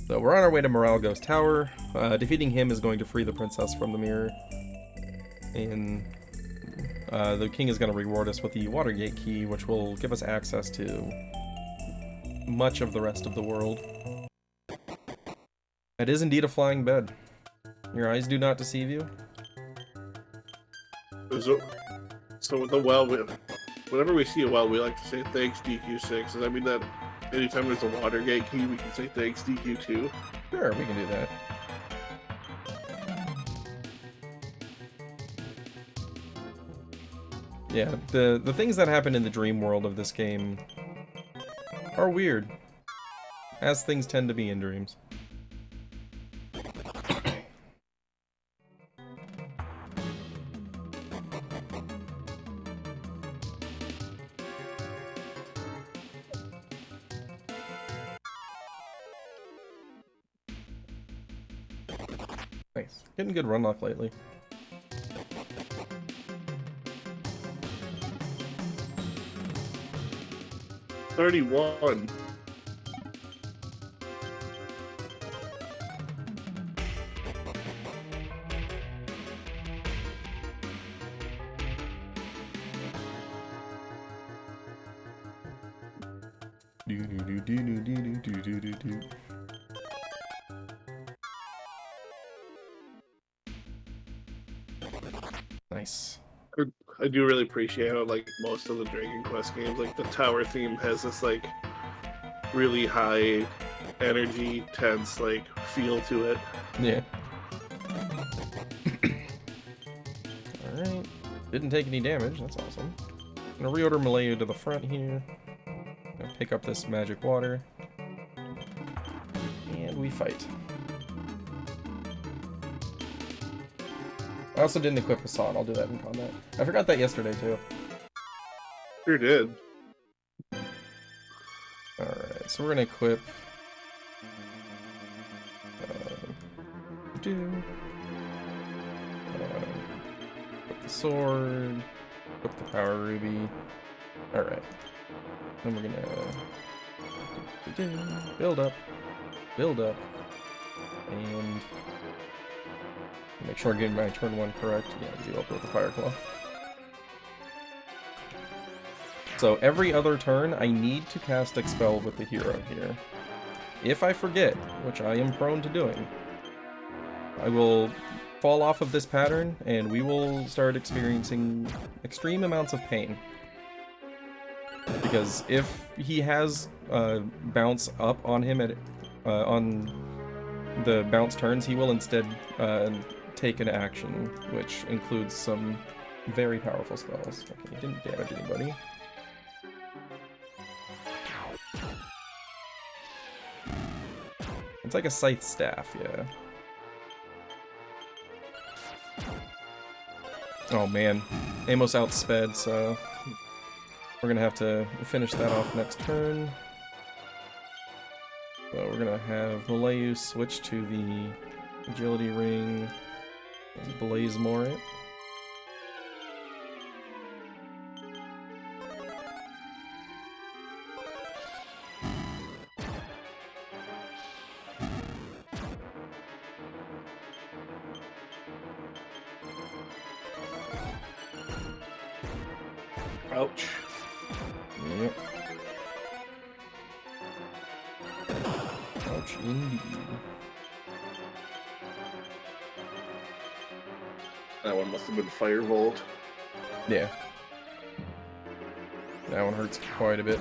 So we're on our way to Moralgo's tower. Defeating him is going to free the princess from the mirror. And the king is going to reward us with the Watergate key, which will give us access to much of the rest of the world. It is indeed a flying bed. Your eyes do not deceive you? So with the well, whenever we see a well, we like to say thanks DQ6. Does that mean that anytime there's a Watergate key, we can say thanks DQ2? Sure, we can do that. Yeah, the things that happen in the dream world of this game are weird, as things tend to be in dreams. Nice. Getting good run luck lately. $31. Nice. I do really appreciate how, like, most of the Dragon Quest games, like, the tower theme has this, like, really high energy, tense, like, feel to it. Yeah. Alright. Didn't take any damage, that's awesome. I'm gonna reorder Malayu to the front here. Gonna pick up this magic water. And we fight. I also didn't equip Hassan, I'll do that in combat. I forgot that yesterday too. Sure did. Alright, so we're gonna equip... put the sword, put the power ruby. Alright. Then we're gonna... build up, and... make sure I'm getting my turn 1 correct. Yeah, deal up with the Fire Claw. So every other turn, I need to cast Expel with the hero here. If I forget, which I am prone to doing, I will fall off of this pattern, and we will start experiencing extreme amounts of pain. Because if he has bounce up on him at on the bounce turns, he will instead take an action, which includes some very powerful spells. Okay, it didn't damage anybody. It's like a scythe staff, yeah. Oh man, Amos outsped, so we're gonna have to finish that off next turn. So we're gonna have Malayu switch to the agility ring, blaze more it. Ouch. Yep. Ouch, indeed. That one must have been Firebolt. Yeah. That one hurts quite a bit.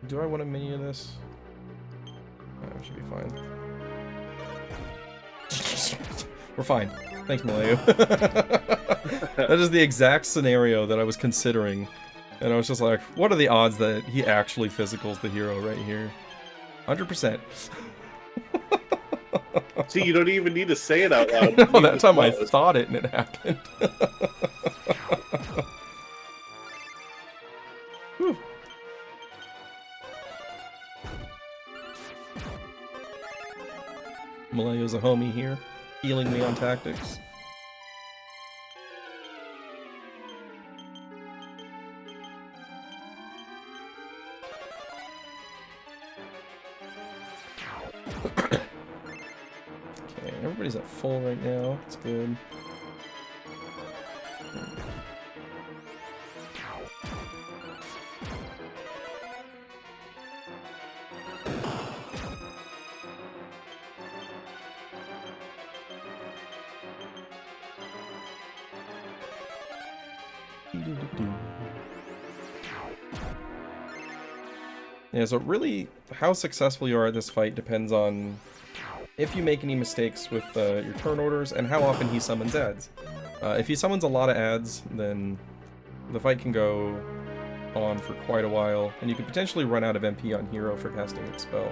Do I want to mini of this? Should be fine. We're fine. Thanks, Malayu. That is the exact scenario that I was considering. And I was just like, what are the odds that he actually physicals the hero right here? 100%. See, you don't even need to say it out loud. No, that time I thought it and it happened. Whew. Malayu's a homie here, healing me on tactics. Okay, everybody's at full right now. That's good. Yeah, so really, how successful you are at this fight depends on if you make any mistakes with your turn orders and how often he summons adds. If he summons a lot of adds, then the fight can go on for quite a while, and you could potentially run out of MP on hero for casting Expel.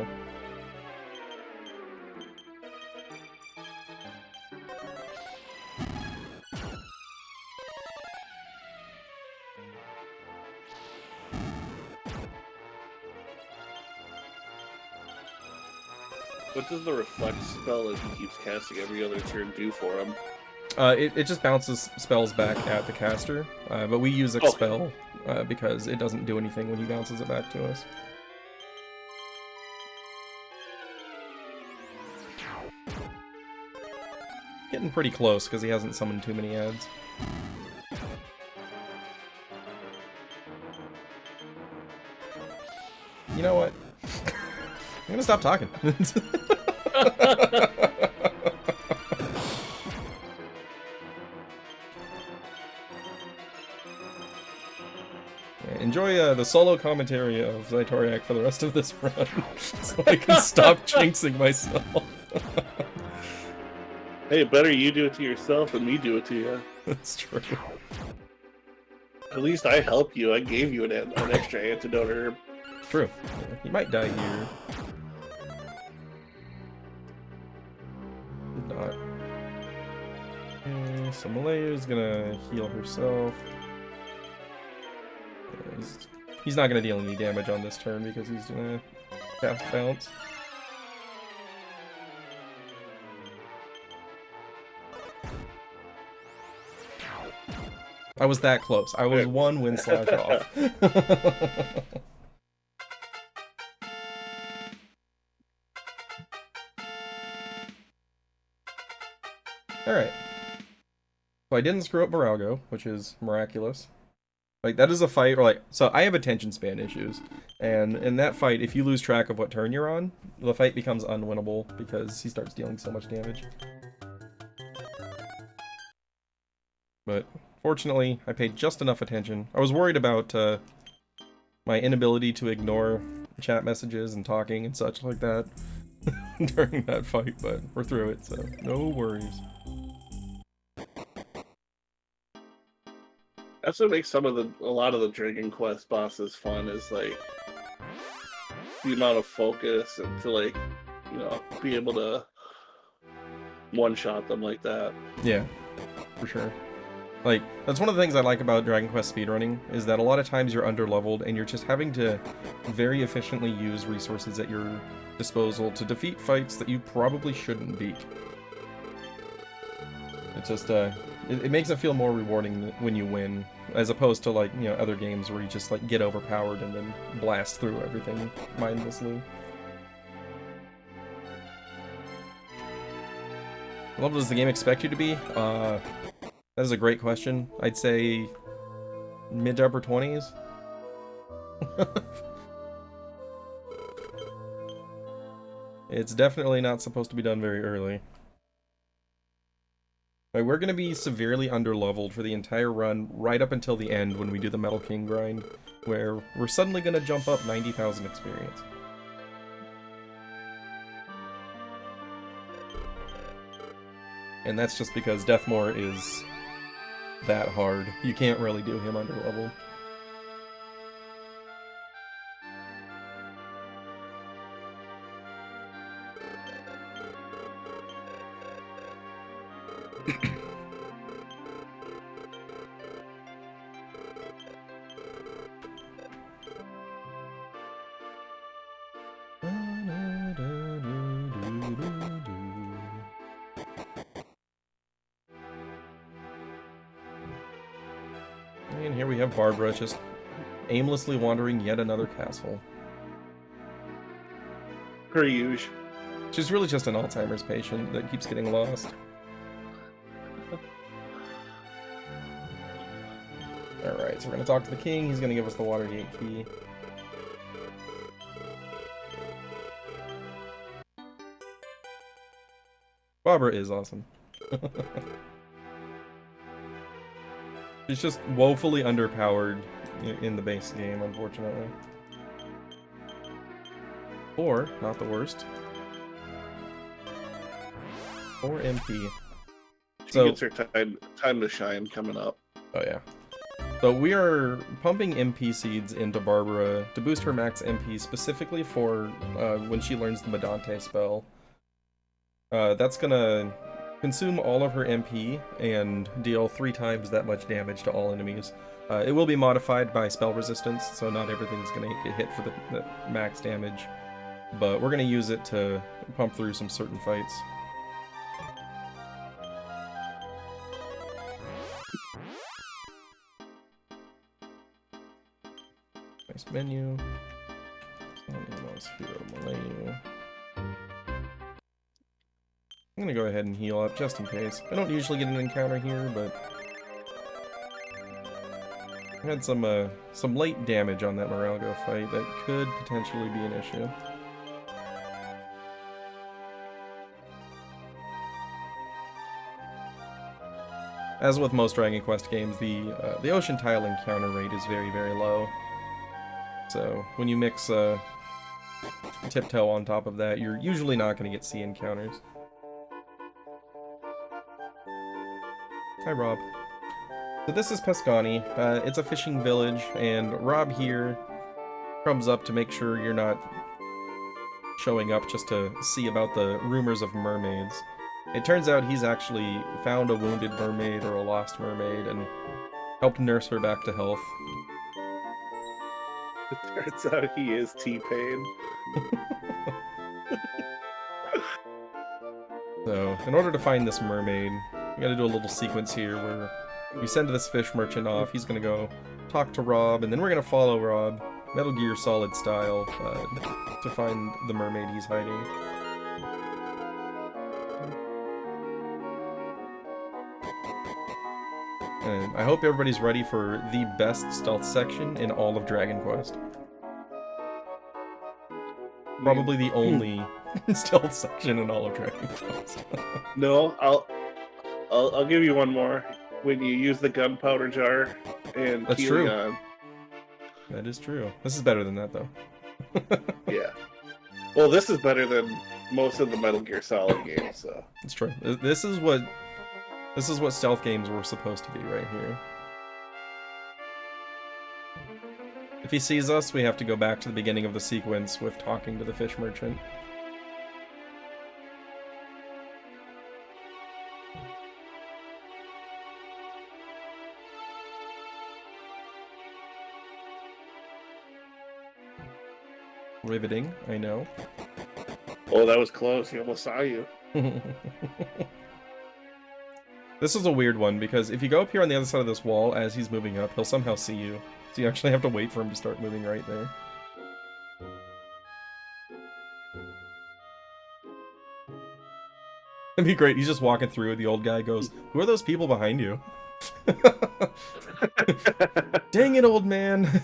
What does the reflect spell that he keeps casting every other turn do for him? It just bounces spells back at the caster, but we use Expel because it doesn't do anything when he bounces it back to us. Getting pretty close because he hasn't summoned too many adds. You know what? I'm gonna stop talking. Enjoy the solo commentary of Zytoriak for the rest of this run, so I can stop jinxing myself. Hey, better you do it to yourself than me do it to you. That's true. At least I helped you. I gave you an extra antidote herb. True. Yeah, he might die here. Did not. Okay, so Malaya's gonna heal herself. Yeah, he's not gonna deal any damage on this turn because he's gonna fast bounce. I was that close. I was one win slash off. Alright. So I didn't screw up Baralgo, which is miraculous. Like, that is a fight where, like, so I have attention span issues. And in that fight, if you lose track of what turn you're on, the fight becomes unwinnable because he starts dealing so much damage. But fortunately, I paid just enough attention. I was worried about my inability to ignore chat messages and talking and such like that during that fight, but we're through it, so no worries. That's what makes a lot of the Dragon Quest bosses fun, is like the amount of focus and to like, you know, be able to one-shot them like that. Yeah, for sure. Like, that's one of the things I like about Dragon Quest speedrunning, is that a lot of times you're underleveled and you're just having to very efficiently use resources at your disposal to defeat fights that you probably shouldn't beat. It's just, it makes it feel more rewarding when you win, as opposed to, like, you know, other games where you just, like, get overpowered and then blast through everything mindlessly. What level does the game expect you to be? That is a great question. I'd say mid to upper 20s. It's definitely not supposed to be done very early. Right, we're going to be severely underleveled for the entire run, right up until the end when we do the Metal King grind, where we're suddenly going to jump up 90,000 experience. And that's just because Deathmore is that hard. You can't really do him underleveled. And here we have Barbara just aimlessly wandering yet another castle. Per usual. She's really just an Alzheimer's patient that keeps getting lost. Alright, so we're gonna talk to the king. He's gonna give us the Watergate key. Barbara is awesome. She's just woefully underpowered in the base game, unfortunately. Or, not the worst. 4 MP. She gets her time to shine coming up. Oh yeah. So we are pumping MP seeds into Barbara to boost her max MP specifically for when she learns the Medante spell. That's gonna consume all of her MP and deal 3 times that much damage to all enemies. It will be modified by spell resistance, so not everything's gonna get hit for the max damage. But we're gonna use it to pump through some certain fights. Nice menu. I'm gonna go ahead and heal up just in case. I don't usually get an encounter here, but I had some late damage on that Moralgo fight that could potentially be an issue. As with most Dragon Quest games, the ocean tile encounter rate is very, very low. So when you mix Tiptoe on top of that, you're usually not going to get sea encounters. Hi, Rob. So this is Pescani. It's a fishing village, and Rob here comes up to make sure you're not showing up just to see about the rumors of mermaids. It turns out he's actually found a wounded mermaid or a lost mermaid and helped nurse her back to health. It turns out he is T-Pain. So, in order to find this mermaid, we gotta do a little sequence here where we send this fish merchant off. He's gonna go talk to Rob, and then we're gonna follow Rob, Metal Gear Solid style, to find the mermaid he's hiding. And I hope everybody's ready for the best stealth section in all of Dragon Quest. Probably the only stealth section in all of Dragon Quest. No, I'll give you one more. When you use the gunpowder jar and That's Keely true. gun. That is true. This is better than that, though. Yeah. Well, this is better than most of the Metal Gear Solid games, so. It's true. This is what stealth games were supposed to be right here. If he sees us, we have to go back to the beginning of the sequence with talking to the fish merchant. Riveting, I know. Oh, that was close. He almost saw you. This is a weird one, because if you go up here on the other side of this wall as he's moving up, he'll somehow see you. So you actually have to wait for him to start moving right there. It'd be great. He's just walking through, the old guy goes, "Who are those people behind you?" Dang it, old man.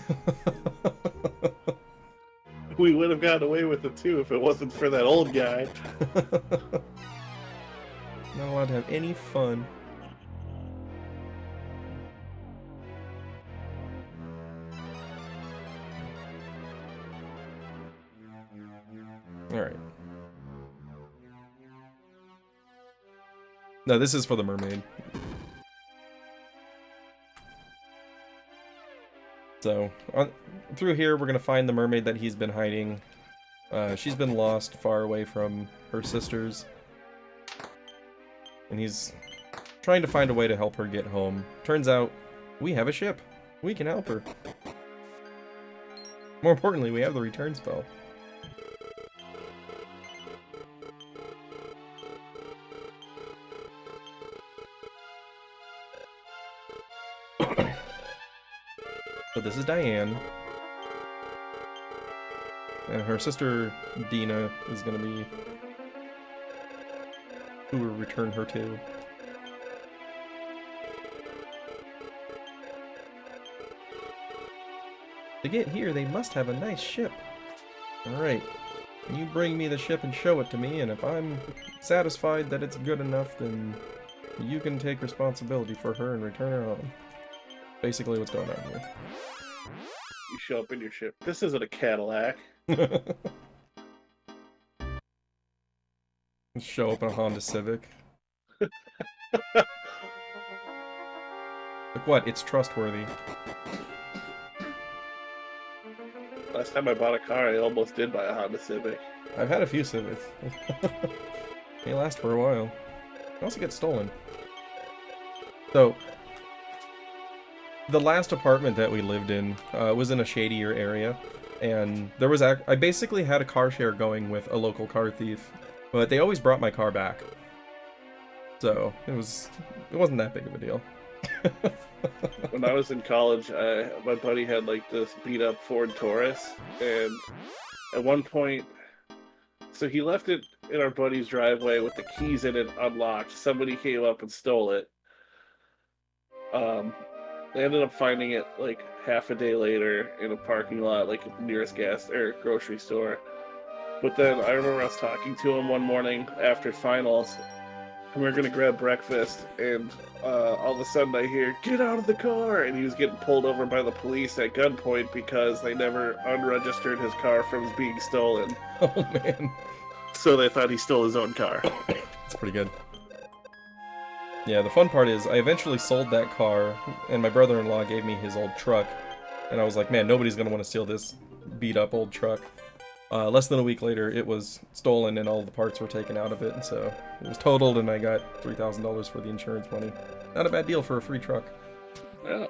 We would have gotten away with it too if it wasn't for that old guy. Not allowed to have any fun. Alright. No, this is for the mermaid. So, through here, we're going to find the mermaid that he's been hiding. She's been lost far away from her sisters. And he's trying to find a way to help her get home. Turns out, we have a ship. We can help her. More importantly, we have the return spell. So this is Diane. And her sister, Dina, is going to be who will return her to. To get here, they must have a nice ship. Alright. You bring me the ship and show it to me, and if I'm satisfied that it's good enough, then you can take responsibility for her and return her home. Basically what's going on here. You show up in your ship. This isn't a Cadillac. Show up in a Honda Civic. Like what? It's trustworthy. Last time I bought a car, I almost did buy a Honda Civic. I've had a few Civics. They last for a while. They also get stolen. So, the last apartment that we lived in was in a shadier area, and there was I basically had a car share going with a local car thief, but they always brought my car back. So it wasn't that big of a deal. When I was in college, my buddy had like this beat up Ford Taurus, and at one point, so he left it in our buddy's driveway with the keys in it unlocked. Somebody came up and stole it. They ended up finding it like half a day later in a parking lot, like at the nearest gas or grocery store. But then I remember I was talking to him one morning after finals, and we were gonna grab breakfast, and all of a sudden I hear, "Get out of the car!" And he was getting pulled over by the police at gunpoint because they never unregistered his car from being stolen. Oh man. So they thought he stole his own car. That's pretty good. Yeah, the fun part is I eventually sold that car, and my brother-in-law gave me his old truck, and I was like, man, nobody's gonna want to steal this beat-up old truck. Less than a week later, it was stolen and all the parts were taken out of it, and so it was totaled, and I got $3,000 for the insurance money. Not a bad deal for a free truck. Yeah.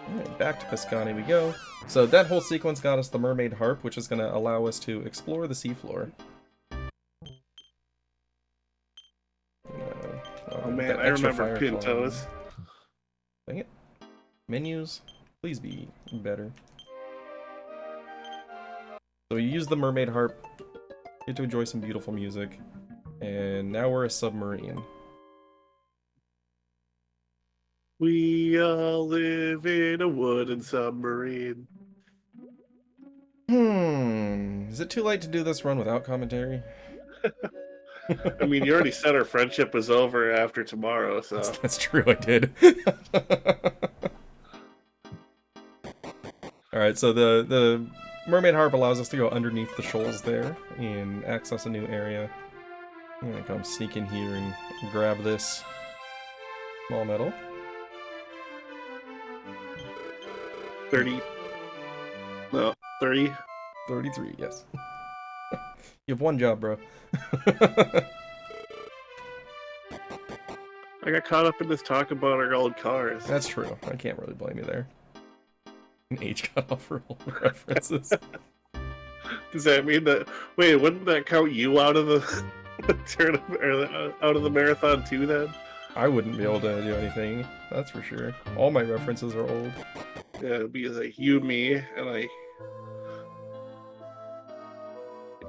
Alright, back to Piscani we go. So that whole sequence got us the mermaid harp, which is going to allow us to explore the seafloor. Oh man, I remember Pintos. Dang it. Menus, please be better. So you use the mermaid harp, get to enjoy some beautiful music, and now we're a submarine. We all live in a wooden submarine. Is it too late to do this run without commentary? I mean, you already said our friendship was over after tomorrow, so... That's true, I did. Alright, so the Mermaid Harp allows us to go underneath the shoals there and access a new area. I'm gonna come sneak in here and grab this small medal. 30. No, 30. 33, yes. You have one job, bro. I got caught up in this talk about our old cars. That's true. I can't really blame you there. An age cutoff for old references. Does that mean that? Wait, wouldn't that count you out of the tournament or out of the marathon too? Then I wouldn't be able to do anything. That's for sure. All my references are old. yeah, because like you, me, and like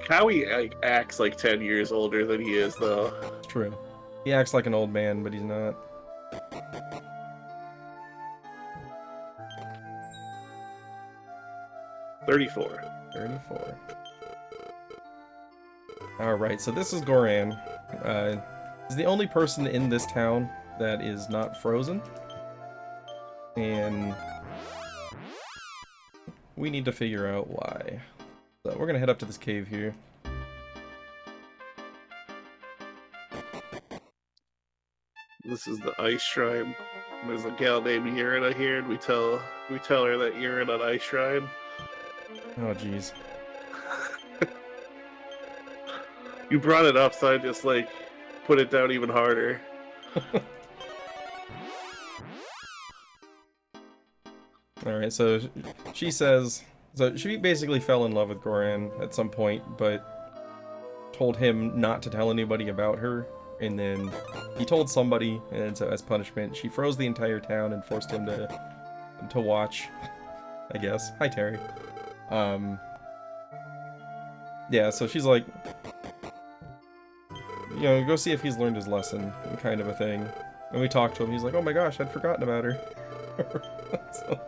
Cowie like acts like 10 years older than he is, though. It's true. He acts like an old man, but he's not. $34. 34. Alright, so this is Goran. He's the only person in this town that is not frozen. And we need to figure out why. So we're gonna head up to this cave here. This is the ice shrine. There's a gal named Urina here, and we tell her that you're in an ice shrine. Oh jeez. You brought it up, so I just like put it down even harder. Alright, so she says... So she basically fell in love with Goran at some point, but told him not to tell anybody about her. And then he told somebody, and so as punishment, she froze the entire town and forced him to watch, I guess. Hi, Terry. Yeah, so she's like, you know, go see if he's learned his lesson, kind of a thing. And we talked to him, he's like, oh my gosh, I'd forgotten about her. So,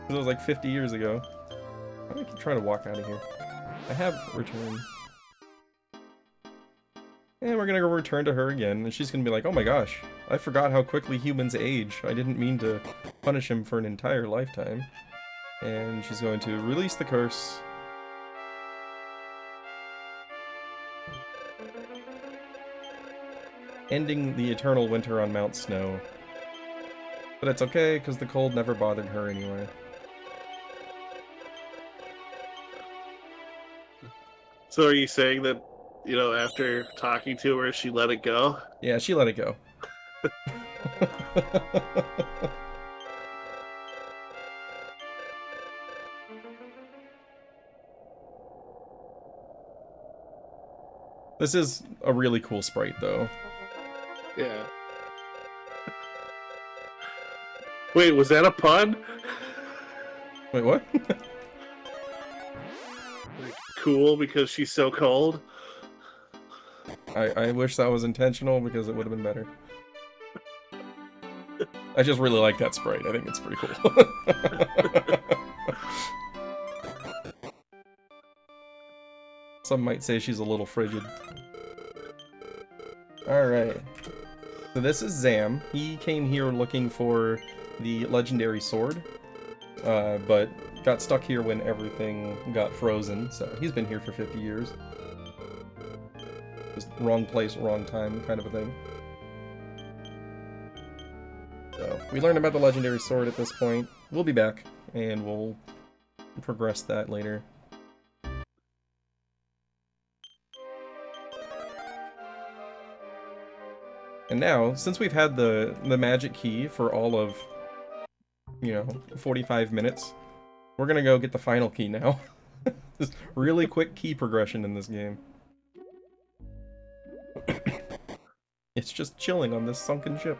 it was like 50 years ago. I keep trying to walk out of here. I have returned. And we're gonna go return to her again, and she's gonna be like, oh my gosh, I forgot how quickly humans age. I didn't mean to punish him for an entire lifetime. And she's going to release the curse. Ending the eternal winter on Mount Snow. But it's okay, because the cold never bothered her anyway. So are you saying that, you know, after talking to her, she let it go? Yeah, she let it go. This is a really cool sprite, though. Yeah. Wait, was that a pun? Wait, what? Like, cool because she's so cold? I wish that was intentional because it would have been better. I just really like that sprite. I think it's pretty cool. Some might say she's a little frigid. Alright. So this is Zam. He came here looking for the legendary sword, but got stuck here when everything got frozen, so he's been here for 50 years. Just wrong place, wrong time kind of a thing. So, we learned about the legendary sword at this point. We'll be back, and we'll progress that later. And now, since we've had the magic key for all of, you know, 45 minutes, we're gonna go get the final key now. Just really quick key progression in this game. It's just chilling on this sunken ship.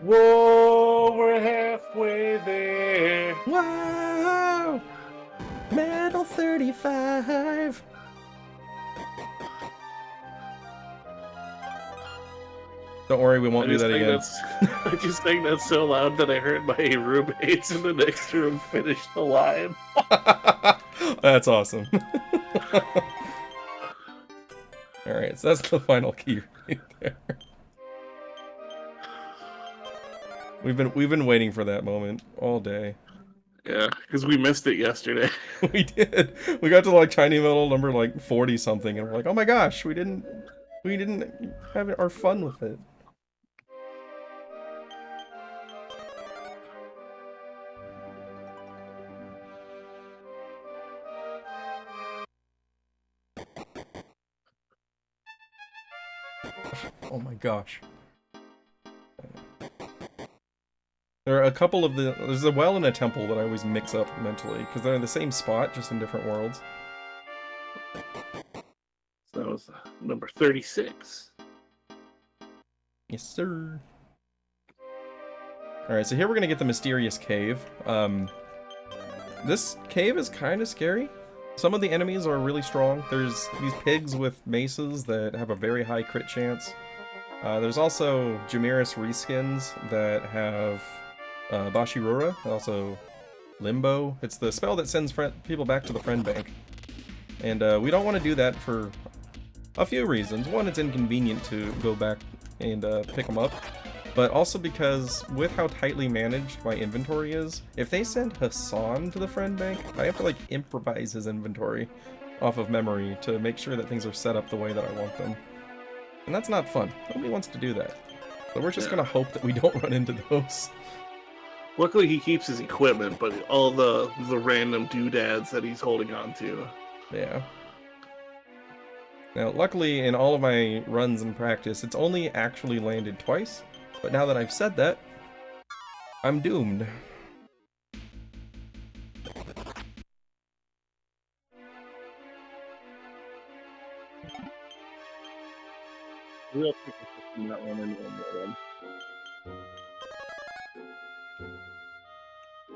Whoa, we're halfway there. Wow! Medal 35! Don't worry, we won't do that again. I just think that's so loud that I heard my roommates in the next room finish the line. That's awesome. Alright, so that's the final key right there. We've been waiting for that moment all day. Yeah, because we missed it yesterday. We did. We got to like tiny metal number like 40 something, and we're like, oh my gosh, we didn't have our fun with it. Oh my gosh. There are a couple of there's a well and a temple that I always mix up mentally, because they're in the same spot, just in different worlds. So that was number 36. Yes, sir. Alright, so here we're gonna get the mysterious cave. This cave is kind of scary. Some of the enemies are really strong. There's these pigs with maces that have a very high crit chance. There's also Jamiris reskins that have Bashirura, and also Limbo. It's the spell that sends people back to the friend bank. And we don't want to do that for a few reasons. One, it's inconvenient to go back and pick them up. But also because, with how tightly managed my inventory is, if they send Hassan to the friend bank, I have to like improvise his inventory off of memory to make sure that things are set up the way that I want them. And that's not fun. Nobody wants to do that. So we're just gonna hope that we don't run into those. Luckily, he keeps his equipment, but all the random doodads that he's holding on to. Yeah. Now, luckily, in all of my runs in practice, it's only actually landed twice. But now that I've said that, I'm doomed. We'll pick from that one and one.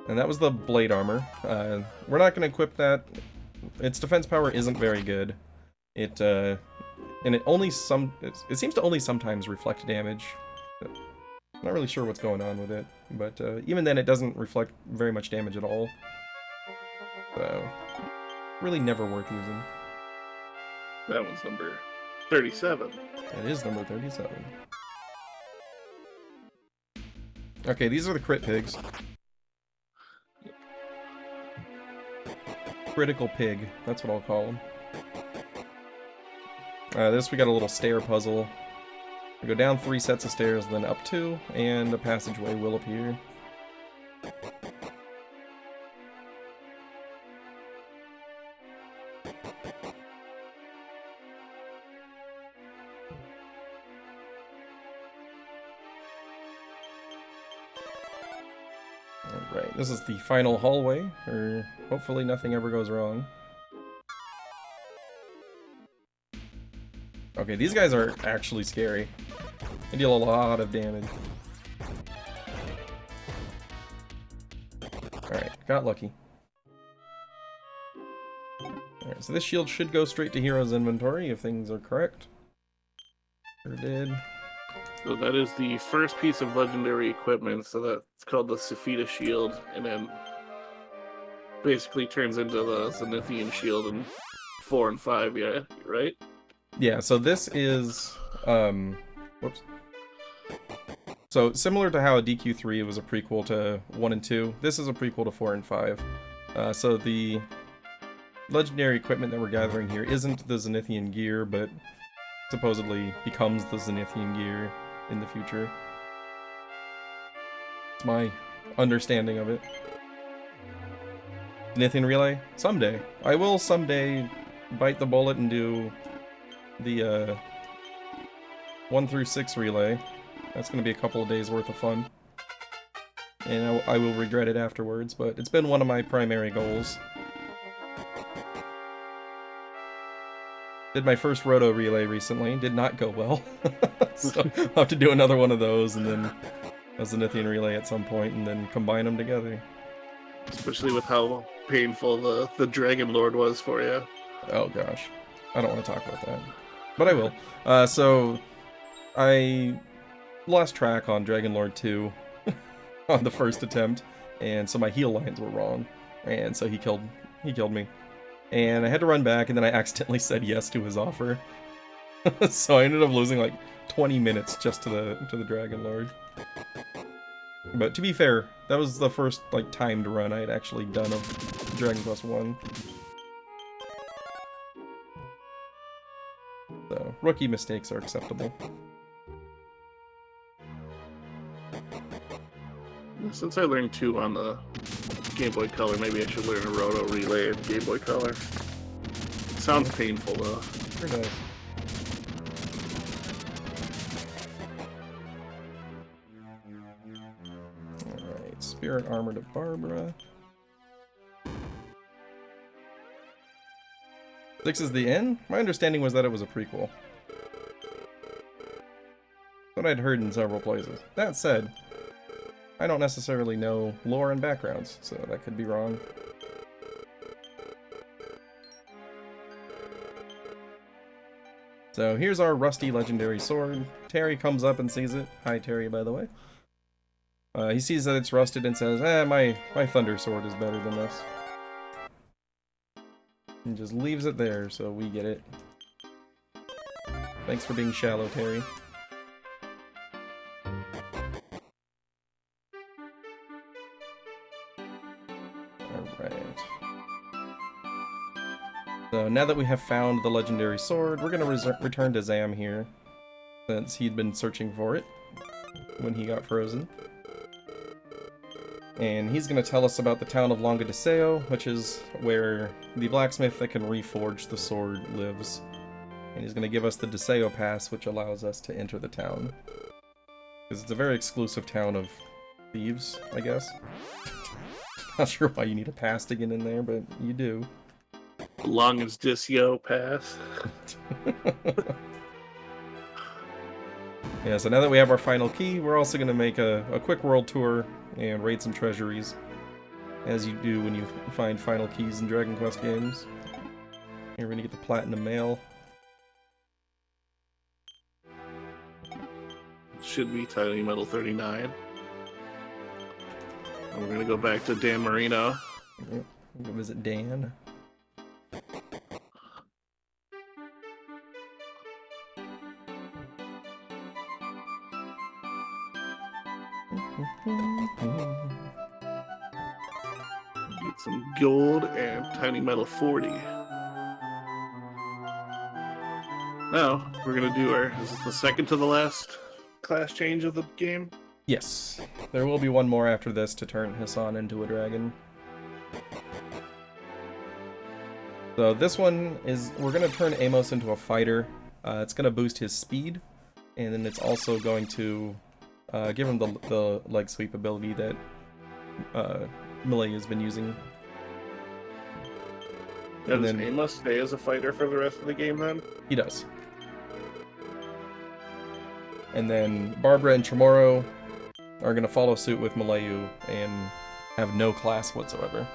And that was the blade armor. We're not going to equip that. Its defense power isn't very good. It seems to only sometimes reflect damage. I'm not really sure what's going on with it, but even then it doesn't reflect very much damage at all. So, really never worth using. That one's number 37. It is number 37. Okay, these are the crit pigs. Critical pig, that's what I'll call them. This we got a little stair puzzle. We go down 3 sets of stairs, then up 2, and a passageway will appear. Alright, this is the final hallway, or hopefully nothing ever goes wrong. Okay, these guys are actually scary. They deal a lot of damage. Alright, got lucky. Alright, so this shield should go straight to Hero's inventory if things are correct. Sure did. So that is the first piece of legendary equipment, so that's called the Sophita shield, and then basically turns into the Zenithian shield in 4 and 5, yeah, right? Yeah, so this is, whoops. So, similar to how DQ3 was a prequel to 1 and 2, this is a prequel to 4 and 5. So the legendary equipment that we're gathering here isn't the Zenithian gear, but supposedly becomes the Zenithian gear in the future. It's my understanding of it. Zenithian relay? Someday. I will someday bite the bullet and do the 1 through 6 relay. That's going to be a couple of days worth of fun. And I will regret it afterwards, but it's been one of my primary goals. Did my first roto relay recently, did not go well. So I'll have to do another one of those and then a Zenithian relay at some point and then combine them together. Especially with how painful the Dragon Lord was for you. Oh gosh. I don't want to talk about that. But I will. So I lost track on Dragon Lord 2 on the first attempt, and so my heal lines were wrong, and so he killed me. And I had to run back, and then I accidentally said yes to his offer. So I ended up losing like 20 minutes just to the Dragon Lord. But to be fair, that was the first like timed run I had actually done of Dragon Quest 1. So, rookie mistakes are acceptable. Since I learned 2 on the Game Boy Color, maybe I should learn a Roto Relay in Game Boy Color. It sounds painful though. Very nice. Alright, Spirit Armor to Barbara. 6 is the end? My understanding was that it was a prequel. What I'd heard in several places. That said, I don't necessarily know lore and backgrounds, so that could be wrong. So here's our rusty legendary sword. Terry comes up and sees it. Hi Terry, by the way. He sees that it's rusted and says, my thunder sword is better than this. And just leaves it there, so we get it. Thanks for being shallow, Terry. Alright. So now that we have found the legendary sword, we're going to return to Zam here, since he'd been searching for it when he got frozen. And he's going to tell us about the town of Longadiseo, which is where the blacksmith that can reforge the sword lives. And he's going to give us the Deseo Pass, which allows us to enter the town. Because it's a very exclusive town of thieves, I guess. Not sure why you need a pass to get in there, but you do. Long as Disio Pass. Yeah, so now that we have our final key, we're also going to make a quick world tour and raid some treasuries, as you do when you find final keys in Dragon Quest games. Here we're going to get the Platinum Mail. Should be Tiny Metal 39. And we're going to go back to Dan Marino. Yep, we'll go visit Dan. Get some gold and Tiny Metal 40. Now, we're going to do is this the second to the last class change of the game? Yes, there will be one more after this to turn Hassan into a dragon. So this one is, we're going to turn Amos into a fighter. It's going to boost his speed, and then it's also going to give him the leg sweep ability that Millie has been using. Does Amos stay as a fighter for the rest of the game then? He does. And then Barbara and Chamorro are going to follow suit with Malayu and have no class whatsoever.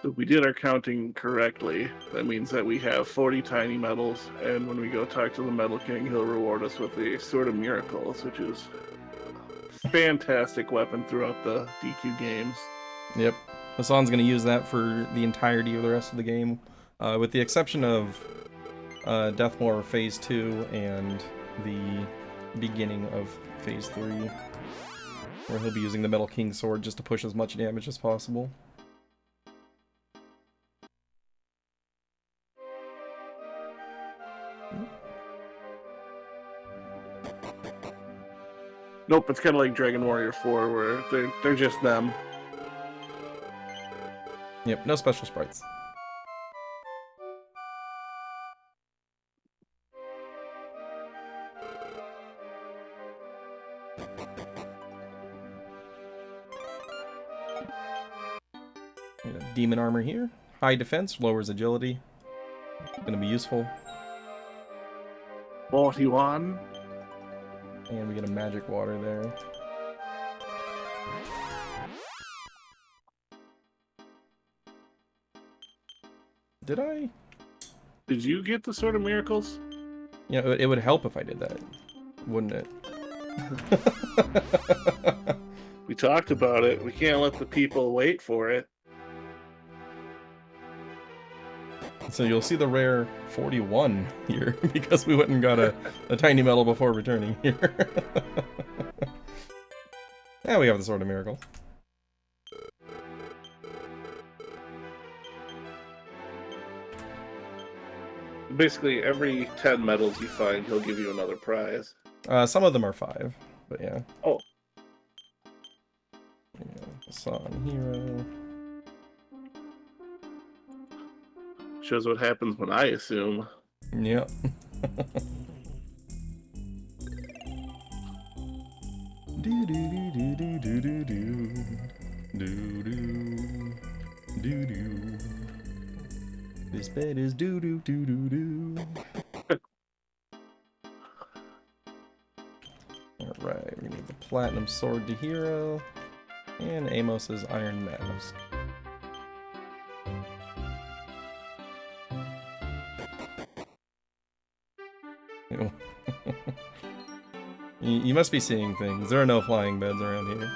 So if we did our counting correctly, that means that we have 40 tiny medals, and when we go talk to the Metal King, he'll reward us with the Sword of Miracles, which is a fantastic weapon throughout the DQ games. Yep. Hassan's going to use that for the entirety of the rest of the game, with the exception of Deathmore Phase 2 and the beginning of Phase 3, where he'll be using the Metal King sword just to push as much damage as possible. Nope, it's kind of like Dragon Warrior 4, where they're just them. Yep, no special sprites. Demon armor here. High defense, lowers agility. Gonna be useful. 41. And we get a magic water there. Did I? Did you get the Sword of Miracles? Yeah, it would help if I did that. wouldn't it? We talked about it. We can't let the people wait for it. So you'll see the rare 41 here, because we went and got a tiny medal before returning here. Yeah, we have the Sword of Miracle. Basically, every 10 medals you find, he'll give you another prize. Some of them are 5, but yeah. Oh. Yeah, Song Hero. Shows what happens when I assume. Yep. Do do do do do do do do do do do. This bed is do do do do do. All right, we need the Platinum Sword to Hero and Amos's Iron Mask. You must be seeing things. There are no flying beds around here.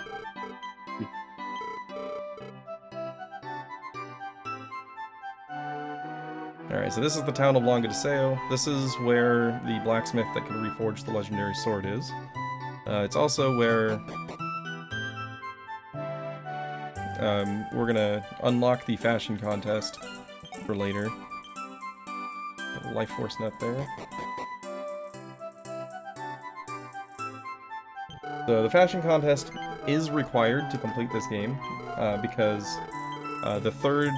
Alright, so this is the town of Longadiseo. This is where the blacksmith that can reforge the legendary sword is. It's also where we're gonna unlock the fashion contest for later. Life Force net there. So the fashion contest is required to complete this game, because the third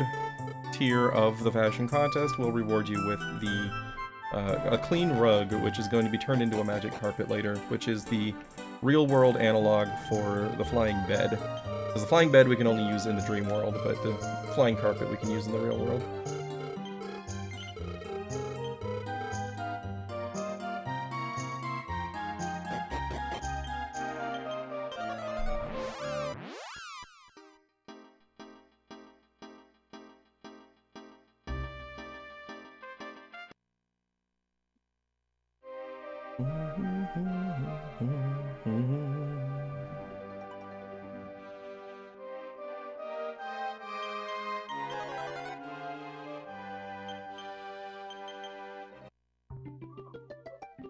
tier of the fashion contest will reward you with the a clean rug, which is going to be turned into a magic carpet later, which is the real-world analog for the flying bed. Because the flying bed we can only use in the dream world, but the flying carpet we can use in the real world.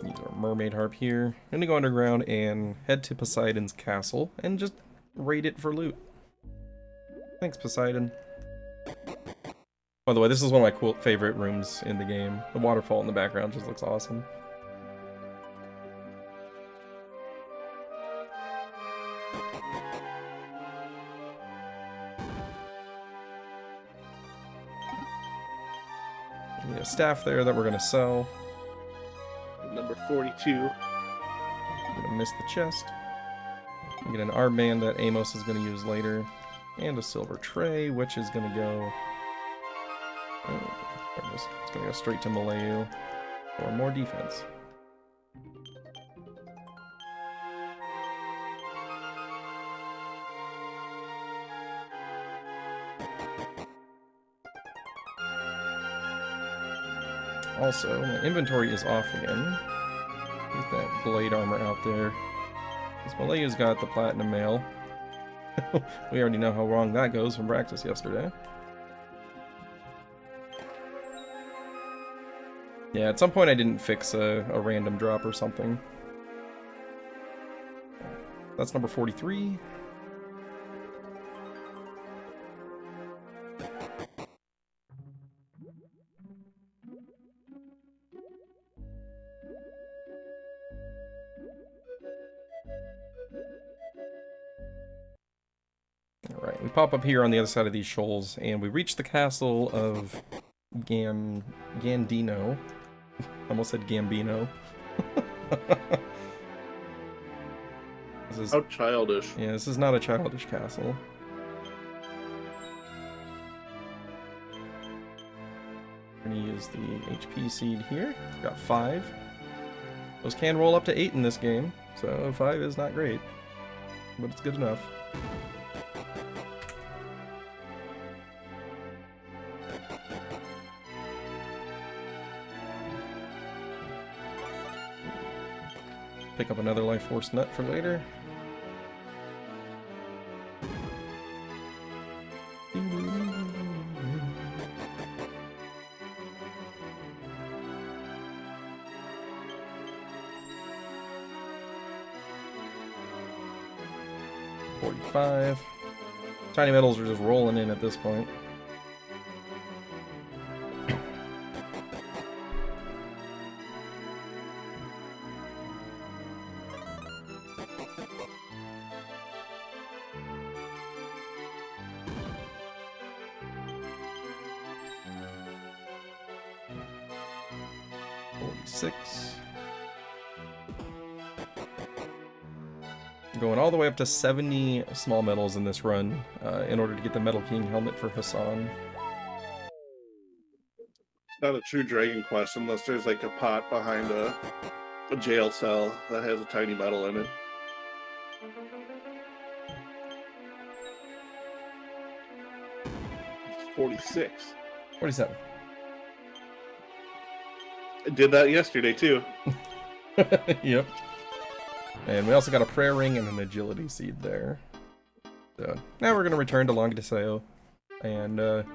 Use our mermaid harp here. I'm gonna go underground and head to Poseidon's castle and just raid it for loot. Thanks, Poseidon. By the way, this is one of my favorite rooms in the game. The waterfall in the background just looks awesome. We have a staff there that we're gonna sell. Number 42. I'm gonna miss the chest. We get an armband that Amos is gonna use later. And a silver tray, which is gonna go... Oh, it's gonna go straight to Malayu for more defense. Also, my inventory is off again. Get that blade armor out there. Because Malayu's got the platinum mail. We already know how wrong that goes from practice yesterday. Yeah, at some point I didn't fix a random drop or something. That's number 43. Alright, we pop up here on the other side of these shoals, and we reach the castle of Gandino. I almost said Gambino. This is, How childish. yeah, this is not a childish castle. We're gonna use the HP seed here. Got 5. Those can roll up to 8 in this game, so 5 is not great, but it's good enough. pick up another life force nut for later. $45. Tiny metals are just rolling in at this point. Going all the way up to 70 small metals in this run in order to get the Metal King helmet for Hassan. It's not a true Dragon Quest unless there's like a pot behind a jail cell that has a tiny metal in it. It's 46. 47. I did that yesterday too. Yep. And we also got a prayer ring and an agility seed there. So now we're going to return to Languedoceo and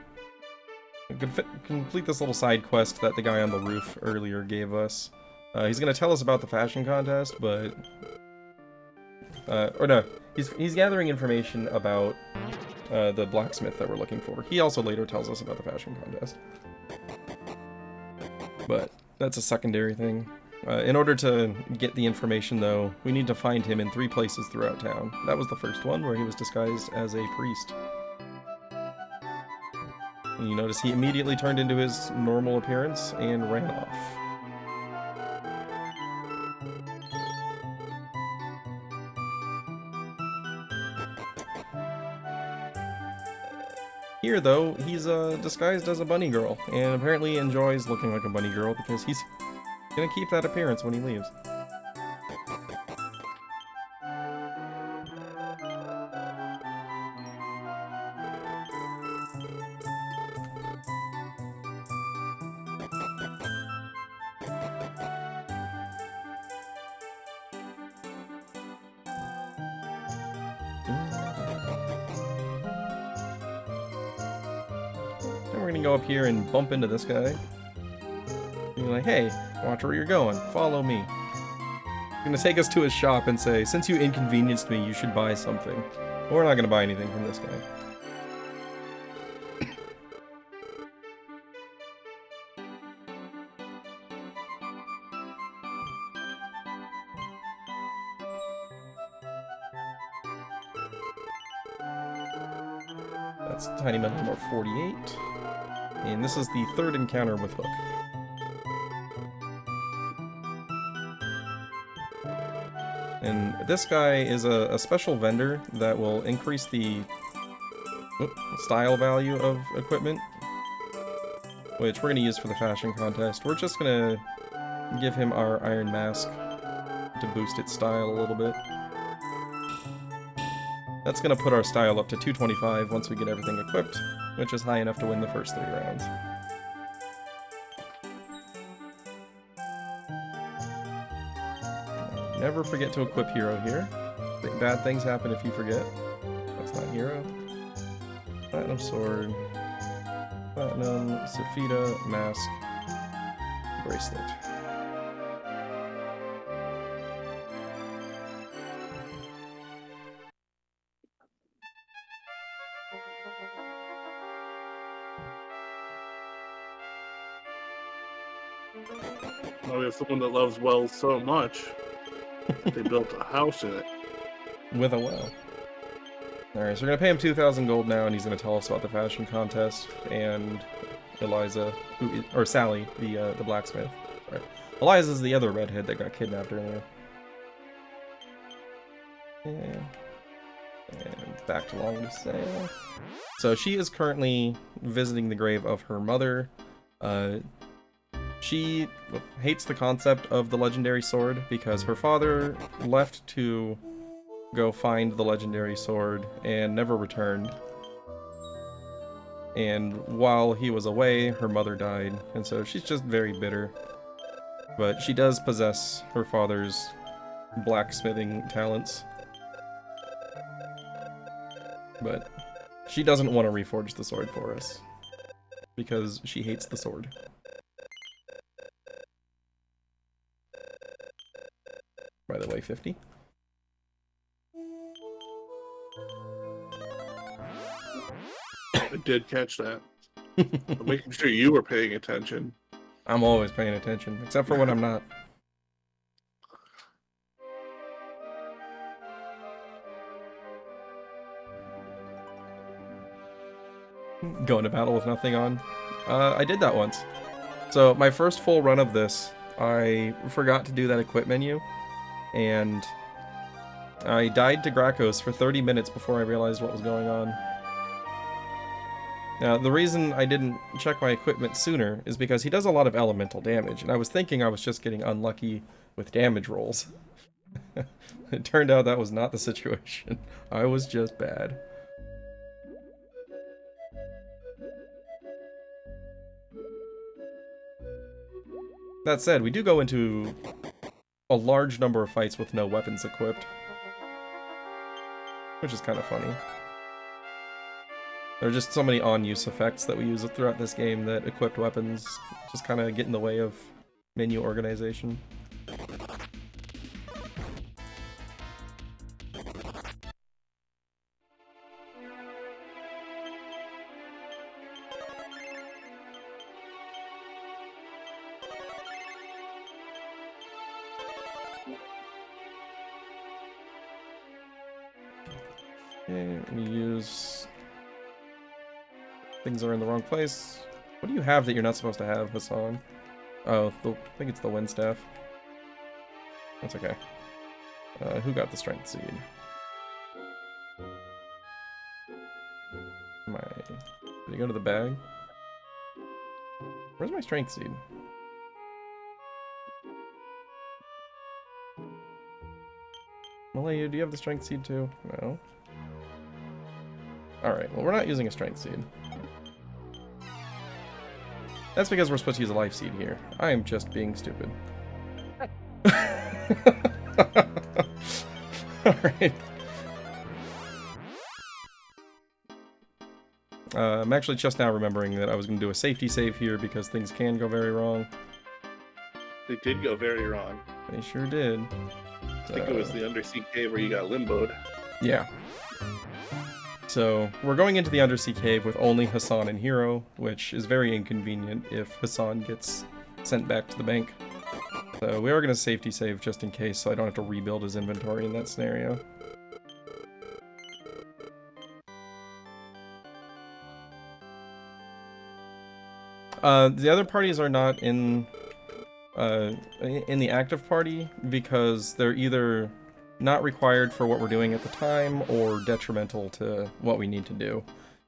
complete this little side quest that the guy on the roof earlier gave us. He's going to tell us about the fashion contest, but... or no, he's gathering information about the blacksmith that we're looking for. He also later tells us about the fashion contest. But that's a secondary thing. In order to get the information, though, we need to find him in 3 places throughout town. That was the first one, where he was disguised as a priest. And you notice he immediately turned into his normal appearance and ran off. Here, though, he's disguised as a bunny girl, and apparently enjoys looking like a bunny girl because he's gonna keep that appearance when he leaves. Then we're gonna go up here and bump into this guy. You're like, hey, watch where you're going. Follow me. He's gonna take us to his shop and say, since you inconvenienced me, you should buy something. But we're not gonna buy anything from this guy. That's tiny metal number 48. And this is the 3rd encounter with Hook. And this guy is a special vendor that will increase the style value of equipment, which we're going to use for the fashion contest. We're just going to give him our iron mask to boost its style a little bit. That's going to put our style up to 225 once we get everything equipped, which is high enough to win the first 3 rounds. Never forget to equip Hero here. Bad things happen if you forget. That's not Hero. Platinum Sword. Platinum, Sophita, Mask, Bracelet. Now we have someone that loves wells so much. They built a house in it. With a well. Alright, so we're gonna pay him 2,000 gold now, and he's gonna tell us about the fashion contest, and Eliza, or Sally, the blacksmith. Sorry. Eliza's the other redhead that got kidnapped earlier. And back to Languedoceo. So she is currently visiting the grave of her mother. She hates the concept of the legendary sword because her father left to go find the legendary sword and never returned. And while he was away, her mother died, and so she's just very bitter. But she does possess her father's blacksmithing talents. But she doesn't want to reforge the sword for us, because she hates the sword. By the way, 50. I did catch that. I'm making sure you were paying attention. I'm always paying attention, except for when I'm not. Going to battle with nothing on. I did that once. So my first full run of this, I forgot to do that equip menu, and I died to Gracchos for 30 minutes before I realized what was going on. Now, the reason I didn't check my equipment sooner is because he does a lot of elemental damage, and I was thinking I was just getting unlucky with damage rolls. It turned out that was not the situation. I was just bad. That said, we do go into a large number of fights with no weapons equipped, which is kind of funny. There are just so many on-use effects that we use throughout this game that equipped weapons just kind of get in the way of menu organization. Okay, we use... Things are in the wrong place. What do you have that you're not supposed to have, Hassan? Oh, I think it's the wind staff. That's okay. Who got the strength seed? Did he go to the bag? Where's my strength seed? Malaya, do you have the strength seed too? No. Alright, well we're not using a strength seed. That's because we're supposed to use a life seed here. I am just being stupid. Alright. I'm actually just now remembering that I was going to do a safety save here because things can go very wrong. They did go very wrong. They sure did. I think it was the undersea cave where you got limboed. Yeah. So, we're going into the undersea cave with only Hassan and Hero, which is very inconvenient if Hassan gets sent back to the bank. So we are going to safety save just in case, so I don't have to rebuild his inventory in that scenario. The other parties are not in the active party because they're either not required for what we're doing at the time or detrimental to what we need to do.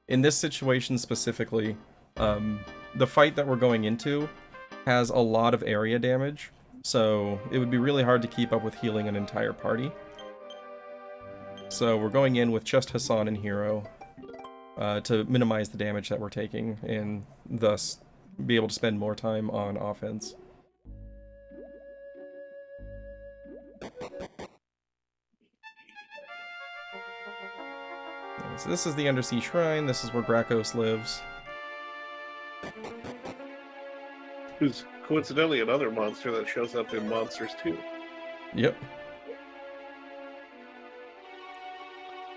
In this situation specifically, the fight that we're going into has a lot of area damage, so it would be really hard to keep up with healing an entire party. So we're going in with just Hassan and Hero to minimize the damage that we're taking and thus be able to spend more time on offense. So this is the Undersea Shrine, this is where Gracchos lives. Who's coincidentally another monster that shows up in Monsters 2. Yep.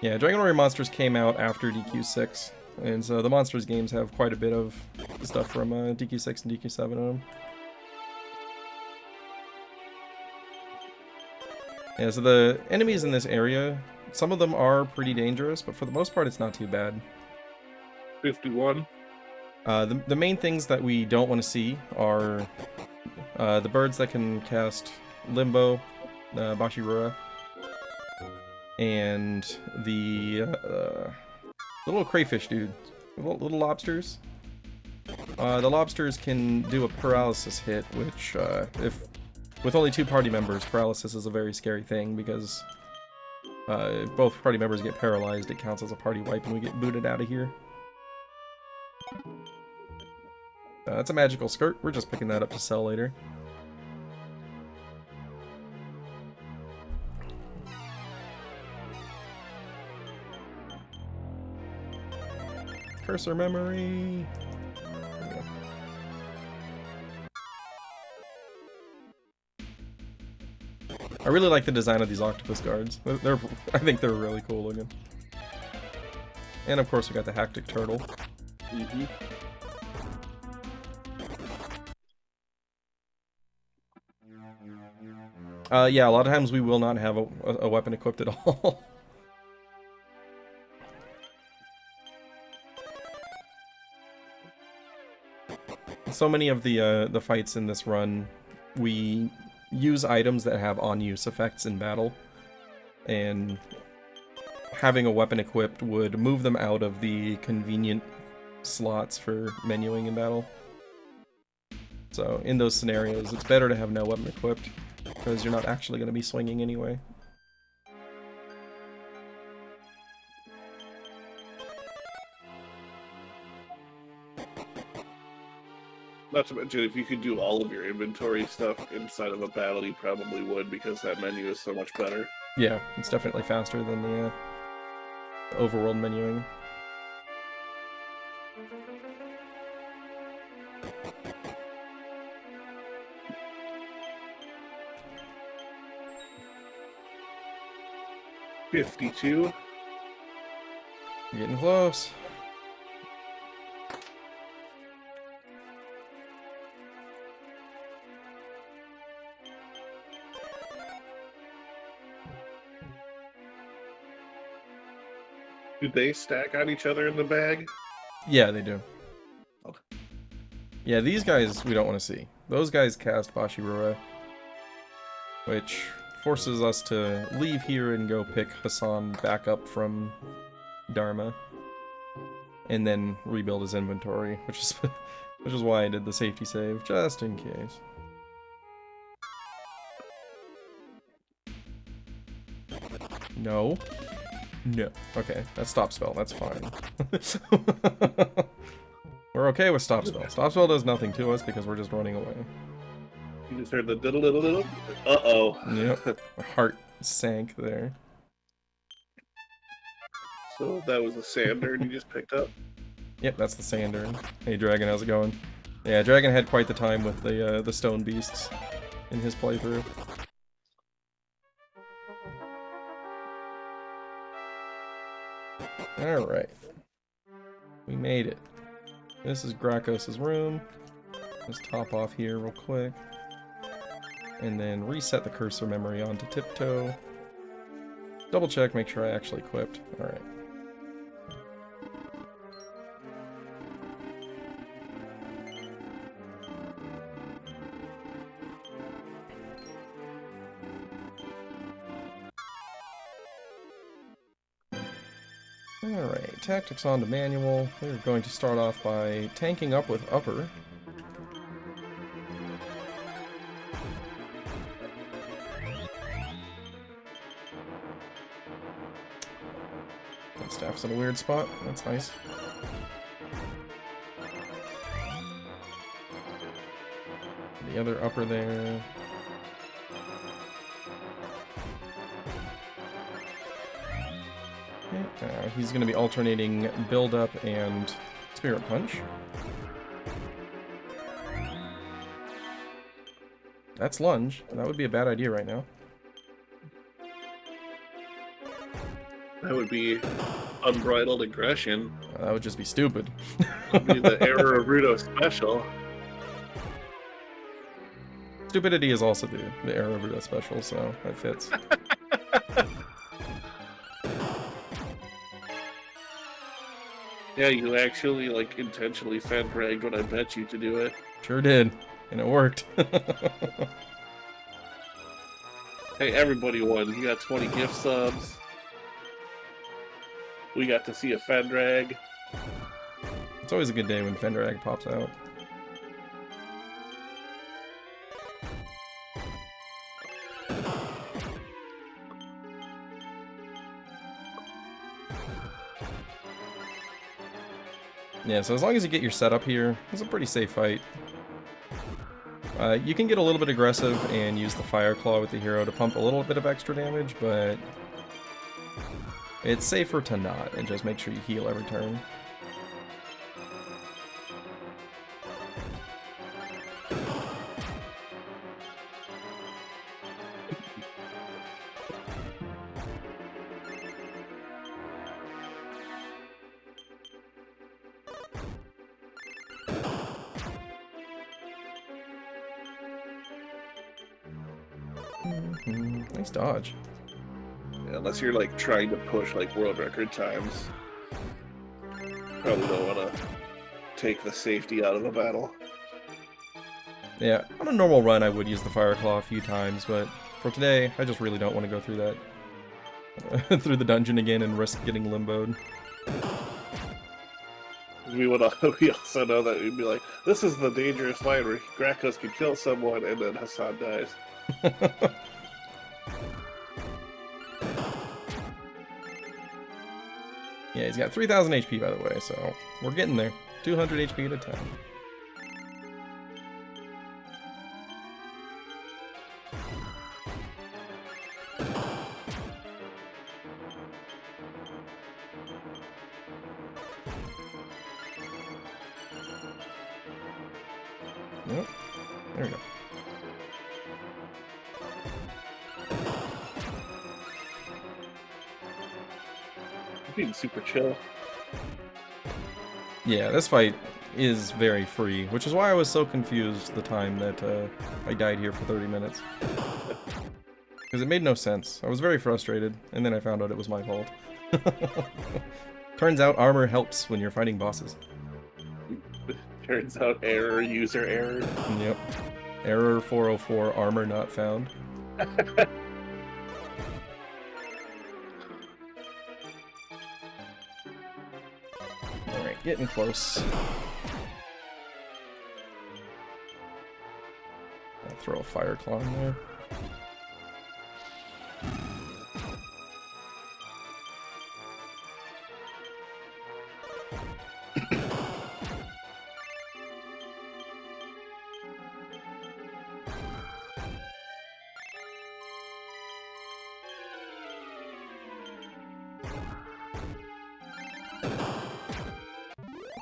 Yeah, Dragon Warrior Monsters came out after DQ6, and so the Monsters games have quite a bit of stuff from DQ6 and DQ7 on them. Yeah, so the enemies in this area, some of them are pretty dangerous, but for the most part it's not too bad. 51. The main things that we don't want to see are the birds that can cast Limbo, Bashirura, and the little crayfish dude, little lobsters. The lobsters can do a paralysis hit, which if with only 2 party members, paralysis is a very scary thing because if both party members get paralyzed, it counts as a party wipe and we get booted out of here. That's a magical skirt. We're just picking that up to sell later. Cursor memory. There we go. I really like the design of these octopus guards. I think they're really cool looking. And of course we got the hectic turtle. Mm-hmm. Yeah, a lot of times we will not have a weapon equipped at all. So many of the fights in this run, we use items that have on-use effects in battle, and having a weapon equipped would move them out of the convenient slots for menuing in battle. So in those scenarios, it's better to have no weapon equipped, because you're not actually going to be swinging anyway. Not to mention, if you could do all of your inventory stuff inside of a battle, you probably would, because that menu is so much better. Yeah, it's definitely faster than the overworld menuing. $52. Getting close. Do they stack on each other in the bag? Yeah, they do. Okay. Yeah, these guys we don't want to see. Those guys cast Bashirura, which forces us to leave here and go pick Hassan back up from Dharma, and then rebuild his inventory, which is why I did the safety save, just in case. No. No. Okay, that's stop spell. That's fine. We're okay with stop spell. Stop spell does nothing to us because we're just running away. You just heard the diddle-diddle-diddle. Uh-oh. Yep. My heart sank there. So that was a sander you just picked up? Yep, that's the sander. Hey Dragon, how's it going? Yeah, Dragon had quite the time with the stone beasts in his playthrough. Alright. We made it. This is Grakos' room. Let's top off here real quick. And then reset the cursor memory onto tiptoe. Double check, make sure I actually equipped. Alright. Alright, tactics on to manual. We're going to start off by tanking up with upper. Staff's in a weird spot. That's nice. The other upper there. He's going to be alternating build up and spirit punch. That's lunge. That would be a bad idea right now. That would be unbridled aggression. That would just be stupid. That would be the errorofruto special. Stupidity is also the errorofruto special, so that fits. Yeah, you actually, like, intentionally fan-bragged when I bet you to do it. Sure did, and it worked. Hey, everybody won. You got 20 gift subs. We got to see a Fendrag. It's always a good day when Fendrag pops out. Yeah, so as long as you get your setup here, it's a pretty safe fight. You can get a little bit aggressive and use the Fire Claw with the hero to pump a little bit of extra damage, but it's safer to not, and just make sure you heal every turn. Nice dodge. Yeah, unless you're like trying to push like world record times. Probably don't want to take the safety out of the battle. Yeah, on a normal run I would use the Fire Claw a few times, but for today, I just really don't want to go through that. Through the dungeon again and risk getting limboed. We also know that we'd be like, this is the dangerous line where Gracchus could kill someone and then Hassan dies. Yeah, he's got 3,000 HP by the way, so we're getting there. 200 HP at a time. Nope. There we go. Being super chill. Yeah, this fight is very free, which is why I was so confused the time that I died here for 30 minutes. Because it made no sense. I was very frustrated, and then I found out it was my fault. Turns out armor helps when you're fighting bosses. Turns out error, user error. Yep. Error 404, armor not found. Alright, getting close. I'll throw a fire claw in there.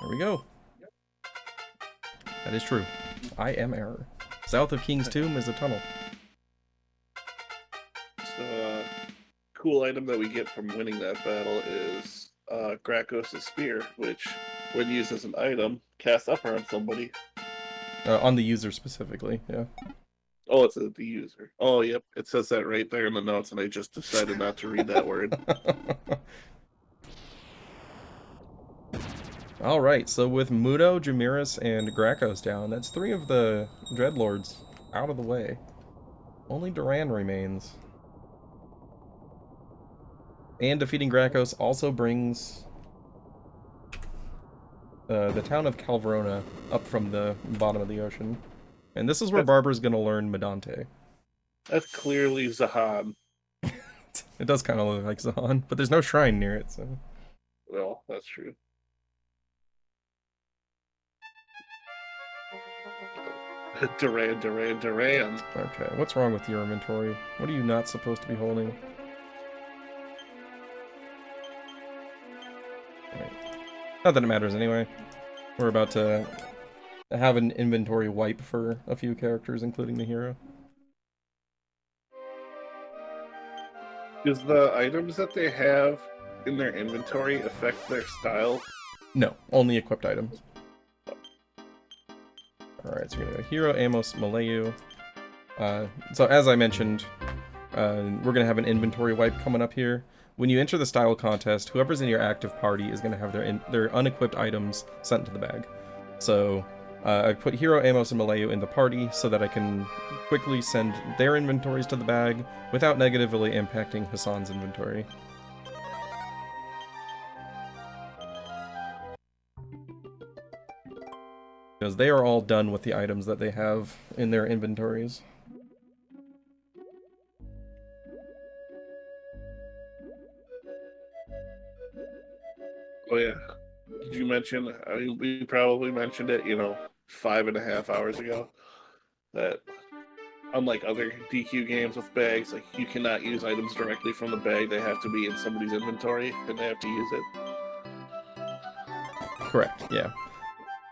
There we go. That is true. I am error. South of King's Tomb is a tunnel. So, cool item that we get from winning that battle is Gracchus' spear, which, when used as an item, casts upper on somebody. On the user specifically, yeah. Oh, it's the user. Oh, yep. It says that right there in the notes, and I just decided not to read that word. Alright, so with Mudo, Jamiris, and Gracchus down, that's 3 of the Dreadlords out of the way. Only Duran remains. And defeating Gracchus also brings the town of Calverona up from the bottom of the ocean. And this is where Barbara's gonna learn Medante. That's clearly Zahan. It does kind of look like Zahan, but there's no shrine near it, so... Well, that's true. Duran. Okay, what's wrong with your inventory? What are you not supposed to be holding? Right. Not that it matters anyway. We're about to have an inventory wipe for a few characters, including the hero. Does the items that they have in their inventory affect their style? No, only equipped items. Alright, so we're gonna go Hero, Amos, Malayu. So as I mentioned, we're gonna have an inventory wipe coming up here. When you enter the style contest, whoever's in your active party is gonna have their unequipped items sent to the bag. So I put Hero, Amos, and Malayu in the party so that I can quickly send their inventories to the bag without negatively impacting Hassan's inventory. Because they are all done with the items that they have in their inventories. Oh yeah. Did you mention, I mean, we probably mentioned it, 5.5 hours ago, that unlike other DQ games with bags, like, you cannot use items directly from the bag. They have to be in somebody's inventory, and they have to use it. Correct, yeah.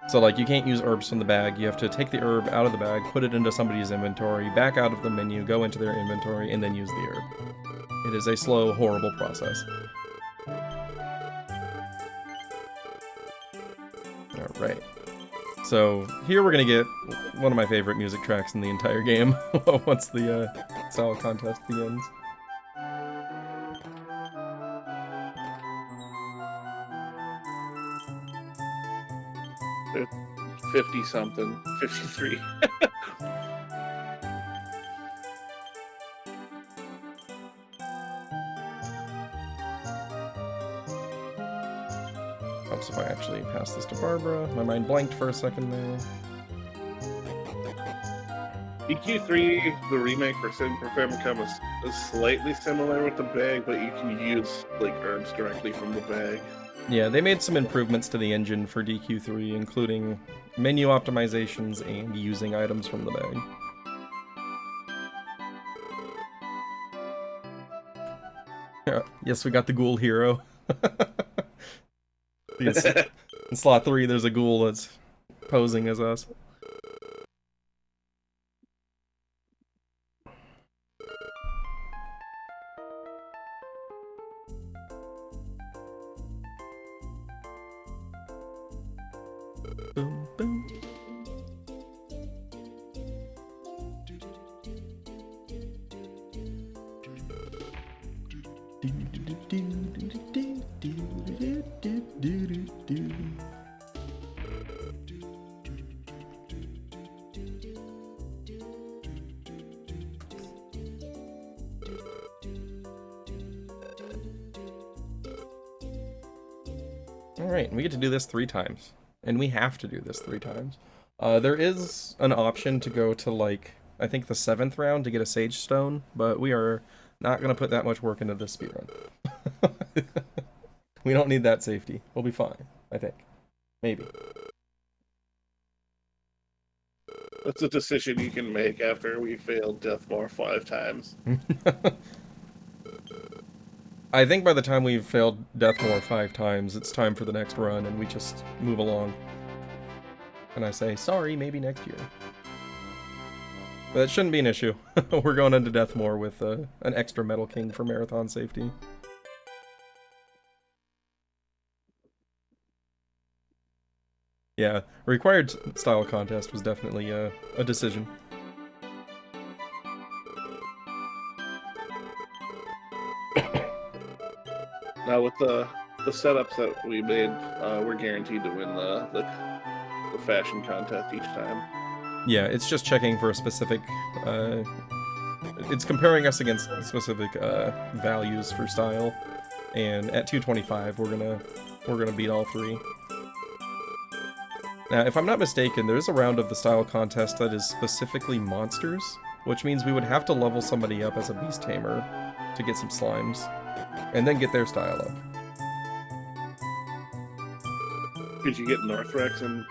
So, like, you can't use herbs from the bag. You have to take the herb out of the bag, put it into somebody's inventory, back out of the menu, go into their inventory, and then use the herb. It is a slow, horrible process. Alright. So, here we're gonna get one of my favorite music tracks in the entire game once the style contest begins. They're 50 something, 53. Helps if I actually pass this to Barbara. My mind blanked for a second there. EQ3, the remake for Super Famicom, is slightly similar with the bag, but you can use like herbs directly from the bag. Yeah, they made some improvements to the engine for DQ3, including menu optimizations and using items from the bag. Yeah, yes, we got the ghoul hero. In slot 3, there's a ghoul that's posing as us. Boom, boom. Alright, we get to do this 3 times. And we have to do this 3 times. There is an option to go to, like, I think the 7th round to get a Sage Stone, but we are not going to put that much work into this speedrun. We don't need that safety. We'll be fine, I think. Maybe. That's a decision you can make after we failed Deathmore 5 times. I think by the time we've failed Deathmore 5 times, it's time for the next run, and we just move along. And I say, sorry, maybe next year. But that shouldn't be an issue. We're going into Deathmore with an extra Metal King for marathon safety. Yeah, required style contest was definitely a decision. Now with the setups that we made, we're guaranteed to win the fashion contest each time. Yeah, it's just checking for a specific, it's comparing us against specific values for style, and at 225 we're gonna beat all 3. Now, if I'm not mistaken, there's a round of the style contest that is specifically monsters, which means we would have to level somebody up as a beast tamer to get some slimes, and then get their style up. Could you get Northrex and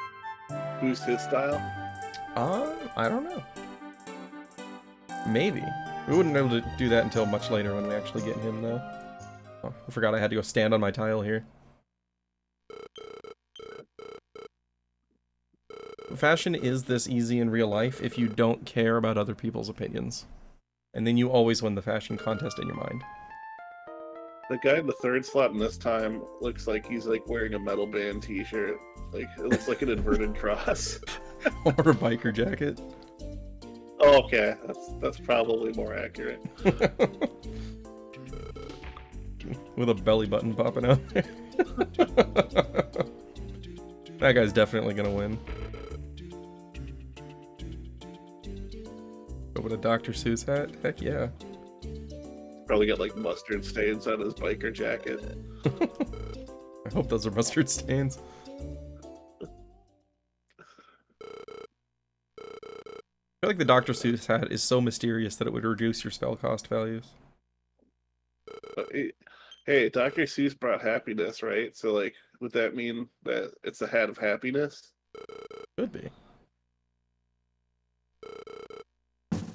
boost his style? I don't know. Maybe. We wouldn't be able to do that until much later when we actually get him, though. Oh, I forgot I had to go stand on my tile here. Fashion is this easy in real life if you don't care about other people's opinions. And then you always win the fashion contest in your mind. The guy in the 3rd slot in this time looks like he's like wearing a metal band t-shirt. Like it looks like an inverted cross. Or a biker jacket. Oh, okay, that's probably more accurate. With a belly button popping out there. That guy's definitely gonna win. Go with a Dr. Seuss hat? Heck yeah. Probably got like mustard stains on his biker jacket. I hope those are mustard stains. I feel like the Dr. Seuss hat is so mysterious that it would reduce your spell cost values. Hey, Dr. Seuss brought happiness, right? So, like, would that mean that it's a hat of happiness? Could be.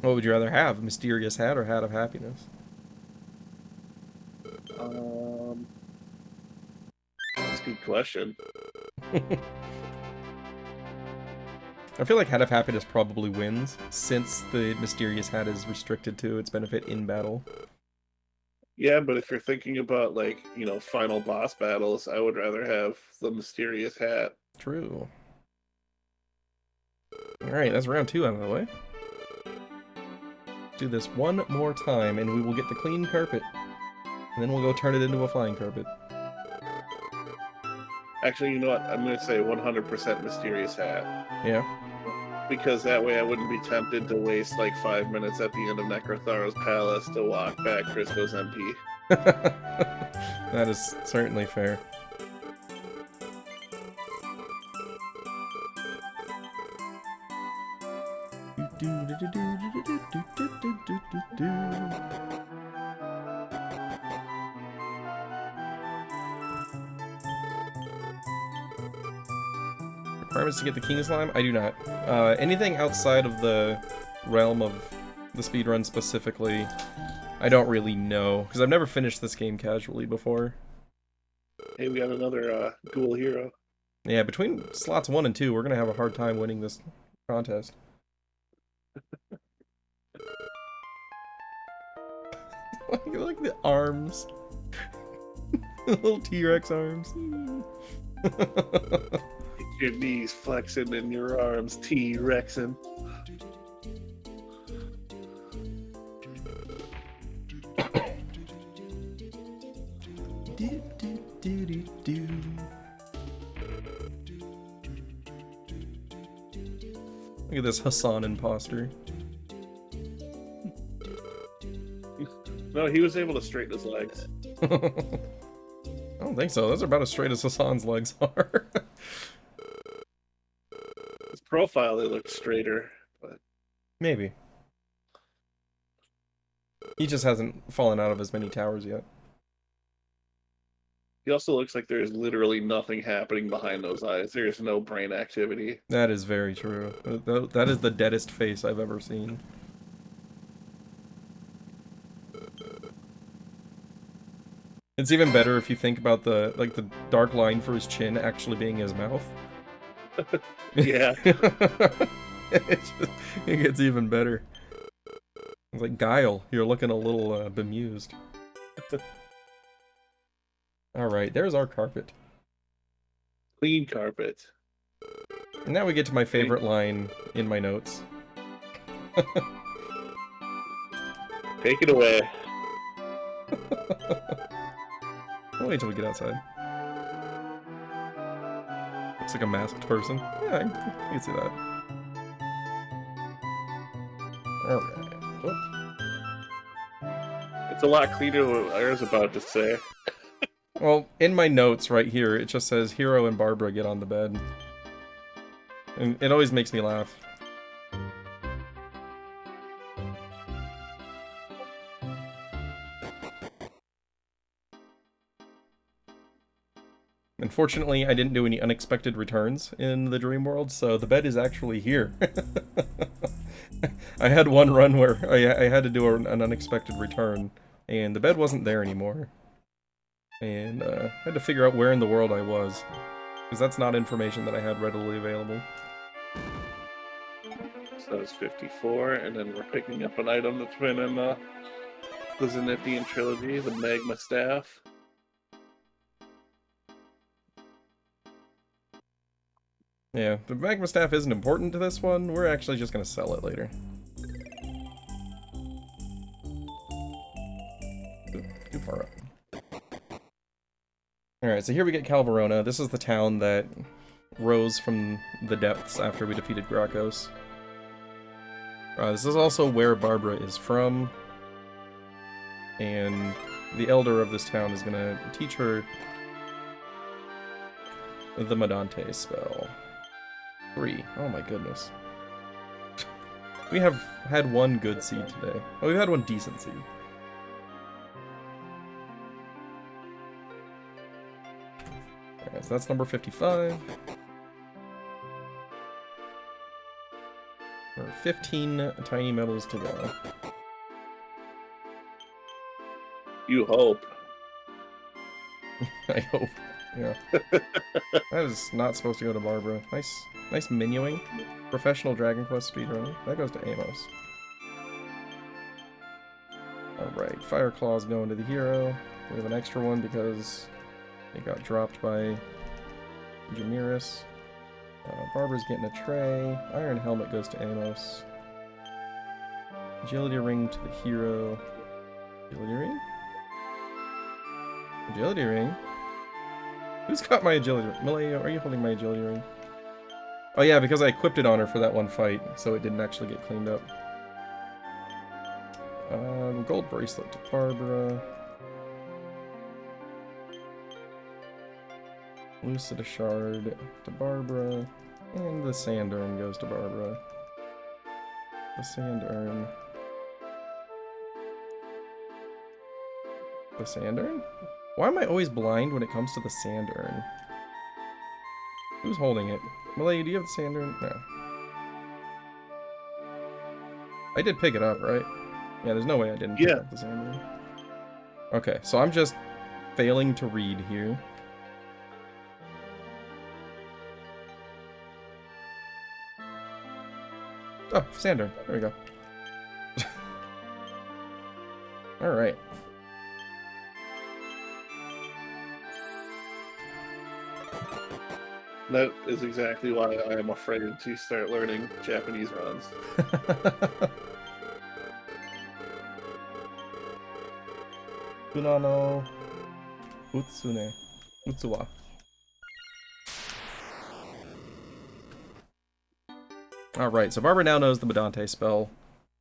What would you rather have? Mysterious hat or hat of happiness? That's a good question. I feel like Hat of Happiness probably wins, since the Mysterious Hat is restricted to its benefit in battle. Yeah, but if you're thinking about, like, you know, final boss battles, I would rather have the Mysterious Hat. True. Alright, that's round 2 out of the way. Do this one more time, and we will get the clean carpet. And then we'll go turn it into a flying carpet. Actually, you know what? I'm going to say 100% mysterious hat. Yeah. Because that way I wouldn't be tempted to waste like 5 minutes at the end of Necrotharo's Palace to walk back Crisco's MP. That is certainly fair. Requirements to get the King Slime? I do not. Anything outside of the realm of the speedrun specifically, I don't really know, because I've never finished this game casually before. Hey, we got another ghoul hero. Yeah, between slots 1 and 2, we're going to have a hard time winning this contest. Like the arms. The little T-Rex arms. Your knees flexing and your arms T-Rexing. Look at this Hassan imposter. No, he was able to straighten his legs. I don't think so. Those are about as straight as Hassan's legs are. His profile, they looked straighter, but Maybe. He just hasn't fallen out of as many towers yet. he also looks like there's literally nothing happening behind those eyes. There's no brain activity. That is very true. That is the deadest face I've ever seen. It's even better if you think about the dark line for his chin actually being his mouth. Yeah. It gets even better. It's like, Guile, you're looking a little bemused. Alright, there's our carpet. Clean carpet. And now we get to my favorite line in my notes. Take it away. I'll wait till we get outside. Looks like a masked person. Yeah, I can see that. Alright. Whoops. It's a lot cleaner than what I was about to say. Well, in my notes right here, it just says Hero and Barbara get on the bed. And it always makes me laugh. Unfortunately, I didn't do any unexpected returns in the dream world, so the bed is actually here. I had one run where I had to do an unexpected return, and the bed wasn't there anymore. And I had to figure out where in the world I was, because that's not information that I had readily available. So it's 54, and then we're picking up an item that's been in the Zenithian trilogy, the Magma Staff. Yeah, the magma staff isn't important to this one. We're actually just going to sell it later. Too far up. Alright, so here we get Calvarona. This is the town that rose from the depths after we defeated Grakos. This is also where Barbara is from. And the elder of this town is going to teach her the Medante spell. 3. Oh my goodness. We have had one good seed today. Oh, we've had one decent seed. Alright, so that's number 55. There are 15 tiny medals to go. You hope. I hope. Yeah. That is not supposed to go to Barbara. Nice menuing. Professional Dragon Quest speedrunner. That goes to Amos. Alright, Fire Claw's going to the hero. We have an extra one because it got dropped by Jamiris. Barbara's getting a tray. Iron Helmet goes to Amos. Agility ring to the hero. Agility ring? Agility ring? Who's got my agility ring? Millie, are you holding my agility ring? Oh yeah, because I equipped it on her for that one fight, so it didn't actually get cleaned up. Gold bracelet to Barbara. Lucid shard to Barbara. And the sand urn goes to Barbara. The sand urn. The sand urn? Why am I always blind when it comes to the sand urn? Who's holding it? Malay, do you have the sand urn? No. I did pick it up, right? Yeah, there's no way I didn't pick up the sand urn. Okay, so I'm just failing to read here. Oh, sand urn. There we go. Alright. That is exactly why I am afraid to start learning Japanese runs. Kunano Utsune. Utsuwa. Alright, so Barbara now knows the Medante spell,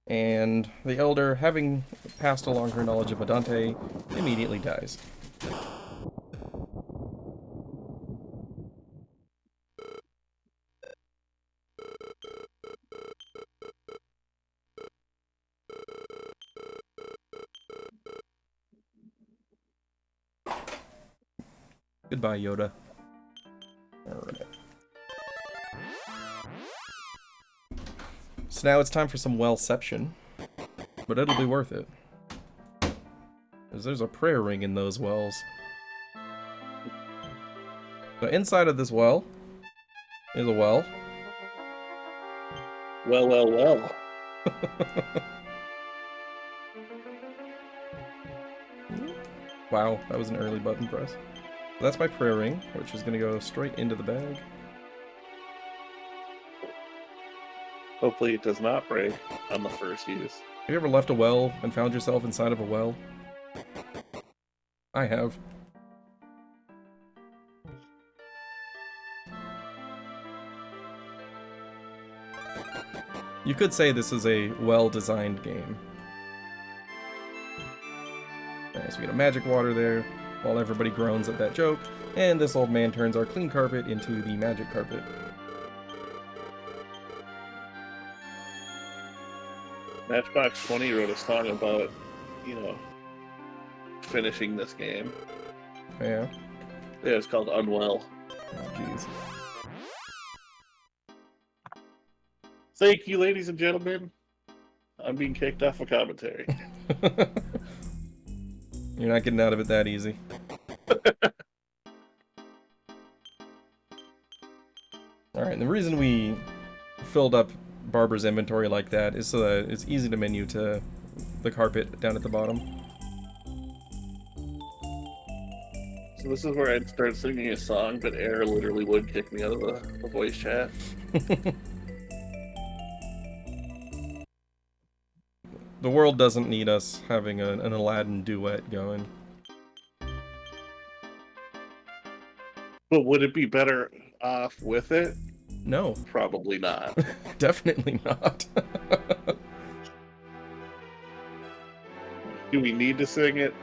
and the Elder, having passed along her knowledge of Medante, immediately dies. Goodbye, Yoda. Alright. So now it's time for some wellception, but it'll be worth it. Because there's a prayer ring in those wells. So inside of this well is a well. Well, well, well. Wow, that was an early button press. So that's my prayer ring, which is going to go straight into the bag. Hopefully it does not break on the first use. Have you ever left a well and found yourself inside of a well? I have. You could say this is a well-designed game. Alright, so we got a magic water there, while everybody groans at that joke, and this old man turns our clean carpet into the magic carpet. Matchbox 20 wrote a song about, finishing this game. Yeah. Yeah, it's called Unwell. Oh, jeez. Thank you, ladies and gentlemen. I'm being kicked off of commentary. You're not getting out of it that easy. Alright, the reason we filled up Barbara's inventory like that is so that it's easy to menu to the carpet down at the bottom. So this is where I'd start singing a song, but Air literally would kick me out of the voice chat. The world doesn't need us having an Aladdin duet going. But would it be better off with it? No. Probably not. Definitely not. Do we need to sing it?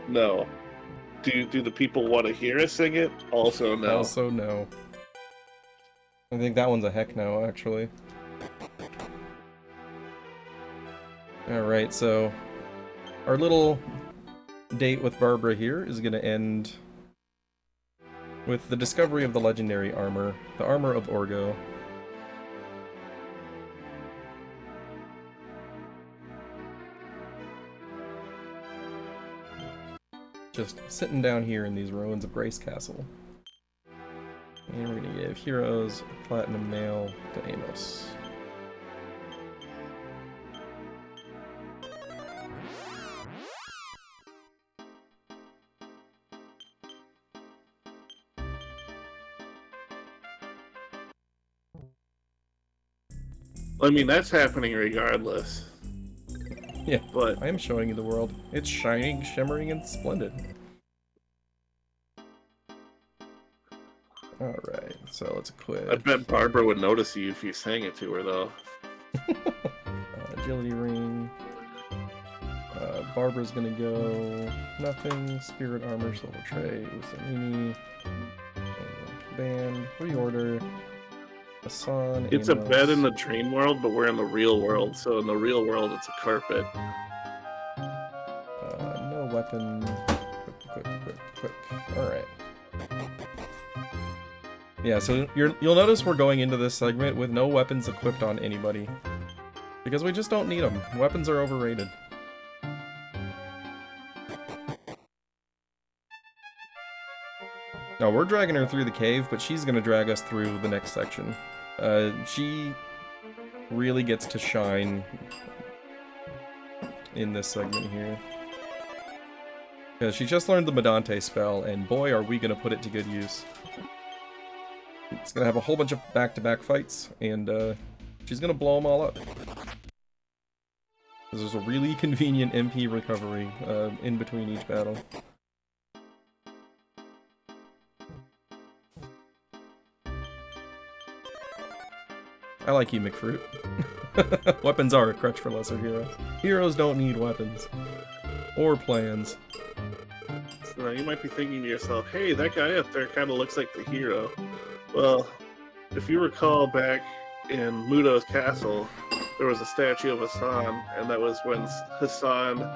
No. Do the people want to hear us sing it? Also no. Also no. I think that one's a heck no, actually. Alright, so our little date with Barbara here is going to end with the discovery of the legendary armor, the Armor of Orgo. Just sitting down here in these ruins of Grace Castle. And we're going to give heroes Platinum Mail to Amos. I mean, that's happening regardless. Yeah, But I am showing you the world. It's shining, shimmering, and splendid. Alright, so let's equip. I bet Barbara would notice you if you sang it to her, though. Agility ring. Barbara's gonna go nothing. Spirit armor, silver tray, Usamini. Band, reorder. Hassan. It's a Amos. bed in the dream world, but we're in the real world. So in the real world, it's a carpet. No weapon. Equip. Alright. Yeah, so you'll notice we're going into this segment with no weapons equipped on anybody. Because we just don't need them. Weapons are overrated. Now, we're dragging her through the cave, but she's gonna drag us through the next section. She really gets to shine in this segment here. Because she just learned the Medante spell, and boy, are we gonna put it to good use. It's gonna have a whole bunch of back-to-back fights, and she's gonna blow them all up. There's a really convenient MP recovery in between each battle. I like you, McFruit. Weapons are a crutch for lesser heroes. Heroes don't need weapons. Or plans. So now you might be thinking to yourself, hey, that guy up there kind of looks like the hero. Well, if you recall back in Mudo's castle, there was a statue of Hassan, and that was when Hassan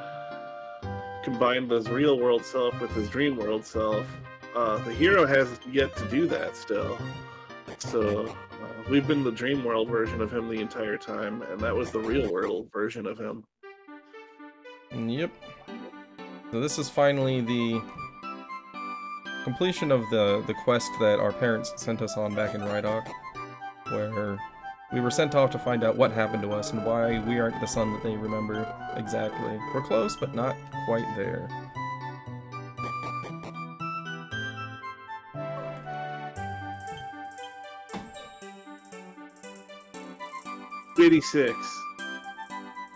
combined his real world self with his dream world self. The hero has yet to do that still. So we've been the dream world version of him the entire time, and that was the real world version of him. Yep. So this is finally the completion of the quest that our parents sent us on back in Rydock, where we were sent off to find out what happened to us and why we aren't the son that they remember exactly. We're close, but not quite there. '86.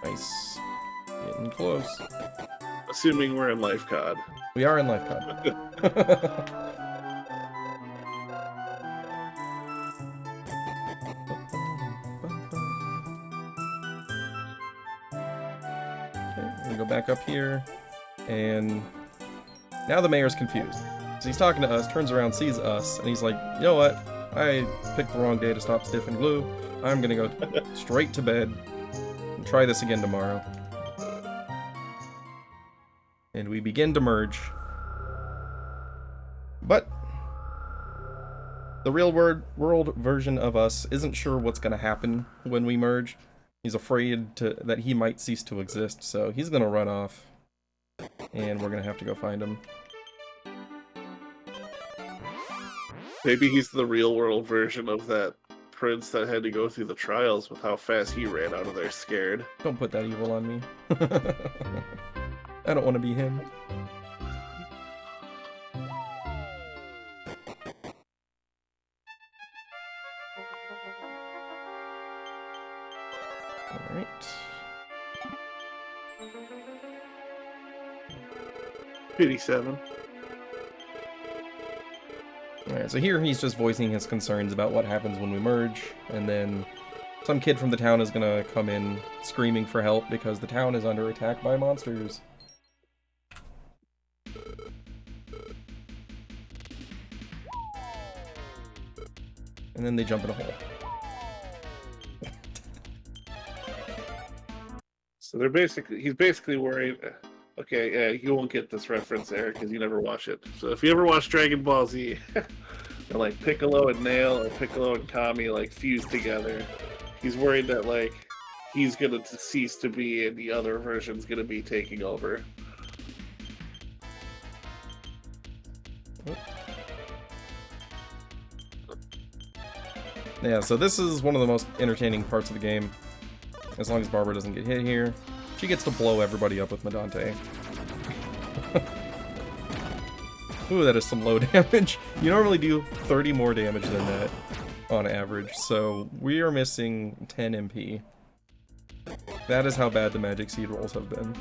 Nice. Getting close. Assuming we're in Life COD. We are in Life COD. Okay, we go back up here, and now the mayor's confused. So he's talking to us, turns around, sees us, and he's like, you know what? I picked the wrong day to stop Stiff and Glue. I'm gonna go straight to bed and try this again tomorrow. And we begin to merge. But the real world version of us isn't sure what's gonna happen when we merge. He's afraid that he might cease to exist, so he's gonna run off. And we're gonna have to go find him. Maybe he's the real world version of that prince that had to go through the trials with how fast he ran out of there scared. Don't put that evil on me. I don't want to be him. Alright. '87. Alright, so here he's just voicing his concerns about what happens when we merge, and then some kid from the town is gonna come in screaming for help because the town is under attack by monsters. And then they jump in a hole. So he's basically worried. Okay, yeah, you won't get this reference, Eric, because you never watch it. So if you ever watch Dragon Ball Z, and like Piccolo and Nail or Piccolo and Kami like fuse together, he's worried that like he's gonna cease to be and the other version's gonna be taking over. Yeah, so this is one of the most entertaining parts of the game. As long as Barbara doesn't get hit here. She gets to blow everybody up with Medante. Ooh, that is some low damage. You normally do 30 more damage than that on average, so we are missing 10 MP. That is how bad the magic seed rolls have been.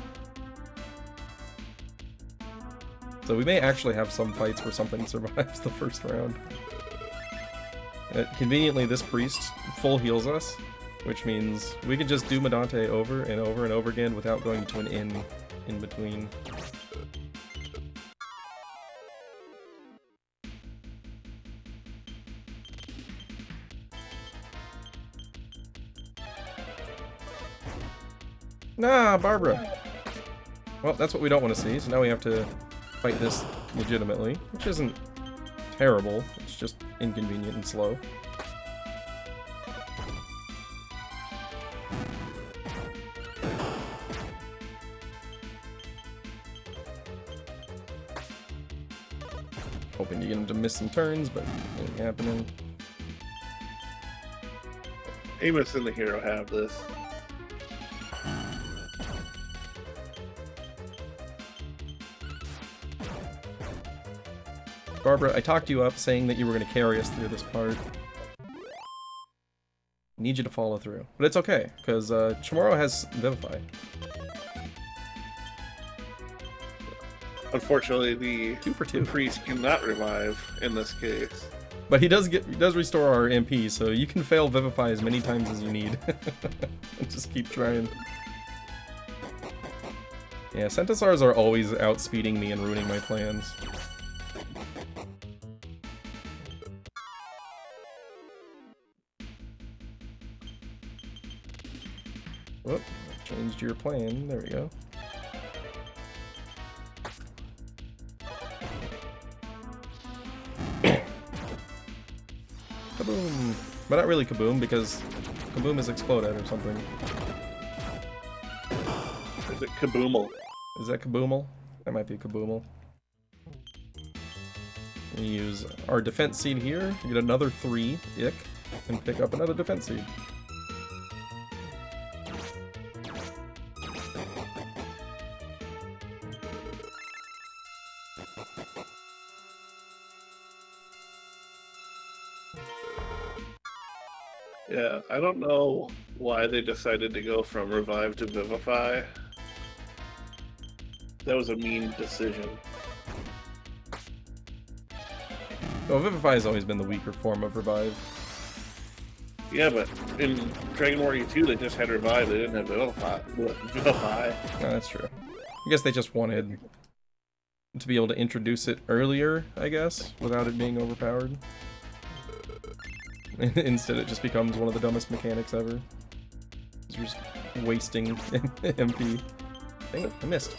So we may actually have some fights where something survives the first round. Conveniently, this priest full heals us, which means we can just do Medante over and over and over again without going to an inn in between. Nah, Barbara! Well, that's what we don't want to see, so now we have to fight this legitimately, which isn't terrible, it's just inconvenient and slow. Hoping to get him to miss some turns, but ain't happening. Amos and the hero have this. Barbara, I talked you up saying that you were going to carry us through this part. Need you to follow through. But it's okay, because Chamorro has Vivify. Unfortunately, the 2 for 2. priest cannot revive in this case. But he does restore our MP, so you can fail Vivify as many times as you need. Just keep trying. Yeah, Centaurs are always outspeeding me and ruining my plans. Whoop, changed your plan. There we go. Kaboom! But not really kaboom, because kaboom is exploded or something. Is it kaboomal? Is that kaboomal? That might be kaboomal. We use our defense seed here to get another 3 ick and pick up another defense seed. Yeah, I don't know why they decided to go from Revive to Vivify. That was a mean decision. Well, Vivify has always been the weaker form of Revive. Yeah, but in Dragon Warrior 2, they just had Revive, they didn't have Vivify. No, that's true. I guess they just wanted to be able to introduce it earlier, I guess, without it being overpowered. Instead, it just becomes one of the dumbest mechanics ever. You're just wasting MP. Dang it, I missed.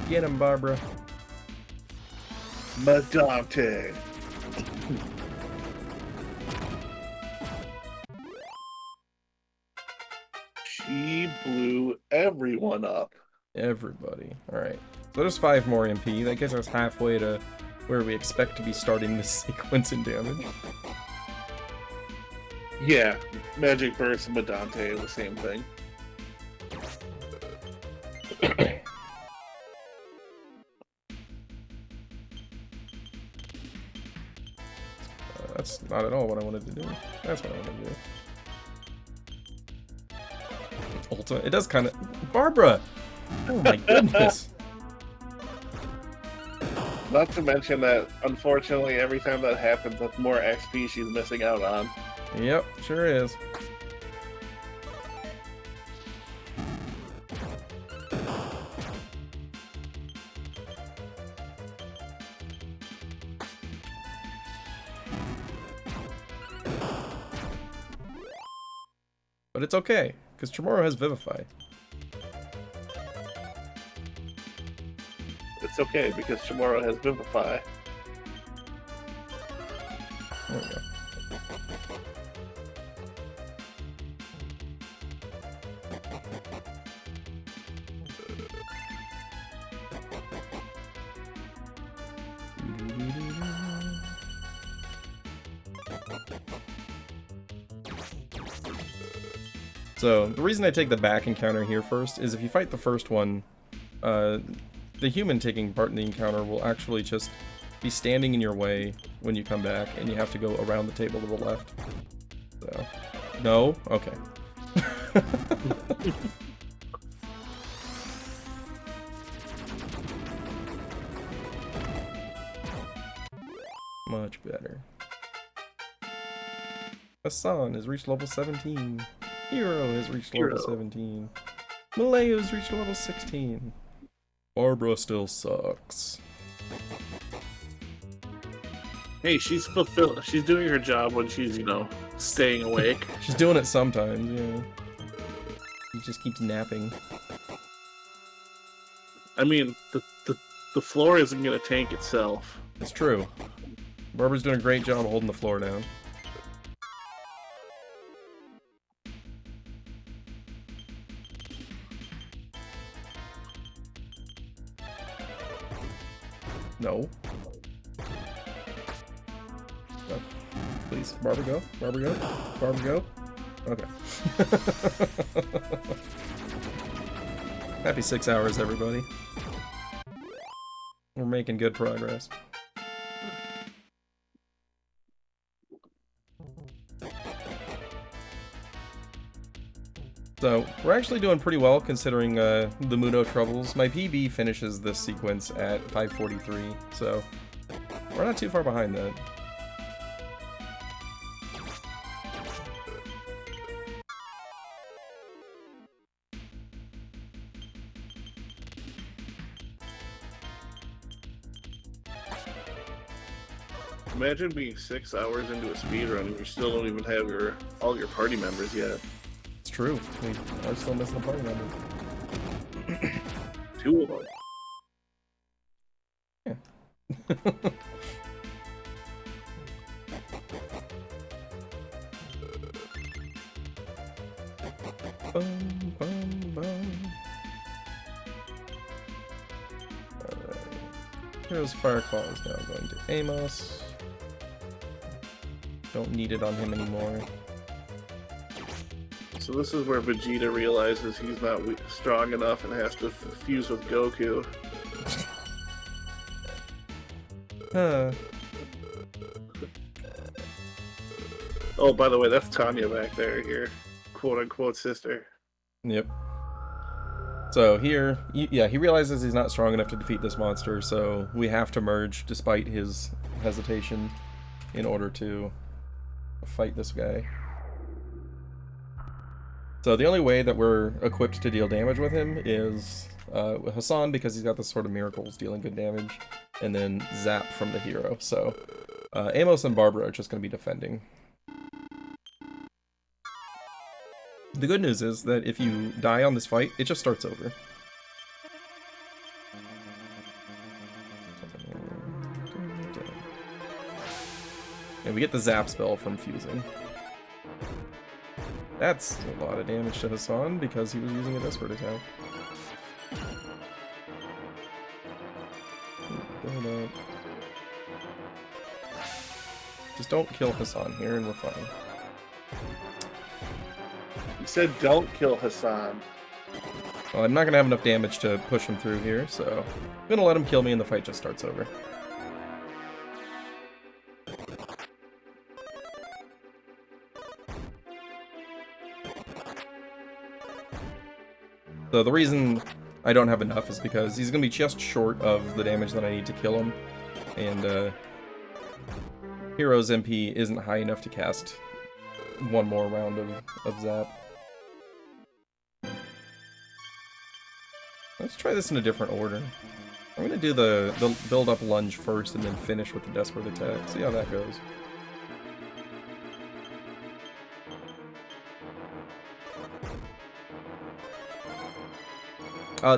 Get him, Barbara. Medante. She blew everyone up. Everybody. Alright. So there's 5 more MP. That gets us halfway to where we expect to be starting this sequence in damage. Yeah, Magic Burst and Medante are the same thing. That's not at all what I wanted to do. That's what I wanted to do. Ultimate. It does kind of... Barbara! Oh my goodness. Not to mention that, unfortunately, every time that happens, that's more XP she's missing out on. Yep, sure is. But it's okay, because Chamorro has Vivify. It's okay, because Chamorro has Vivify. There we go. So, the reason I take the back encounter here first is if you fight the first one, the human taking part in the encounter will actually just be standing in your way when you come back, and you have to go around the table to the left. So, no? Okay. Much better. Hassan has reached level 17. Hero has reached level 17. Malaya has reached level 16. Barbara still sucks. Hey, she's doing her job when she's, you know, staying awake. She's doing it sometimes, yeah. He just keeps napping. I mean, the floor isn't gonna tank itself. It's true. Barbara's doing a great job holding the floor down. No. No. Please, Barbara go. Barbara go. Barbara go. Okay. Happy 6 hours, everybody. We're making good progress. So, we're actually doing pretty well considering the Mudo troubles. My PB finishes this sequence at 5:43, so we're not too far behind that. Imagine being 6 hours into a speedrun and you still don't even have all your party members yet. It's true. We are still missing a party member. 2 of them. Yeah. Bum, bum, bum. Alright. Hero's Fireclaw is now going to Amos. Don't need it on him anymore. So this is where Vegeta realizes he's not strong enough and has to fuse with Goku. Huh. Oh, by the way, that's Tanya back there, your quote-unquote sister. Yep. So here, yeah, he realizes he's not strong enough to defeat this monster, so we have to merge despite his hesitation in order to fight this guy. So the only way that we're equipped to deal damage with him is with Hassan, because he's got this sort of miracles dealing good damage, and then Zap from the hero. So Amos and Barbara are just going to be defending. The good news is that if you die on this fight, it just starts over. And we get the Zap spell from fusing. That's a lot of damage to Hassan because he was using a desperate attack. Build up. Just don't kill Hassan here and we're fine. You said don't kill Hassan. Well, I'm not going to have enough damage to push him through here, so I'm going to let him kill me and the fight just starts over. So the reason I don't have enough is because he's going to be just short of the damage that I need to kill him, and Hero's MP isn't high enough to cast one more round of Zap. Let's try this in a different order. I'm going to do the build-up lunge first and then finish with the desperate attack. See how that goes.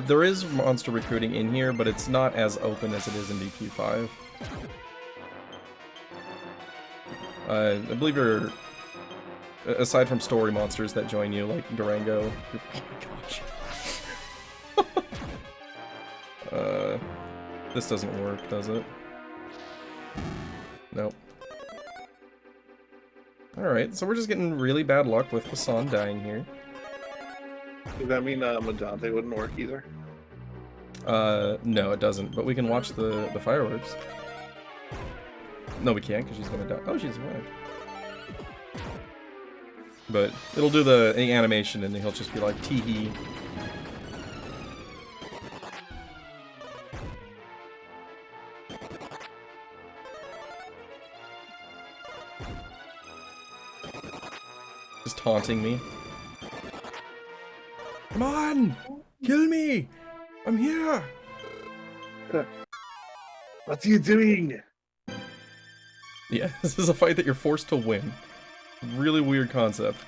There is monster recruiting in here, but it's not as open as it is in DQ5. I believe you're... Aside from story monsters that join you, like Durango... Oh my gosh. This doesn't work, does it? Nope. Alright, so we're just getting really bad luck with Hassan dying here. Does that mean Medante wouldn't work either? No, it doesn't. But we can watch the fireworks. No, we can't because she's gonna die. Oh, she's alive. But it'll do the animation, and he'll just be like, tee-hee. Just taunting me. Come on! Kill me! I'm here! What are you doing? Yeah, this is a fight that you're forced to win. Really weird concept.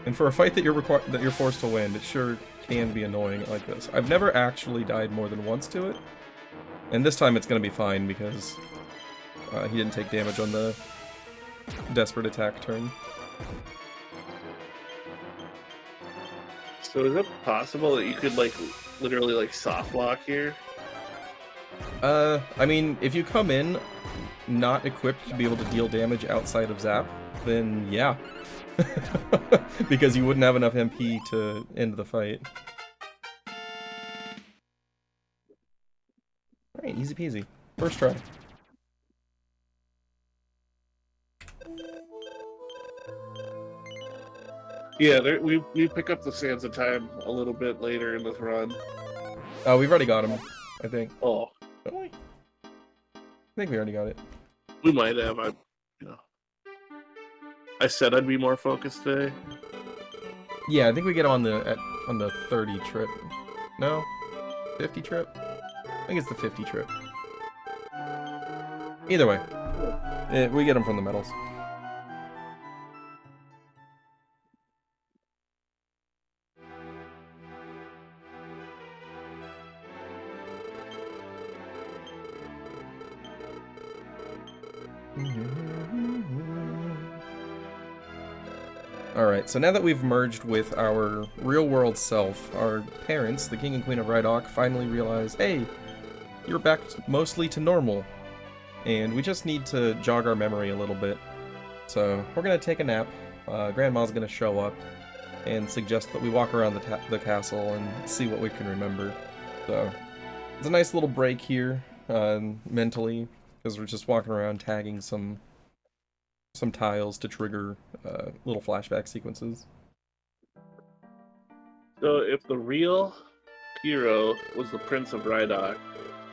And for a fight that you're forced to win, it sure can be annoying like this. I've never actually died more than once to it. And this time it's gonna be fine because he didn't take damage on the desperate attack turn. So is it possible that you could, like, literally, like, soft lock here? I mean, if you come in not equipped to be able to deal damage outside of Zap, then yeah. Because you wouldn't have enough MP to end the fight. Alright, easy peasy. First try. Yeah, we pick up the sands of time a little bit later in this run. Oh, we've already got him, I think. Oh, Don't we? I think we already got it. we might have. I said I'd be more focused today. Yeah, I think we get him on the 30 trip. No? 50 trip? I think it's the 50 trip. Either way. We get him from the medals. Alright, so now that we've merged with our real-world self, our parents, the King and Queen of Rydock, finally realize, hey, you're back mostly to normal. And we just need to jog our memory a little bit. So, we're gonna take a nap. Grandma's gonna show up and suggest that we walk around the castle and see what we can remember. So, it's a nice little break here, mentally, because we're just walking around tagging some tiles to trigger little flashback sequences. So if the real hero was the Prince of Rydock,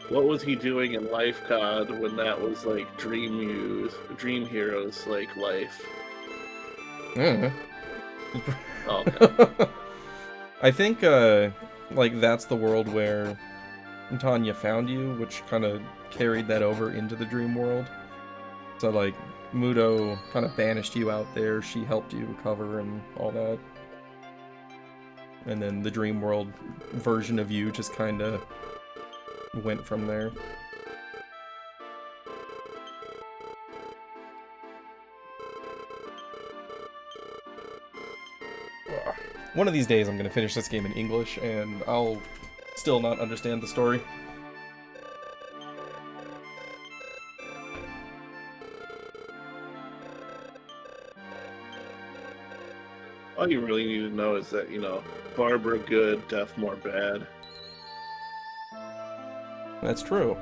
what was he doing in Life COD when that was like Dream Heroes like life? Yeah. Oh, okay. I think like that's the world where Tanya found you, which kind of carried that over into the dream world. So like Mudo kind of banished you out there, she helped you recover and all that. And then the dream world version of you just kind of went from there. One of these days I'm going to finish this game in English and I'll still not understand the story. All you really need to know is that, Barbara good, Deathmore bad. That's true.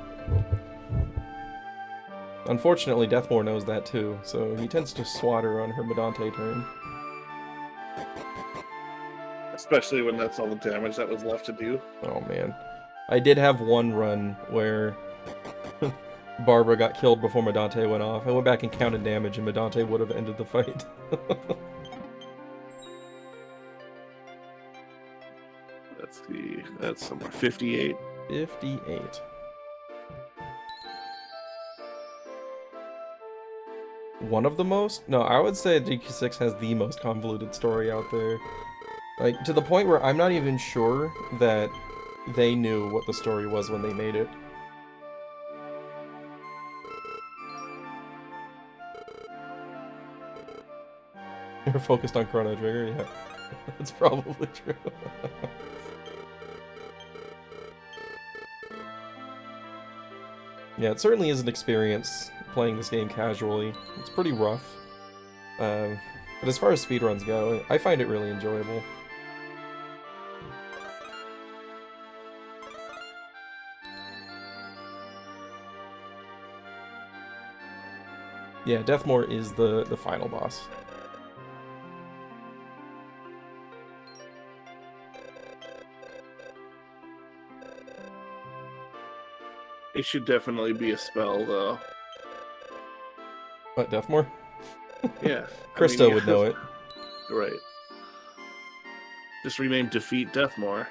Unfortunately, Deathmore knows that too, so he tends to swat her on her Medante turn. Especially when that's all the damage that was left to do. Oh man. I did have one run where Barbara got killed before Medante went off. I went back and counted damage and Medante would have ended the fight. Let's see, that's somewhere 58. 58. One of the most? No, I would say DQ6 has the most convoluted story out there. Like, to the point where I'm not even sure that they knew what the story was when they made it. You're focused on Chrono Trigger? Yeah. That's probably true. Yeah, it certainly is an experience playing this game casually. It's pretty rough. But as far as speedruns go, I find it really enjoyable. Yeah, Deathmore is the final boss. It should definitely be a spell, though. What, Deathmore? Yeah. Krista would know it. Right. Just rename Defeat Deathmore.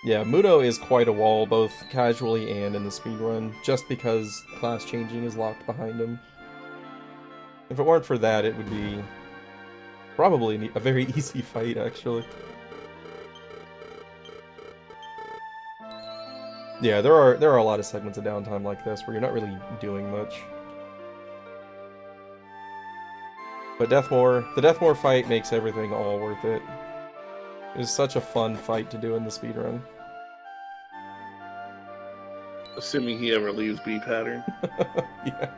Yeah, Mudo is quite a wall, both casually and in the speedrun, just because class changing is locked behind him. If it weren't for that, it would be probably a very easy fight, actually. Yeah, there are a lot of segments of downtime like this where you're not really doing much. But the Deathmore fight makes everything all worth it. It's such a fun fight to do in the speedrun. Assuming he ever leaves B pattern. Yeah.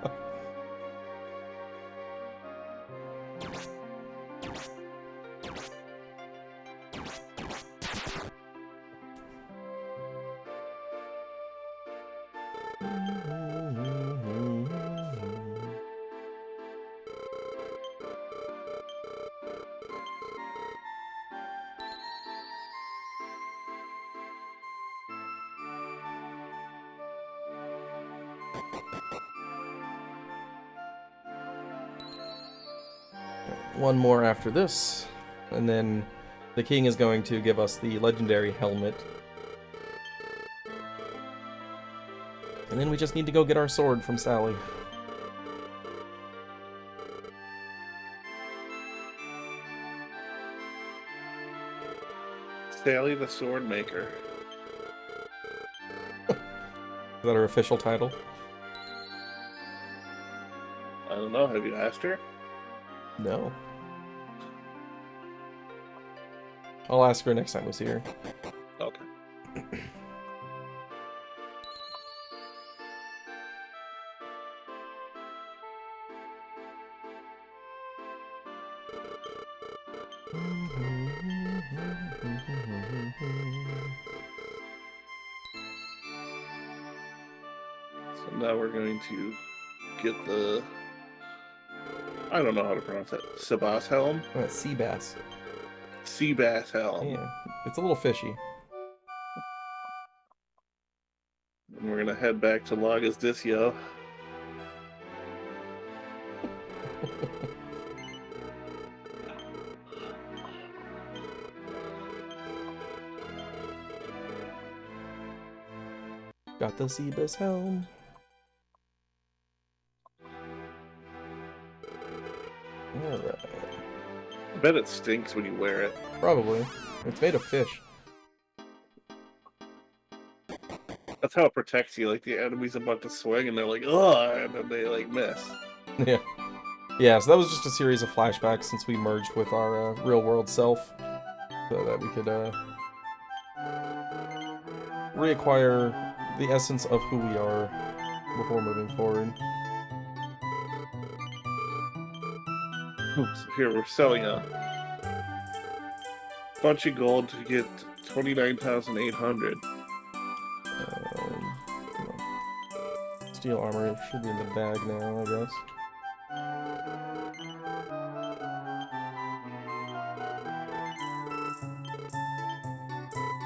One more after this, and then the king is going to give us the legendary helmet. And then we just need to go get our sword from Sally. Sally the Sword Maker. Is that her official title? I don't know, have you asked her? No. I'll ask her next time we see her. Okay. So now we're going to get the... I don't know how to pronounce that. Sebas Helm? Sea bass. Sea Bass Helm. Yeah, it's a little fishy. And we're gonna head back to Lagas Disio. Got the sea bass helm. Alright. I bet it stinks when you wear it. Probably. It's made of fish. That's how it protects you. Like, the enemy's about to swing and they're like, ugh, and then they, like, miss. Yeah. Yeah, so that was just a series of flashbacks since we merged with our real-world self. So that we could reacquire the essence of who we are before moving forward. Oops. Here, we're selling a bunch of gold to get 29,800. Steel armor should be in the bag now, I guess.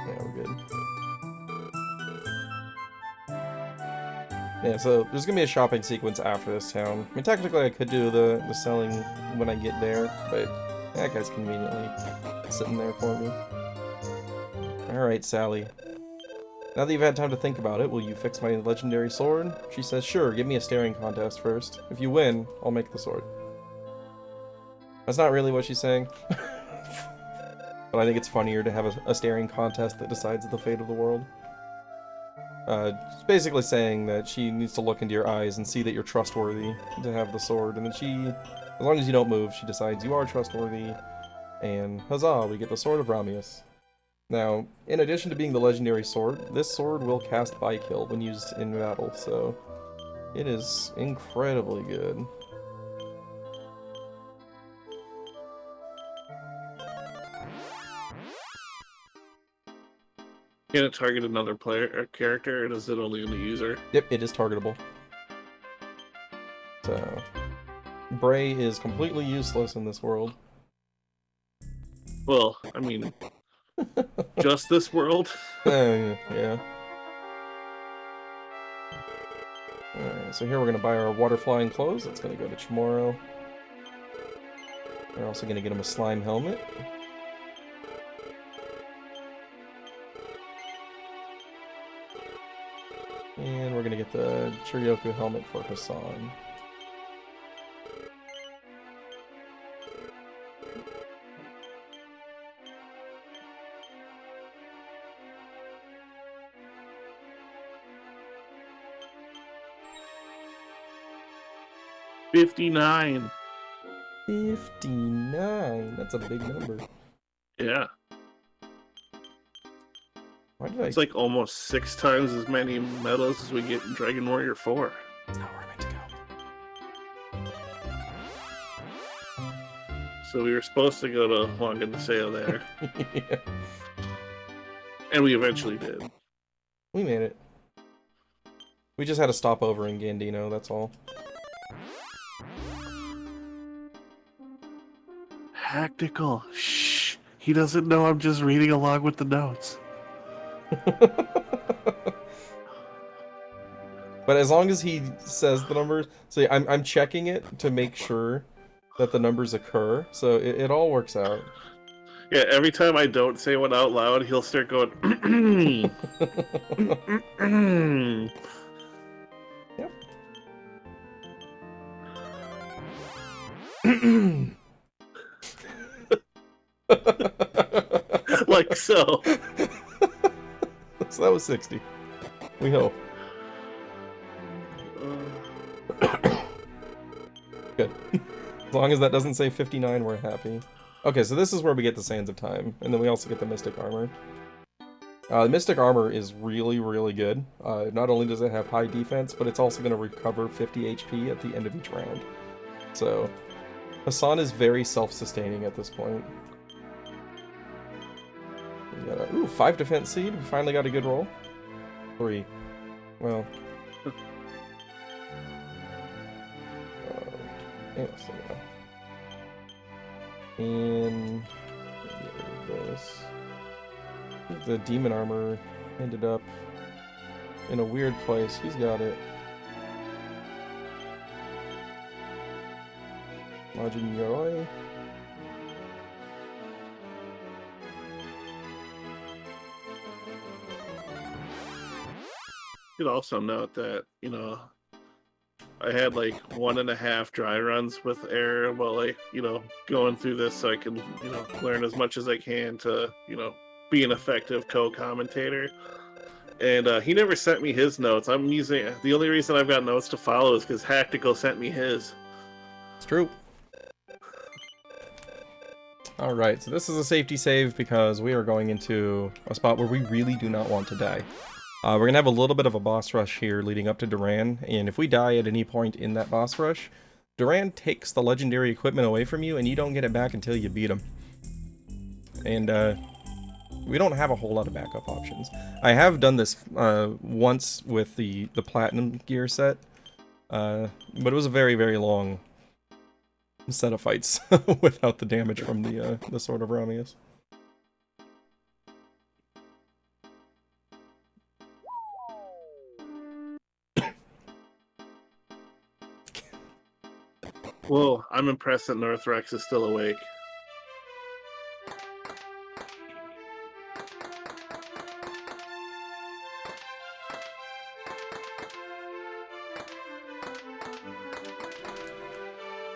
Yeah, we're good. Yeah, so there's gonna be a shopping sequence after this town. I mean, technically I could do the selling when I get there, but that guy's conveniently sitting there for me. Alright, Sally. Now that you've had time to think about it, will you fix my legendary sword? She says, sure, give me a staring contest first. If you win, I'll make the sword. That's not really what she's saying. But I think it's funnier to have a staring contest that decides the fate of the world. It's basically saying that she needs to look into your eyes and see that you're trustworthy to have the sword, and then she, as long as you don't move, she decides you are trustworthy, and huzzah, we get the Sword of Ramius. Now, in addition to being the legendary sword, this sword will cast by kill when used in battle, so it is incredibly good. Can it target another player or character, or is it only on the user? Yep, it is targetable. So, Bray is completely useless in this world. Well, I mean, just this world? Yeah. Alright, so here we're going to buy our water flying clothes. That's going to go to Chamorro. We're also going to get him a slime helmet. And we're going to get the Chiryoku helmet for Hassan. $59. 59. That's a big number. Yeah. Why did It's like almost 6 times as many medals as we get in Dragon Warrior 4. That's not where I meant to go. So we were supposed to go to Huangan de Seo there, Yeah. and we eventually did. We made it. We just had a stopover in Gandino, that's all. Tactical. Shh. He doesn't know I'm just reading along with the notes. But as long as he says the numbers, so I'm checking it to make sure that the numbers occur, so it all works out. Yeah, every time I don't say one out loud, he'll start going. Yep. Like so. So that was 60. We hope. Good. As long as that doesn't say 59, we're happy. Okay, so this is where we get the Sands of Time, and then we also get the Mystic Armor. The Mystic Armor is really, really good. Not only does it have high defense, but it's also going to recover 50 HP at the end of each round. So, Hassan is very self-sustaining at this point. We got a, 5 defense seed. We finally got a good roll. 3. Well. And this. The demon armor ended up in a weird place. He's got it. Majin Yoroi. You could also note that, you know, I had like 1.5 dry runs with Air while, like, you know, going through this so I can, you know, learn as much as I can to, you know, be an effective co-commentator. And he never sent me his notes. I'm using, the only reason I've got notes to follow is because Hactical sent me his. It's true. Alright, so this is a safety save because we are going into a spot where we really do not want to die. We're going to have a little bit of a boss rush here leading up to Duran, and if we die at any point in that boss rush, Duran takes the legendary equipment away from you, and you don't get it back until you beat him. And, we don't have a whole lot of backup options. I have done this once with the Platinum gear set, but it was a very, very long set of fights without the damage from the Sword of Ramius. Whoa, I'm impressed that Northrex is still awake.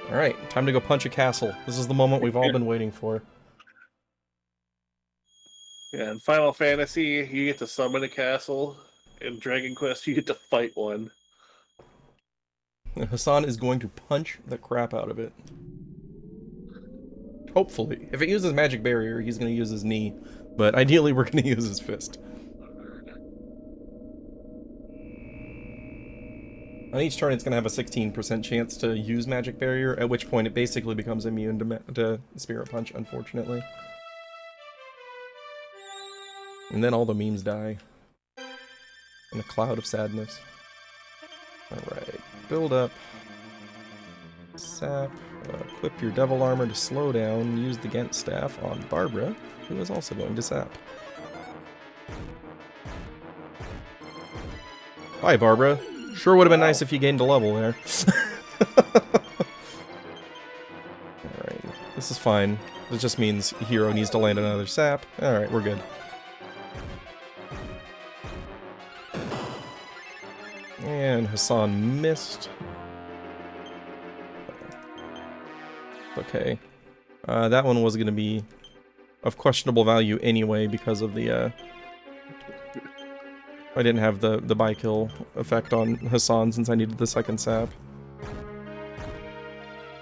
Alright, time to go punch a castle. This is the moment we've all been waiting for. Yeah, in Final Fantasy, you get to summon a castle. In Dragon Quest, you get to fight one. And Hassan is going to punch the crap out of it. Hopefully. If it uses Magic Barrier, he's going to use his knee. But ideally, we're going to use his fist. On each turn, it's going to have a 16% chance to use Magic Barrier, at which point it basically becomes immune to Spirit Punch, unfortunately. And then all the memes die. In a cloud of sadness. Alright, build up. Sap. Equip your devil armor to slow down. Use the Ghent staff on Barbara, who is also going to sap. Bye, Barbara. Sure would have been nice if you gained a level there. Alright, this is fine. It just means hero needs to land another sap. Alright, we're good. And Hassan missed. Okay. That one was going to be of questionable value anyway because of the, I didn't have the buy kill effect on Hassan since I needed the second sap.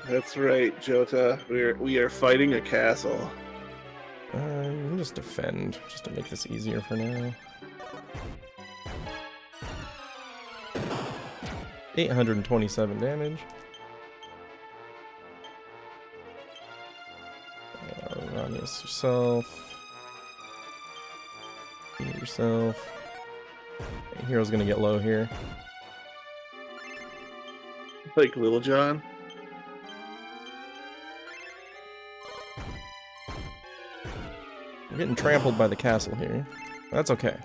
That's right, Jota. We are fighting a castle. I'll just defend, just to make this easier for now. 827 damage. Ramius yourself. Heal yourself. Okay, hero's gonna get low here. Like Little John. We're getting trampled by the castle here. That's okay.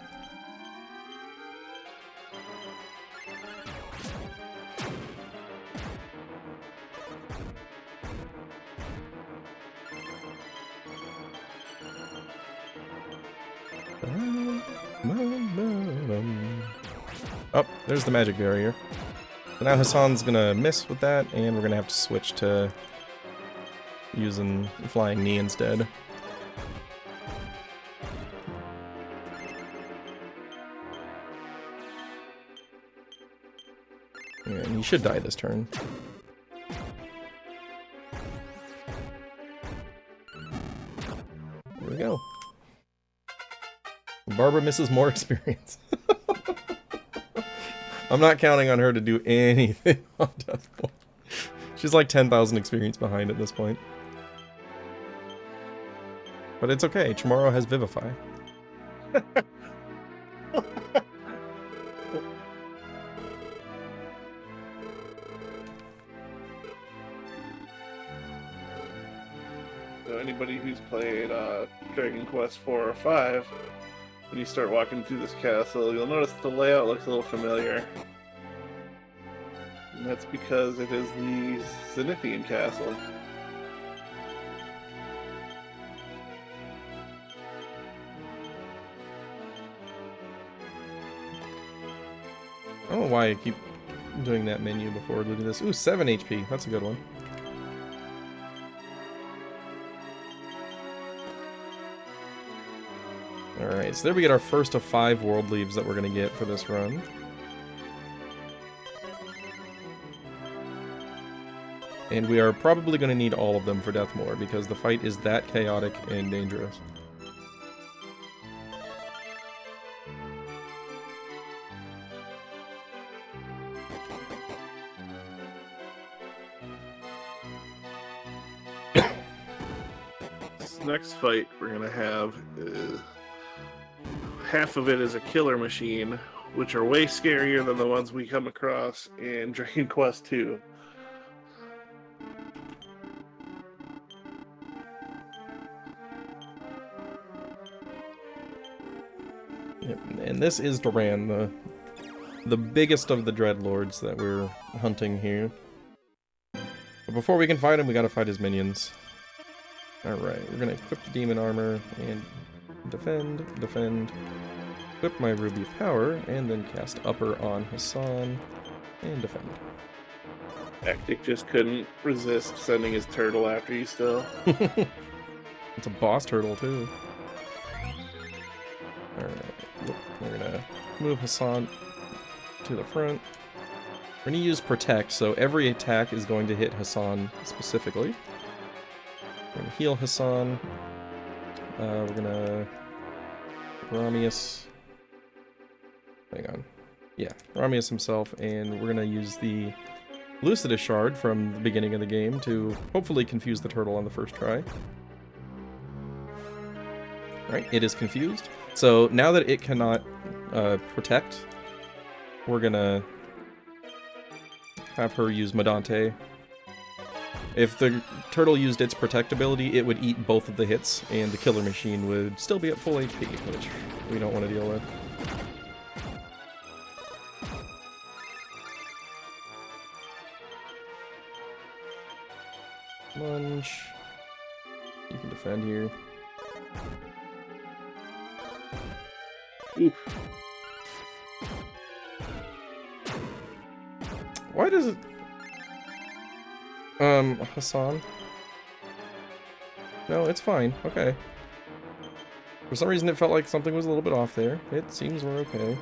Oh, there's the magic barrier. So now Hassan's gonna miss with that, and we're gonna have to switch to using Flying Knee instead. Yeah, and he should die this turn. There we go. Barbara misses more experience. I'm not counting on her to do anything on Death Point. She's like 10,000 experience behind at this point. But it's okay, tomorrow has Vivify. So anybody who's played Dragon Quest 4 or 5, when you start walking through this castle, you'll notice the layout looks a little familiar. And that's because it is the Zenithian castle. I don't know why I keep doing that menu before doing this. Ooh, 7 HP. That's a good one. Alright, so there we get our first of 5 world leaves that we're going to get for this run. And we are probably going to need all of them for Deathmore, because the fight is that chaotic and dangerous. This next fight we're going to have is... half of it is a killer machine, which are way scarier than the ones we come across in Dragon Quest 2. Yep, and this is Duran, the biggest of the Dreadlords that we're hunting here. But before we can fight him, we gotta fight his minions. Alright, we're gonna equip the demon armor and defend, equip my Ruby of Power, and then cast Upper on Hassan, and defend. Hectic just couldn't resist sending his turtle after you still. It's a boss turtle, too. Alright, we're gonna move Hassan to the front. We're gonna use Protect, so every attack is going to hit Hassan specifically. We're gonna heal Hassan. We're gonna... Ramius... Hang on. Yeah, Ramius himself, and we're gonna use the Lucidus Shard from the beginning of the game to hopefully confuse the turtle on the first try. Right, it is confused. So now that it cannot protect, we're gonna have her use Medante. If the turtle used its protect ability, it would eat both of the hits, and the killer machine would still be at full HP, which we don't want to deal with. Lunge. You can defend here. Oof. Why does it... Hassan? No, it's fine. Okay. For some reason it felt like something was a little bit off there. It seems we're okay.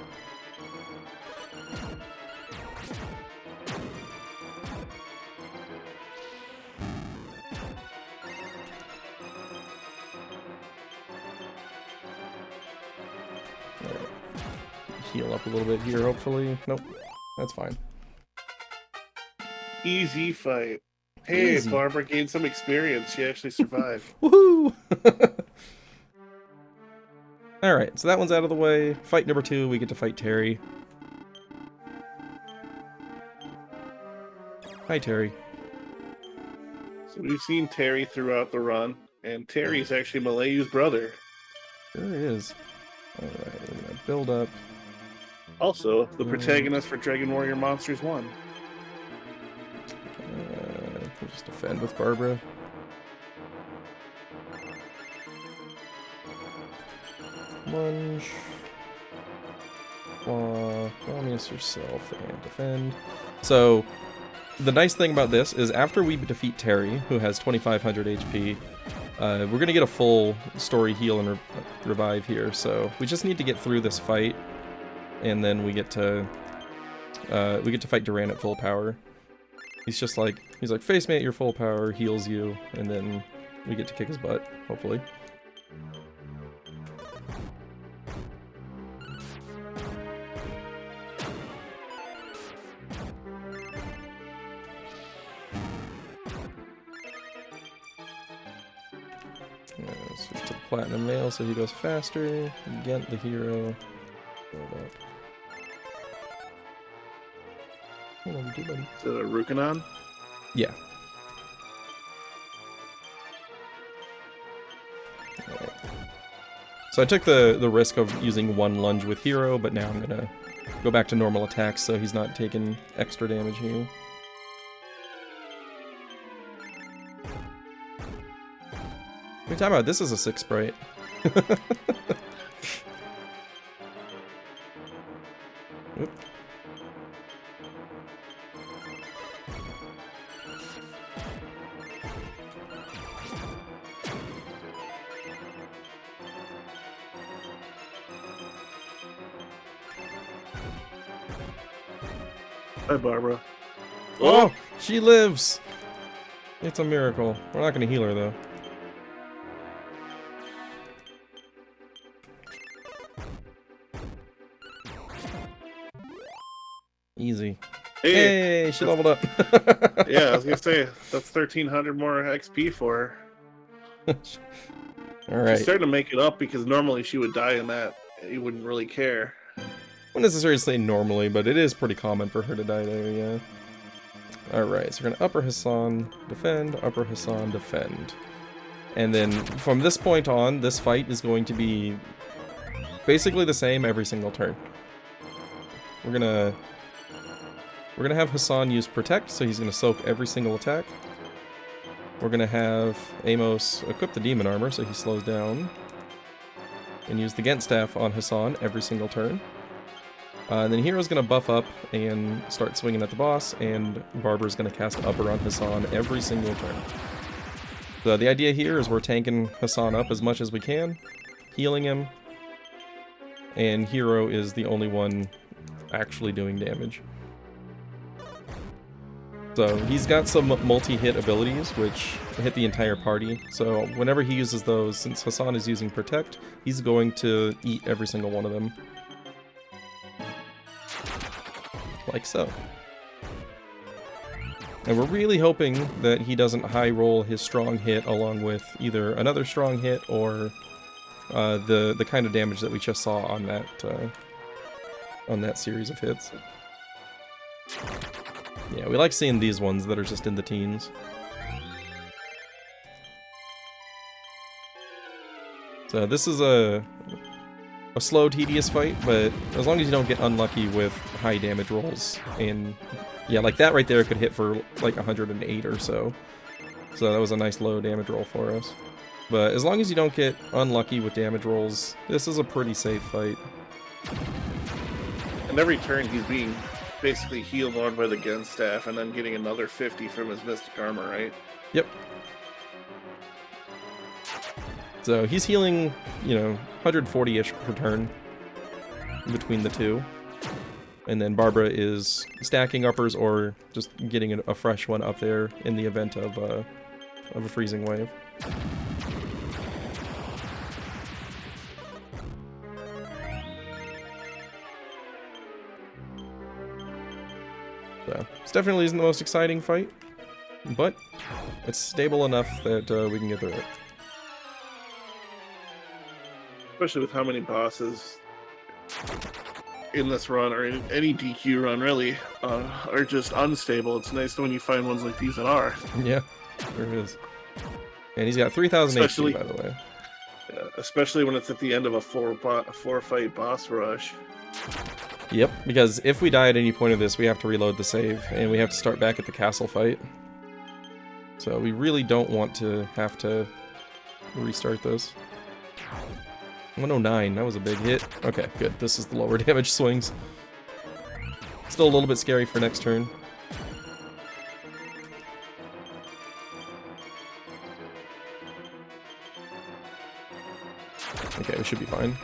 Alright. Heal up a little bit here, hopefully. Nope. That's fine. Easy fight. Hey, Easy. Barbara gained some experience. She actually survived. Woohoo! Alright, so that one's out of the way. Fight number 2, we get to fight Terry. Hi, Terry. So we've seen Terry throughout the run, and Terry's actually Malayu's brother. Sure is. Alright, we're gonna build up. Also, the protagonist for Dragon Warrior Monsters 1. We'll just defend with Barbara. Lunge. Claw. Promise yourself and defend. So, the nice thing about this is after we defeat Terry, who has 2500 HP, we're gonna get a full story heal and revive here. So we just need to get through this fight, and then we get to fight Duran at full power. He's like, face me at your full power, heals you, and then we get to kick his butt, hopefully. Switch to the Platinum Male so he goes faster. Gent the hero. Build up. What do we do, buddy? Is it a Rukanon? Yeah. Alright. So I took the risk of using one lunge with hero, but now I'm gonna go back to normal attacks so he's not taking extra damage here. What are you talking about? This is a 6 sprite. Oop. Hi, Barbara. Oh, she lives! It's a miracle. We're not gonna heal her, though. Easy. Hey, she leveled up. Yeah, I was gonna say, that's 1300 more XP for her. Alright. She's starting to make it up because normally she would die in that. And you wouldn't really care. Wouldn't necessarily say normally, but it is pretty common for her to die there, yeah. Alright, so we're gonna upper Hassan, defend, upper Hassan, defend. And then from this point on, this fight is going to be basically the same every single turn. We're gonna have Hassan use Protect, so he's gonna soak every single attack. We're gonna have Amos equip the Demon Armor, so he slows down. And use the Gent Staff on Hassan every single turn. And then Hero's gonna buff up and start swinging at the boss, and Barbara's gonna cast Upper on Hassan every single turn. So the idea here is we're tanking Hassan up as much as we can, healing him, and Hero is the only one actually doing damage. So he's got some multi-hit abilities which hit the entire party, so whenever he uses those, since Hassan is using Protect, he's going to eat every single one of them. Like so. And we're really hoping that he doesn't high roll his strong hit along with either another strong hit or the kind of damage that we just saw on that series of hits. Yeah, we like seeing these ones that are just in the teens. So this is a slow, tedious fight, but as long as you don't get unlucky with high damage rolls, and yeah, like that right there could hit for like 108 or so. So that was a nice low damage roll for us. But as long as you don't get unlucky with damage rolls, this is a pretty safe fight. And every turn he's being basically healed on by the gun staff and then getting another 50 from his mystic armor, right? Yep. So he's healing, 140-ish per turn between the two. And then Barbara is stacking uppers or just getting a fresh one up there in the event of a freezing wave. So, this definitely isn't the most exciting fight, but it's stable enough that we can get through it. Especially with how many bosses in this run, or in any DQ run really, are just unstable. It's nice when you find ones like these that are. Yeah, there it is. And he's got 3,000 HP, by the way. Especially when it's at the end of a four-fight boss rush. Yep, because if we die at any point of this, we have to reload the save, and we have to start back at the castle fight. So we really don't want to have to restart this. 109, that was a big hit. Okay, good. This is the lower damage swings. Still a little bit scary for next turn. Okay, we should be fine.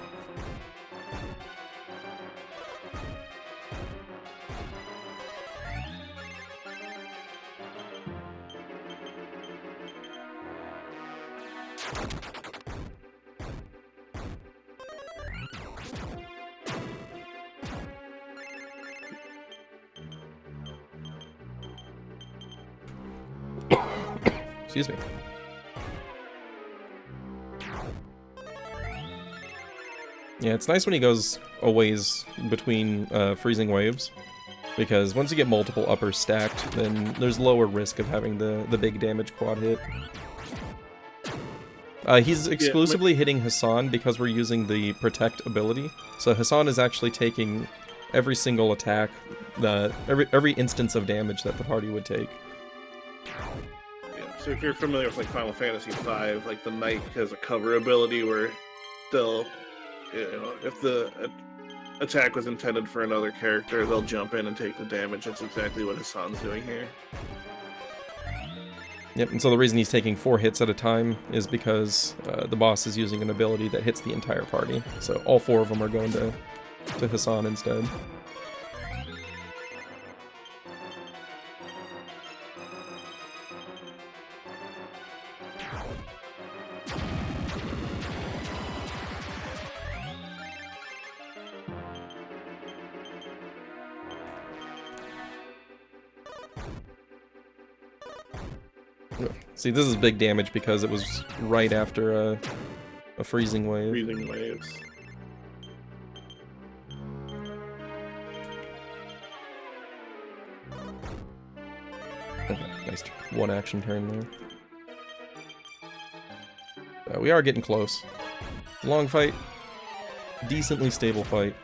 Excuse me. Yeah, it's nice when he goes a ways between freezing waves, because once you get multiple uppers stacked, then there's lower risk of having the big damage quad hit. He's exclusively hitting Hassan because we're using the protect ability. So Hassan is actually taking every single attack, every instance of damage that the party would take. So if you're familiar with like Final Fantasy V, like the Knight has a cover ability where they'll, if the attack was intended for another character, they'll jump in and take the damage. That's exactly what Hassan's doing here. Yep, and so the reason he's taking 4 hits at a time is because the boss is using an ability that hits the entire party. So all 4 of them are going to Hassan instead. See, this is big damage because it was right after a freezing wave. Freezing waves. Okay, nice one action turn there. We are getting close. Long fight. Decently stable fight.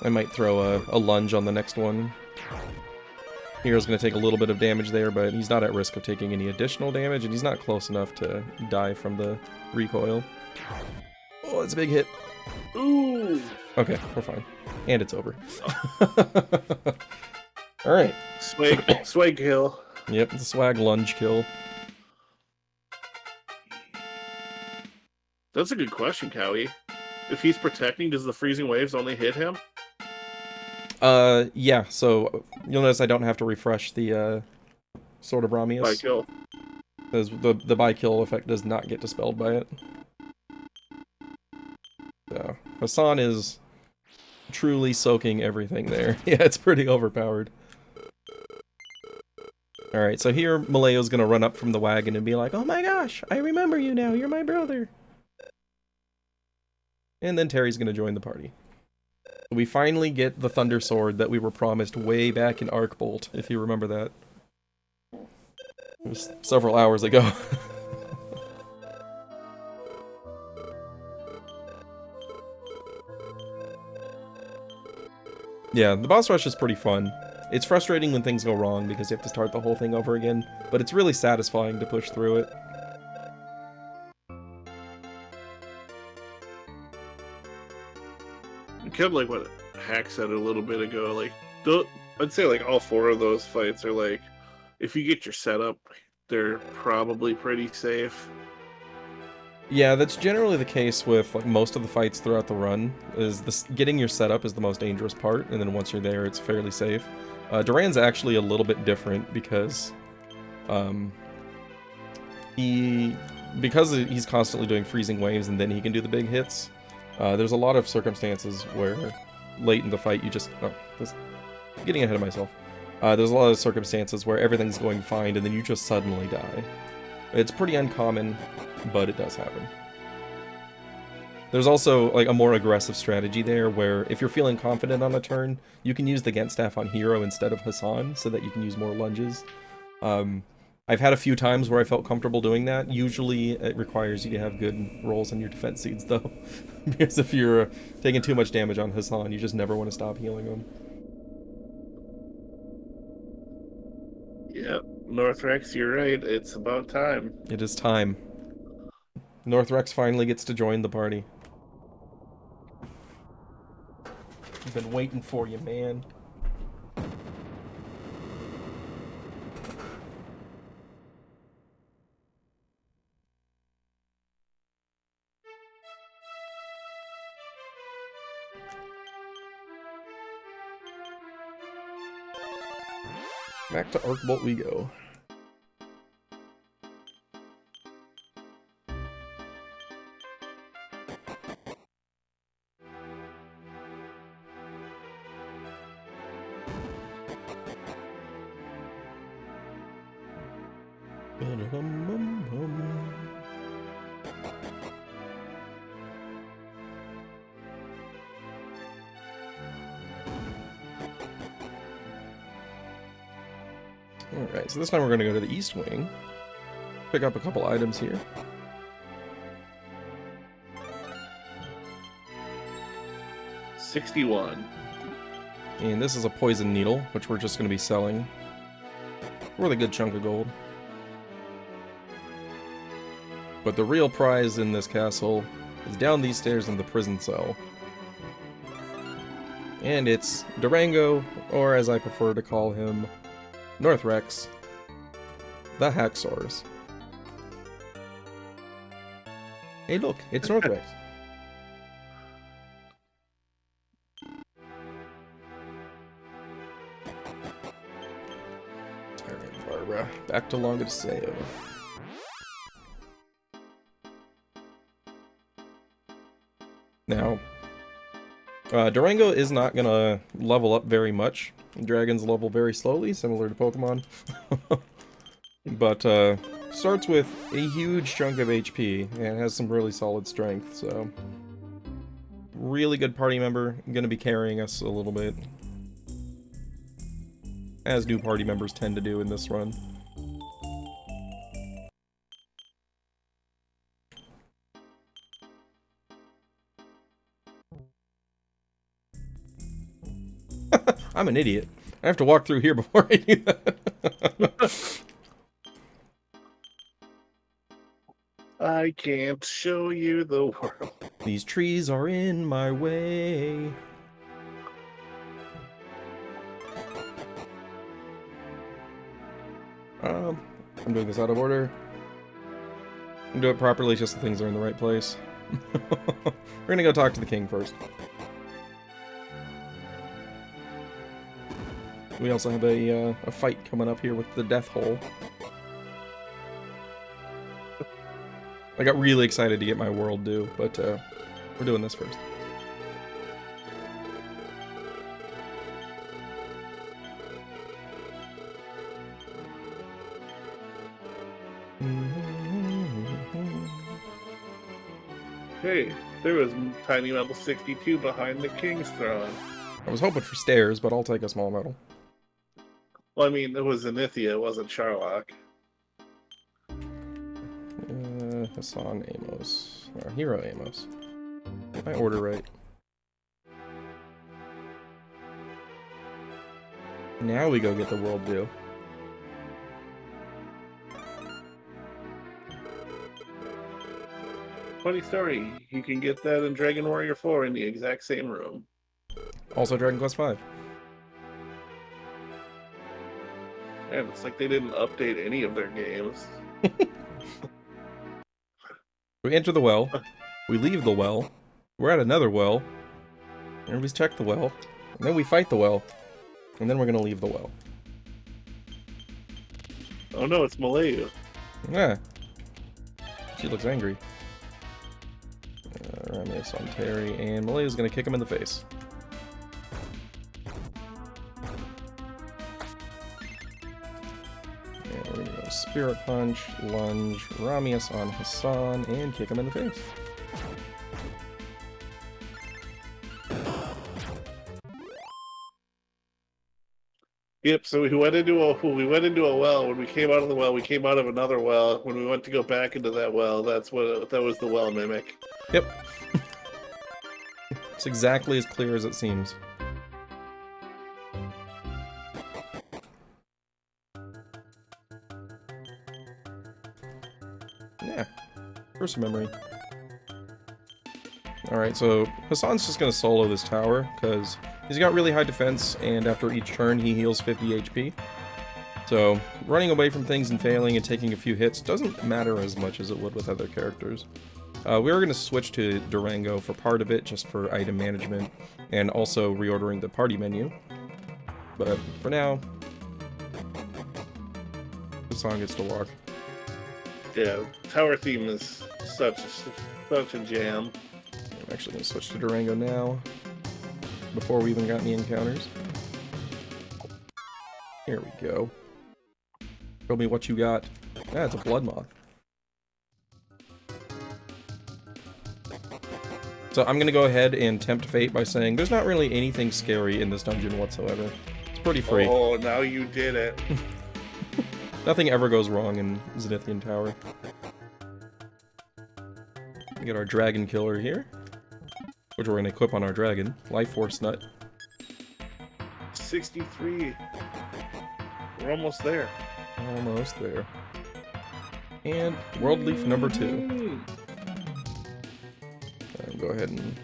I might throw a lunge on the next one. Hero's going to take a little bit of damage there, but he's not at risk of taking any additional damage, and he's not close enough to die from the recoil. Oh, that's a big hit. Ooh! Okay, we're fine. And it's over. Alright. Swag kill. Yep, it's a swag lunge kill. That's a good question, Cowie. If he's protecting, does the freezing waves only hit him? Yeah, so you'll notice I don't have to refresh the Sword of Brahmius. By kill. Because the by kill effect does not get dispelled by it. So, Hassan is truly soaking everything there. Yeah, it's pretty overpowered. Alright, so here Malayo's gonna run up from the wagon and be like, oh my gosh, I remember you now, you're my brother. And then Terry's gonna join the party. We finally get the Thunder Sword that we were promised way back in Arcbolt, if you remember that. It was several hours ago. Yeah, the boss rush is pretty fun. It's frustrating when things go wrong because you have to start the whole thing over again, but it's really satisfying to push through it. Kind of like what Hack said a little bit ago, like, I'd say like all 4 of those fights are like, if you get your setup, they're probably pretty safe. Yeah, that's generally the case with like most of the fights throughout the run, is this getting your setup is the most dangerous part, and then once you're there, it's fairly safe. Duran's actually a little bit different because he's constantly doing freezing waves and then he can do the big hits. There's a lot of circumstances where late in the fight you just... Oh, getting ahead of myself. There's a lot of circumstances where everything's going fine and then you just suddenly die. It's pretty uncommon, but it does happen. There's also like a more aggressive strategy there where if you're feeling confident on a turn, you can use the Gent Staff on Hero instead of Hassan so that you can use more lunges. I've had a few times where I felt comfortable doing that. Usually it requires you to have good rolls on your defense seeds though. Because if you're taking too much damage on Hassan, you just never want to stop healing him. Yep, Northrex, you're right. It's about time. It is time. Northrex finally gets to join the party. I've been waiting for you, man. Back to Arcbolt we go. Alright, so this time we're going to go to the East Wing. Pick up a couple items here. $61. And this is a poison needle, which we're just going to be selling. Worth a good chunk of gold. But the real prize in this castle is down these stairs in the prison cell. And it's Durango, or as I prefer to call him, Northrex, the Hacksaws. Hey look, it's Northrex. Alright, Barbara, back to Longadiseo. Now, Durango is not gonna level up very much. Dragons level very slowly, similar to Pokemon. But starts with a huge chunk of HP and has some really solid strength, so really good party member, gonna be carrying us a little bit. As new party members tend to do in this run. I'm an idiot. I have to walk through here before I do that. I can't show you the world. These trees are in my way. I'm doing this out of order. I'm doing it properly, just the things are in the right place. We're gonna go talk to the king first. We also have a fight coming up here with the Death Hole. I got really excited to get my world due, but we're doing this first. Hey, there was tiny level 62 behind the king's throne. I was hoping for stairs, but I'll take a small medal. Well, I mean, it was Zenithia, it wasn't Charlock. Hassan Amos. Hero Amos. Did I order right? Now we go get the world view. Funny story, you can get that in Dragon Warrior 4 in the exact same room. Also Dragon Quest V. And it's like they didn't update any of their games. We enter the well. We leave the well. We're at another well. Everybody's checked the well. And then we fight the well. And then we're gonna leave the well. Oh no, it's Malayu. Yeah. She looks angry. Ramius on Terry, and Malayu's gonna kick him in the face. And we're gonna go Spirit Punch, Lunge, Ramius on Hassan, and kick him in the face. Yep, so we went into a well. When we came out of the well, we came out of another well. When we went to go back into that well, that was the well mimic. Yep. It's exactly as clear as it seems. Yeah. First memory. Alright, so Hassan's just gonna solo this tower, because he's got really high defense, and after each turn he heals 50 HP. So, running away from things and failing and taking a few hits doesn't matter as much as it would with other characters. We are going to switch to Durango for part of it, just for item management, and also reordering the party menu. But for now, Hassan gets to walk. Yeah, tower theme is such a jam. I'm actually going to switch to Durango now, before we even got any encounters. Here we go. Show me what you got. Ah, it's a blood moth. So I'm going to go ahead and tempt fate by saying there's not really anything scary in this dungeon whatsoever. It's pretty free. Oh, now you did it. Nothing ever goes wrong in Zenithian Tower. We get our dragon killer here, which we're going to equip on our dragon. Life Force Nut. 63. We're almost there. Almost there. And World Leaf number 2. Go ahead and...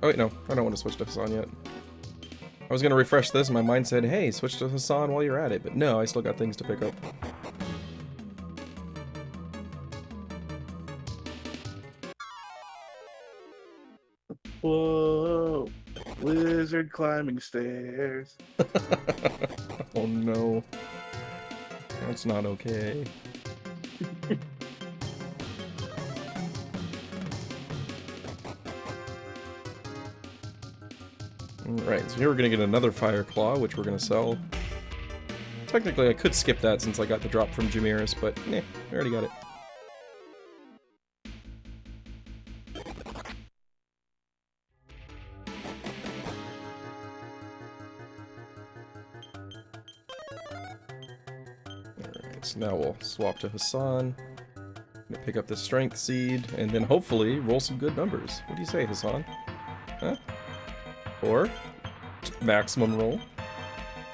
Oh wait, no. I don't want to switch to Hassan yet. I was going to refresh this and my mind said, hey, switch to Hassan while you're at it. But no, I still got things to pick up. Whoa. Wizard climbing stairs. Oh no. That's not okay. Alright, so here we're going to get another Fire Claw, which we're going to sell. Technically, I could skip that since I got the drop from Jamiris, but eh, I already got it. Alright, so now we'll swap to Hassan. Gonna pick up the Strength Seed, and then hopefully roll some good numbers. What do you say, Hassan? Huh? 4, maximum roll.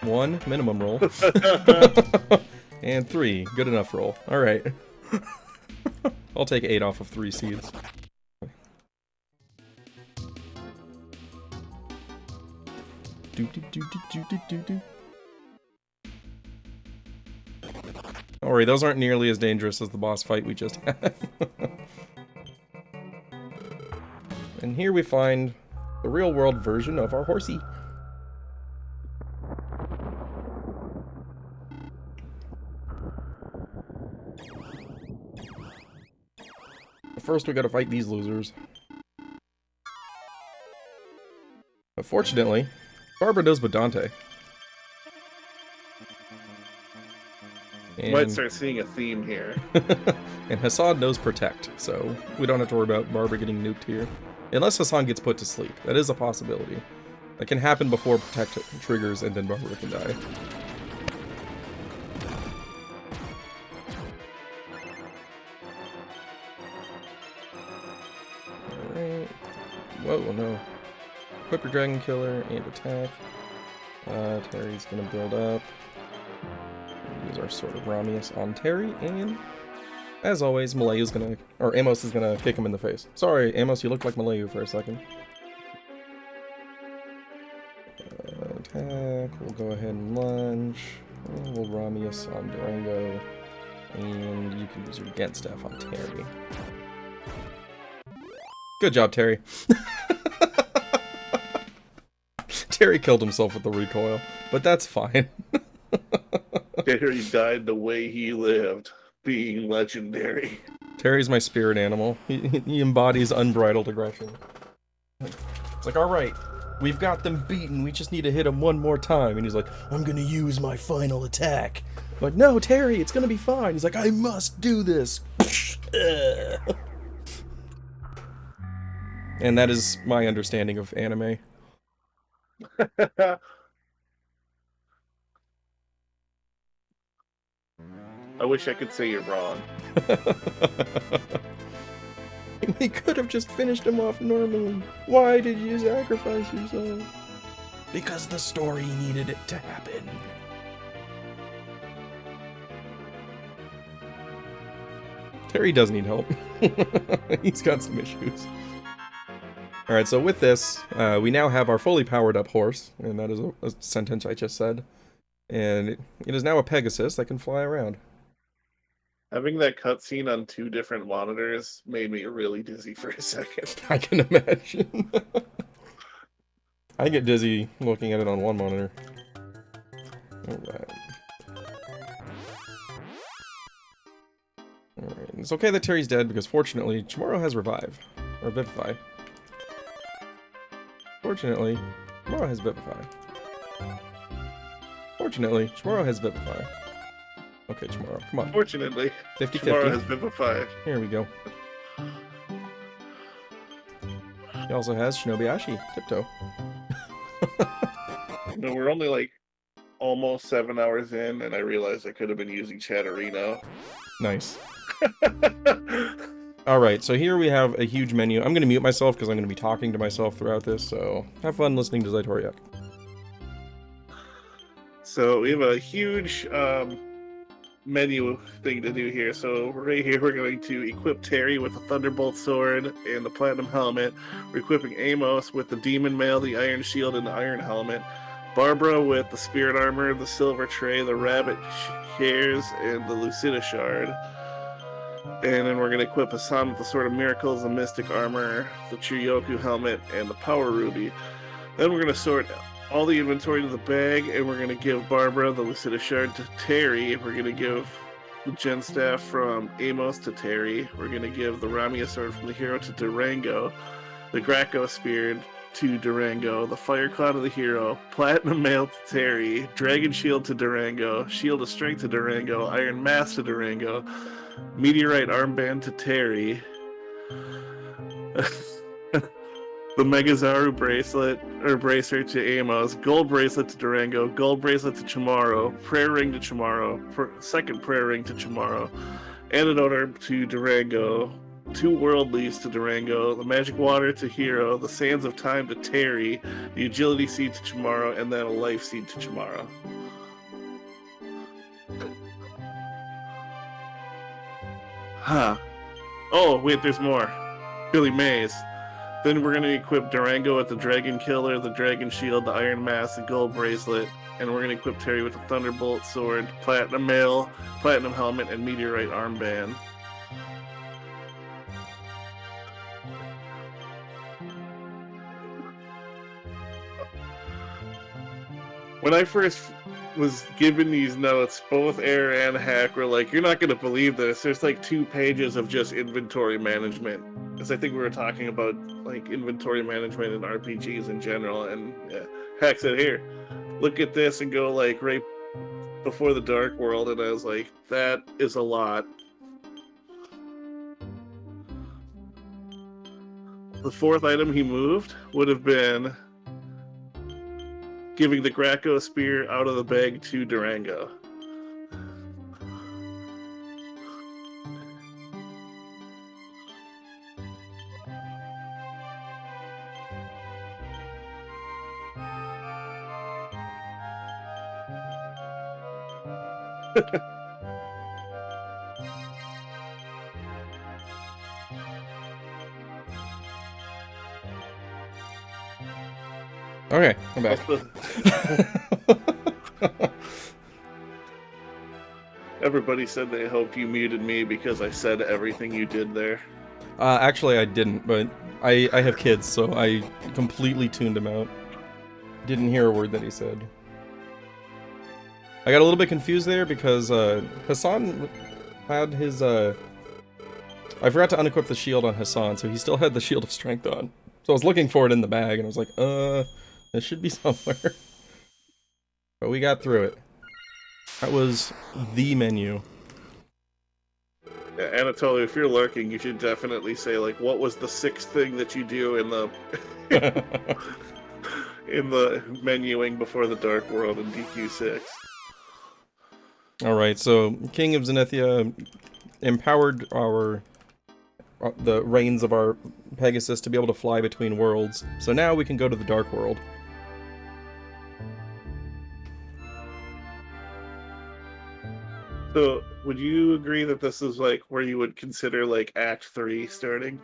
1, minimum roll. And 3, good enough roll. Alright. I'll take 8 off of 3 seeds. Don't worry, those aren't nearly as dangerous as the boss fight we just had. And here we find the real-world version of our horsey. First, we gotta fight these losers. But fortunately, Barbara knows Badante. Might start seeing a theme here. And Hassan knows protect, so we don't have to worry about Barbara getting nuked here. Unless Hassan gets put to sleep. That is a possibility. That can happen before protect triggers and then Barbara can die. Alright. Whoa, no. Equip your Dragon Killer and attack. Terry's gonna build up. Use our Sword of Ramius on Terry, and as always, Malayu is gonna, or Amos is gonna kick him in the face. Sorry, Amos, you look like Malayu for a second. Attack, we'll go ahead and lunge. And we'll Ramius on Durango, and you can use your Gent Staff on Terry. Good job, Terry. Terry killed himself with the recoil, but that's fine. Terry died the way he lived, being legendary. Terry's my spirit animal. He embodies unbridled aggression. It's like, alright, we've got them beaten, we just need to hit them one more time. And he's like, I'm gonna use my final attack. I'm like, no, Terry, it's gonna be fine. He's like, I must do this. And that is my understanding of anime. I wish I could say you're wrong. We could have just finished him off normally. Why did you sacrifice yourself? Because the story needed it to happen. Terry does need help. He's got some issues. Alright, so with this, we now have our fully powered up horse, and that is a sentence I just said. And it is now a Pegasus that can fly around. Having that cutscene on 2 different monitors made me really dizzy for a second. I can imagine. I get dizzy looking at it on one monitor. Alright. Alright, it's okay that Terry's dead because fortunately, Chamorro has Revive. Or Vivify. Fortunately, Chamorro has Vivify. Fortunately, Chamorro has Vivify. Okay, Chamorro, come on. Fortunately, 50-50. Chamorro has Vivify. Here we go. He also has Shinobiashi, Tiptoe. No, we're only like almost 7 hours in, and I realized I could have been using Chatterino. Nice. Alright, so here we have a huge menu. I'm going to mute myself because I'm going to be talking to myself throughout this, so have fun listening to Zaitoriak. So we have a huge menu thing to do here. So right here we're going to equip Terry with the Thunderbolt Sword and the Platinum Helmet. We're equipping Amos with the Demon Mail, the Iron Shield, and the Iron Helmet. Barbara with the Spirit Armor, the Silver Tray, the Rabbit Hairs, and the Lucida Shard. And then we're going to equip Hassan with the Sword of Miracles, the Mystic Armor, the Chiryoku Helmet, and the Power Ruby. Then we're going to sort all the inventory to the bag, and we're going to give Barbara the Lucida Shard to Terry. We're going to give the Gen Staff from Amos to Terry. We're going to give the Ramia Sword from the hero to Durango, the Graco Spear to Durango, the Fire Cloud of the hero, Platinum Mail to Terry, Dragon Shield to Durango, Shield of Strength to Durango, Iron Mask to Durango, Meteorite Armband to Terry, the Megazaru bracelet or bracer to Amos, gold bracelet to Durango, gold bracelet to Chamorro, prayer ring to Chamorro, second prayer ring to Chamorro, antidote to Durango, 2 world leaves to Durango, the magic water to Hero, the sands of time to Terry, the agility seed to Chamorro, and then a life seed to Chamorro. Huh. Oh, wait, there's more. Billy Mays. Then we're going to equip Durango with the Dragon Killer, the Dragon Shield, the Iron Mask, the Gold Bracelet, and we're going to equip Terry with the Thunderbolt Sword, Platinum Mail, Platinum Helmet, and Meteorite Armband. When I first was given these notes, both Air and Hack were like, you're not going to believe this. There's like 2 pages of just inventory management. Because I think we were talking about like inventory management in RPGs in general. And Hack said, here, look at this and go like right before the Dark World, and I was like, that is a lot. The fourth item he moved would have been giving the Graco spear out of the bag to Durango. Okay, I'm back. Everybody said they hoped you muted me because I said everything you did there. Actually, I didn't, but I have kids, so I completely tuned him out. Didn't hear a word that he said. I got a little bit confused there because Hassan had his I forgot to unequip the shield on Hassan, so he still had the Shield of Strength on. So I was looking for it in the bag, and I was like, it should be somewhere. But we got through it. That was the menu. Yeah, Anatoly, if you're lurking, you should definitely say, like, what was the sixth thing that you do in the in the menuing before the Dark World in DQ6? Alright, so King of Zenithia empowered the reins of our Pegasus to be able to fly between worlds. So now we can go to the Dark World. So, would you agree that this is, like, where you would consider, like, Act 3 starting?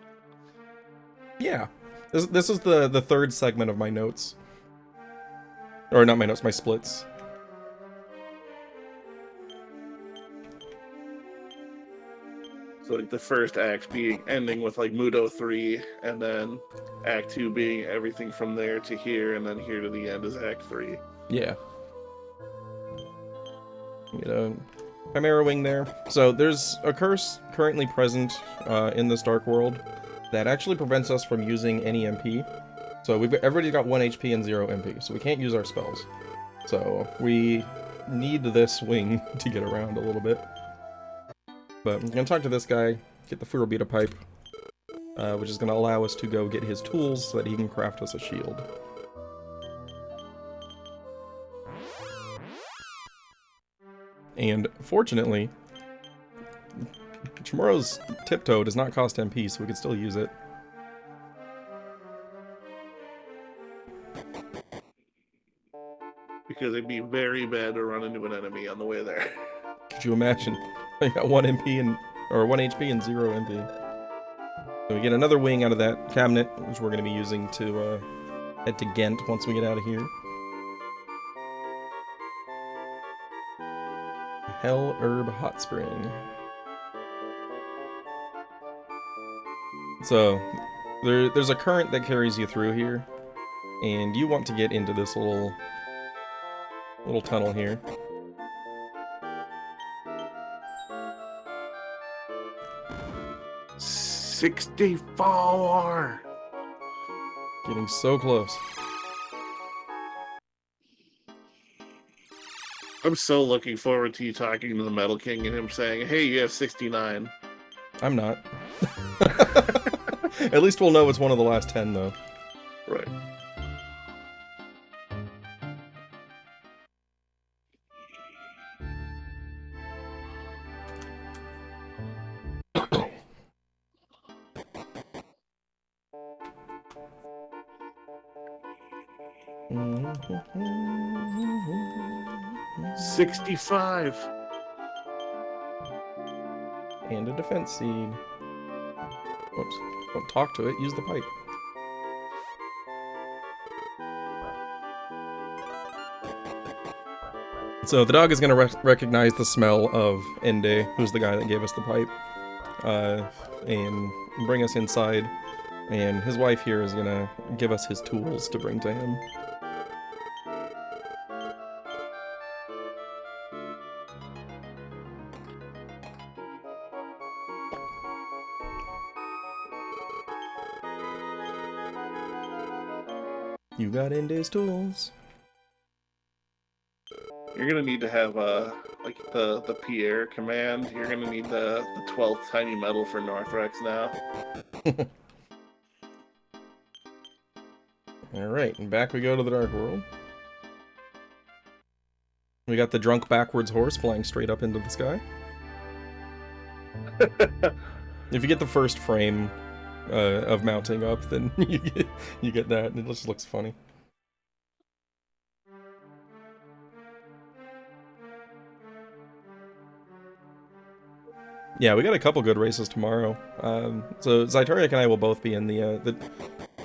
Yeah. This is the third segment of my notes. Or not my notes, my splits. So, like, the first act being ending with, like, Mudo 3, and then Act 2 being everything from there to here, and then here to the end is Act 3. Yeah. Get a Chimera Wing there. So there's a curse currently present in this Dark World that actually prevents us from using any MP. So everybody's got 1 HP and 0 MP, so we can't use our spells. So we need this wing to get around a little bit. But I'm gonna talk to this guy, get the Furobita pipe, which is gonna allow us to go get his tools so that he can craft us a shield. And fortunately, Chamorro's Tiptoe does not cost MP, so we can still use it. Because it'd be very bad to run into an enemy on the way there. Could you imagine? I got 1 MP or 1 HP and 0 MP. So we get another wing out of that cabinet, which we're going to be using to head to Ghent once we get out of here. Hell Herb Hot Spring. So there's a current that carries you through here, and you want to get into this little tunnel here. $64. Getting so close. I'm so looking forward to you talking to the Metal King and him saying, hey, you have 69. I'm not. At least we'll know it's one of the last 10, though. Right. $65. And a defense seed. Whoops. Don't talk to it, use the pipe. So the dog is going to recognize the smell of Ende, who's the guy that gave us the pipe, and bring us inside. And his wife here is going to give us his tools to bring to him. You got Ende's tools. You're gonna need to have like the Pierre command. You're gonna need the 12th tiny medal for Northrex now. Alright, and back we go to the Dark World. We got the drunk backwards horse flying straight up into the sky. If you get the first frame of mounting up, then you get that, and it just looks funny. Yeah, we got a couple good races tomorrow. So Zytariak and I will both be in the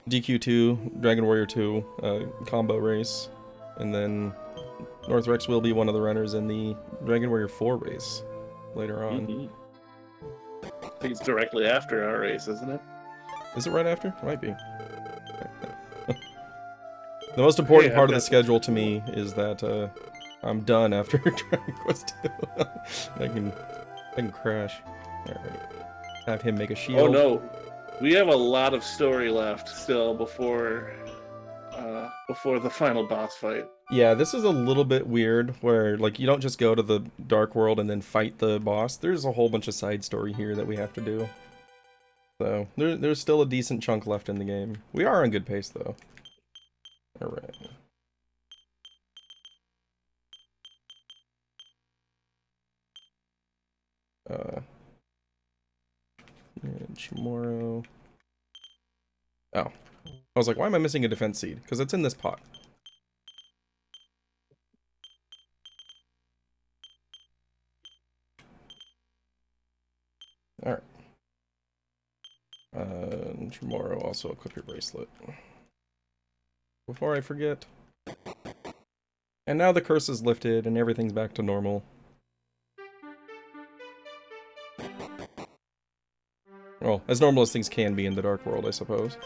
DQ2, Dragon Warrior 2 combo race, and then Northrex will be one of the runners in the Dragon Warrior 4 race later on. I think it's directly after our race, isn't it? Is it right after? Might be. The most important part of the schedule to me is that I'm done after Dragon Quest 2. I can crash. Alright. Have him make a shield. Oh no. We have a lot of story left still before the final boss fight. Yeah, this is a little bit weird where like you don't just go to the Dark World and then fight the boss. There's a whole bunch of side story here that we have to do. So there's still a decent chunk left in the game. We are on good pace though. Alright. Tomorrow. Oh. I was like, why am I missing a defense seed? Because it's in this pot. Alright. Tomorrow, also equip your bracelet. Before I forget. And now the curse is lifted and everything's back to normal. Well, as normal as things can be in the Dark World, I suppose.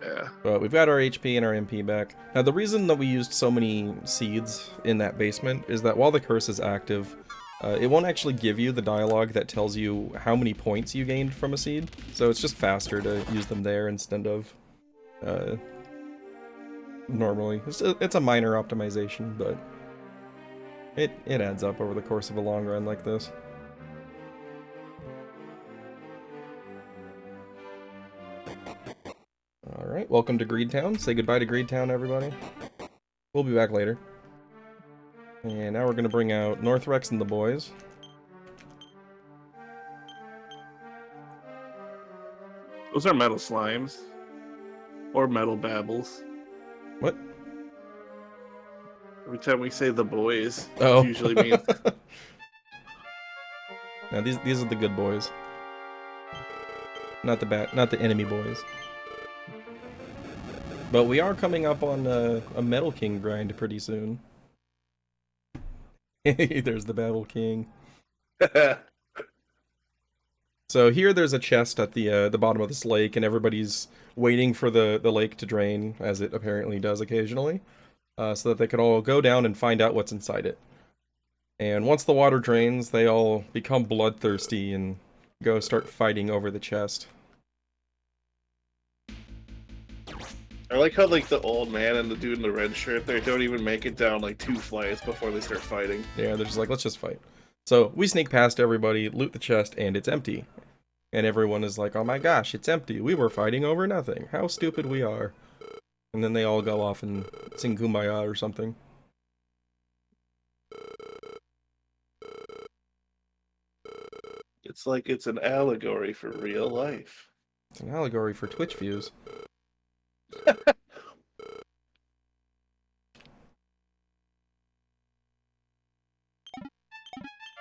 Yeah. But we've got our HP and our MP back. Now, the reason that we used so many seeds in that basement is that while the curse is active, it won't actually give you the dialogue that tells you how many points you gained from a seed. So it's just faster to use them there instead of normally. It's a minor optimization, but it adds up over the course of a long run like this. Alright, welcome to Greedtown. Say goodbye to Greedtown, everybody. We'll be back later. And now we're going to bring out Northrex and the boys. Those are metal slimes. Or metal babbles. What? Every time we say the boys, Oh. it usually means... Now these are the good boys. Not the enemy boys. But we are coming up on a Metal King grind pretty soon. There's the Battle King. So here there's a chest at the bottom of this lake, and everybody's waiting for the lake to drain, as it apparently does occasionally, so that they could all go down and find out what's inside it. And once the water drains, they all become bloodthirsty and go start fighting over the chest. I like how like the old man and the dude in the red shirt there don't even make it down like 2 flights before they start fighting. Yeah, they're just like, let's just fight. So we sneak past everybody, loot the chest, and it's empty. And everyone is like, oh my gosh, it's empty. We were fighting over nothing. How stupid we are. And then they all go off and sing Kumbaya or something. It's like it's an allegory for real life. It's an allegory for Twitch views.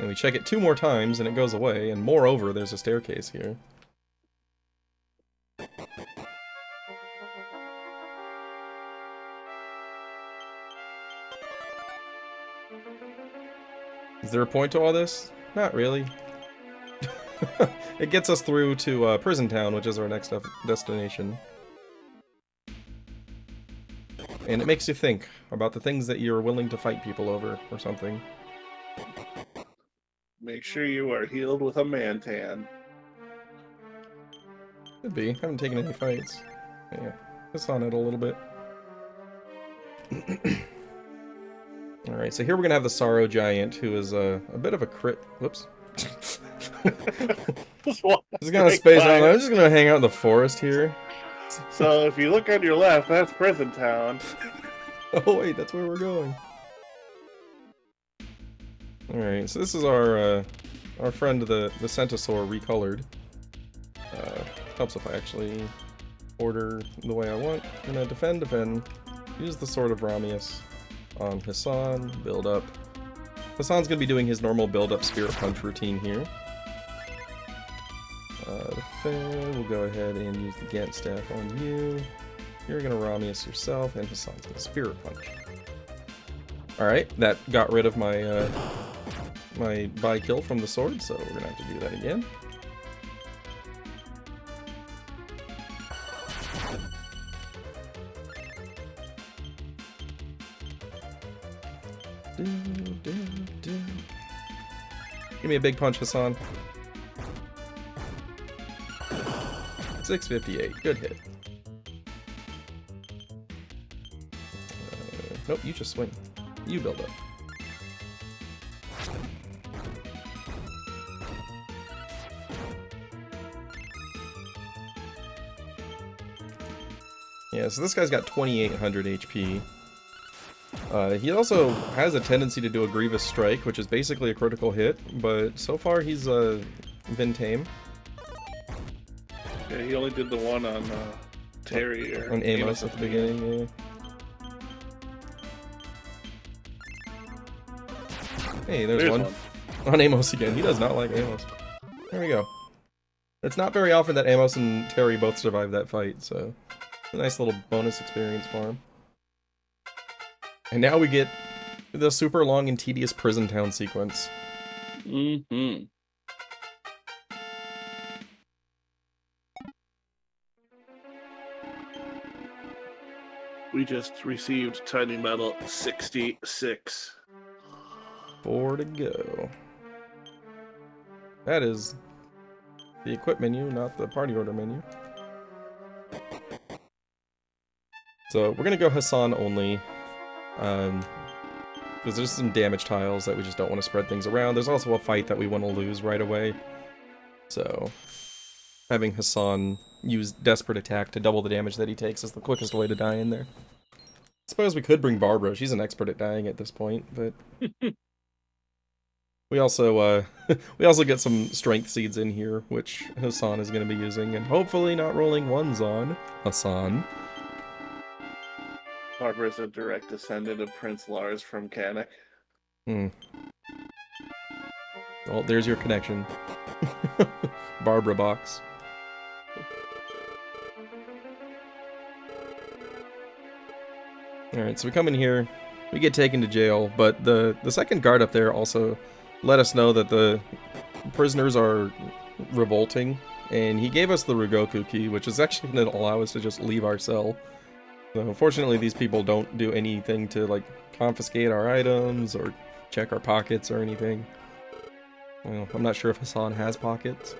And we check it 2 more times and it goes away, and moreover, there's a staircase here. Is there a point to all this? Not really. It gets us through to Prison Town, which is our next destination. And it makes you think about the things that you're willing to fight people over, or something. Make sure you are healed with a mantan. Could be. Haven't taken any fights. Yeah, just on it a little bit. Alright, so here we're gonna have the Sorrow Giant, who is a bit of a crit. Whoops. Just gonna space out. I'm just gonna hang out in the forest here. So if you look on your left, that's Prison Town. Oh wait, that's where we're going. Alright, so this is our friend the Centasaur recolored. Helps if I actually order the way I want. I'm gonna defend. Use the Sword of Ramius on Hassan, build up. Hassan's gonna be doing his normal build up Spirit Punch routine here. We'll go ahead and use the Gant Staff on you. You're gonna Ramius yourself, and Hassan's gonna Spirit Punch. Alright, that got rid of my my buy kill from the sword, so we're gonna have to do that again. Give me a big punch, Hassan. 658, good hit. Nope, you just swing. You build up. Yeah, so this guy's got 2,800 HP. He also has a tendency to do a Grievous Strike, which is basically a critical hit, but so far he's been tame. Yeah, he only did the one on Terry or on Amos at the beginning, yeah. Hey, there's one. On Amos again. He does not like Amos. There we go. It's not very often that Amos and Terry both survive that fight, so a nice little bonus experience for him. And now we get the super long and tedious Prison Town sequence. Mm-hmm. We just received Tiny Metal 66. 4 to go. That is the equip menu, not the party order menu. So we're gonna go Hassan only, because there's some damage tiles that we just don't want to spread things around. There's also a fight that we want to lose right away. So having Hassan use Desperate Attack to double the damage that he takes is the quickest way to die in there. I suppose we could bring Barbara. She's an expert at dying at this point, but we also get some strength seeds in here, which Hassan is going to be using, and hopefully not rolling ones on Hassan. Barbara's a direct descendant of Prince Lars from Canuck. Well, there's your connection. Barbara box. Alright, so we come in here, we get taken to jail, but the second guard up there also let us know that the prisoners are revolting, and he gave us the Rugoku key, which is actually going to allow us to just leave our cell. So unfortunately these people don't do anything to like confiscate our items or check our pockets or anything. Well, I'm not sure if Hassan has pockets.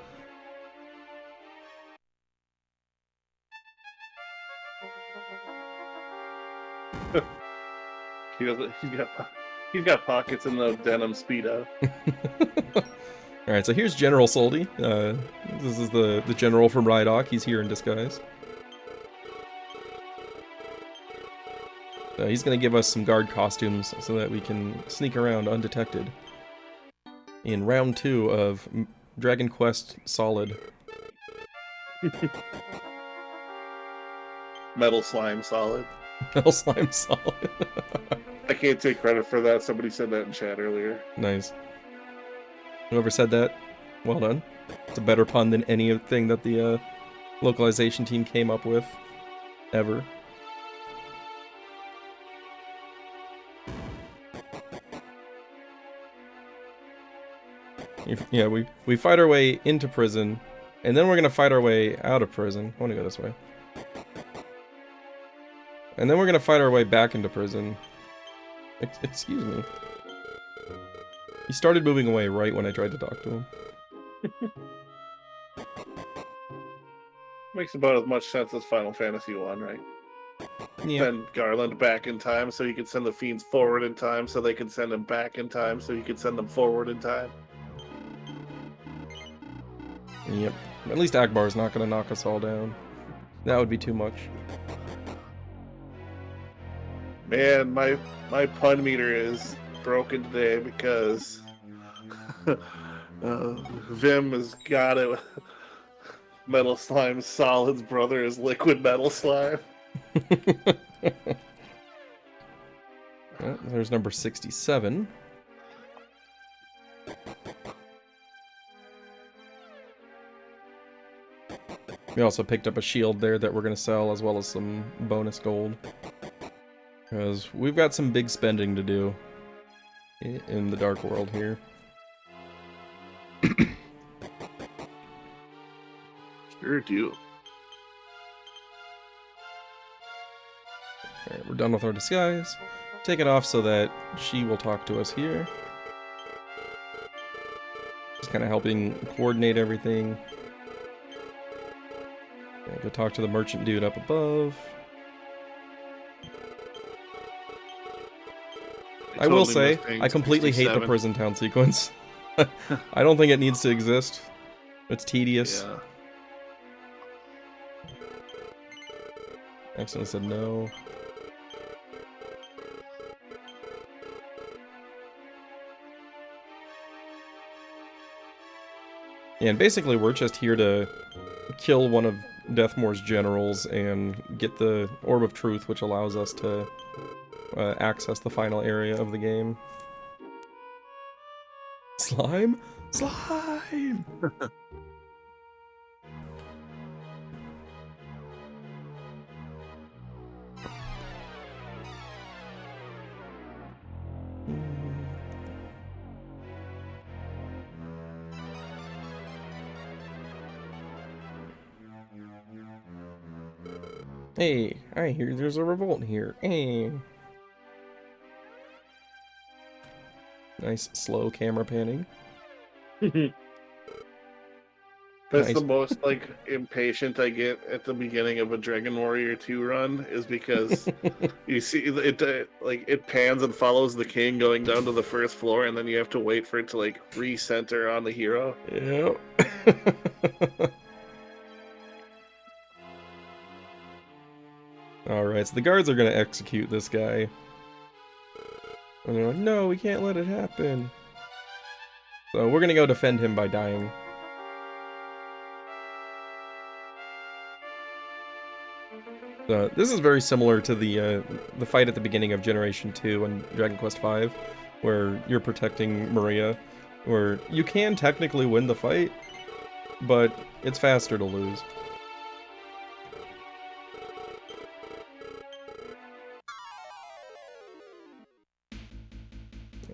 He doesn't. He's got pockets in the denim Speedo. Alright, so here's General Soldi. This is the general from rydock. He's here in disguise. He's going to give us some guard costumes so that we can sneak around undetected in round 2 of Dragon Quest Solid. Metal Slime Solid. Metal Slime Solid. I can't take credit for that. Somebody said that in chat earlier. Nice. Whoever said that, well done. It's a better pun than anything that the localization team came up with, ever. Yeah, we fight our way into prison, and then we're gonna fight our way out of prison. I wanna go this way. And then we're gonna fight our way back into prison. Excuse me. He started moving away right when I tried to talk to him. Makes about as much sense as Final Fantasy 1, right? send Garland back in time so he could send the fiends forward in time so they could send him back in time so he could send them forward in time. Yep. At least Akbar's not going to knock us all down. That would be too much. Man, my pun meter is broken today because Vim has got it. Metal Slime Solid's brother is Liquid Metal Slime. There's number 67. We also picked up a shield there that we're going to sell, as well as some bonus gold. Because we've got some big spending to do in the Dark World here. Sure do. Alright, we're done with our disguise. Take it off so that she will talk to us here. Just kind of helping coordinate everything. Go talk to the merchant dude up above. I will say, I completely hate the prison town sequence. I don't think it needs to exist. It's tedious. Yeah. Accidentally said no. Yeah, and basically we're just here to kill one of Deathmore's generals and get the Orb of Truth, which allows us to access the final area of the game. Slime? Slime! Hey, I hear there's a revolt here. Hey. Nice slow camera panning. That's Nice. the most like impatient I get at the beginning of a Dragon Warrior 2 run is because you see it like it pans and follows the king going down to the first floor, and then you have to wait for it to like recenter on the hero. Yep. Alright, so the guards are gonna execute this guy. And they're like, no, we can't let it happen. So we're gonna go defend him by dying. This is very similar to the fight at the beginning of Generation 2 and Dragon Quest V, where you're protecting Maria, where you can technically win the fight, but it's faster to lose.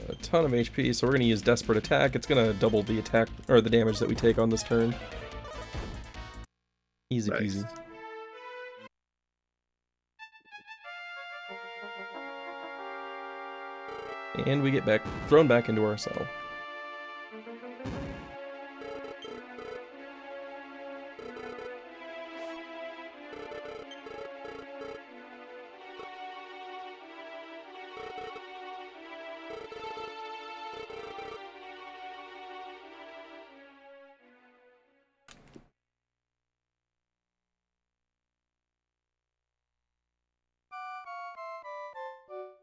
A ton of HP, so we're going to use Desperate Attack. It's going to double the attack, or the damage that we take on this turn. Easy Nice. peasy. And we get thrown back into our cell.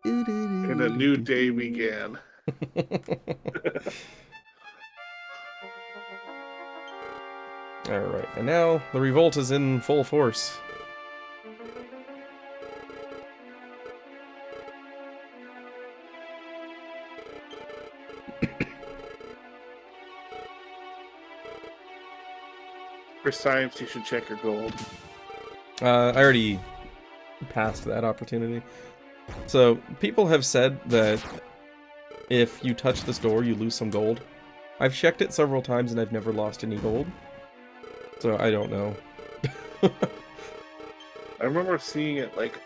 And a new day began. Alright, and now the revolt is in full force. For science, you should check your gold. I already passed that opportunity. So, people have said that if you touch this door, you lose some gold. I've checked it several times and I've never lost any gold. So, I don't know. I remember seeing it like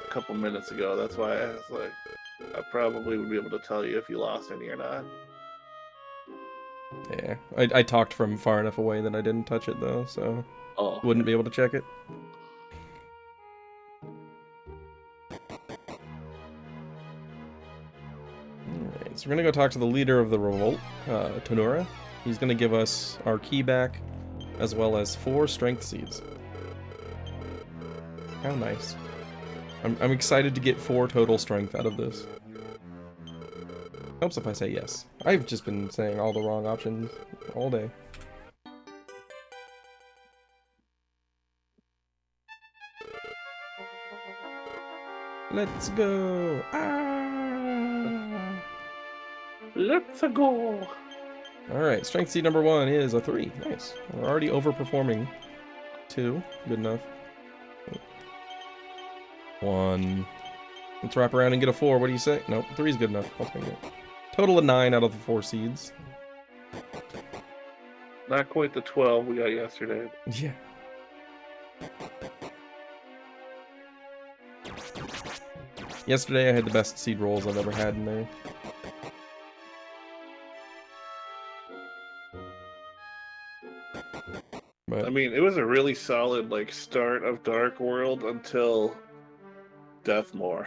a couple minutes ago. That's why I was like, I probably would be able to tell you if you lost any or not. Yeah, I talked from far enough away that I didn't touch it though, so Oh. wouldn't be able to check it. So we're gonna go talk to the leader of the revolt, Tonura. He's gonna give us our key back, as well as 4 strength seeds. How nice. I'm excited to get 4 total strength out of this. Helps if I say yes. I've just been saying all the wrong options all day. Let's go! Ah! Let's go! Alright, strength seed number 1 is a 3. Nice. We're already overperforming 2. Good enough. 1. Let's wrap around and get a 4. What do you say? Nope, 3 is good enough. I'll take it. Total of 9 out of the 4 seeds. Not quite the 12 we got yesterday. Yeah. Yesterday I had the best seed rolls I've ever had in there. But I mean, it was a really solid like start of Dark World until Deathmore.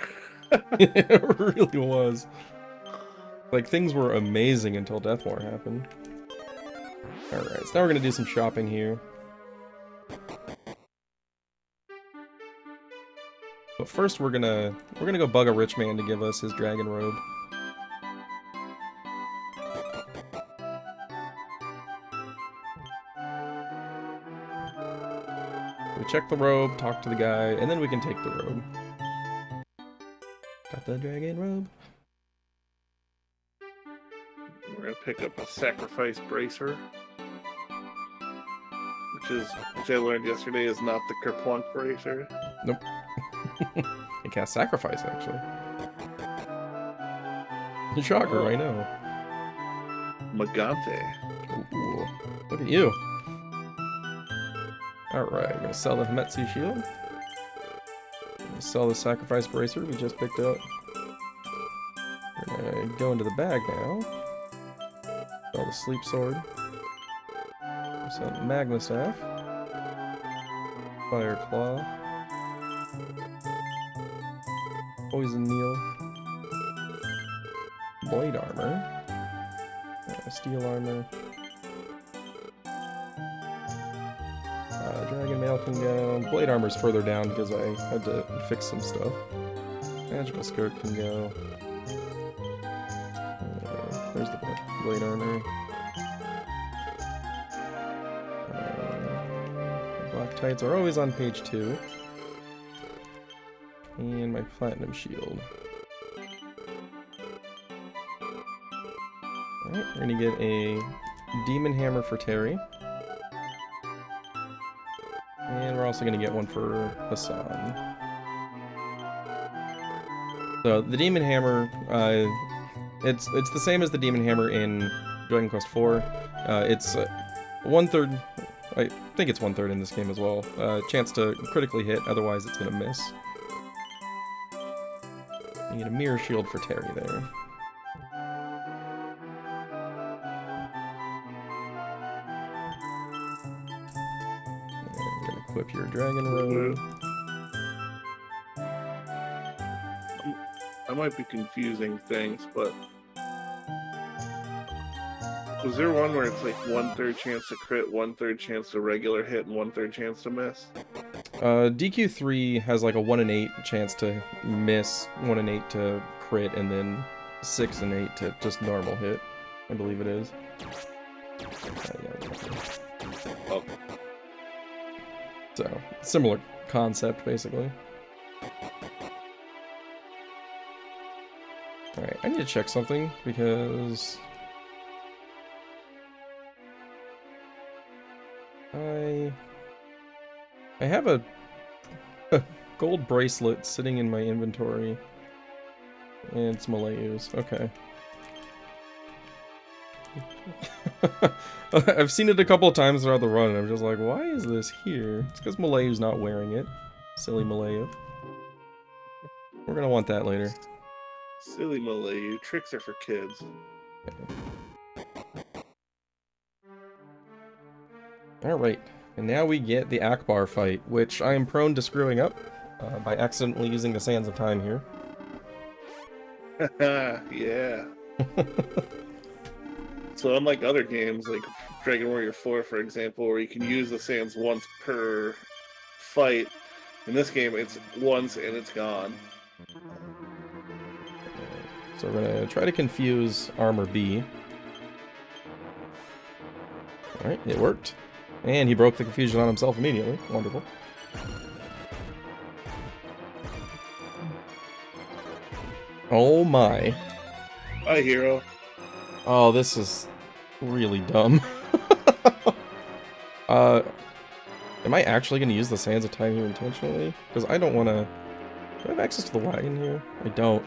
it really was. Like, things were amazing until Deathmore happened. Alright, so now we're gonna do some shopping here. But first we're gonna go bug a rich man to give us his dragon robe. We check the robe, talk to the guy, and then we can take the robe. Got the dragon robe. We're gonna pick up a sacrifice bracer, which I learned yesterday is not the Kerplunk bracer. Nope. It casts sacrifice, actually. Shocker, I know. Magante. Ooh, look at you. Alright, we're gonna sell the Himetsu shield. We're gonna sell the sacrifice bracer we just picked up. We're gonna go into the bag now. Sell the sleep sword. Sell the magma staff. Fire claw. Poison Needle, Blade Armor, Steel Armor, Dragon Mail can go, Blade Armor's further down because I had to fix some stuff, Magical Skirt can go, there's the Blade Armor, Black Tights are always on page 2. And my platinum shield. Alright, we're gonna get a demon hammer for Terry. And we're also gonna get one for Hassan. So the demon hammer, it's the same as the demon hammer in Dragon Quest IV. It's 1/3. I think it's 1/3 in this game as well. Chance to critically hit, otherwise it's gonna miss. You get a mirror shield for Terry there. And you're gonna equip your dragon robe. I might be confusing things, but was there one where it's like 1/3 chance to crit, 1/3 chance to regular hit, and 1/3 chance to miss? DQ3 has like a 1 in 8 chance to miss, 1 in 8 to crit, and then 6 in 8 to just normal hit. I believe it is. Yeah. Oh. So, similar concept, basically. Alright, I need to check something, because I have a gold bracelet sitting in my inventory. And it's Malayu's. Okay. I've seen it a couple of times throughout the run, and I'm just like, why is this here? It's because Malayu's not wearing it. Silly Malayu. We're gonna want that later. Silly Malayu. Tricks are for kids. Alright. And now we get the Akbar fight, which I am prone to screwing up by accidentally using the Sands of Time here. Yeah. So unlike other games like Dragon Warrior 4, for example, where you can use the sands once per fight, in this game it's once and it's gone. So we're gonna try to confuse Armor B. Alright, it worked. And he broke the confusion on himself immediately. Wonderful. Oh my. Hi, hero. Oh, this is really dumb. Am I actually going to use the Sands of Time here intentionally? Because I don't want to... Do I have access to the wagon here? I don't.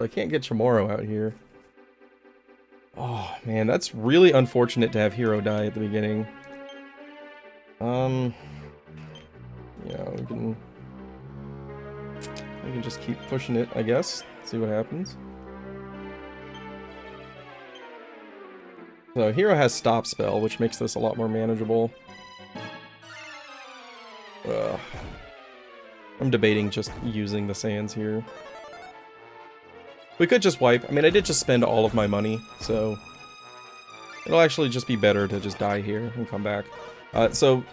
I can't get Chamorro out here. Oh, man, that's really unfortunate to have Hero die at the beginning. Yeah, we can just keep pushing it, I guess. See what happens. So Hero has Stop Spell, which makes this a lot more manageable. I'm debating just using the sands here. We could just wipe. I mean, I did just spend all of my money, so it'll actually just be better to just die here and come back. So,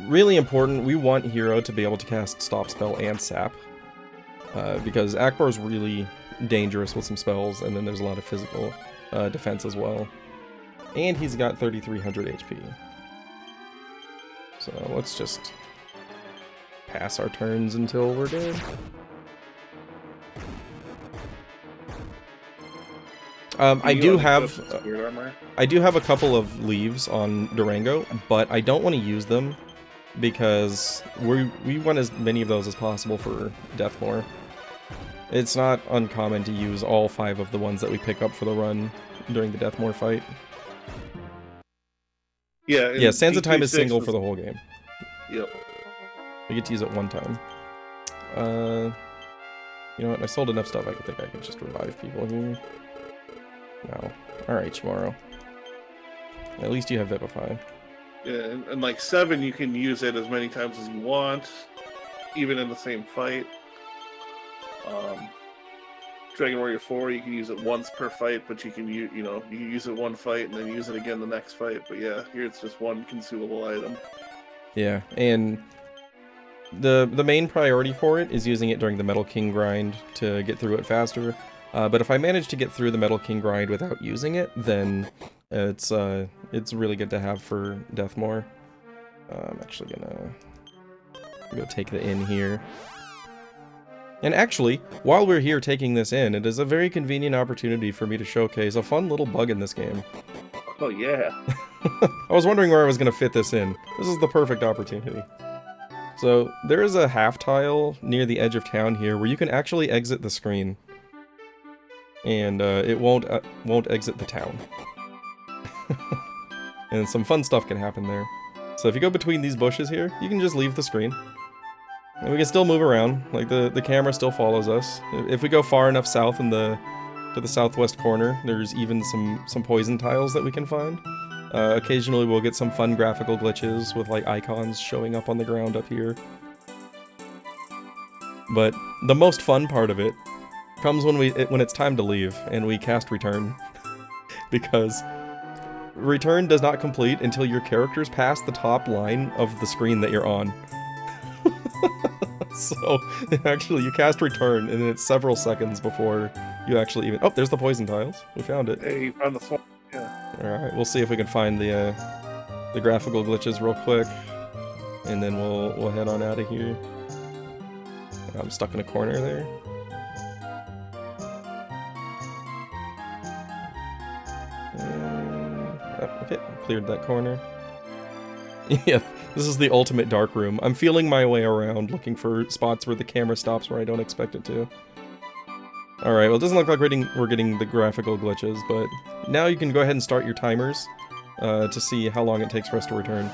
really important, we want Hero to be able to cast Stop Spell and Sap. Because Akbar's really dangerous with some spells, and then there's a lot of physical defense as well. And he's got 3,300 HP. So let's just pass our turns until we're dead. I do have a couple of leaves on Durango, but I don't want to use them because we want as many of those as possible for Deathmore. It's not uncommon to use all 5 of the ones that we pick up for the run during the Deathmore fight. Yeah, Sands of Time is single for the whole game. Yep. We get to use it one time. You know what? I sold enough stuff. I think I can just revive people here. No. Alright, Chamorro. At least you have Vivify. Yeah, and like 7, you can use it as many times as you want, even in the same fight. Dragon Warrior 4, you can use it once per fight, but you can you use it one fight and then use it again the next fight. But yeah, here it's just one consumable item. Yeah, and the main priority for it is using it during the Metal King grind to get through it faster. But if I manage to get through the Metal King grind without using it, then it's really good to have for Deathmore. I'm actually gonna go take the inn here. And actually, while we're here taking this in, it is a very convenient opportunity for me to showcase a fun little bug in this game. Oh yeah. I was wondering where I was going to fit this in. This is the perfect opportunity. So, there is a half tile near the edge of town here where you can actually exit the screen. And it won't exit the town. And some fun stuff can happen there. So if you go between these bushes here, you can just leave the screen. And we can still move around, like the camera still follows us. If we go far enough south to the southwest corner, there's even some poison tiles that we can find. Occasionally we'll get some fun graphical glitches with like icons showing up on the ground up here. But the most fun part of it comes when it's time to leave and we cast Return. Because Return does not complete until your character's past the top line of the screen that you're on. So, actually, you cast Return, and then it's several seconds before you actually even... Oh, there's the poison tiles. We found it. Hey, you found the swamp. Yeah. Alright, we'll see if we can find the graphical glitches real quick. And then we'll head on out of here. I'm stuck in a corner there. Okay, cleared that corner. Yeah, this is the ultimate dark room. I'm feeling my way around, looking for spots where the camera stops where I don't expect it to. Alright, well it doesn't look like we're getting the graphical glitches, but now you can go ahead and start your timers to see how long it takes for us to return.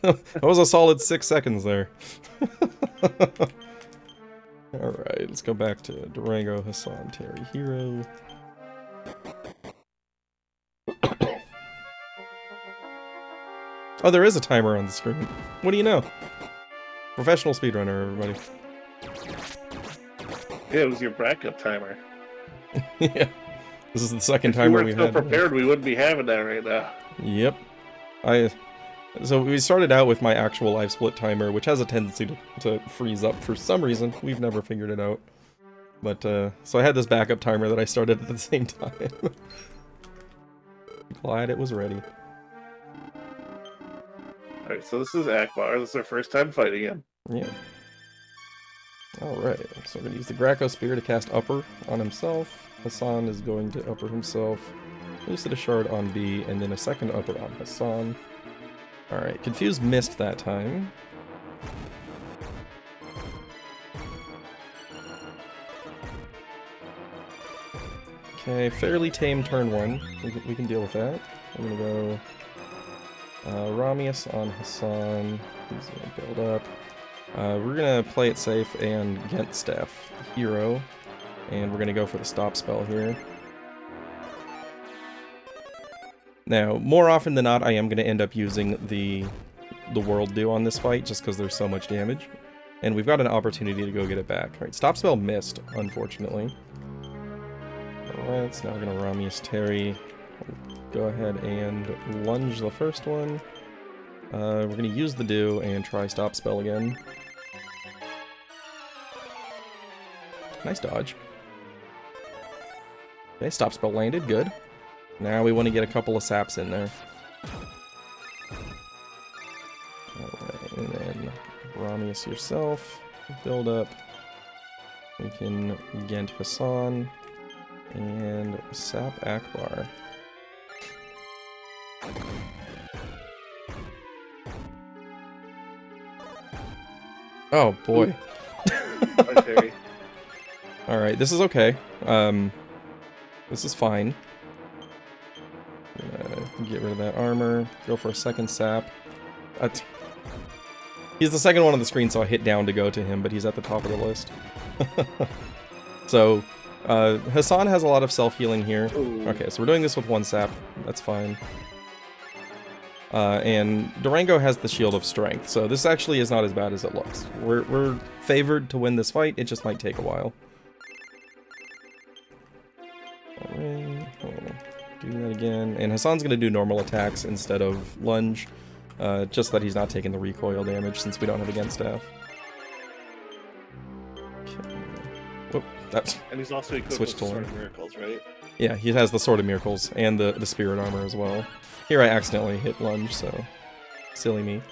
That was a solid 6 seconds there. Alright, let's go back to Durango, Hassan, Terry, Hero. Oh, there is a timer on the screen. What do you know? Professional speedrunner, everybody. Yeah, it was your backup timer. Yeah. This is the second If we timer weren't we've so had. prepared, we wouldn't be having that right now. Yep. So we started out with my actual live split timer, which has a tendency to freeze up for some reason. We've never figured it out. But, so I had this backup timer that I started at the same time. Glad it was ready. Alright, so this is Akbar. This is our first time fighting him. Yeah. Alright, so we're going to use the Graco Spear to cast Upper on himself. Hassan is going to Upper himself. Lucid a Shard on B, and then a second Upper on Hassan. Alright, Confused missed that time. Okay, fairly tame turn 1. We can deal with that. I'm gonna go Ramius on Hassan. He's gonna build up. We're gonna play it safe and Gent Staff Hero. And we're gonna go for the stop spell here. Now, more often than not, I am gonna end up using the World Dew on this fight, just because there's so much damage. And we've got an opportunity to go get it back. Alright, stop spell missed, unfortunately. Alright, so now we're gonna Ramius Terry. Go ahead and lunge the first one. We're gonna use the Dew and try stop spell again. Nice dodge. Okay, stop spell landed, good. Now we want to get a couple of saps in there. Alright, and then Ramius yourself. Build up. We can Gent Hassan. And sap Akbar. Oh boy. Alright, this is okay. This is fine. Get rid of that armor. Go for a second sap. He's the second one on the screen, so I hit down to go to him, but he's at the top of the list. So, Hassan has a lot of self-healing here. Ooh. Okay, so we're doing this with one sap. That's fine. And Durango has the Shield of Strength, so this actually is not as bad as it looks. We're favored to win this fight, it just might take a while. Alright, do that again. And Hassan's gonna do normal attacks instead of lunge, just that he's not taking the recoil damage since we don't have Against Staff. Okay. Whoop, that's... And he's also equipped with Sword of Miracles, right? Yeah, he has the Sword of Miracles and the Spirit Armor as well. Here I accidentally hit lunge, so silly me.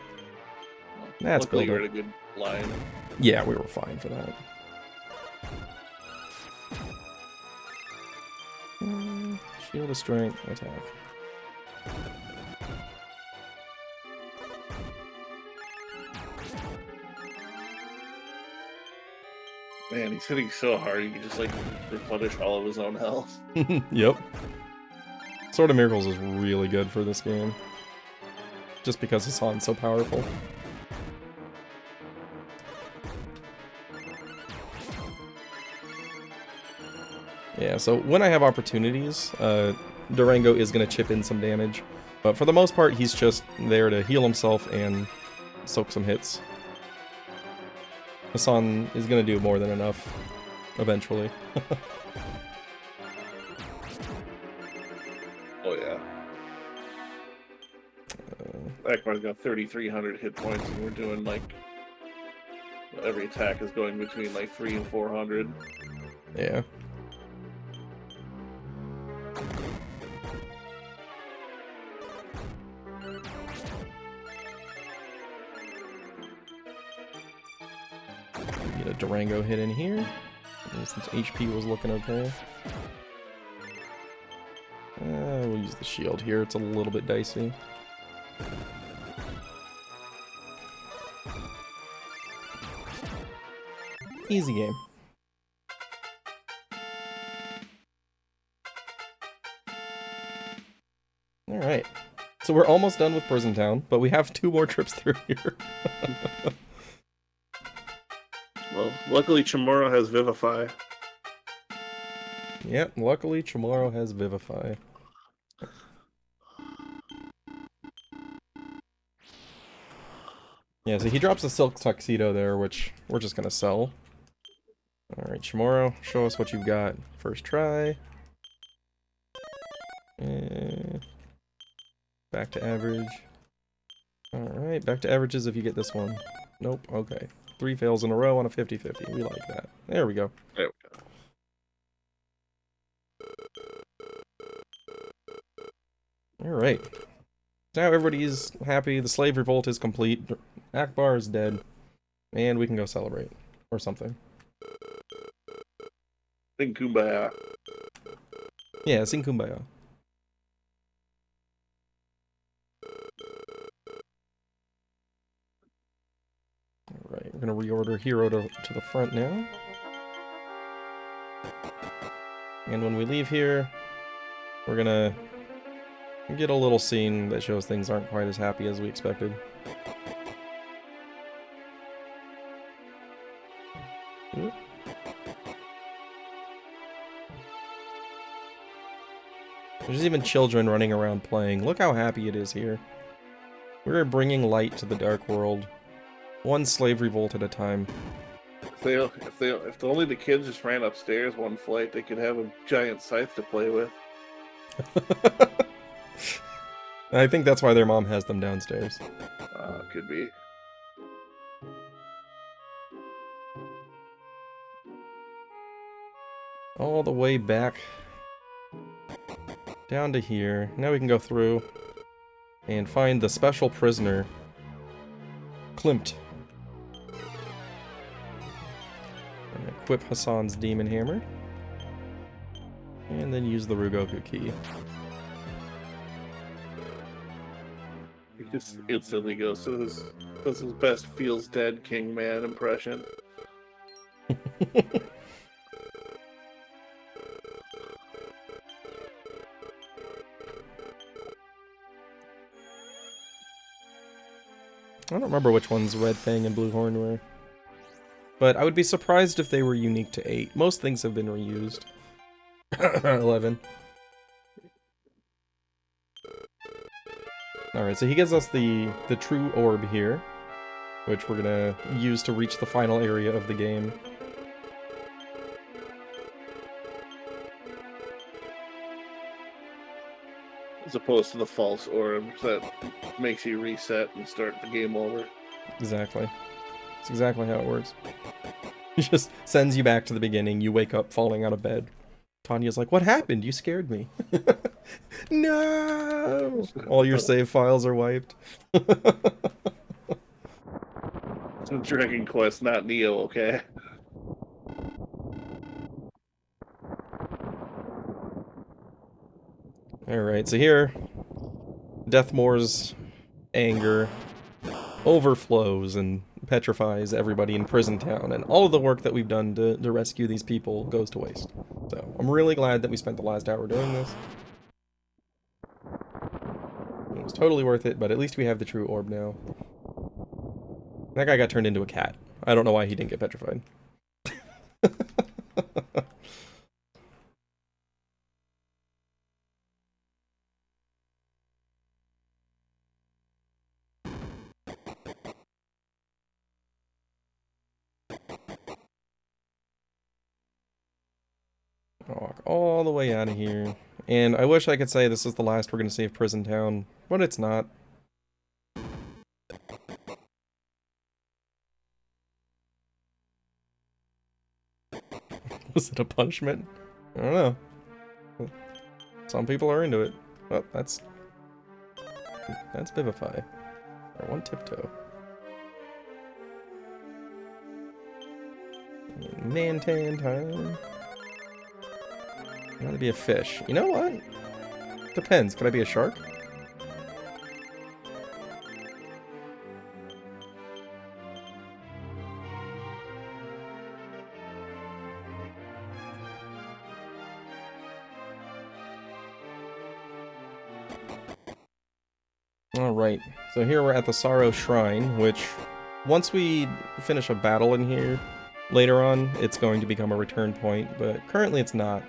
That's Luckily building. you're in a good line. Yeah, we were fine for that. Shield of Strength, attack. Man, he's hitting so hard he can just like replenish all of his own health. Yep. Sword of Miracles is really good for this game. Just because Hassan's so powerful. Yeah, so when I have opportunities, Durango is going to chip in some damage. But for the most part, he's just there to heal himself and soak some hits. Hassan is going to do more than enough, eventually. Oh yeah. Akbar's got 3,300 hit points, and we're doing like... Every attack is going between like 300 and 400. Yeah. Get a Durango hit in here, since HP was looking okay. We'll use the shield here, it's a little bit dicey. Easy game. Alright. So we're almost done with Prison Town, but we have 2 more trips through here. Well, luckily Chamorro has Vivify. Yep, luckily Chamorro has Vivify. Yeah, so he drops a silk tuxedo there, which we're just gonna sell. Alright, Shimoro, show us what you've got. First try. Back to average. Alright, back to averages if you get this one. Nope, okay. 3 fails in a row on a 50-50. We like that. There we go. There we go. Alright. Now everybody's happy. The slave revolt is complete. Akbar is dead. And we can go celebrate. Or something. Sing Kumbaya. Yeah, sing Kumbaya. Alright, we're gonna reorder Hero to the front now. And when we leave here, we're gonna get a little scene that shows things aren't quite as happy as we expected. Ooh. There's even children running around playing. Look how happy it is here. We're bringing light to the dark world. One slave revolt at a time. If only the kids just ran upstairs one flight, they could have a giant scythe to play with. I think that's why their mom has them downstairs. Could be. All the way back down to here. Now we can go through and find the special prisoner, Klimt. And equip Hassan's demon hammer. And then use the Rugoku key. He just instantly goes to his best feels dead king man impression. I don't remember which ones Red Fang and Blue Horn were. But I would be surprised if they were unique to 8. Most things have been reused. 11. Alright, so he gives us the true orb here, which we're gonna use to reach the final area of the game. As opposed to the false orb that makes you reset and start the game over. Exactly. That's exactly how it works. It just sends you back to the beginning, you wake up falling out of bed. Tanya's like, what happened? You scared me. No! All your save files are wiped. Dragon Quest, not Neo, okay? Alright, so here, Deathmore's anger overflows and petrifies everybody in Prison Town, and all of the work that we've done to rescue these people goes to waste. So, I'm really glad that we spent the last hour doing this. It was totally worth it, but at least we have the true orb now. That guy got turned into a cat. I don't know why he didn't get petrified. Walk all the way out of here. And I wish I could say this is the last we're going to see of Prison Town, but it's not. Was it a punishment? I don't know. Some people are into it. Oh, that's Vivify. Or one tiptoe. Mantan time. Gotta be a fish. You know what? Depends. Could I be a shark? Alright, so here we're at the Sorrow Shrine, which, once we finish a battle in here, later on, it's going to become a return point, but currently it's not.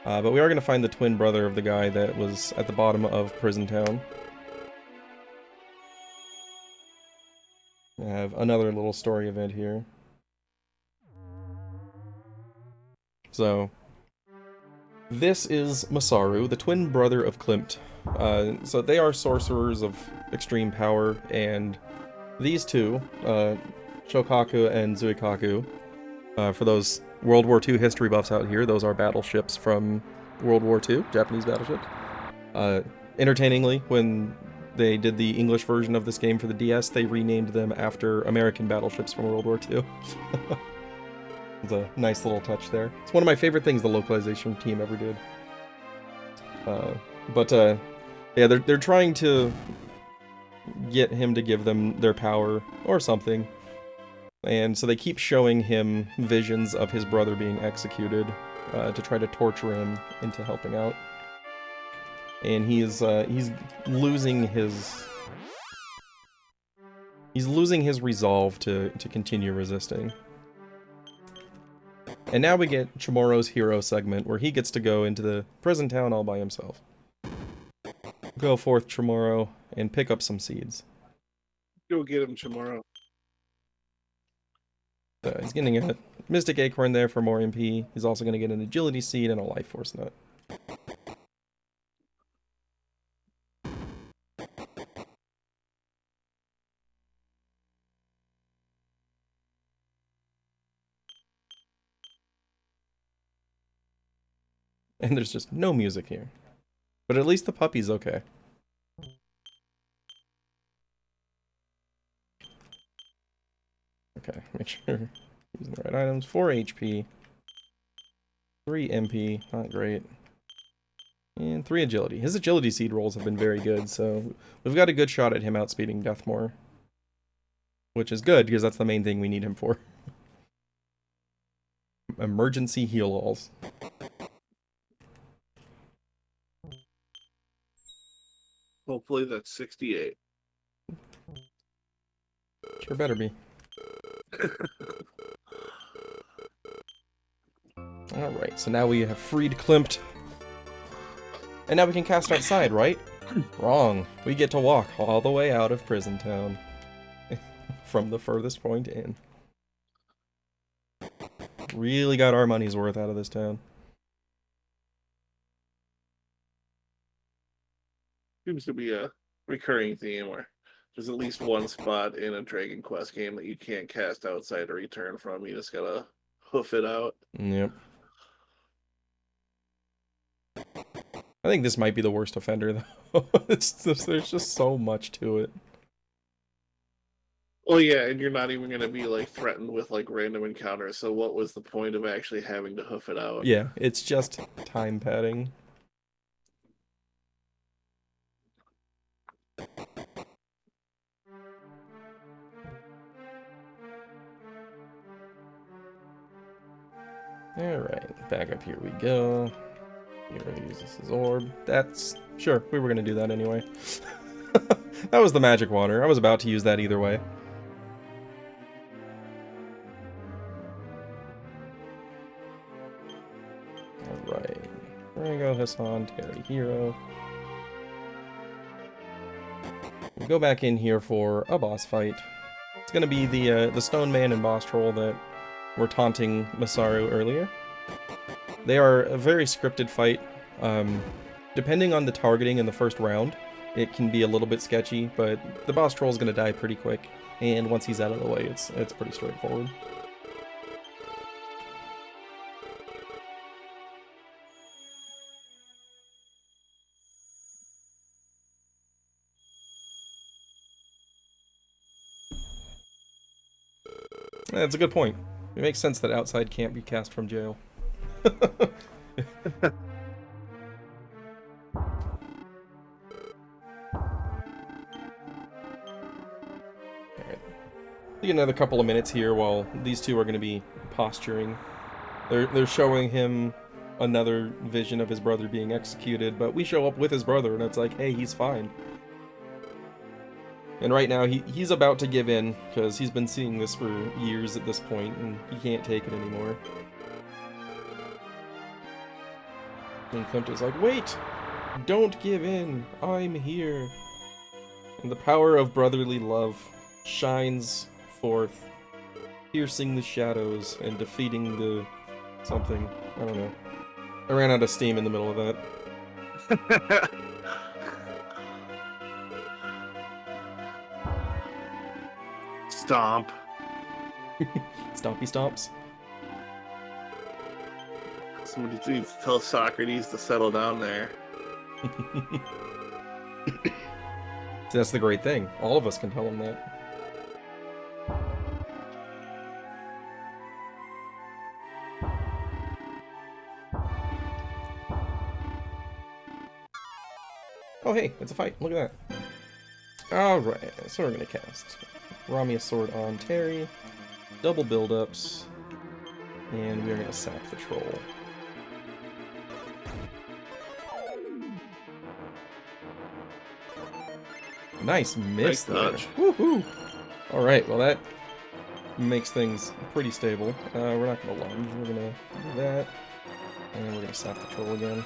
But we are going to find the twin brother of the guy that was at the bottom of Prison Town. I have another little story event here. So, this is Masaru, the twin brother of Klimt. So they are sorcerers of extreme power, and these two, Shokaku and Zuikaku, for those World War II history buffs out here, those are battleships from World War II, Japanese battleships. Entertainingly, when they did the English version of this game for the DS, they renamed them after American battleships from World War II. It's a nice little touch there. It's one of my favorite things the localization team ever did. Yeah, they're trying to get him to give them their power or something. And so they keep showing him visions of his brother being executed to try to torture him into helping out. And he's losing his resolve to continue resisting. And now we get Chamorro's hero segment where he gets to go into the prison town all by himself. Go forth, Chamorro, and pick up some seeds. Go get him tomorrow. He's getting a Mystic Acorn there for more MP. He's also going to get an Agility Seed and a Life Force Nut. And there's just no music here. But at least the puppy's okay. Okay, make sure you're using the right items. 4 HP. 3 MP, not great. And 3 Agility. His Agility Seed rolls have been very good, so we've got a good shot at him outspeeding Deathmore. Which is good, because that's the main thing we need him for. Emergency heal-alls. Hopefully that's 68. Sure better be. Alright, so now we have freed Klimt. And now we can cast outside, right? Wrong. We get to walk all the way out of Prison Town. From the furthest point in. Really got our money's worth out of this town. Seems to be a recurring theme where there's at least one spot in a Dragon Quest game that you can't cast outside or return from. You just gotta hoof it out. Yep. I think this might be the worst offender, though. There's just so much to it. Oh yeah, and you're not even gonna be like threatened with like random encounters. So what was the point of actually having to hoof it out? Yeah, it's just time padding. Alright, back up here we go. Hero uses his orb. That's... Sure, we were gonna do that anyway. That was the magic water. I was about to use that either way. Alright. Rango, Hassan, Terry, Hero. We go back in here for a boss fight. It's gonna be the Stone Man and Boss Troll that were taunting Masaru earlier. They are a very scripted fight. Depending on the targeting in the first round, it can be a little bit sketchy, but the Boss Troll is gonna die pretty quick, and once he's out of the way, it's pretty straightforward. That's a good point. It makes sense that outside can't be cast from jail. Alright. Take another couple of minutes here while these two are going to be posturing. They're showing him another vision of his brother being executed, but we show up with his brother and it's like, hey, he's fine. And right now, he's about to give in, because he's been seeing this for years at this point, and he can't take it anymore. And Klimt is like, wait! Don't give in! I'm here! And the power of brotherly love shines forth, piercing the shadows and defeating the something. I don't know. I ran out of steam in the middle of that. Stomp. Stompy stomps. Somebody needs to tell Socrates to settle down there. That's the great thing. All of us can tell him that. Oh hey, it's a fight. Look at that. Alright, so we're gonna cast Ramia's Sword on Terry, double build-ups, and we are gonna sack the troll. Nice miss there. Woohoo! Alright, well that makes things pretty stable. We're not gonna lunge, we're gonna do that, and we're gonna sack the troll again.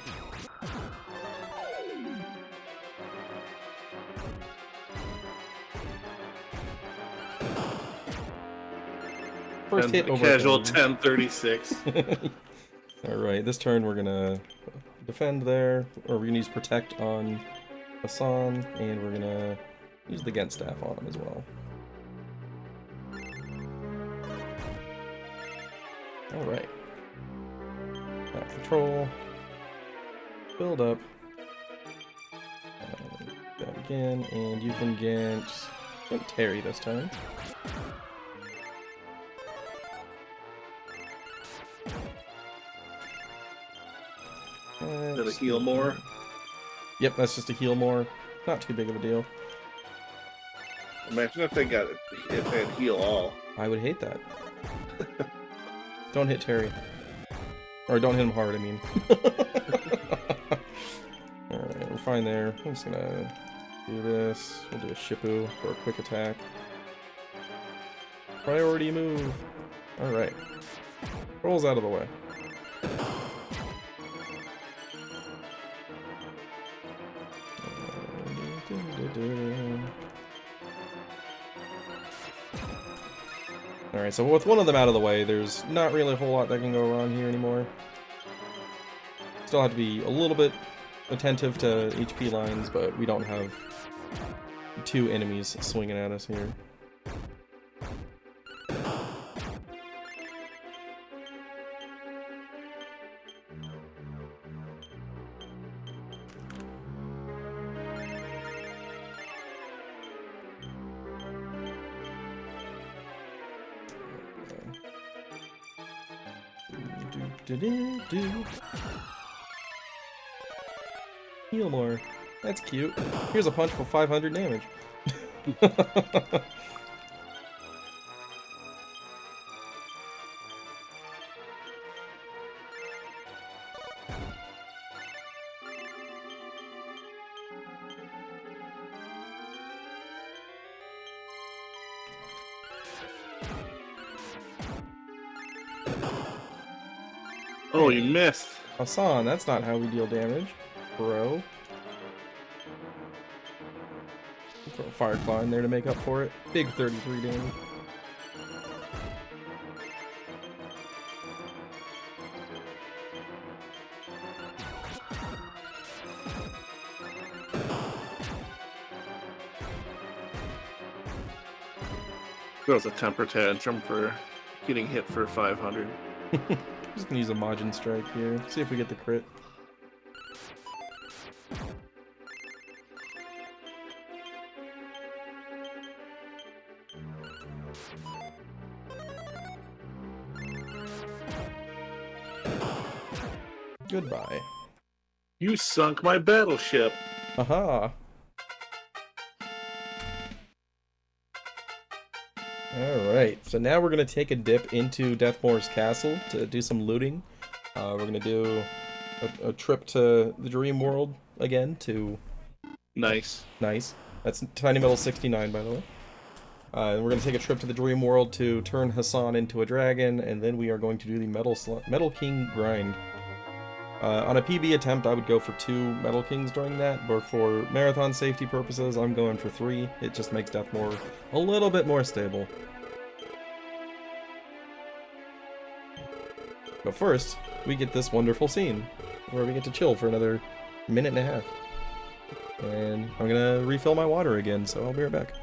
First hit over casual 1036. Alright, this turn we're gonna defend there, or we're gonna use protect on Hassan, and we're gonna use the Gent staff on him as well. Alright. Back control. Build up. That again, and you can get Terry this time. Did it heal more? Yep, that's just a heal more. Not too big of a deal. Imagine if they had heal all. I would hate that. Don't hit Terry. Or don't hit him hard, I mean. Alright, we're fine there. I'm just gonna do this. We'll do a Shippu for a quick attack. Priority move. Alright. Rolls out of the way. Alright, so with one of them out of the way, there's not really a whole lot that can go wrong here anymore. Still have to be a little bit attentive to HP lines, but we don't have two enemies swinging at us here. Heal more. That's cute. Here's a punch for 500 damage. Oh, you missed. Hassan, that's not how we deal damage, bro. Throw a Fire Claw in there to make up for it. Big 33 damage. Throws a temper tantrum for getting hit for 500. Just gonna use a Majin Strike here. See if we get the crit. Goodbye. You sunk my battleship. Aha! Alright, so now we're going to take a dip into Deathmore's castle to do some looting. We're going to do a trip to the Dream World again to... Nice. Nice. That's Tiny Metal 69, by the way. And we're going to take a trip to the Dream World to turn Hassan into a dragon, and then we are going to do the Metal King grind. On a PB attempt, I would go for 2 Metal Kings during that, but for marathon safety purposes, I'm going for 3. It just makes Deathmore a little bit more stable. But first, we get this wonderful scene where we get to chill for another minute and a half. And I'm gonna refill my water again, so I'll be right back.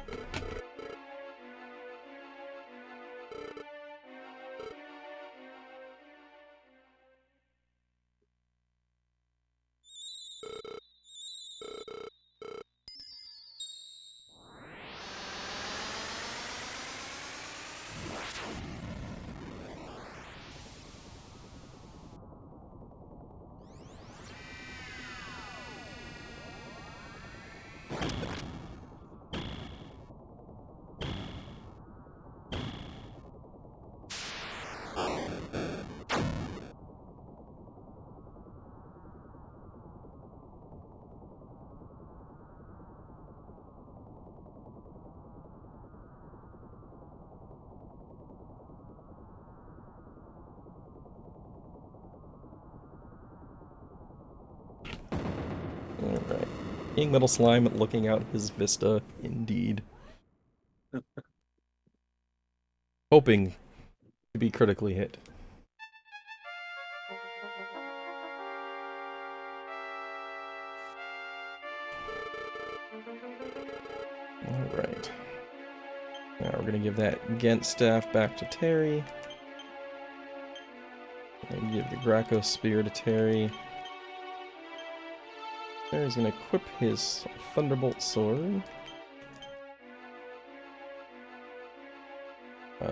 Alright. King Metal Slime looking out his vista, indeed. Hoping to be critically hit. Alright. Now we're gonna give that Gent staff back to Terry. And give the Graco Spear to Terry. Terry's gonna equip his Thunderbolt Sword.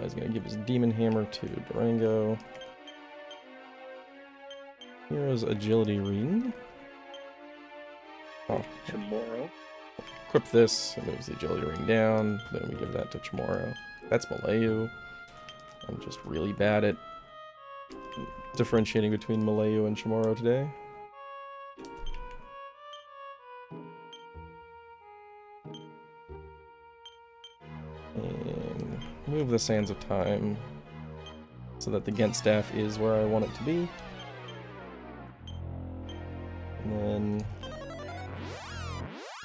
He's gonna give his Demon Hammer to Durango. Hero's Agility Ring. Oh. Tomorrow. Equip this, it moves the Agility Ring down, then we give that to Chamorro. That's Malayu. I'm just really bad at differentiating between Malayu and Chamorro today. And move the Sands of Time so that the Gent staff is where I want it to be. And then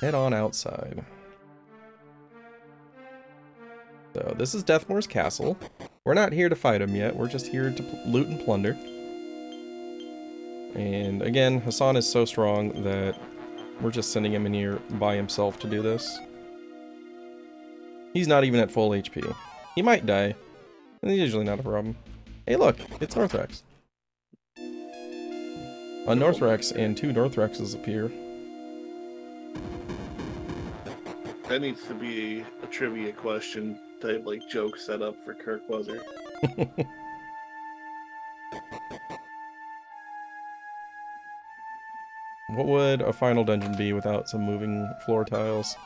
head on outside. So this is Deathmoor's castle. We're not here to fight him yet, we're just here to loot and plunder. And again, Hassan is so strong that we're just sending him in here by himself to do this. He's not even at full HP. He might die, and it's usually not a problem. Hey look, it's Northrex. A Northrex and two Northrexes appear. That needs to be a trivia question type, like, joke set up for Kirk Buzzer. What would a final dungeon be without some moving floor tiles?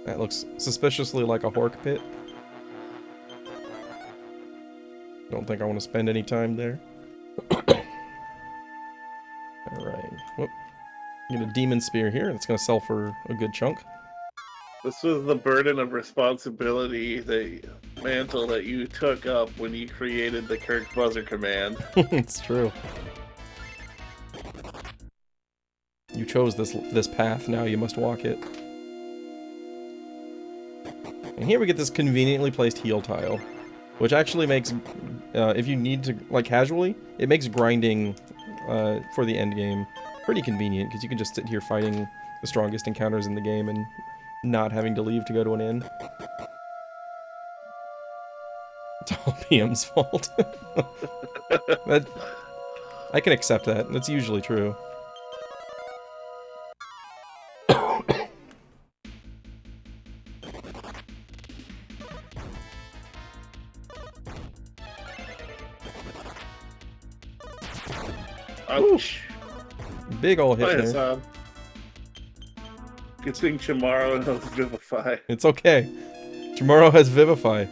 That looks suspiciously like a Hork pit. Don't think I want to spend any time there. Alright. Whoop. Get a Demon Spear here. That's going to sell for a good chunk. This was the burden of responsibility, the mantle that you took up when you created the Kirk Buzzer command. It's true. You chose this path, now you must walk it. And here we get this conveniently placed heal tile, which actually makes, if you need to, like, casually, it makes grinding for the end game pretty convenient, because you can just sit here fighting the strongest encounters in the game and not having to leave to go to an inn. It's all PM's fault. I can accept that. That's usually true. Ouch. Big ol' hit Hi, there. Hassan. Good thing Chamorro knows Vivify. It's okay. Tomorrow has Vivify.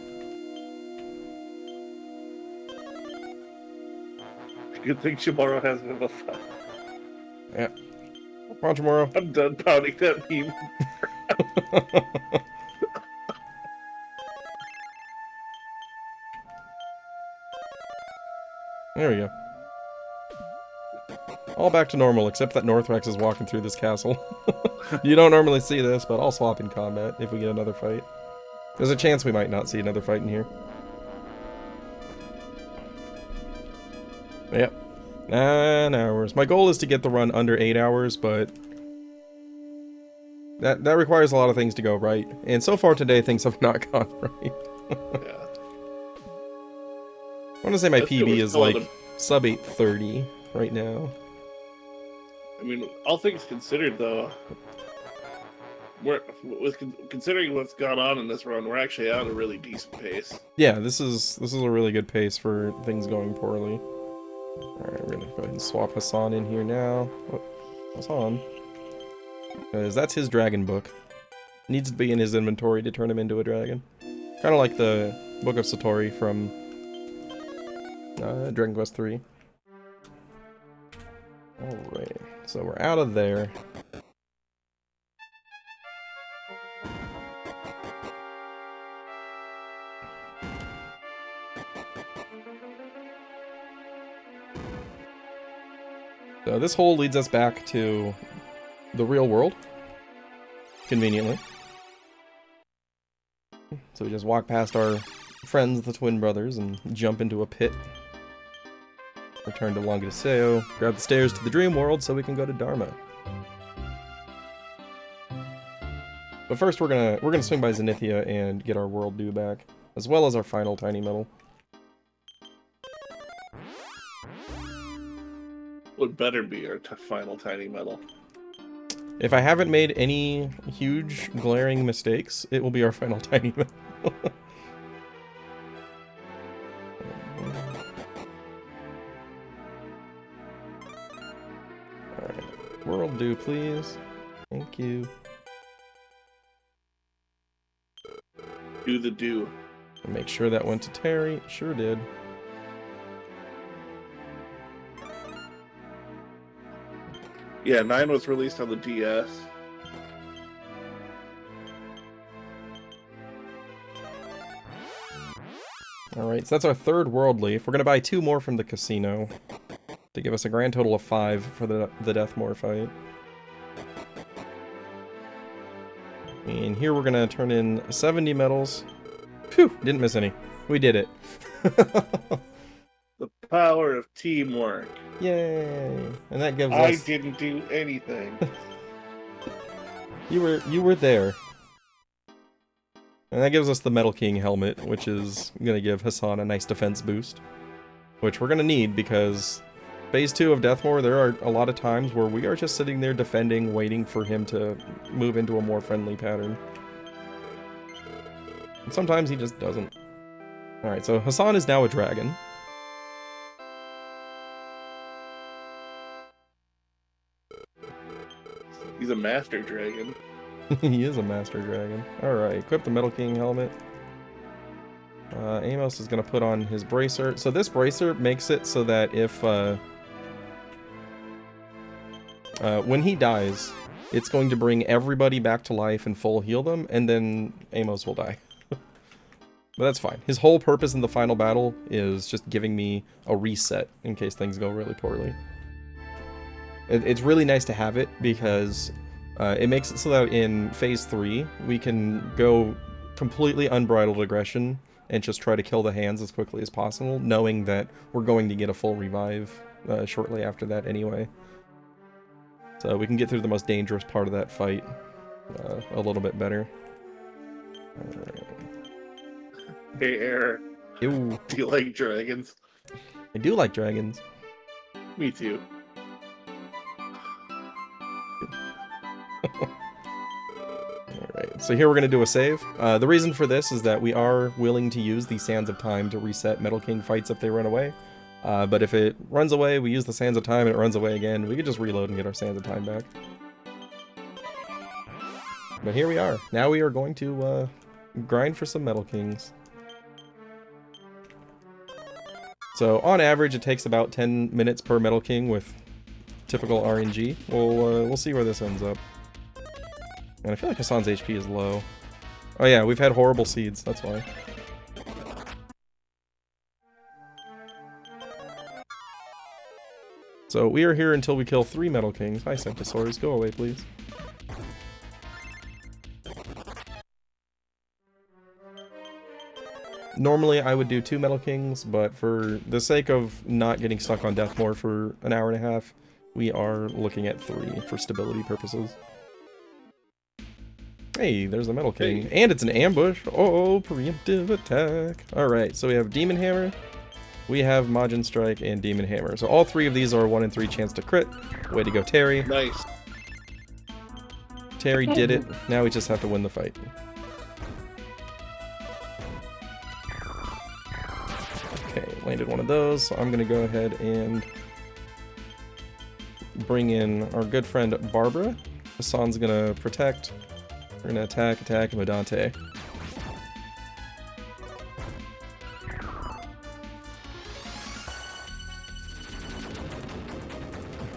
Good thing Chamorro has Vivify. Yeah. Come on, tomorrow. I'm done pounding that meme. There we go. All back to normal, except that Northrex is walking through this castle. You don't normally see this, but I'll swap in combat if we get another fight. There's a chance we might not see another fight in here. Yep. 9 hours. My goal is to get the run under 8 hours, but that requires a lot of things to go right. And so far today, things have not gone right. Yeah. I want to say my Let's see PB what's is going like on. sub 830 right now. I mean, all things considered, though, considering what's gone on in this run, we're actually at a really decent pace. Yeah, this is a really good pace for things going poorly. Alright, we're gonna go ahead and swap Hassan in here now. Oh, Hassan. Because that's his dragon book. Needs to be in his inventory to turn him into a dragon. Kind of like the Book of Satori from Dragon Quest III. Alright, so we're out of there. So this hole leads us back to the real world, conveniently. So we just walk past our friends, the twin brothers, and jump into a pit. Return to Languedoceo, grab the stairs to the dream world so we can go to Dharma. But first we're gonna swing by Zenithia and get our world due back, as well as our final tiny medal. Would better be our final tiny medal. If I haven't made any huge glaring mistakes, it will be our final tiny medal. Alright, world due please. Thank you. Do the do. Make sure that went to Terry. Sure did. Yeah, 9 was released on the DS. Alright, so that's our third world leaf. We're gonna buy 2 more from the casino to give us a grand total of 5 for the Deathmore fight. And here we're gonna turn in 70 medals. Phew, didn't miss any. We did it. The power of teamwork. Yay! And that gives I us... didn't do anything. You were there. And that gives us the Metal King helmet, which is gonna give Hassan a nice defense boost. Which we're gonna need because Phase 2 of Deathmore, there are a lot of times where we are just sitting there defending, waiting for him to move into a more friendly pattern. And sometimes he just doesn't. Alright, so Hassan is now a dragon. He's a master dragon. He is a master dragon. Alright, equip the Metal King helmet. Amos is going to put on his bracer. So this bracer makes it so that if... when he dies, it's going to bring everybody back to life and full heal them, and then Amos will die. But that's fine. His whole purpose in the final battle is just giving me a reset in case things go really poorly. It's really nice to have it because it makes it so that in Phase 3, we can go completely unbridled aggression and just try to kill the hands as quickly as possible, knowing that we're going to get a full revive shortly after that anyway. So we can get through the most dangerous part of that fight a little bit better. Alright. Hey, Error. Ew. Do you like dragons? I do like dragons. Me too. Alright, so here we're going to do a save. The reason for this is that we are willing to use the Sands of Time to reset Metal King fights if they run away. But if it runs away, we use the Sands of Time and it runs away again, we could just reload and get our Sands of Time back. But here we are. Now we are going to grind for some Metal Kings. So on average it takes about 10 minutes per Metal King with typical RNG. We'll see where this ends up. And I feel like Hassan's HP is low. Oh yeah, we've had horrible seeds, that's why. So we are here until we kill 3 Metal Kings. Hi, Centasaurs. Go away, please. Normally I would do 2 Metal Kings, but for the sake of not getting stuck on Deathmore for an hour and a half, we are looking at 3 for stability purposes. Hey, there's a Metal King. Hey. And it's an ambush. Oh, preemptive attack. Alright, so we have Demon Hammer, we have Majin Strike, and Demon Hammer. So all 3 of these are a 1 in 3 chance to crit. Way to go, Terry. Nice. Terry did it. Now we just have to win the fight. Okay, landed one of those. So I'm going to go ahead and bring in our good friend Barbara. Hassan's going to protect. We're going to attack, and Medante.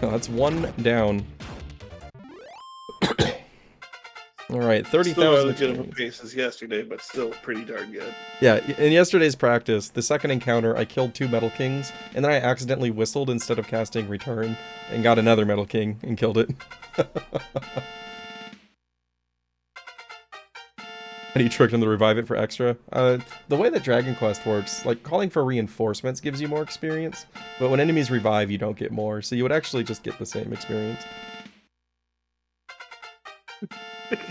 Oh, that's 1 down. Alright, 30,000 Still at legitimate experience. pace as yesterday, but still pretty darn good. Yeah, in yesterday's practice, the second encounter, I killed 2 Metal Kings, and then I accidentally whistled instead of casting Return, and got another Metal King, and killed it. And he tricked him to revive it for extra. The way that Dragon Quest works, like, calling for reinforcements gives you more experience, but when enemies revive, you don't get more, so you would actually just get the same experience.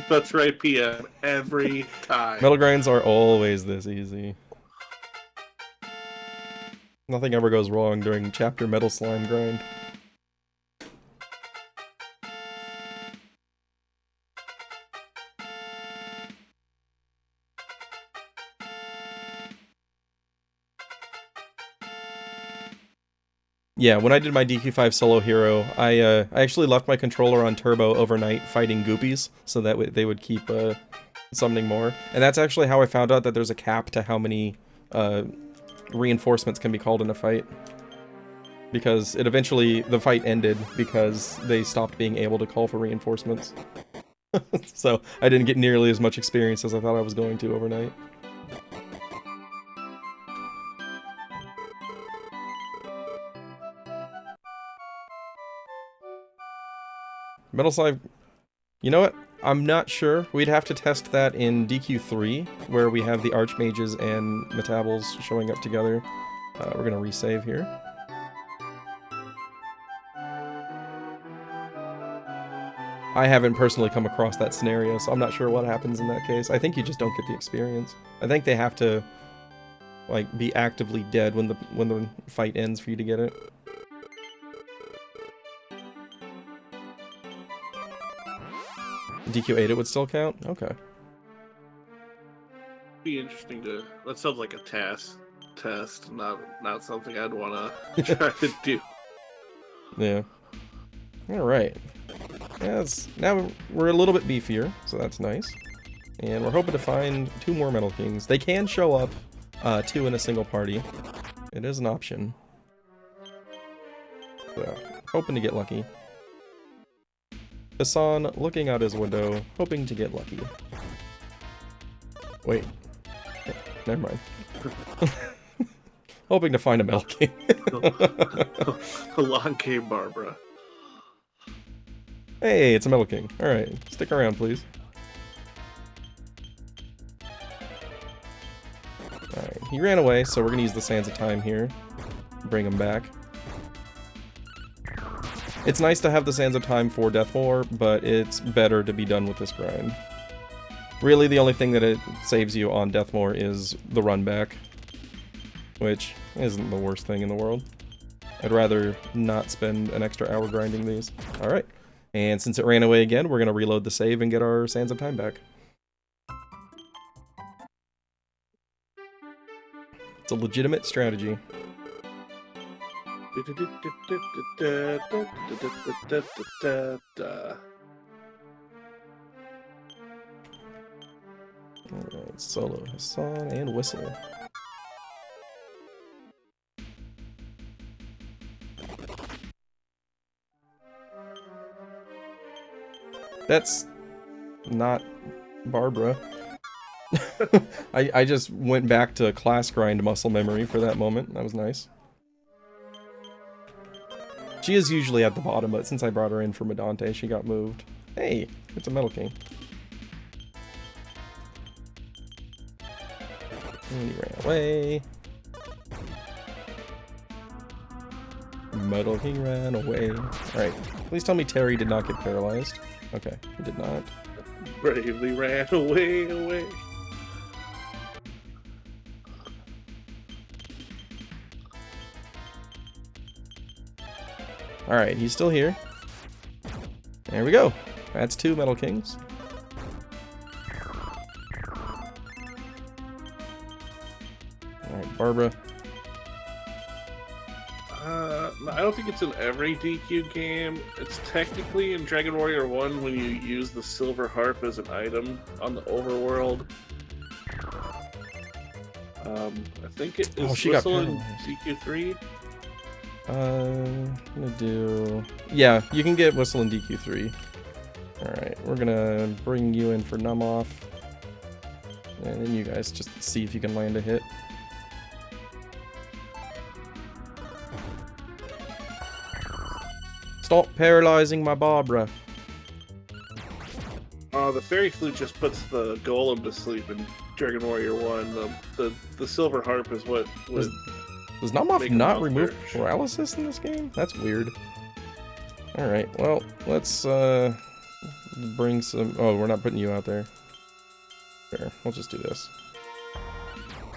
That's right, PM. Every time. Metal grinds are always this easy. Nothing ever goes wrong during chapter Metal Slime grind. Yeah, when I did my DQ5 solo hero, I actually left my controller on turbo overnight fighting goopies, so that they would keep summoning more. And that's actually how I found out that there's a cap to how many reinforcements can be called in a fight. Because the fight ended because they stopped being able to call for reinforcements. So I didn't get nearly as much experience as I thought I was going to overnight. Metal Slime, you know what? I'm not sure. We'd have to test that in DQ3, where we have the Archmages and Metabals showing up together. We're gonna resave here. I haven't personally come across that scenario, so I'm not sure what happens in that case. I think you just don't get the experience. I think they have to, like, be actively dead when the fight ends for you to get it. DQ8 it would still count? Okay. Be interesting to. That sounds like a test, not something I'd want to try to do. Yeah. Alright. Now we're a little bit beefier, so that's nice. And we're hoping to find 2 more Metal Kings. They can show up 2 in a single party. It is an option. So, hoping to get lucky. Hassan looking out his window, hoping to get lucky. Wait. Never mind. Hoping to find a Metal King. Along came Barbara. Hey, it's a Metal King. Alright, stick around, please. Alright, he ran away, so we're gonna use the Sands of Time here. Bring him back. It's nice to have the Sands of Time for Deathmore, but it's better to be done with this grind. Really, the only thing that it saves you on Deathmore is the run back, which isn't the worst thing in the world. I'd rather not spend an extra hour grinding these. Alright, and since it ran away again, we're going to reload the save and get our Sands of Time back. It's a legitimate strategy. Alright, solo Hassan and whistle. That's not Barbara. I just went back to class grind muscle memory for that moment. That was nice. She is usually at the bottom, but since I brought her in for Medante, she got moved. Hey, it's a Metal King. And he ran away. Metal King ran away. Alright, please tell me Terry did not get paralyzed. Okay, he did not. Bravely ran away. Alright, he's still here. There we go. That's 2 Metal Kings. Alright, Barbara. I don't think it's in every DQ game. It's technically in Dragon Warrior 1 when you use the silver harp as an item on the overworld. I think it is she got Whistle in paralyzed. DQ3. I'm gonna do... Yeah, you can get Whistle in DQ3. Alright, we're gonna bring you in for Numb Off. And then you guys just see if you can land a hit. Stop paralyzing my Barbara. The Fairy Flute just puts the Golem to sleep in Dragon Warrior 1. The silver harp is what would... Does Numb Off make him not health remove purge. paralysis in this game? That's weird. Alright, well, let's bring some... Oh, we're not putting you out there. Fair, we'll just do this.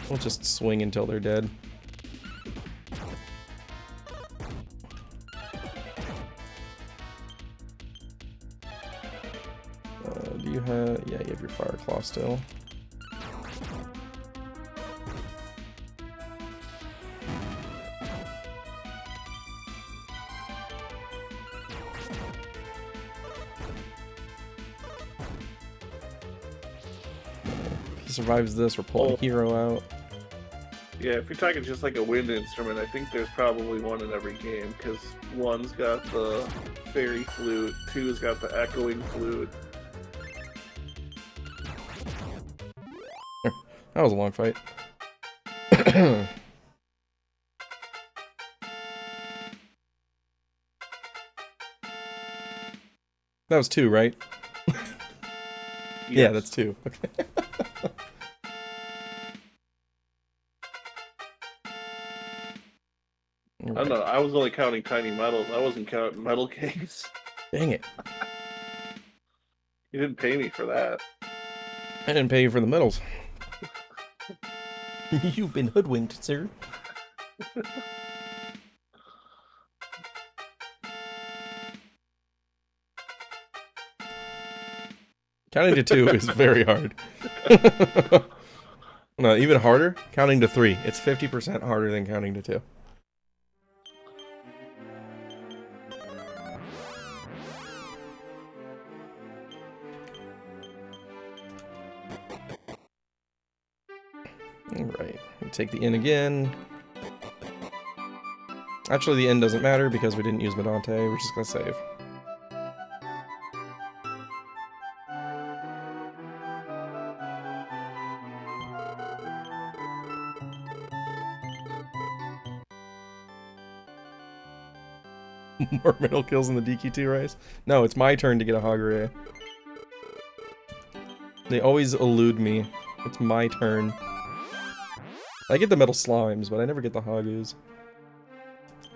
We'll just swing until they're dead. Do you have... Yeah, you have your Fire Claw still. If he survives this, we're pulling a hero out. Yeah, if you're talking just like a wind instrument, I think there's probably one in every game, because 1's got the Fairy Flute, 2's got the Echoing Flute. That was a long fight. That was 2, right? Yeah, Yes. that's 2. Okay. I don't know, I was only counting tiny metals, I wasn't counting metal kings. Dang it. You didn't pay me for that. I didn't pay you for the medals. You've been hoodwinked, sir. Counting to 2 is very hard. No, even harder, counting to 3. It's 50% harder than counting to 2. Alright, we take the inn again. Actually, the inn doesn't matter because we didn't use Medante. We're just gonna save. More middle kills in the DQ2 race? No, it's my turn to get a Hagure. They always elude me. It's my turn. I get the metal slimes, but I never get the Hagus.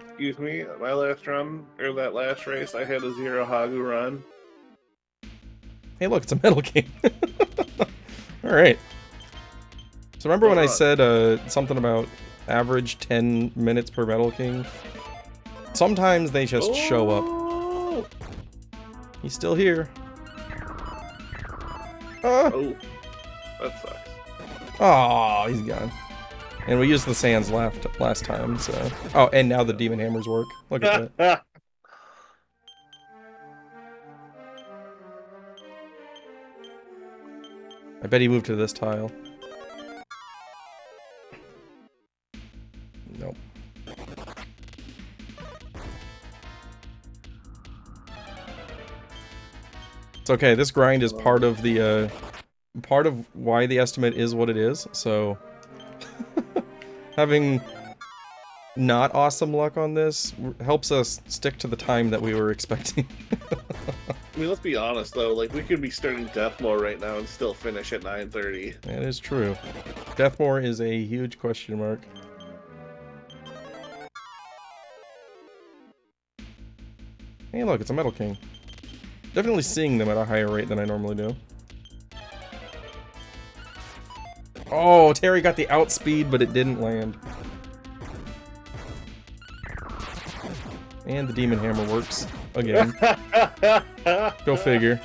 Excuse me, my last run, or that last race, I had a 0 Hagu run. Hey look, it's a metal king. Alright. So remember when I said something about average 10 minutes per metal king? Sometimes they just show up. He's still here. Oh, that sucks. Oh, he's gone. And we used the sands last time, so... Oh, and now the demon hammers work. Look at that. I bet he moved to this tile. Nope. It's okay, this grind is part of the, part of why the estimate is what it is, so... Having not awesome luck on this helps us stick to the time that we were expecting. I mean, let's be honest though. Like, we could be starting Deathmore right now and still finish at 9:30. That is true. Deathmore is a huge question mark. Hey, look, it's a Metal King. Definitely seeing them at a higher rate than I normally do. Oh, Terry got the outspeed, but it didn't land. And the Demon Hammer works again. Go figure.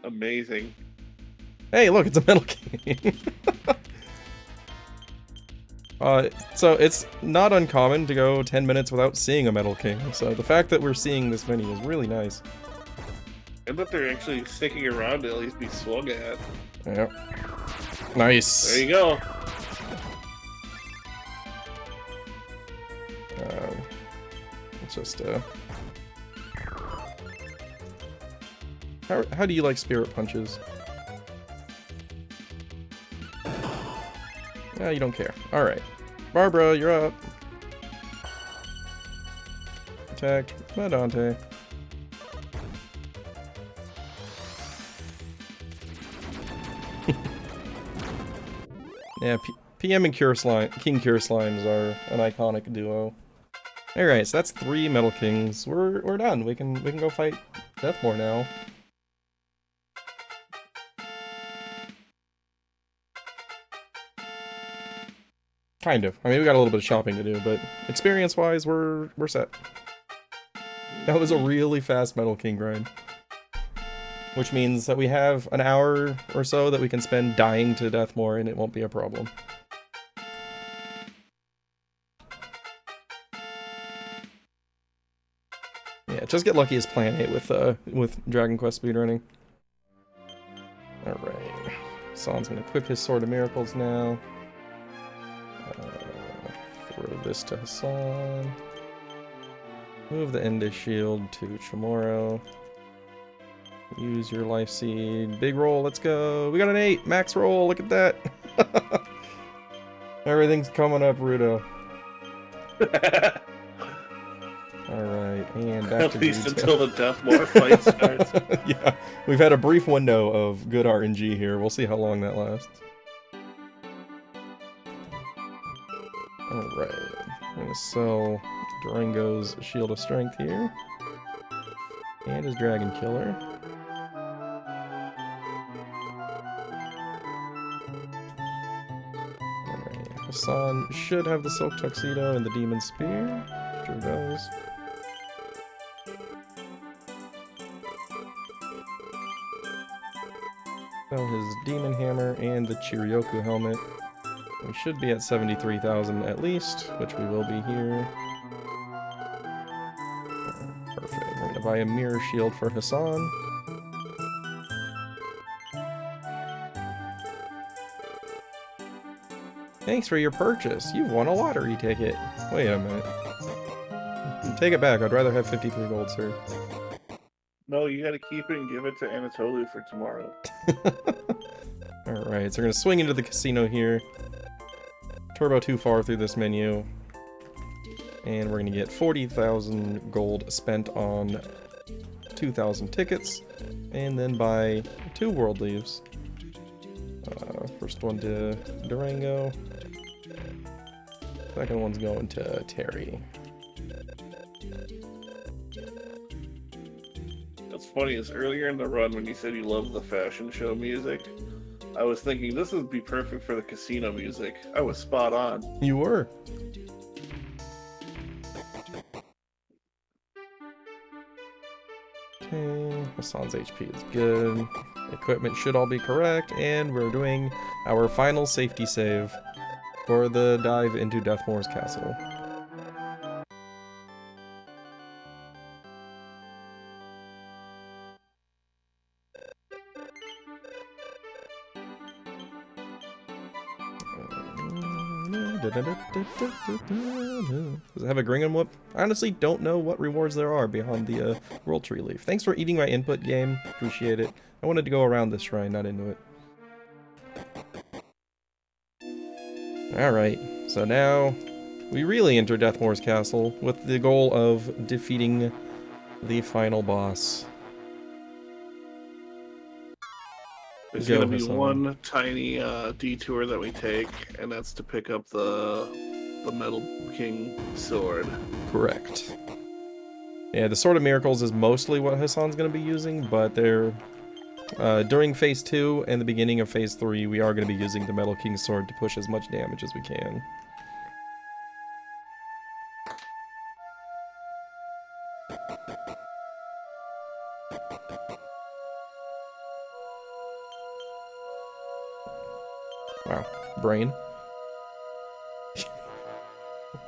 Amazing. Hey, look, it's a Metal King. So it's not uncommon to go 10 minutes without seeing a Metal King. So the fact that we're seeing this many is really nice. And that they're actually sticking around to at least be swung at. Yep. Nice. There you go. It's just how do you like spirit punches? Ah, you don't care. Alright. Barbara, you're up. Attack Madante. Yeah, PM and King Cure Slimes are an iconic duo. Alright, so that's 3 Metal Kings. We're done. We can go fight Deathmore now. Kind of. I mean, we got a little bit of shopping to do, but experience-wise, we're set. That was a really fast Metal King grind. Which means that we have an hour or so that we can spend dying to Deathmore, and it won't be a problem. Yeah, just get lucky as Plan 8 with Dragon Quest speedrunning. Alright. Hassan's gonna equip his Sword of Miracles now. Throw this to Hassan. Move the Ende Shield to Chamorro. Use your Life Seed. Big roll, let's go. We got an 8. Max roll, look at that. Everything's coming up, Rudo. Alright, and back to At least retail. until the Deathmore fight starts. Yeah, we've had a brief window of good RNG here. We'll see how long that lasts. Alright, I'm gonna sell Durango's Shield of Strength here. And his Dragon Killer. Alright, Hassan should have the Silk Tuxedo and the Demon Spear. Sure does. Sell his Demon Hammer and the Chiryoku Helmet. We should be at 73,000 at least, which we will be here. Perfect. We're gonna buy a Mirror Shield for Hassan. Thanks for your purchase. You've won a lottery ticket. Wait a minute. Take it back. I'd rather have 53 gold, sir. No, you gotta keep it and give it to Anatoly for tomorrow. Alright, so we're gonna swing into the casino here. Turbo too far through this menu. And we're gonna get 40,000 gold spent on 2,000 tickets. And then buy 2 world leaves. First one to Durango. Second one's going to Terry. What's funny is earlier in the run when you said you loved the fashion show music, I was thinking this would be perfect for the casino music. I was spot on. You were. Okay, Hassan's HP is good. Equipment should all be correct, and we're doing our final safety save for the dive into Deathmore's castle. Does it have a Gringham Whip? I honestly don't know what rewards there are beyond the World Tree Leaf. Thanks for eating my input, game. Appreciate it. I wanted to go around this shrine, not into it. Alright, so now we really enter Deathmoor's castle with the goal of defeating the final boss. There's Go, going to be Hassan. one tiny detour that we take, and that's to pick up the Metal King sword. Correct. Yeah, the Sword of Miracles is mostly what Hassan's going to be using, but they're during Phase 2 and the beginning of Phase 3, we are going to be using the Metal King sword to push as much damage as we can. Wow, brain.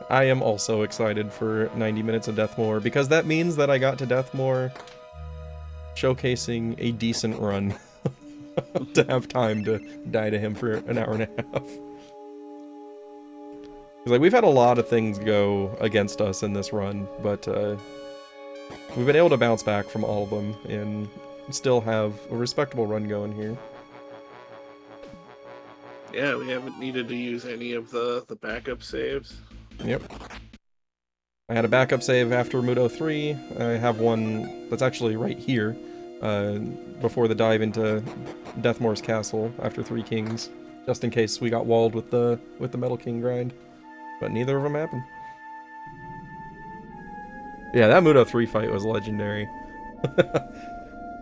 I am also excited for 90 minutes of Deathmoor, because that means that I got to Deathmoor showcasing a decent run to have time to die to him for an hour and a half. Like, we've had a lot of things go against us in this run, but we've been able to bounce back from all of them and still have a respectable run going here. Yeah, we haven't needed to use any of the backup saves. Yep. I had a backup save after Mudo 3. I have one that's actually right here, before the dive into Deathmoor's castle after 3 Kings, just in case we got walled with the Metal King grind. But neither of them happened. Yeah, that Mudo 3 fight was legendary.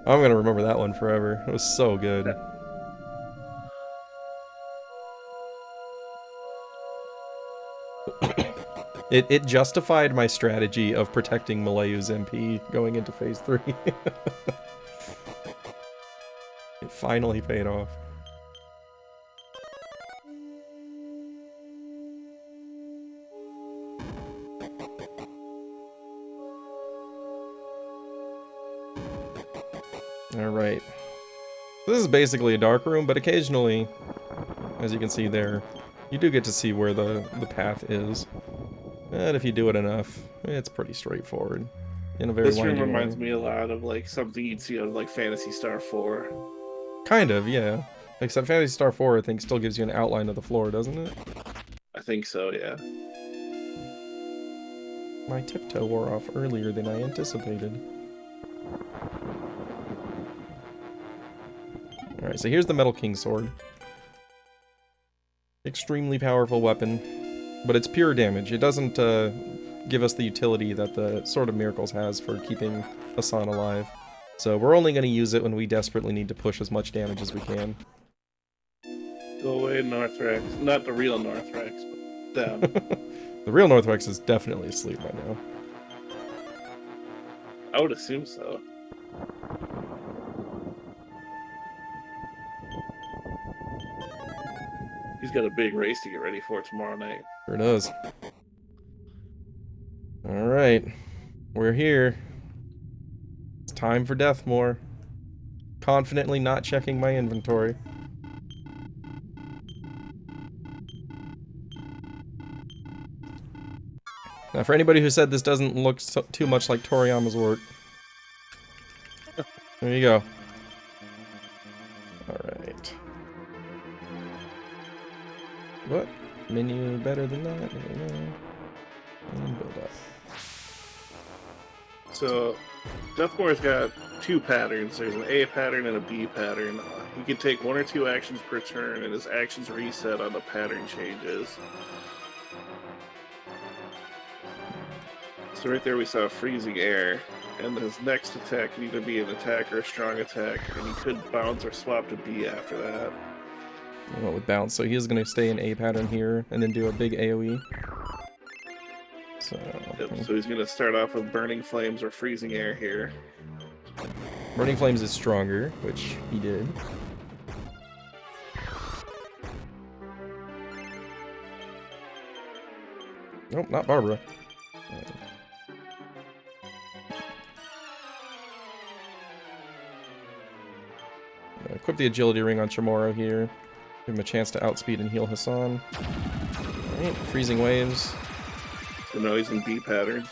I'm gonna remember that one forever. It was so good. It justified my strategy of protecting Malayu's MP going into Phase 3. It finally paid off. Alright. This is basically a dark room, but occasionally, as you can see there, you do get to see where the path is. And if you do it enough, it's pretty straightforward. In a very This room winding reminds way. me a lot of like something you'd see on like Phantasy Star 4. Kind of, yeah. Except Phantasy Star 4, I think, still gives you an outline of the floor, doesn't it? I think so, yeah. My tiptoe wore off earlier than I anticipated. Alright, so here's the Metal King sword. Extremely powerful weapon, but it's pure damage. It doesn't give us the utility that the Sword of Miracles has for keeping Hassan alive. So we're only going to use it when we desperately need to push as much damage as we can. Go away, Northrex. Not the real Northrex, but them. The real Northrex is definitely asleep by now. I would assume so. He's got a big race to get ready for tomorrow night. Sure does. Alright. We're here. It's time for Deathmoor. Confidently not checking my inventory. Now, for anybody who said this doesn't look too much like Toriyama's work, there you go. Alright. What? Menu better than that? There we go. And build up. So, Deathmoor's got 2 patterns. There's an A pattern and a B pattern. He can take 1 or 2 actions per turn, and his actions reset on the pattern changes. So right there we saw freezing air, and his next attack can either be an attack or a strong attack, and he could bounce or swap to B after that. Well, with bounce, so he is going to stay in A pattern here, and then do a big AoE. So, Yep, so he's going to start off with Burning Flames or Freezing Air here. Burning Flames is stronger, which he did. Nope, not Barbara. Equip the agility ring on Chamorro here. Give him a chance to outspeed and heal Hassan. Alright, freezing waves. So now he's in B pattern.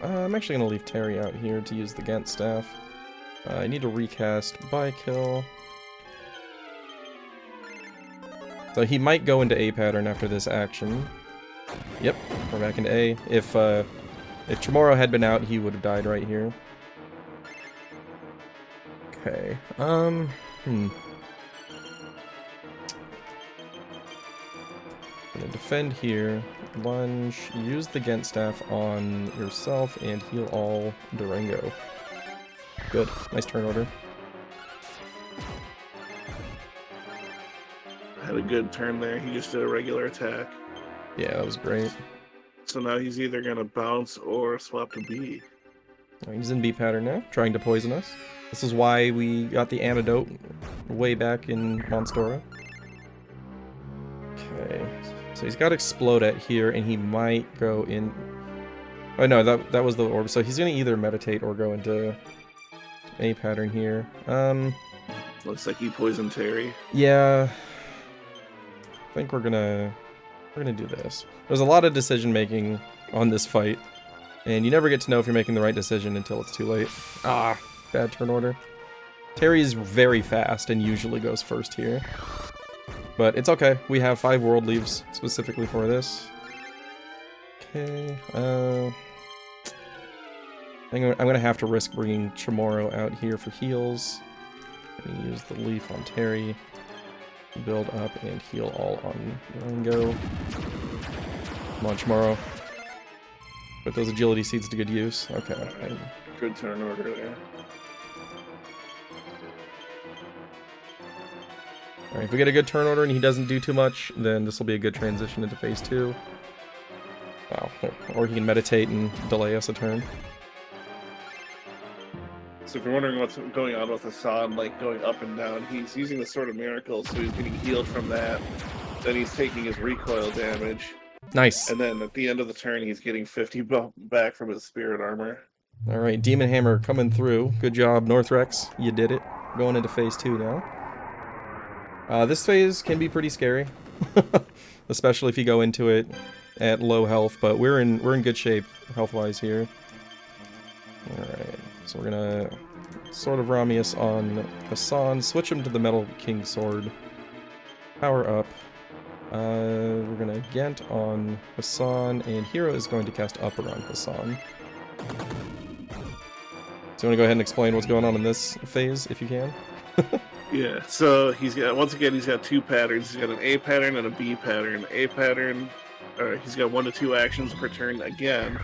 I'm actually going to leave Terry out here to use the Ghent staff. I need to recast by kill. So he might go into A pattern after this action. Yep, we're back into A. If Chamorro had been out, he would have died right here. Okay, Gonna defend here, lunge, use the Gent staff on yourself, and heal all Durango. Good, nice turn order. Had a good turn there. He just did a regular attack. Yeah, that was great. So now he's either gonna bounce or swap to B. He's in B pattern now, trying to poison us. This is why we got the antidote way back in Monstora. Okay, so he's got Explode at here, and he might go in... Oh no, that was the orb. So he's gonna either meditate or go into A pattern here. Looks like he poisoned Terry. Yeah, I think we're gonna do this. There's a lot of decision making on this fight, and you never get to know if you're making the right decision until it's too late. Ah, bad turn order. Terry's very fast and usually goes first here, but it's okay. We have 5 world leaves specifically for this. Okay, I'm gonna have to risk bringing Chamorro out here for heals. I'm gonna use the leaf on Terry. Build up and heal all on Durango. Come on, Chamorro. Put those agility seeds to good use. Okay. Right. Good turn order there. Alright, if we get a good turn order and he doesn't do too much, then this will be a good transition into phase 2. Wow. Or he can meditate and delay us a turn. So if you're wondering what's going on with Hassan, like going up and down, he's using the Sword of Miracles, so he's getting healed from that. Then he's taking his recoil damage. Nice. And then at the end of the turn, he's getting 50 back from his spirit armor. Alright, Demon Hammer coming through. Good job, Northrex. You did it. Going into phase 2 now. This phase can be pretty scary. Especially if you go into it at low health, but we're in good shape health-wise here. Alright. So we're gonna Sword of Ramius on Hassan, switch him to the Metal King Sword, power up. We're gonna Gent on Hassan, and Hero is going to cast Upper on Hassan. So you wanna go ahead and explain what's going on in this phase, if you can? Yeah, so he's got, once again, he's got 2 patterns. He's got an A pattern and a B pattern. A pattern, he's got 1 to 2 actions per turn again,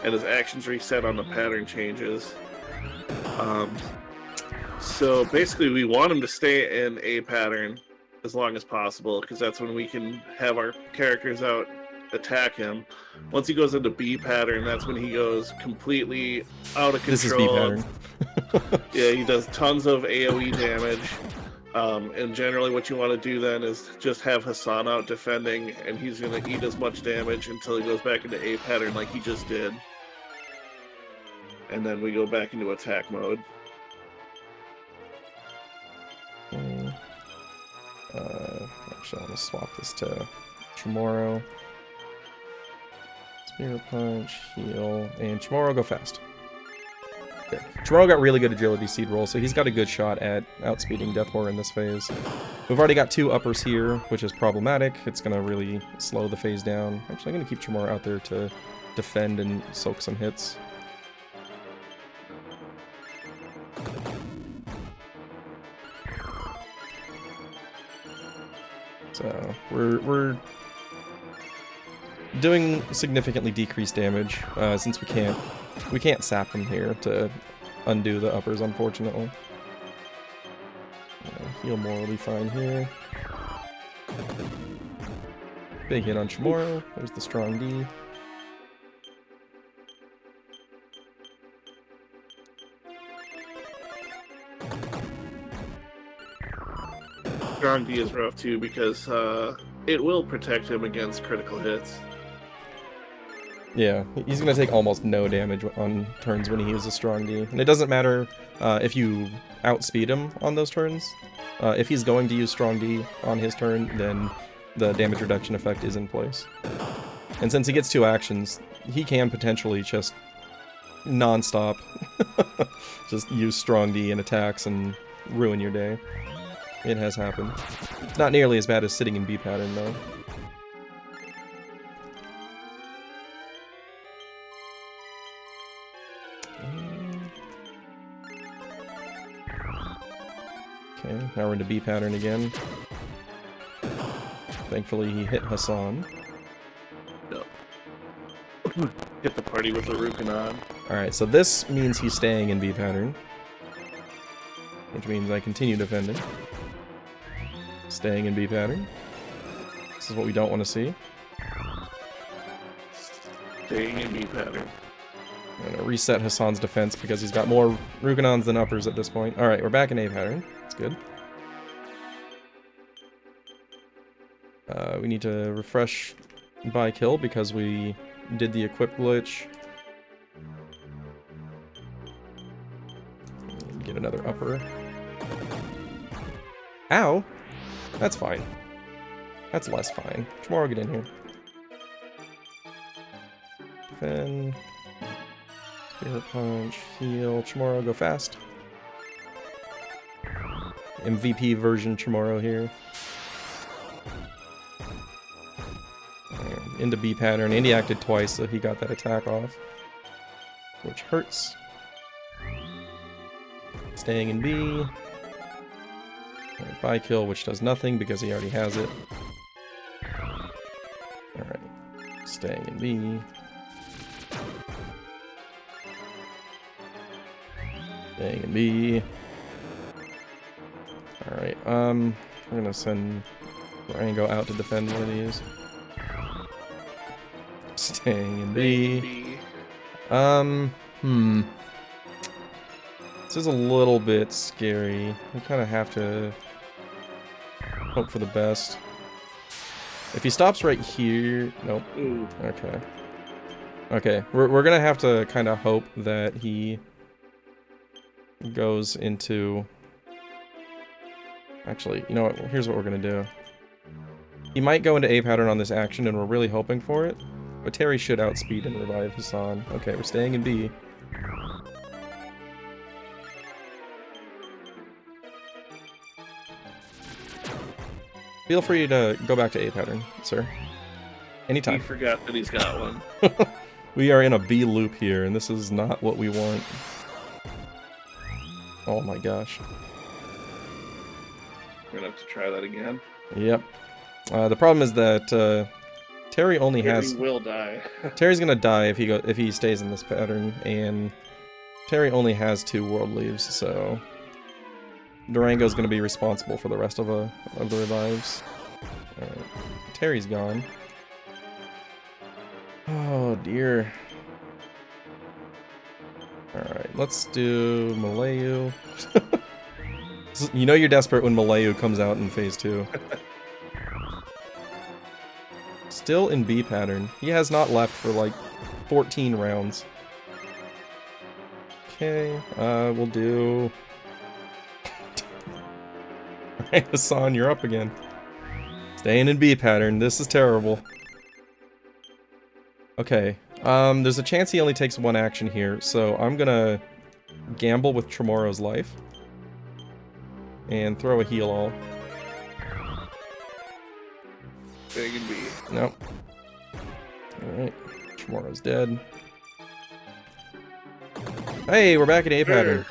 and his actions reset on the pattern changes. So basically we want him to stay in A pattern as long as possible, because that's when we can have our characters out attack him. Once he goes into B pattern, that's when he goes completely out of control. This is B pattern. Yeah, he does tons of AoE damage. And generally what you want to do then is just have Hassan out defending, and he's going to eat as much damage until he goes back into A pattern like he just did. And then we go back into attack mode. Okay. Actually, I'm going to swap this to Chamorro. Spear Punch, heal, and Chamorro go fast. Okay. Chamorro got really good agility seed roll, so he's got a good shot at outspeeding Deathwar in this phase. We've already got 2 uppers here, which is problematic. It's going to really slow the phase down. Actually, I'm going to keep Chamorro out there to defend and soak some hits. So we're doing significantly decreased damage since we can't sap him here to undo the uppers, unfortunately. Heal more will be fine here. Big hit on Chamorro. There's the strong D. Strong D is rough too, because it will protect him against critical hits. Yeah, he's going to take almost no damage on turns when he uses strong D. And it doesn't matter if you outspeed him on those turns. If he's going to use strong D on his turn, then the damage reduction effect is in place. And since he gets 2 actions, he can potentially just non-stop just use strong D in attacks and ruin your day. It has happened. It's not nearly as bad as sitting in B pattern, though. Okay, now we're into B pattern again. Thankfully, he hit Hassan. No. Get the party with the Rukanon. Alright, so this means he's staying in B pattern. Which means I continue defending. Staying in B pattern. This is what we don't want to see. Staying in B pattern. I'm gonna reset Hassan's defense because he's got more Rukanons than uppers at this point. Alright, we're back in A pattern. That's good. We need to refresh by kill because we did the equip glitch. Get another upper. Ow! That's fine. That's less fine. Tomorrow, get in here. Then Spirit Punch, heal. Tomorrow, go fast. MVP version tomorrow here. And into B pattern. Andy acted twice, so he got that attack off. Which hurts. Staying in B. Right, buy kill, which does nothing because he already has it. Alright. Staying in B. Staying in B. Alright, we're gonna send Rango out to defend one of these. Staying in B. This is a little bit scary. We kind of have to hope for the best. If he stops right here... Nope. Ooh. Okay. Okay, we're gonna have to kind of hope that he goes into... Actually, you know what? Here's what we're gonna do. He might go into A pattern on this action, and we're really hoping for it. But Terry should outspeed and revive Hassan. Okay, we're staying in B. Feel free to go back to A pattern, sir. Anytime. He forgot that he's got one. We are in a B loop here, and this is not what we want. Oh my gosh. We're gonna have to try that again. Yep. The problem is that Terry only has... He will die. Terry's gonna die if he stays in this pattern, and Terry only has 2 world leaves, so Durango's gonna be responsible for the rest of the revives. Alright. Terry's gone. Oh dear. Alright, let's do Malayu. You know you're desperate when Malayu comes out in phase 2. Still in B pattern. He has not left for like 14 rounds. Okay, we'll do... Alright, Hassan, you're up again. Staying in B pattern. This is terrible. Okay, there's a chance he only takes 1 action here, so I'm gonna gamble with Tremoro's life. And throw a heal all. Staying in B. Nope. Alright, Tremoro's dead. Hey, we're back in A pattern.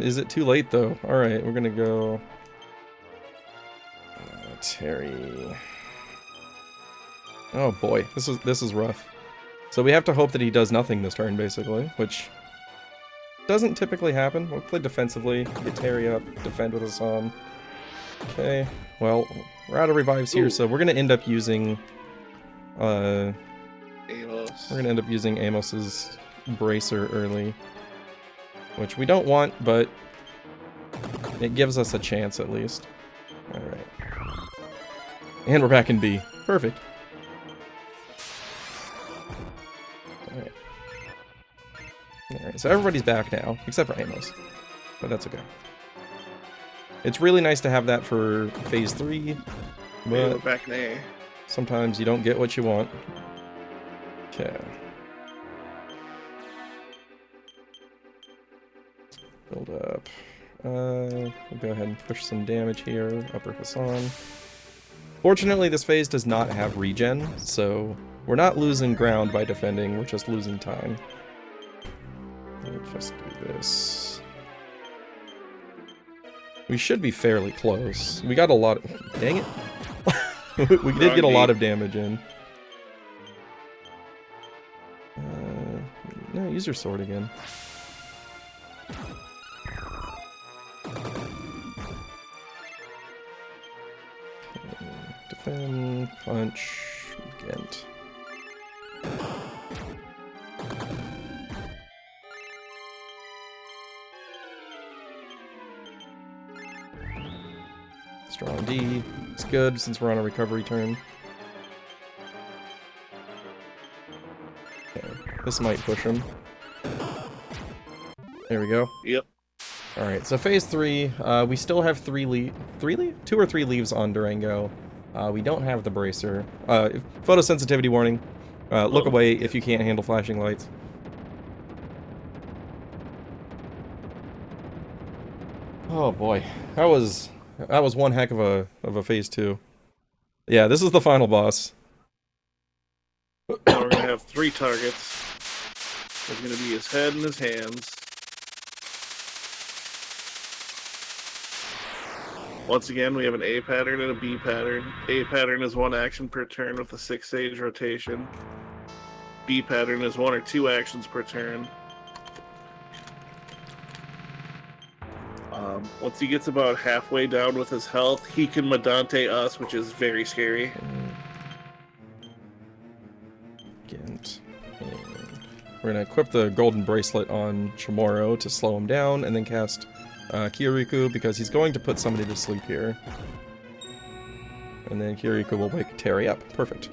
Is it too late though? Alright, we're gonna go... Terry... Oh boy, this is rough. So we have to hope that he does nothing this turn, basically, which doesn't typically happen. We'll play defensively, get Terry up, defend with Hassan. Okay, well, we're out of revives here, so we're gonna end up using... Amos. We're gonna end up using Amos's Bracer early. Which we don't want, but it gives us a chance at least. Alright. And we're back in B. Perfect. Alright. Alright, so everybody's back now, except for Amos. But that's okay. It's really nice to have that for phase 3, but We're back in A. sometimes you don't get what you want. Okay. Build up. We'll go ahead and push some damage here. Upper Hassan. Fortunately, this phase does not have regen, so we're not losing ground by defending, we're just losing time. Let me just do this. We should be fairly close. We got a lot of... Dang it. We did get a lot of damage in. No, use your sword again. Okay, defend, punch, Gent. Strong D. It's good since we're on a recovery turn. Okay, this might push him. There we go. Yep. Alright, so phase 3, we still have 2 or 3 leaves on Durango. We don't have the bracer. Photosensitivity warning. Look away if you can't handle flashing lights. Oh boy, that was one heck of a phase 2. Yeah, this is the final boss. Now we're gonna have 3 targets. There's gonna be his head and his hands. Once again, we have an A pattern and a B pattern. A pattern is 1 action per turn with a 6-stage rotation. B pattern is 1 or 2 actions per turn. Once he gets about halfway down with his health, he can Medante us, which is very scary. Gent. We're gonna equip the golden bracelet on Chamorro to slow him down, and then cast Kiriko because he's going to put somebody to sleep here. And then Kiriko will wake Terry up. Perfect.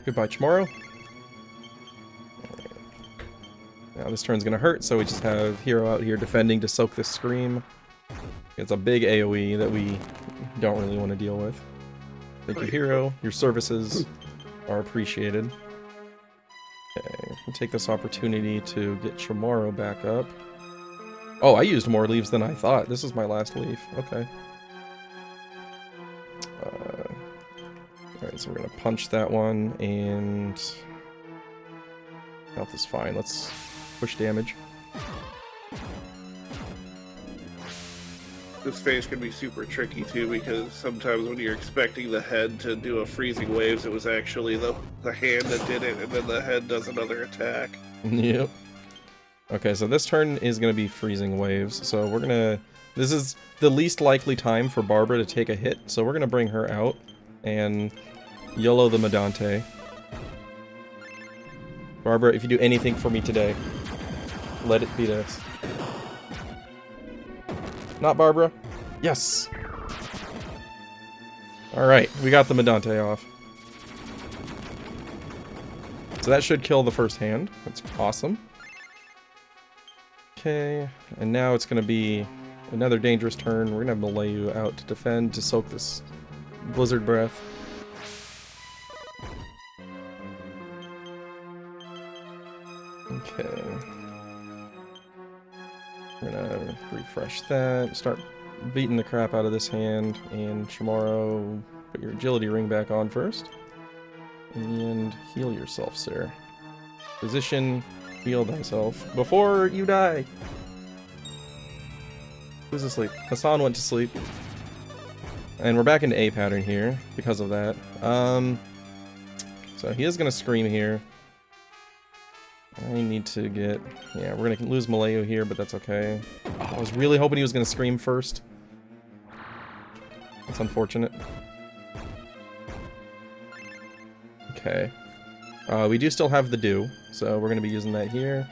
Goodbye, Chamorro. Now this turn's gonna hurt, so we just have Hero out here defending to soak this scream. It's a big AoE that we don't really want to deal with. Thank you, Hero. Your services are appreciated. Okay, we'll take this opportunity to get Chamorro back up. Oh, I used more leaves than I thought. This is my last leaf. Okay. Alright, so we're gonna punch that one, and... health is fine. Let's push damage. This phase can be super tricky too, because sometimes when you're expecting the head to do a freezing waves, it was actually the hand that did it, and then the head does another attack. Yep. Okay, so this turn is going to be freezing waves, so we're going to... This is the least likely time for Barbara to take a hit, so we're going to bring her out and YOLO the Medante. Barbara, if you do anything for me today, let it be this. Not Barbara. Yes! Alright, we got the Medante off. So that should kill the first hand. That's awesome. Okay, and now it's going to be another dangerous turn. We're going to have Malayu out to defend, to soak this blizzard breath. Okay. We're gonna refresh that, start beating the crap out of this hand, and Chamorro, put your agility ring back on first. And heal yourself, sir. Position, heal thyself before you die. Who's asleep? Hassan went to sleep. And we're back into A pattern here because of that. So he is gonna scream here. I need to get... yeah, we're gonna lose Malayu here, but that's okay. Oh, I was really hoping he was gonna scream first. That's unfortunate. Okay. We do still have the dew, so we're gonna be using that here.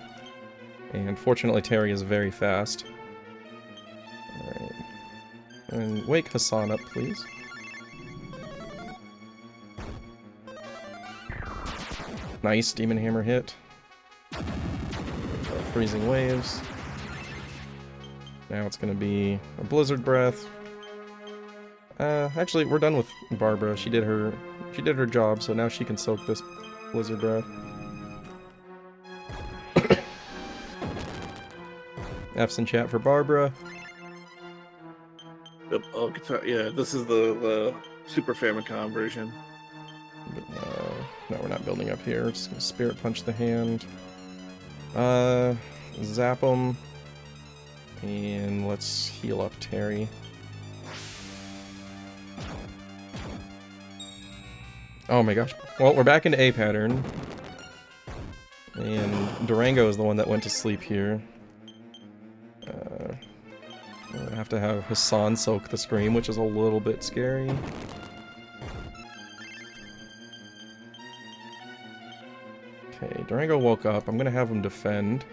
And fortunately, Terry is very fast. Alright. And wake Hassan up, please. Nice, Demon Hammer hit. Freezing waves. Now it's gonna be a blizzard breath. Actually, we're done with Barbara. She did her job, so now she can soak this blizzard breath. F's in chat for Barbara. Yep, oh, yeah, this is the Super Famicom version. No, we're not building up here. Just gonna Spirit Punch the hand. Zap him. And let's heal up Terry. Oh my gosh. Well, we're back into A pattern. And Durango is the one that went to sleep here. I have to have Hassan soak the scream, which is a little bit scary. Okay, Durango woke up. I'm gonna have him defend.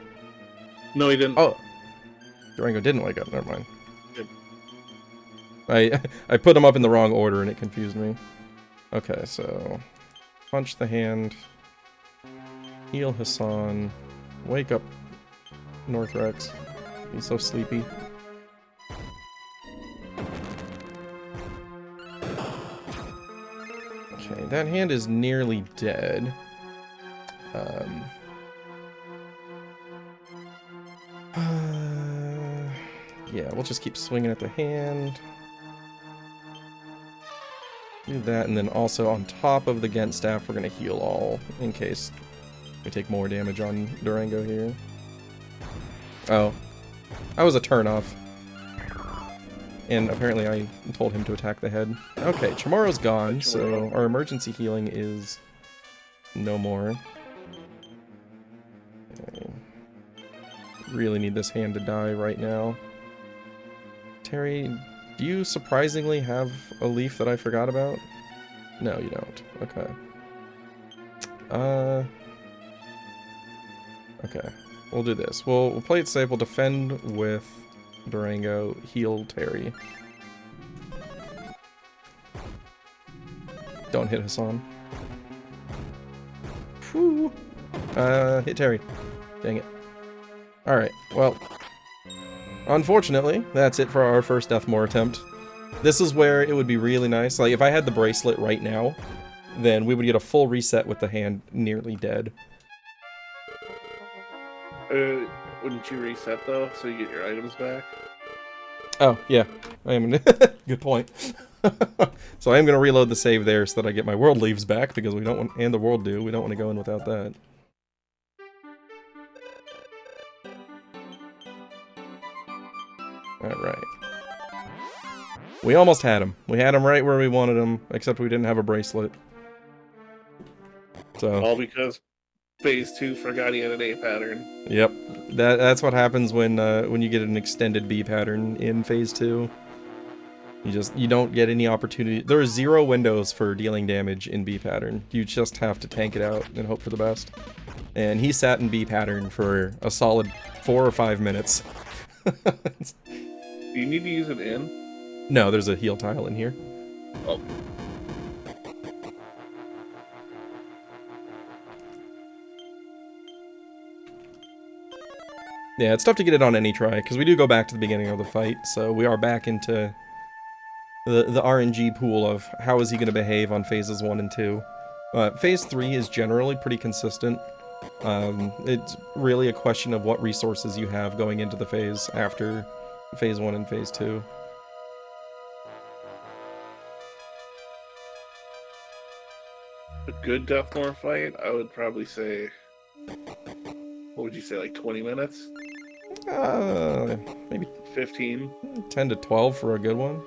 No, he didn't. Oh! Durango didn't wake up, never mind. Good. I put them up in the wrong order and it confused me. Okay, so punch the hand, heal Hassan, wake up Northrex. He's so sleepy. Okay, that hand is nearly dead. Yeah, we'll just keep swinging at the hand. Do that, and then also on top of the Gent staff, we're gonna heal all in case we take more damage on Durango here. Oh, that was a turn off. And apparently I told him to attack the head. Okay, Chamorro's gone, so our emergency healing is no more. Okay. Really need this hand to die right now. Terry, do you surprisingly have a leaf that I forgot about? No, you don't. Okay. Okay. We'll do this. We'll play it safe. We'll defend with Durango, heal Terry. Don't hit Hassan. Whew. Hit Terry. Dang it. Alright, well, unfortunately, that's it for our first Deathmore attempt. This is where it would be really nice. Like, if I had the bracelet right now, then we would get a full reset with the hand nearly dead. Wouldn't you reset, though, so you get your items back? Oh, yeah. I am. Good point. So I am going to reload the save there so that I get my world leaves back, because we don't want, and the world do, we don't want to go in without that. Alright. We almost had him. We had him right where we wanted him, except we didn't have a bracelet. So. All because Phase 2 forgot he had an A pattern. Yep. That's what happens when you get an extended B pattern in Phase 2. You don't get any opportunity. There are 0 windows for dealing damage in B pattern. You just have to tank it out and hope for the best. And he sat in B pattern for a solid 4 or 5 minutes. Do you need to use an in? No, there's a heal tile in here. Oh. Yeah, it's tough to get it on any try, because we do go back to the beginning of the fight, so we are back into the RNG pool of how is he going to behave on phases 1 and 2. Phase 3 is generally pretty consistent. It's really a question of what resources you have going into the phase after Phase 1 and Phase 2. A good Deathmore fight, I would probably say... What would you say, like 20 minutes? Maybe 15? 10 to 12 for a good one.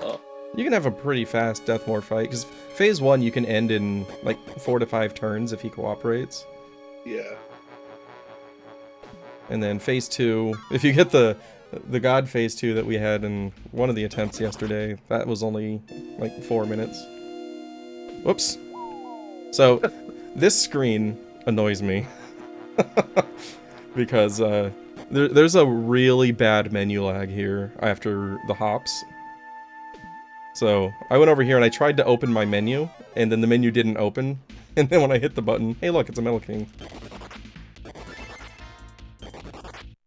Oh. You can have a pretty fast Deathmore fight, because Phase 1 you can end in like 4 to 5 turns if he cooperates. Yeah. And then Phase 2, if you get the God Phase 2 that we had in one of the attempts yesterday, that was only like 4 minutes. Whoops. So, this screen annoys me. Because there's a really bad menu lag here after the hops. So, I went over here and I tried to open my menu, and then the menu didn't open. And then when I hit the button, hey look, it's a Metal King.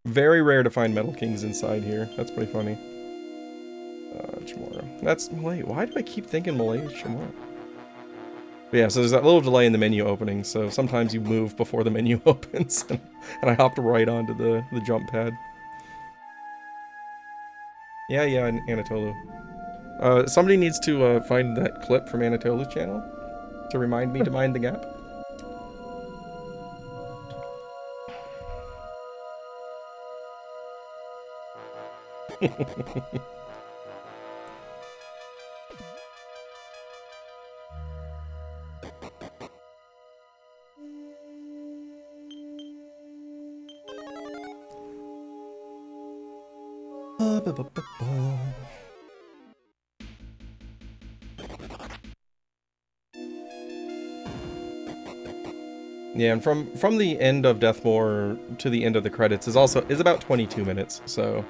Very rare to find Metal Kings inside here. That's pretty funny. Chamorro. That's Malay. Why do I keep thinking Malay is Chamorro? But yeah, so there's that little delay in the menu opening, so sometimes you move before the menu opens. And I hopped right onto the jump pad. Yeah, Anatolu. Somebody needs to find that clip from Anatolu's channel to remind me to mind the gap. Yeah, and from the end of Deathmore to the end of the credits is about 22 minutes, so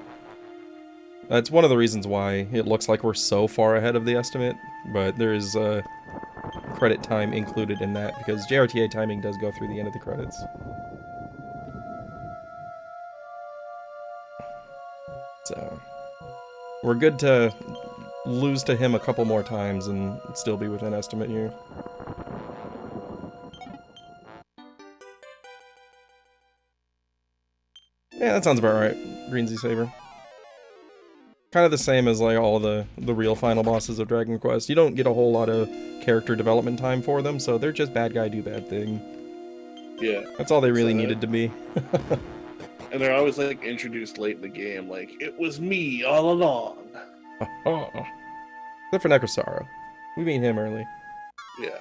that's one of the reasons why it looks like we're so far ahead of the estimate, but there is credit time included in that because JRTA timing does go through the end of the credits. So we're good to lose to him a couple more times and still be within estimate here. Yeah, that sounds about right. Greensy Saber. Kind of the same as like all the real final bosses of Dragon Quest. You don't get a whole lot of character development time for them, so they're just bad guy do bad thing. Yeah. That's all they really needed to be. And they're always like introduced late in the game, like, it was me all along. Except for Necrosaro. We meet him early. Yeah.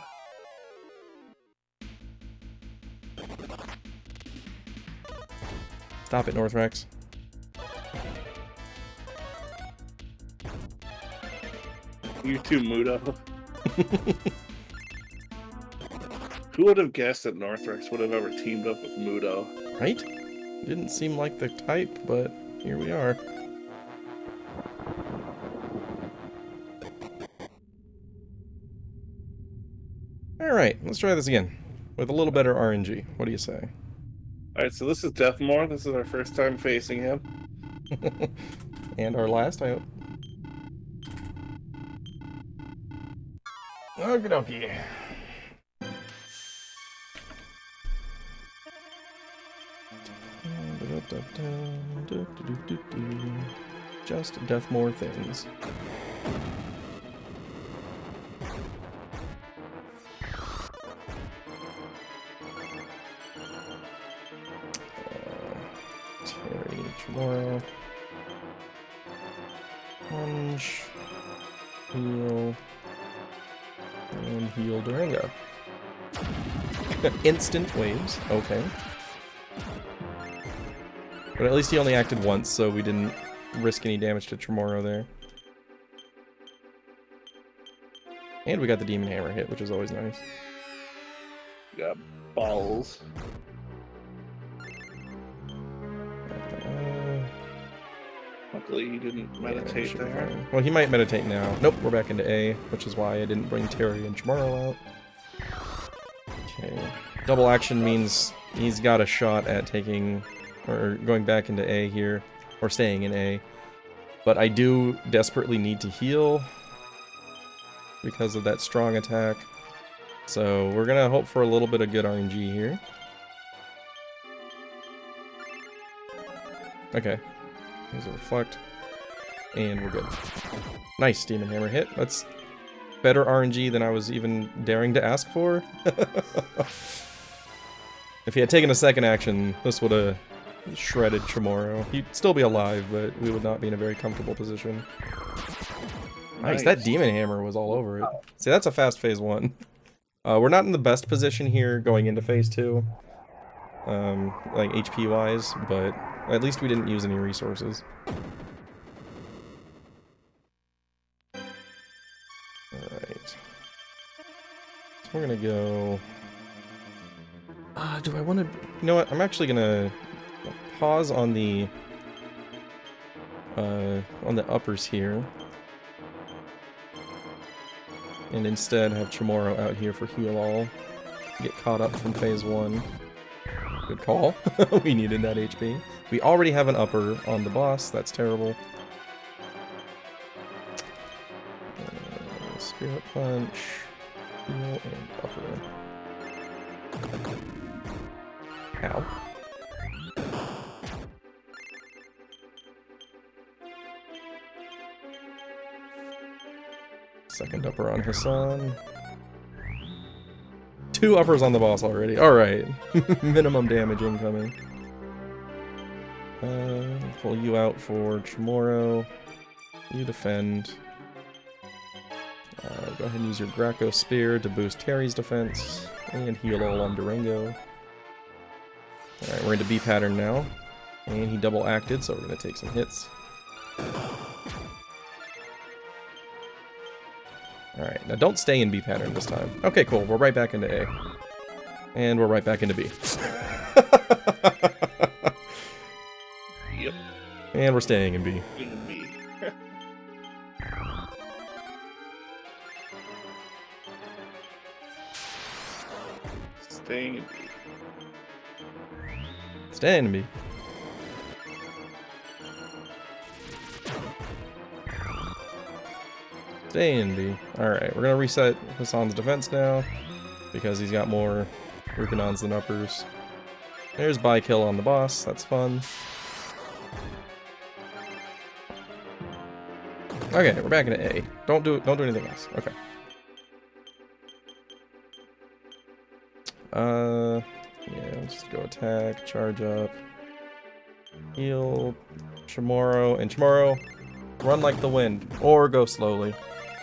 Stop it, Northrex. You too, Mudo. Who would have guessed that Northrex would have ever teamed up with Mudo? Right? Didn't seem like the type, but here we are. Alright, let's try this again. With a little better RNG. What do you say? Alright, so this is Deathmore. This is our first time facing him. And our last, I hope. Okie dokie. Just Deathmore things. Terry tomorrow. Plunge. Heal. And heal Durango. Instant waves. Okay. But at least he only acted once, so we didn't risk any damage to Tremoro there. And we got the Demon Hammer hit, which is always nice. Got balls. Luckily he didn't meditate there. Fine. Well, he might meditate now. Nope, we're back into A, which is why I didn't bring Terry and Tremoro out. Okay. Double action means he's got a shot at taking... or going back into A here, or staying in A. But I do desperately need to heal because of that strong attack. So we're gonna hope for a little bit of good RNG here. Okay. There's a reflect. And we're good. Nice Demon Hammer hit. That's better RNG than I was even daring to ask for. If he had taken a second action, this would have shredded Tremoro. He'd still be alive, but we would not be in a very comfortable position. Nice, that Demon Hammer was all over it. See, that's a fast phase 1. We're not in the best position here going into phase 2. Like HP wise, but at least we didn't use any resources. Alright. So we're gonna go... do I want to... You know what? I'm actually gonna pause on the uppers here. And instead have Tremoro out here for heal all. Get caught up from phase 1. Good call. We needed that HP. We already have an upper on the boss. That's terrible. Spirit Punch. Heal and upper. Ow. Second upper on Hassan. 2 uppers on the boss already. Alright. Minimum damage incoming. Pull you out for tomorrow. You defend. Go ahead and use your Graco Spear to boost Terry's defense. And heal all on Durango. Alright, we're into B pattern now. And he double acted, so we're going to take some hits. Alright, now don't stay in B pattern this time. Okay, cool. We're right back into A. And we're right back into B. Yep. And we're staying in B. In B. Staying in B. Staying in B. Stay in B. Alright, we're gonna reset Hassan's defense now, because he's got more Rukinons than uppers. There's buy kill on the boss, that's fun. Okay, we're back into A. Don't do anything else. Okay. Yeah, let's just go attack, charge up, heal, Chamorro, and Chamorro, run like the wind, or go slowly.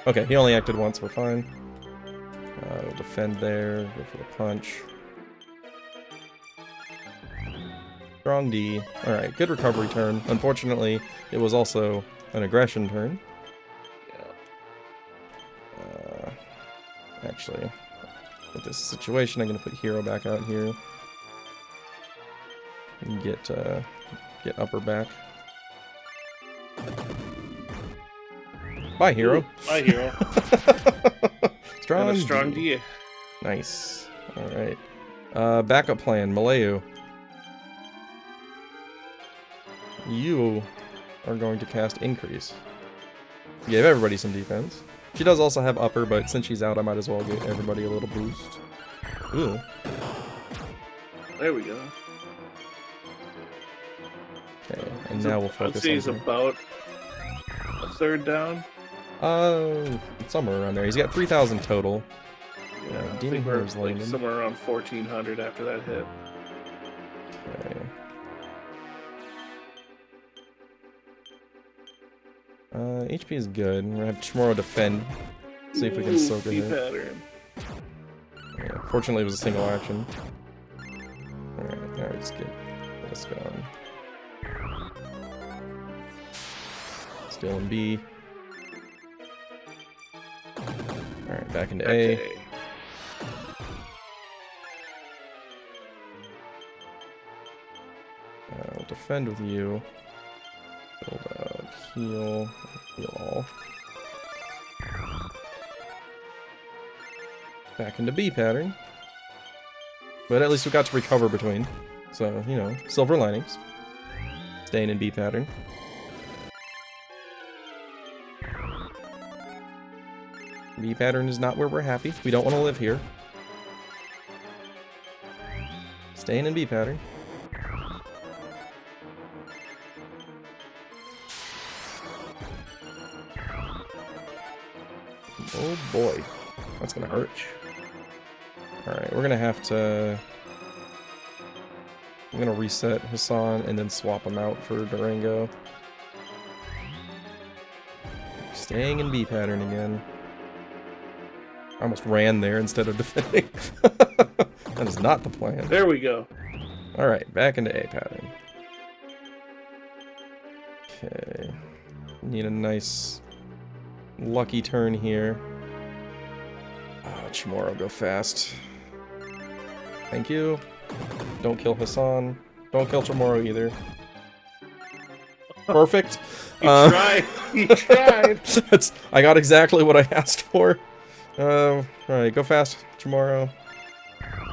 Okay, he only acted once, we're fine. We'll defend there, go for the punch. Strong D. Alright, good recovery turn. Unfortunately, it was also an aggression turn. Actually, with this situation, I'm going to put Hero back out here. And get upper back. Bye, Hero. Ooh, bye, Hero. Strong D. Nice. Alright. Backup plan, Malayu. You are going to cast Increase. Give everybody some defense. She does also have upper, but since she's out, I might as well give everybody a little boost. Ooh. There we go. Okay, and now we'll focus I'd say he's on her. about a third down. Somewhere around there. He's got 3,000 total. Yeah, I Demon think we're Hero's landed. somewhere around 1,400 after that hit. Okay. HP is good. We're gonna have Tomorrow defend. See if we can soak it in. pattern. Yeah, fortunately, it was a single action. Alright, now let's get this going. Still in B. Alright, back into A. Okay. We'll defend with you. Build up, heal all. Back into B pattern. But at least we got to recover between. So, you know, silver linings. Staying in B pattern. B pattern is not where we're happy. We don't want to live here. Staying in B pattern. Oh boy. That's gonna hurt. Alright, we're gonna have to... I'm gonna reset Hassan and then swap him out for Durango. Staying in B pattern again. I almost ran there instead of defending. That is not the plan. There we go. Alright, back into A pattern. Okay. Need a nice lucky turn here. Oh, Chamorro, go fast. Thank you. Don't kill Hassan. Don't kill Chamorro either. Perfect. You tried. You tried. I got exactly what I asked for. Alright, go fast, Chamorro.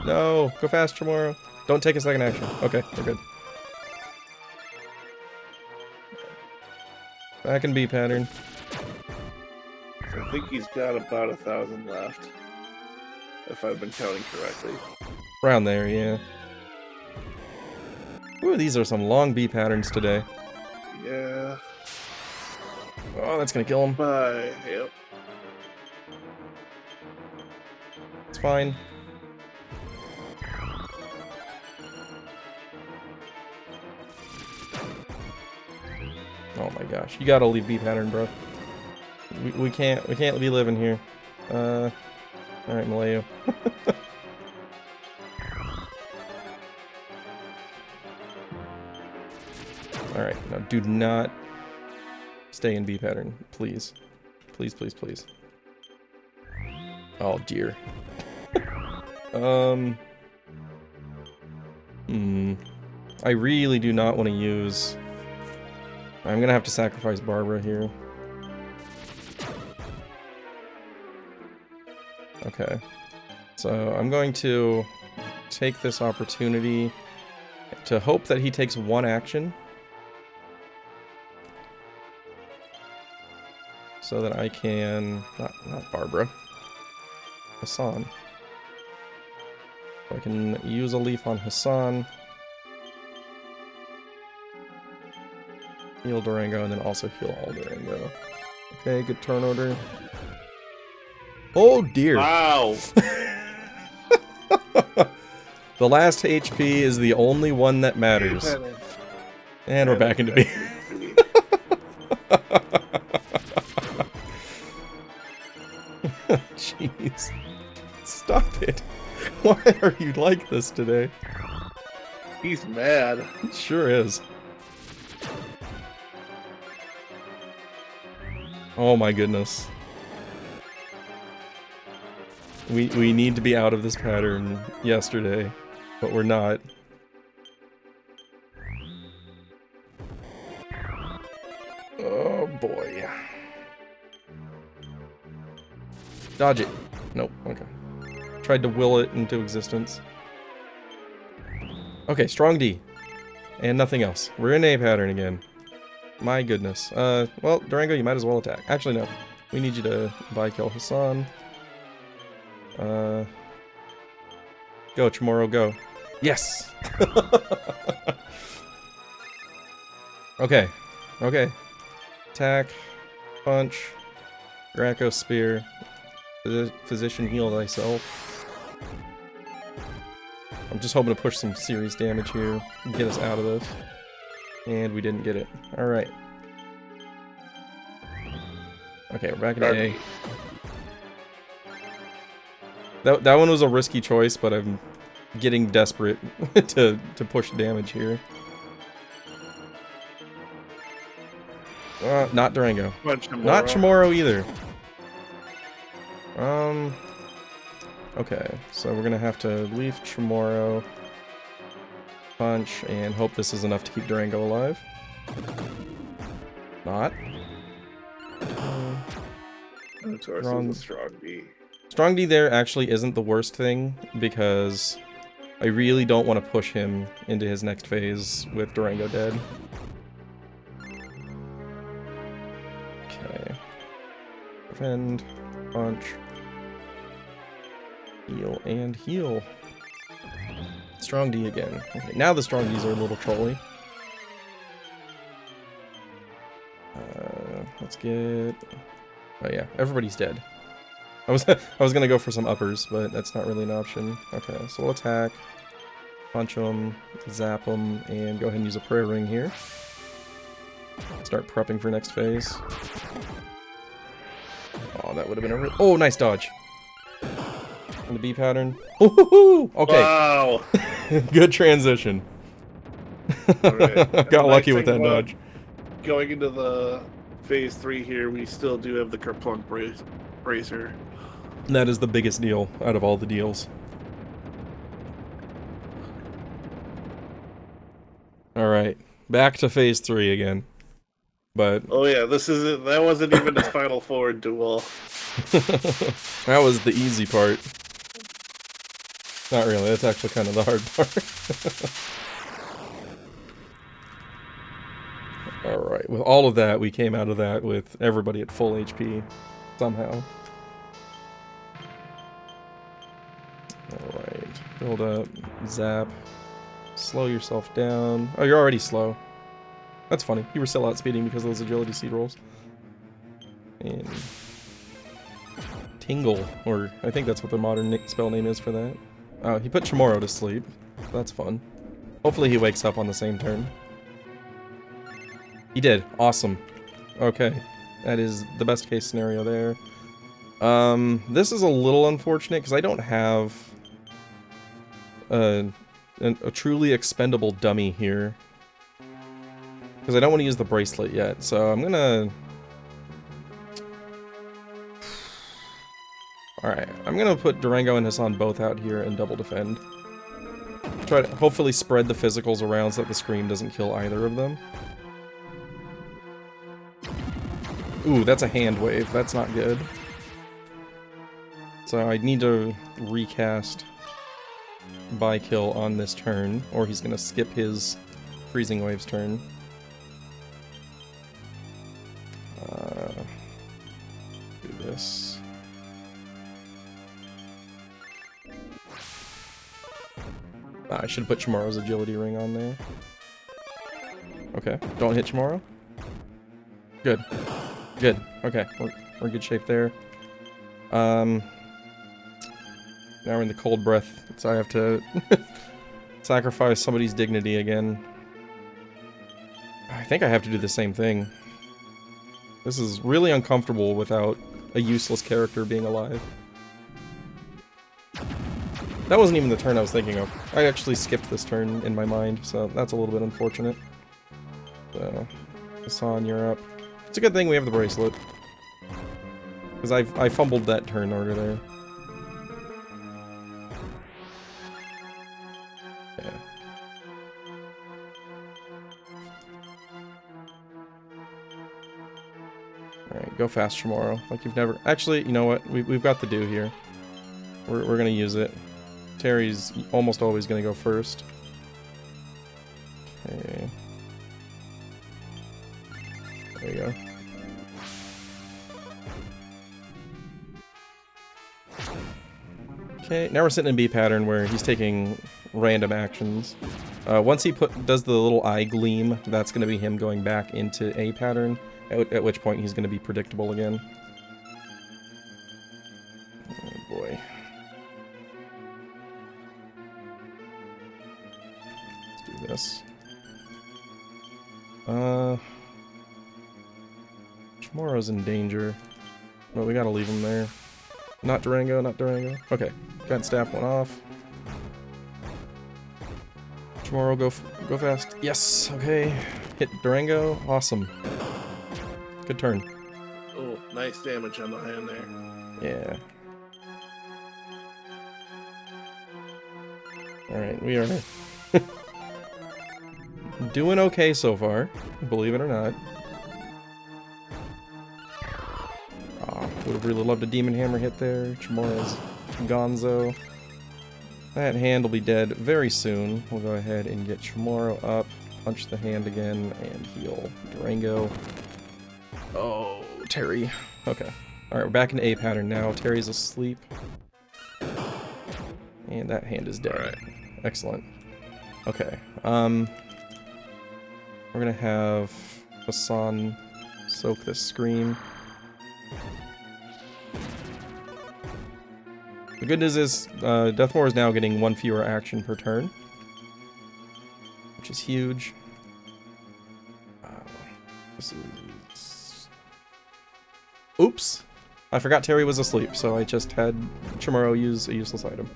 No, go fast, Chamorro. Don't take a second action. Okay, we're good. Back in B pattern. I think he's got about 1,000 left, if I've been counting correctly. Around there, yeah. Ooh, these are some long B patterns today. Yeah. Oh, that's gonna kill him. Bye. Yep. It's fine. Oh my gosh, you gotta leave B pattern, bro. We can't be living here. Alright, Malayo. Alright, now do not stay in B pattern, please. Please, please, please. Oh dear. I really do not want to use... I'm gonna have to sacrifice Barbara here. Okay. So I'm going to take this opportunity to hope that he takes one action. So that I can... Not Barbara. Hassan. So I can use a leaf on Hassan. Heal Durango, and then also heal all Durango. Okay, good turn order. Oh dear! Wow! The last HP is the only one that matters. And we're back into B. Jeez. Stop it. Why are you like this today? He's mad. It sure is. Oh my goodness. We need to be out of this pattern yesterday, but we're not. Oh boy. Dodge it. Nope, okay. Tried to will it into existence. Okay, strong D. And nothing else. We're in A pattern again. My goodness. Well, Durango, you might as well attack. Actually, no. We need you to buy-kill Hassan. Go, Chamorro, go. Yes! Okay. Okay. Attack. Punch. Draco Spear. Physician heal thyself. I'm just hoping to push some serious damage here and get us out of this. And we didn't get it. Alright. Okay, we're back in A. That one was a risky choice, but I'm getting desperate to push damage here. Not Durango. Not Chamorro either. Okay, so we're gonna have to leave Chamorro, punch, and hope this is enough to keep Durango alive. Not. Strong D. Strong D there actually isn't the worst thing, because I really don't want to push him into his next phase with Durango dead. Okay. Defend, punch, heal, and heal. Strong D again. Okay, now the strong Ds are a little trolly. Let's get... Oh yeah, everybody's dead. I was gonna go for some uppers, but that's not really an option. Okay, so we'll attack, punch him, zap him, and go ahead and use a prayer ring here. Start prepping for next phase. Oh, that would have been a real... Oh, nice dodge. In the B pattern. Ooh, okay. Wow. Good transition. Right. Got lucky with that dodge. Going into the phase 3 here, we still do have the Kerplunk Bracer. That is the biggest deal out of all the deals. Alright, back to phase 3 again. But oh yeah, that wasn't even a final forward duel. that was the easy part. Not really, that's actually kind of the hard part. Alright, with all of that, we came out of that with everybody at full HP, somehow. Alright, build up, zap, slow yourself down. Oh, you're already slow. That's funny, you were still outspeeding because of those agility seed rolls. And Tingle, or I think that's what the modern spell name is for that. Oh, he put Chamorro to sleep. That's fun. Hopefully he wakes up on the same turn. He did. Awesome. Okay. That is the best case scenario there. This is a little unfortunate because I don't have a truly expendable dummy here. Because I don't want to use the bracelet yet, so I'm gonna... Alright, I'm gonna put Durango and Hassan both out here and double defend. Try to hopefully spread the physicals around so that the scream doesn't kill either of them. Ooh, that's a hand wave. That's not good. So I need to recast by kill on this turn, or he's gonna skip his freezing waves turn. Do this. I should have put Chamorro's agility ring on there. Okay, don't hit Chamorro. Good. Good. Okay, we're in good shape there. Now we're in the cold breath, so I have to sacrifice somebody's dignity again. I think I have to do the same thing. This is really uncomfortable without a useless character being alive. That wasn't even the turn I was thinking of. I actually skipped this turn in my mind, so that's a little bit unfortunate. So, Hassan, you're up. It's a good thing we have the bracelet. Because I fumbled that turn order there. Yeah. Alright, go fast tomorrow. Like you've never... Actually, you know what? We've got the do here. We're gonna use it. Terry's almost always gonna go first. Okay. There you go. Okay, now we're sitting in B pattern where he's taking random actions. Once he does the little eye gleam, that's going to be him going back into A pattern, at which point he's going to be predictable again. Oh boy. Let's do this. Chamorro's in danger. But we gotta leave him there. Not Durango, not Durango. Okay, got staff one off. Chamorro, go fast. Yes, okay. Hit Durango. Awesome. Good turn. Oh, nice damage on the hand there. Yeah. Alright, we are doing okay so far, believe it or not. Would have really loved a Demon Hammer hit there. Chamorro's gonzo. That hand will be dead very soon. We'll go ahead and get Chamorro up, punch the hand again, and heal Durango. Oh, Terry. Okay. Alright, we're back into A pattern now. Terry's asleep. And that hand is dead. Alright. Excellent. Okay. We're gonna have Hassan soak this scream. The good news is, Deathmore is now getting one fewer action per turn, which is huge. This is... Oops! I forgot Terry was asleep, so I just had Chamorro use a useless item.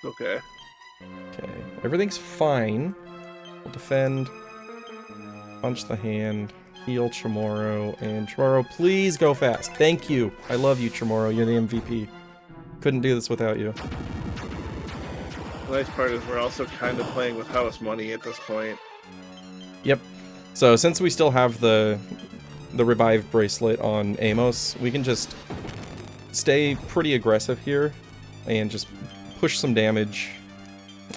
Okay. Okay, everything's fine. We'll defend, punch the hand, heal Chamorro, and Chamorro, please go fast. Thank you. I love you, Chamorro. You're the MVP. Couldn't do this without you. The nice part is we're also kind of playing with house money at this point. Yep. So since we still have the revived bracelet on Amos, we can just stay pretty aggressive here and just push some damage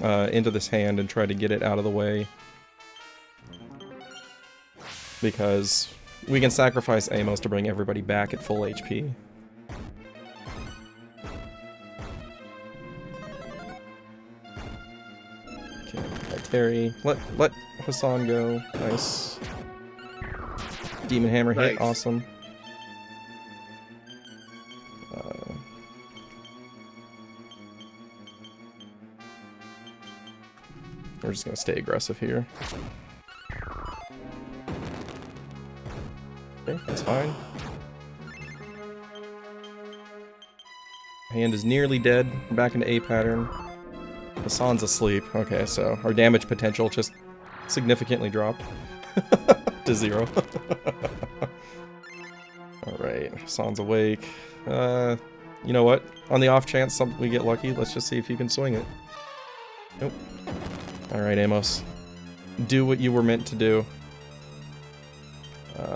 into this hand and try to get it out of the way. Because we can sacrifice Amos to bring everybody back at full HP. Okay, Terry. Let Hassan go. Nice. Demon Hammer hit, Nice. awesome. We're just gonna stay aggressive here. Okay, that's fine. Hand is nearly dead. Back into A pattern. Hassan's asleep. Okay, so our damage potential just significantly dropped to 0. Alright, Hassan's awake. You know what? On the off chance we get lucky, let's just see if you can swing it. Nope. Alright, Amos. Do what you were meant to do.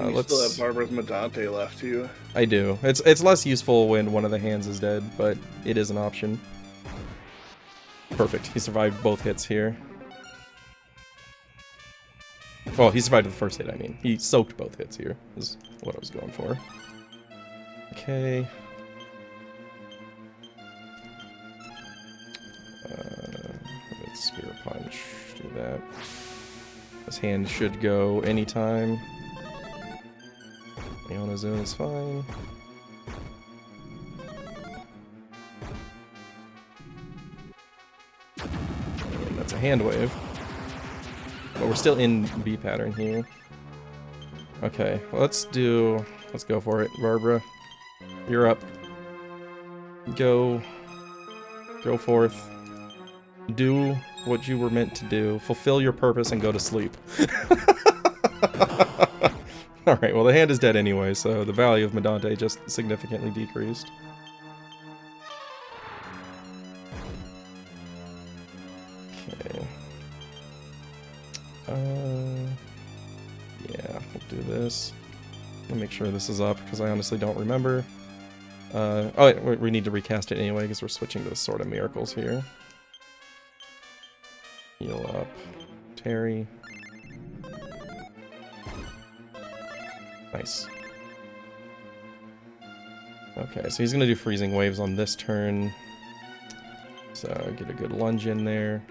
You still have Barbara's Medante left, too. I do. It's less useful when one of the hands is dead, but it is an option. Perfect. He survived both hits here. Well, he survived the first hit, I mean. He soaked both hits here, is what I was going for. Okay. Spear punch. Do that. This hand should go anytime. Leona zone is fine. And that's a hand wave. But we're still in B pattern here. Okay, let's go for it. Barbara, you're up. Go forth. Do what you were meant to do. Fulfill your purpose and go to sleep. Alright, well the hand is dead anyway, so the value of Medante just significantly decreased. Okay. Yeah, we'll do this. I'll make sure this is up, because I honestly don't remember. Oh, wait, we need to recast it anyway, because we're switching to the Sword of Miracles here. Heal up. Terry. Nice. Okay, so he's gonna do freezing waves on this turn. So get a good lunge in there.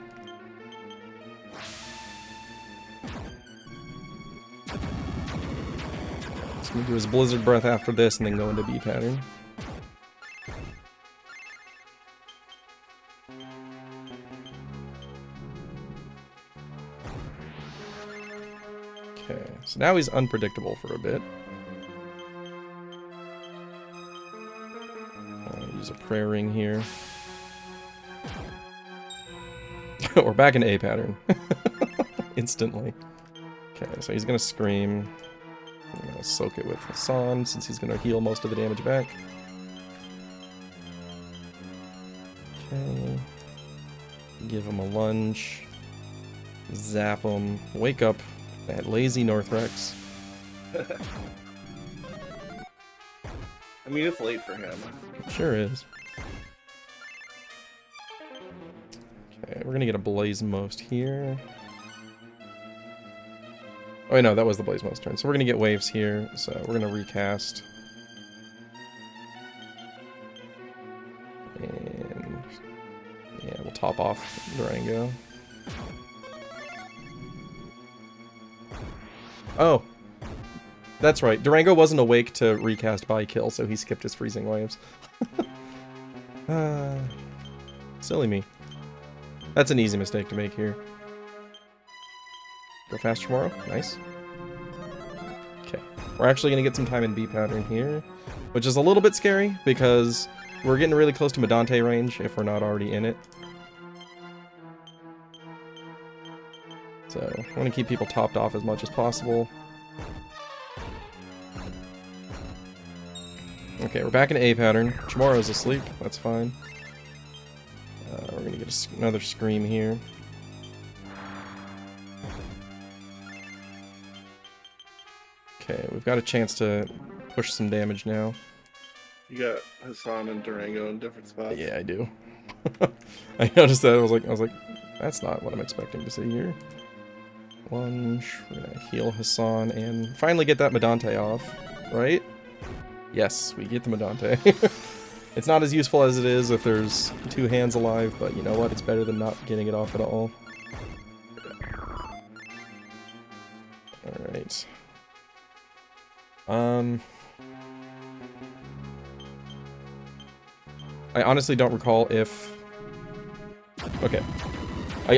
He's gonna do his blizzard breath after this and then go into B pattern. Okay, so now he's unpredictable for a bit. I'll use a prayer ring here. We're back in A pattern. Instantly. Okay, so he's gonna scream. I'm gonna soak it with Hassan since he's gonna heal most of the damage back. Okay. Give him a lunge. Zap him. Wake up. That lazy Northrex. I mean, it's late for him. Sure is. Okay, we're gonna get a Blaze Most here. Oh, wait, no, that was the Blaze Most turn. So we're gonna get waves here, so we're gonna recast. And yeah, we'll top off Durango. Oh, that's right. Durango wasn't awake to recast by kill, so he skipped his freezing waves. Silly me. That's an easy mistake to make here. Go fast tomorrow. Nice. Okay. We're actually going to get some time in B pattern here, which is a little bit scary because we're getting really close to Medante range if we're not already in it. So, I want to keep people topped off as much as possible. Okay, we're back in A pattern. Chamorro's asleep. That's fine. We're going to get another scream here. Okay, we've got a chance to push some damage now. You got Hassan and Durango in different spots. Yeah, I do. I noticed that. I was like, that's not what I'm expecting to see here. Lunge. We're gonna heal Hassan and finally get that Medante off, right? Yes, we get the Medante. It's not as useful as it is if there's two hands alive, but you know what? It's better than not getting it off at all. Alright. I honestly don't recall if... Okay.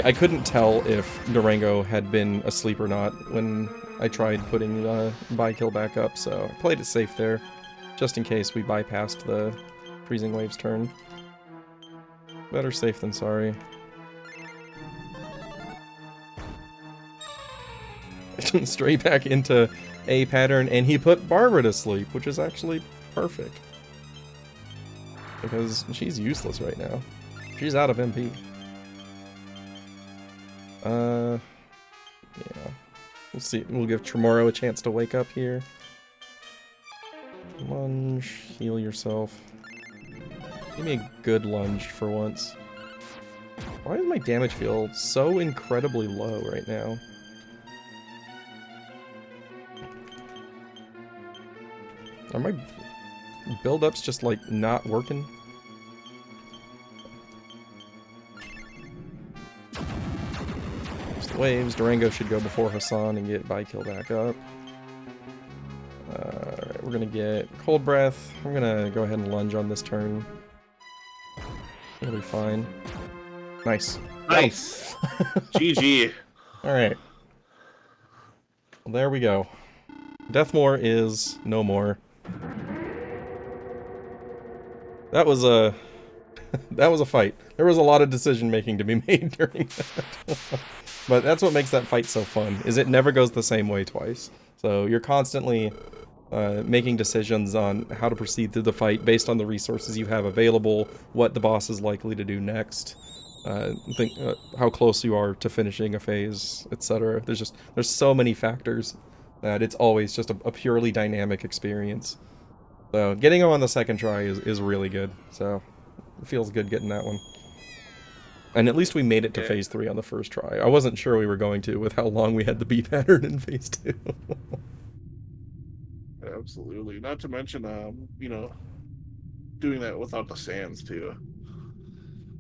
I couldn't tell if Durango had been asleep or not when I tried putting buy kill back up, so I played it safe there, just in case we bypassed the freezing waves turn. Better safe than sorry. Straight back into a pattern, and he put Barbara to sleep, which is actually perfect. Because she's useless right now. She's out of MP. Yeah. We'll see. We'll give Tremoro a chance to wake up here. Lunge. Heal yourself. Give me a good lunge for once. Why does my damage feel so incredibly low right now? Are my build-ups just, like, not working? Just waves. Durango should go before Hassan and get buy kill back up. Alright, we're gonna get Cold Breath. I'm gonna go ahead and lunge on this turn. It'll be fine. Nice. Nice. GG. Alright. Well, there we go. Deathmore is no more. That was a fight. There was a lot of decision making to be made during that. But that's what makes that fight so fun, is it never goes the same way twice. So you're constantly making decisions on how to proceed through the fight based on the resources you have available, what the boss is likely to do next, how close you are to finishing a phase, etc. There's so many factors that it's always just a purely dynamic experience. So getting him on the second try is really good. So it feels good getting that one. And at least we made it to phase 3 on the first try. I wasn't sure we were going to with how long we had the B pattern in phase 2. Absolutely. Not to mention, you know, doing that without the sands too.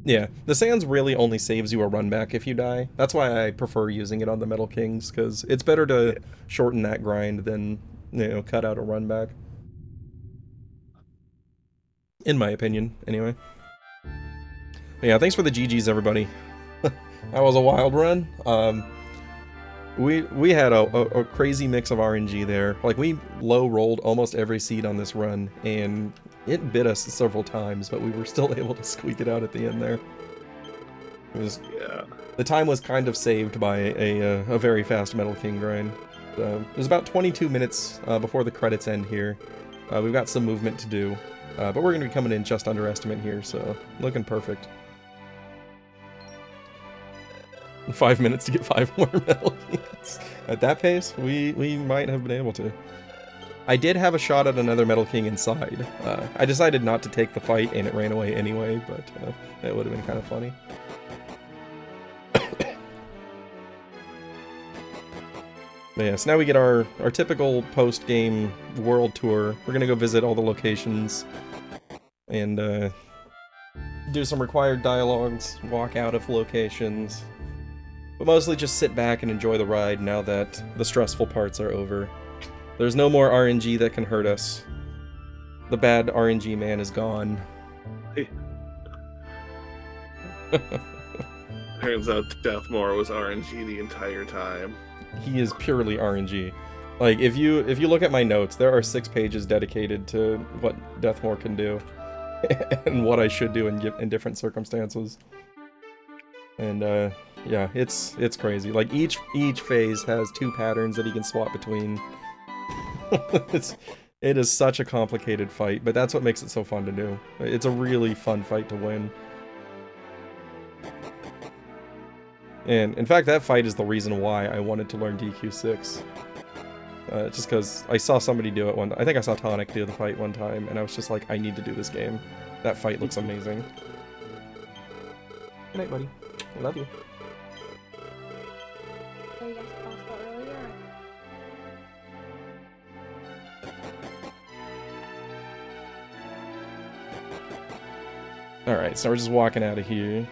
Yeah, the sands really only saves you a run back if you die. That's why I prefer using it on the Metal Kings, because it's better to shorten that grind than, you know, cut out a run back. In my opinion, anyway. But yeah, thanks for the GGs, everybody. That was a wild run. We had a crazy mix of RNG there. Like, we low rolled almost every seed on this run, and it bit us several times, but we were still able to squeak it out at the end there. It was, Yeah. the time was kind of saved by a very fast Metal King grind. There's about 22 minutes before the credits end here. We've got some movement to do, but we're going to be coming in just under estimate here, so looking perfect. 5 minutes to get 5 more Metal Kings. At that pace, we might have been able to. I did have a shot at another Metal King inside. I decided not to take the fight, and it ran away anyway, but it would have been kind of funny. But yeah, so now we get our typical post-game world tour. We're gonna go visit all the locations, and do some required dialogues, walk out of locations, but mostly just sit back and enjoy the ride now that the stressful parts are over. There's no more RNG that can hurt us. The bad RNG man is gone. Turns out Deathmore was RNG the entire time. He is purely RNG. Like, if you look at my notes, there are 6 pages dedicated to what Deathmore can do and what I should do in different circumstances. And yeah, it's crazy. Like, each phase has 2 patterns that he can swap between. It is such a complicated fight, but that's what makes it so fun to do. It's a really fun fight to win. And in fact, that fight is the reason why I wanted to learn DQ6. Just because I saw somebody do it I think I saw Tonic do the fight one time, and I was just like, I need to do this game. That fight looks amazing. Good night, buddy. I love you. So you guys also earlier? Alright, so we're just walking out of here.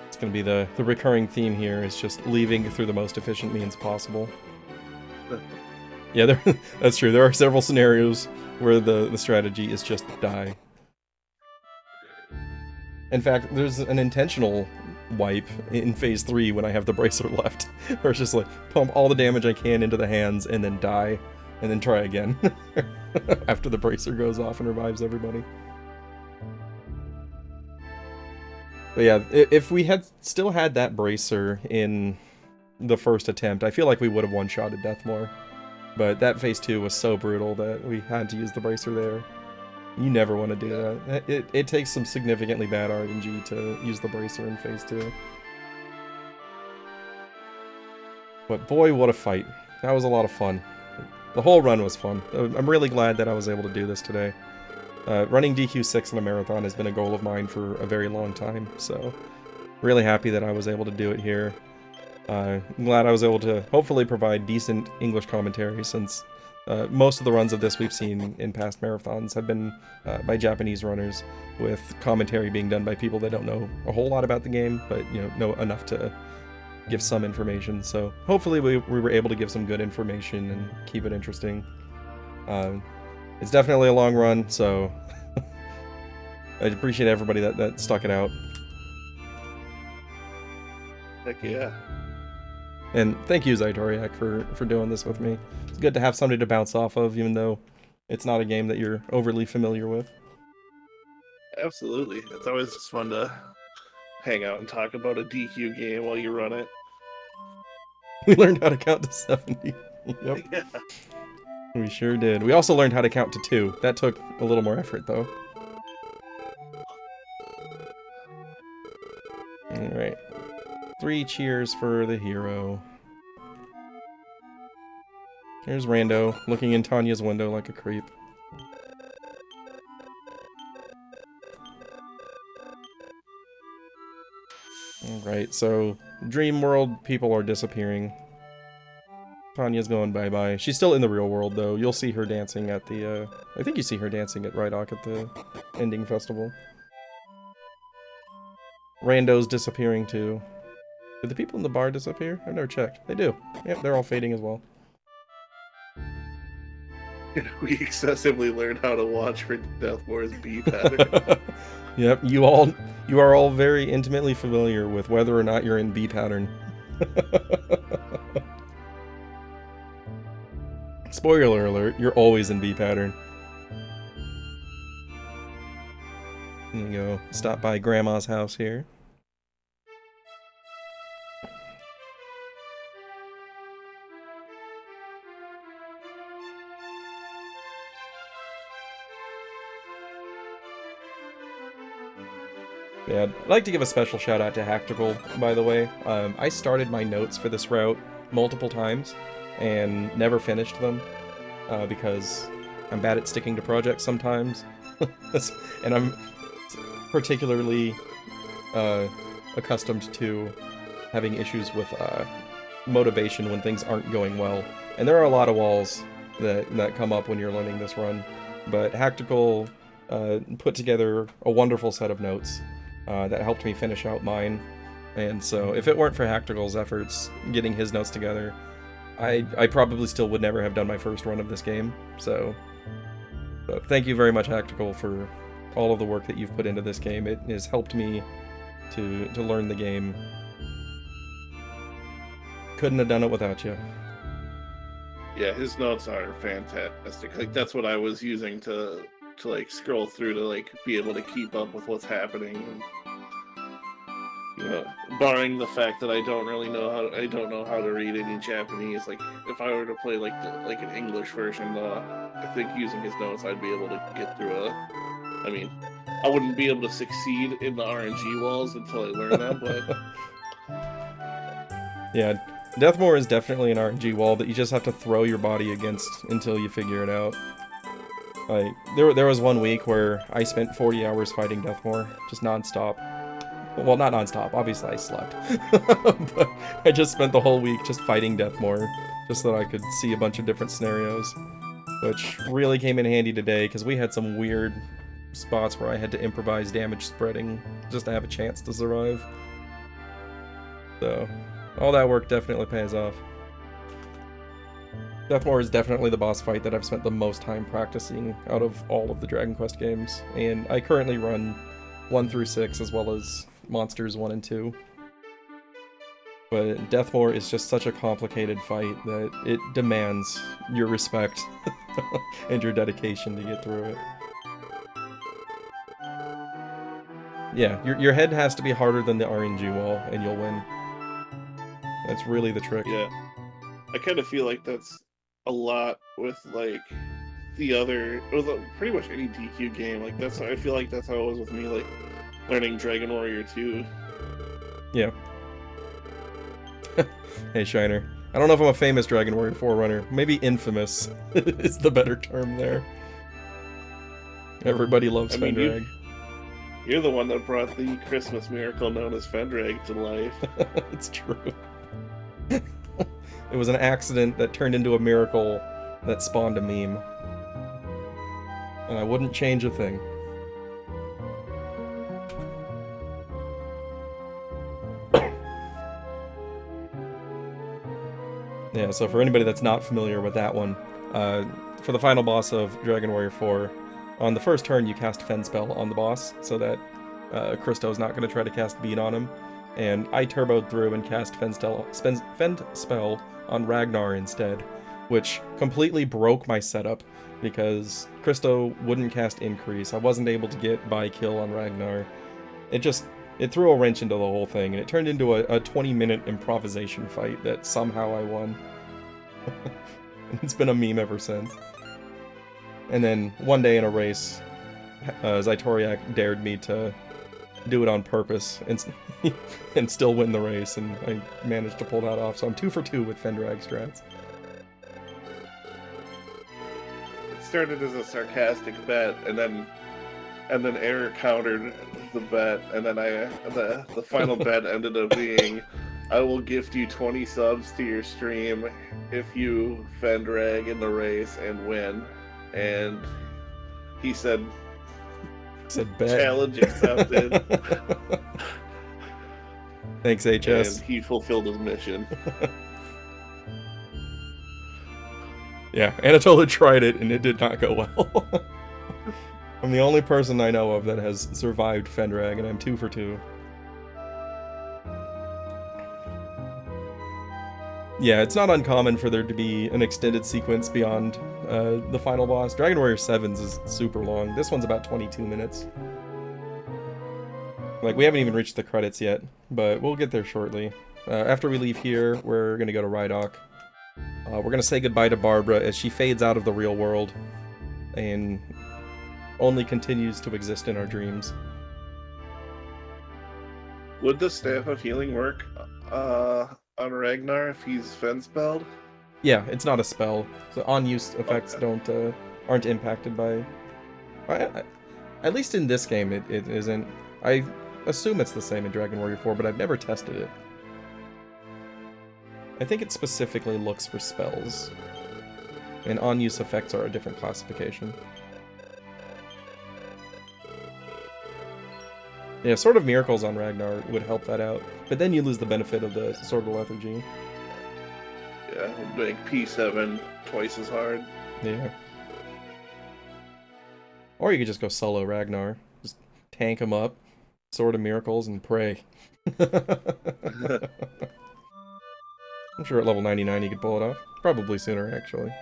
It's gonna be the recurring theme here, is just leaving through the most efficient means possible. Yeah, that's true. There are several scenarios where the strategy is just die. In fact, there's an intentional wipe in phase 3 when I have the bracer left, where it's just like pump all the damage I can into the hands and then die, and then try again after the bracer goes off and revives everybody. But yeah, if we had still had that bracer in the first attempt, I feel like we would have one-shotted Deathmore. But that phase 2 was so brutal that we had to use the bracer there. You never want to do that. It takes some significantly bad RNG to use the bracer in phase 2. But boy, what a fight. That was a lot of fun. The whole run was fun. I'm really glad that I was able to do this today. Running DQ6 in a marathon has been a goal of mine for a very long time, so really happy that I was able to do it here. I'm glad I was able to hopefully provide decent English commentary, since most of the runs of this we've seen in past marathons have been by Japanese runners, with commentary being done by people that don't know a whole lot about the game, but know enough to give some information. So hopefully we were able to give some good information and keep it interesting. It's definitely a long run, so I appreciate everybody that stuck it out. Heck yeah. And thank you, Zytoriak, for doing this with me. It's good to have somebody to bounce off of, even though it's not a game that you're overly familiar with. Absolutely. It's always just fun to hang out and talk about a DQ game while you run it. We learned how to count to 70. Yep. Yeah. We sure did. We also learned how to count to 2. That took a little more effort, though. Alright. 3 cheers for the hero. Here's Rando, looking in Tanya's window like a creep. Alright, so Dream World people are disappearing. Tanya's going bye-bye. She's still in the real world, though. You'll see her dancing at the, I think you see her dancing at rydock at the ending festival. Rando's disappearing, too. Did the people in the bar disappear? I've never checked. They do. Yep, they're all fading as well. We excessively learned how to watch for Deathmore's B pattern. Yep, you are all very intimately familiar with whether or not you're in B pattern. Spoiler alert, you're always in B pattern. There you go. Stop by Grandma's house here. Yeah, I'd like to give a special shout out to Hactical, by the way. I started my notes for this route multiple times and never finished them because I'm bad at sticking to projects sometimes. And I'm particularly accustomed to having issues with motivation when things aren't going well. And there are a lot of walls that come up when you're learning this run. But Hactical put together a wonderful set of notes that helped me finish out mine. And so if it weren't for Hactical's efforts getting his notes together, I probably still would never have done my first run of this game. So thank you very much, Hactical, for all of the work that you've put into this game. It has helped me to learn the game. Couldn't have done it without you. Yeah, his notes are fantastic. Like, that's what I was using to like scroll through to like be able to keep up with what's happening. Barring the fact that I don't know how to read any Japanese. Like, if I were to play like an English version, I think using his notes I'd be able to get through I mean, I wouldn't be able to succeed in the RNG walls until I learn them, but yeah, Deathmore is definitely an RNG wall that you just have to throw your body against until you figure it out. Like, there was one week where I spent 40 hours fighting Deathmore, just non-stop. Well, not non-stop, obviously I slept. But I just spent the whole week just fighting Deathmore, just so that I could see a bunch of different scenarios. Which really came in handy today, because we had some weird spots where I had to improvise damage spreading, just to have a chance to survive. So, all that work definitely pays off. Deathmore is definitely the boss fight that I've spent the most time practicing out of all of the Dragon Quest games, and I currently run 1 through 6, as well as Monsters 1 and 2. But Deathmore is just such a complicated fight that it demands your respect and your dedication to get through it. Yeah, your head has to be harder than the RNG wall, and you'll win. That's really the trick. Yeah. I kind of feel like that's a lot with, like, the other... with pretty much any DQ game. Like, that's... I feel like that's how it was with me, like, learning Dragon Warrior 2. Yeah. Hey, Shiner. I don't know if I'm a famous Dragon Warrior 4 runner. Maybe infamous is the better term there. Everybody loves Fendrag. You're the one that brought the Christmas miracle known as Fendrag to life. It's true. It was an accident that turned into a miracle that spawned a meme. And I wouldn't change a thing. Yeah, so for anybody that's not familiar with that one, for the final boss of Dragon Warrior 4, on the first turn you cast Fend Spell on the boss, so that Christo's not going to try to cast Beat on him. And I turboed through and cast Fend Spell on Ragnar instead, which completely broke my setup, because Christo wouldn't cast Increase. I wasn't able to get by kill on Ragnar. It threw a wrench into the whole thing, and it turned into a 20-minute improvisation fight that somehow I won. It's been a meme ever since. And then one day in a race, Zytoriak dared me to do it on purpose and still win the race, and I managed to pull that off. So I'm 2 for 2 with Fendrag strats. It started as a sarcastic bet, and then Error countered the bet, and then the final bet ended up being, I will gift you 20 subs to your stream if you Fendrag in the race and win. And he said bet. Challenge accepted. Thanks, HS. And he fulfilled his mission. Yeah, Anatola tried it, and it did not go well. I'm the only person I know of that has survived Fendrag, and I'm 2 for 2. Yeah, it's not uncommon for there to be an extended sequence beyond the final boss. Dragon Warrior 7's is super long. This one's about 22 minutes. Like, we haven't even reached the credits yet, but we'll get there shortly. After we leave here, we're gonna go to Rydock. We're gonna say goodbye to Barbara as she fades out of the real world and only continues to exist in our dreams. Would the Staff of Healing work on Ragnar if he's Fend-spelled? Yeah, it's not a spell. So on-use effects aren't impacted by... at least in this game it isn't. I assume it's the same in Dragon Warrior 4, but I've never tested it. I think it specifically looks for spells. And on-use effects are a different classification. Yeah, Sword of Miracles on Ragnar would help that out, but then you lose the benefit of the Sword of Lethargy. Yeah, it would make P7 twice as hard. Yeah. Or you could just go solo Ragnar. Just tank him up, Sword of Miracles, and pray. I'm sure at level 99 you could pull it off. Probably sooner, actually.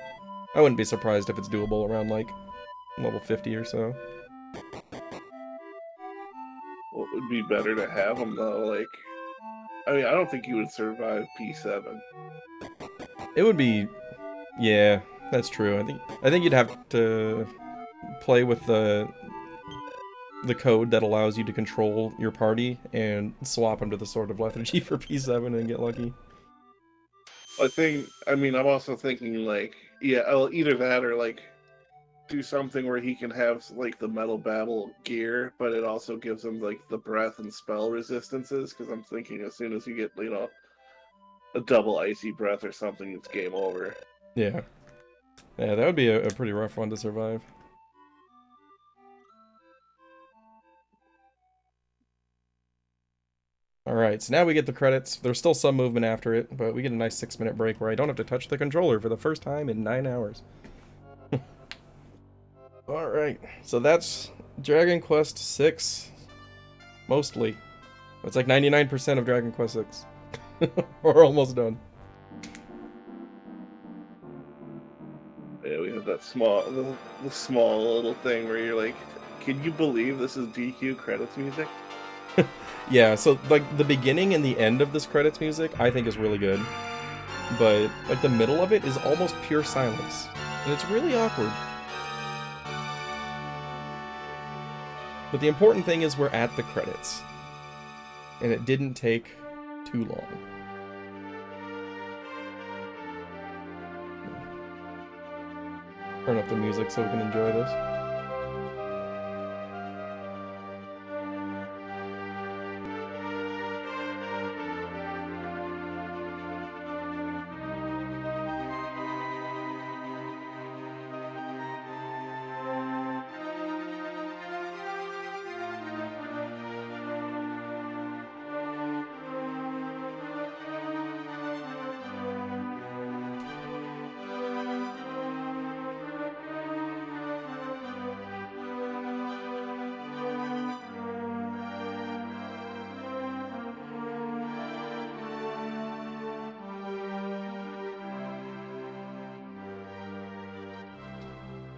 I wouldn't be surprised if it's doable around, like, level 50 or so. What would be better to have him, though? Like, I mean, I don't think he would survive P7. It would be... Yeah, that's true. I think you'd have to play with the code that allows you to control your party and swap him to the Sword of Lethargy for P7 and get lucky. I'm also thinking, like, yeah, either that or, like, do something where he can have, like, the Metal Babble gear, but it also gives him, like, the breath and spell resistances, because I'm thinking as soon as you get, you know, a double icy breath or something, it's game over. Yeah. Yeah, that would be a pretty rough one to survive. Alright, so now we get the credits. There's still some movement after it, but we get a nice 6-minute break where I don't have to touch the controller for the first time in 9 hours. Alright, so that's Dragon Quest VI mostly. It's like 99% of Dragon Quest 6. We're almost done. Yeah, we have that the small little thing where you're like, can you believe this is DQ credits music? Yeah, so like the beginning and the end of this credits music I think is really good. But like the middle of it is almost pure silence. And it's really awkward. But the important thing is we're at the credits. And it didn't take too long. Turn up the music so we can enjoy this.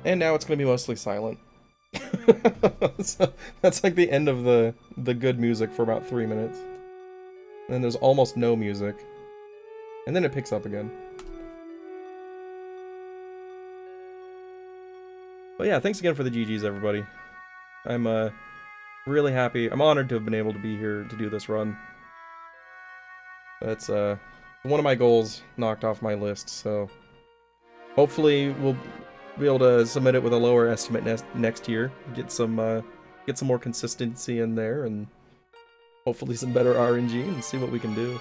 And now it's going to be mostly silent. So that's like the end of the good music for about 3 minutes. And then there's almost no music. And then it picks up again. But yeah, thanks again for the GGs, everybody. I'm really happy. I'm honored to have been able to be here to do this run. That's one of my goals knocked off my list, so hopefully we'll be able to submit it with a lower estimate next year. Get some more consistency in there, and hopefully some better RNG, and see what we can do.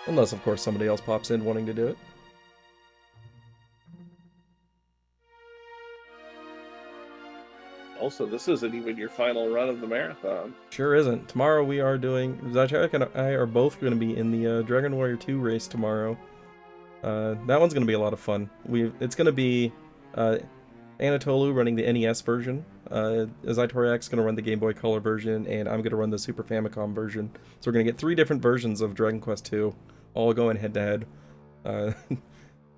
Unless, of course, somebody else pops in wanting to do it. Also, this isn't even your final run of the marathon. Sure isn't. Tomorrow we are doing... Zajarek and I are both going to be in the Dragon Warrior 2 race tomorrow. That one's going to be a lot of fun. It's going to be Anatolu running the NES version, Zaitoriak's going to run the Game Boy Color version, and I'm going to run the Super Famicom version. So we're going to get 3 different versions of Dragon Quest 2, all going head-to-head.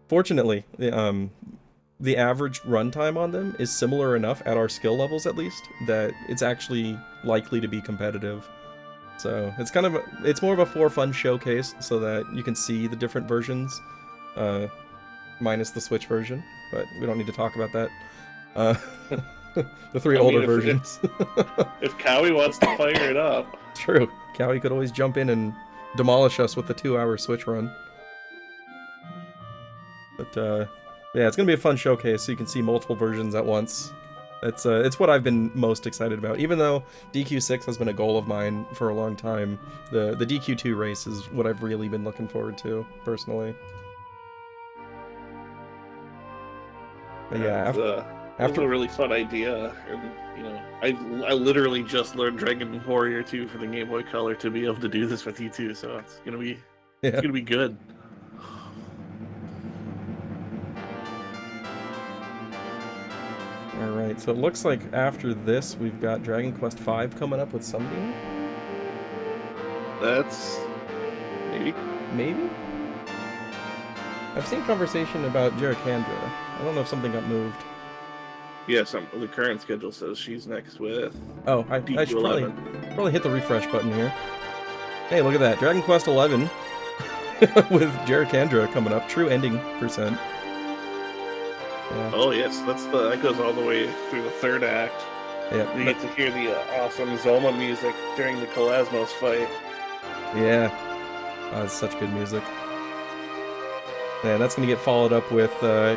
Fortunately, the average runtime on them is similar enough, at our skill levels at least, that it's actually likely to be competitive. So it's it's more of a for-fun showcase, so that you can see the different versions. Minus the Switch version, but we don't need to talk about that. The 3 older versions. If Cowie wants to fire it up. True. Cowie could always jump in and demolish us with the 2-hour Switch run. But, yeah, it's gonna be a fun showcase, so you can see multiple versions at once. It's what I've been most excited about. Even though DQ6 has been a goal of mine for a long time, the DQ2 race is what I've really been looking forward to, personally. But yeah, after a really fun idea, and you know, I literally just learned Dragon Warrior 2 for the Game Boy Color to be able to do this with you too, so it's gonna be good. All right, so it looks like after this we've got Dragon Quest V coming up with somebody. That's maybe. I've seen conversation about Jericandra. I don't know if something got moved. Yeah, the current schedule says she's next with... Oh, I should probably hit the refresh button here. Hey, look at that. Dragon Quest XI with Jericandra coming up. True ending %. Yeah. Oh, yes. That goes all the way through the 3rd act. Yeah, You get to hear the awesome Zoma music during the Kalasmos fight. Yeah. Oh, it's such good music. And that's going to get followed up with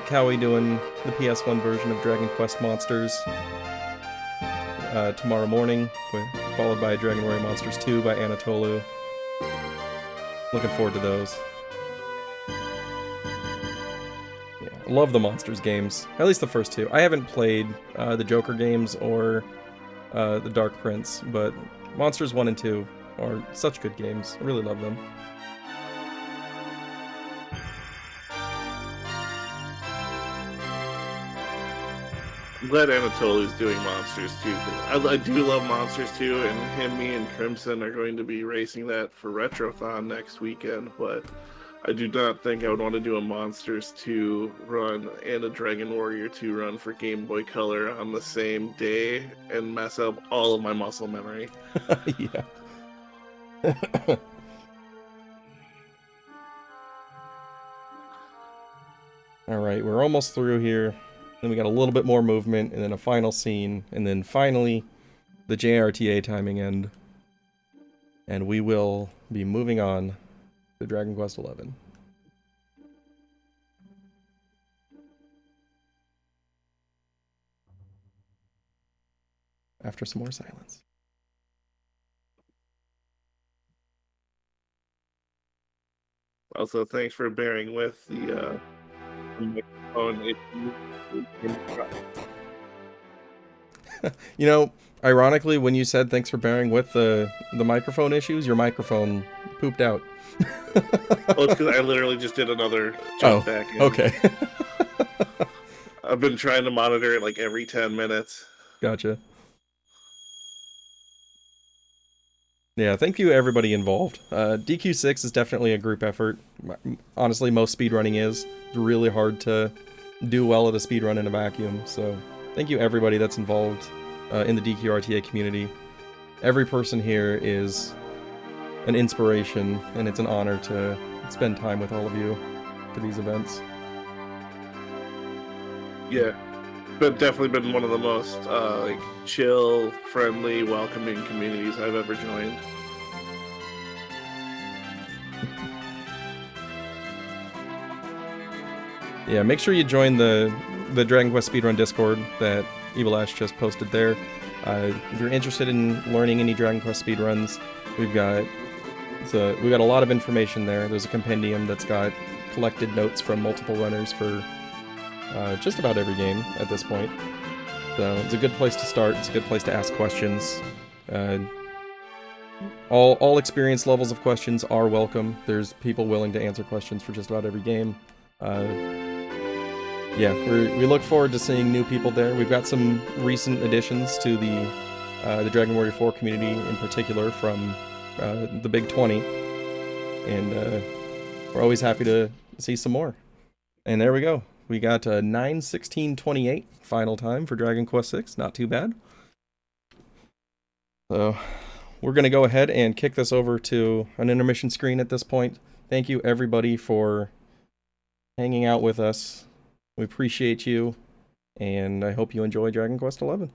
Cowie doing the PS1 version of Dragon Quest Monsters tomorrow morning, followed by Dragon Warrior Monsters 2 by Anatolu. Looking forward to those. Yeah, I love the Monsters games, at least the first 2. I haven't played the Joker games or the Dark Prince, but Monsters 1 and 2 are such good games. I really love them. I'm glad Anatoli's doing Monsters too. 'Cause I do love Monsters too, and me, and Crimson are going to be racing that for Retrothon next weekend. But I do not think I would want to do a Monsters 2 run and a Dragon Warrior 2 run for Game Boy Color on the same day and mess up all of my muscle memory. Yeah. Alright, we're almost through here. Then we got a little bit more movement, and then a final scene, and then finally, the JRTA timing end. And we will be moving on to Dragon Quest XI. After some more silence. Also, thanks for bearing with the microphone issue. You know, ironically, when you said thanks for bearing with the microphone issues, your microphone pooped out. Well, it's because I literally just did another jump back in. Okay. I've been trying to monitor it like every 10 minutes. Gotcha. Yeah, thank you everybody involved. DQ6 is definitely a group effort. Honestly, most speedrunning is. It's really hard to do well at a speedrun in a vacuum, so thank you everybody that's involved in the DQ RTA community. Every person here is an inspiration, and it's an honor to spend time with all of you for these events. Yeah, but definitely been one of the most like chill, friendly, welcoming communities I've ever joined. Yeah, make sure you join the Dragon Quest Speedrun Discord that Evil Ash just posted there. If you're interested in learning any Dragon Quest speedruns, we've got a lot of information there. There's a compendium that's got collected notes from multiple runners for just about every game at this point. So it's a good place to start. It's a good place to ask questions. All experience levels of questions are welcome. There's people willing to answer questions for just about every game. Yeah, we look forward to seeing new people there. We've got some recent additions to the Dragon Warrior 4 community in particular from the Big 20. And we're always happy to see some more. And there we go. We got 9:16:28 final time for Dragon Quest VI. Not too bad. So we're going to go ahead and kick this over to an intermission screen at this point. Thank you everybody for hanging out with us. We appreciate you, and I hope you enjoy Dragon Quest XI.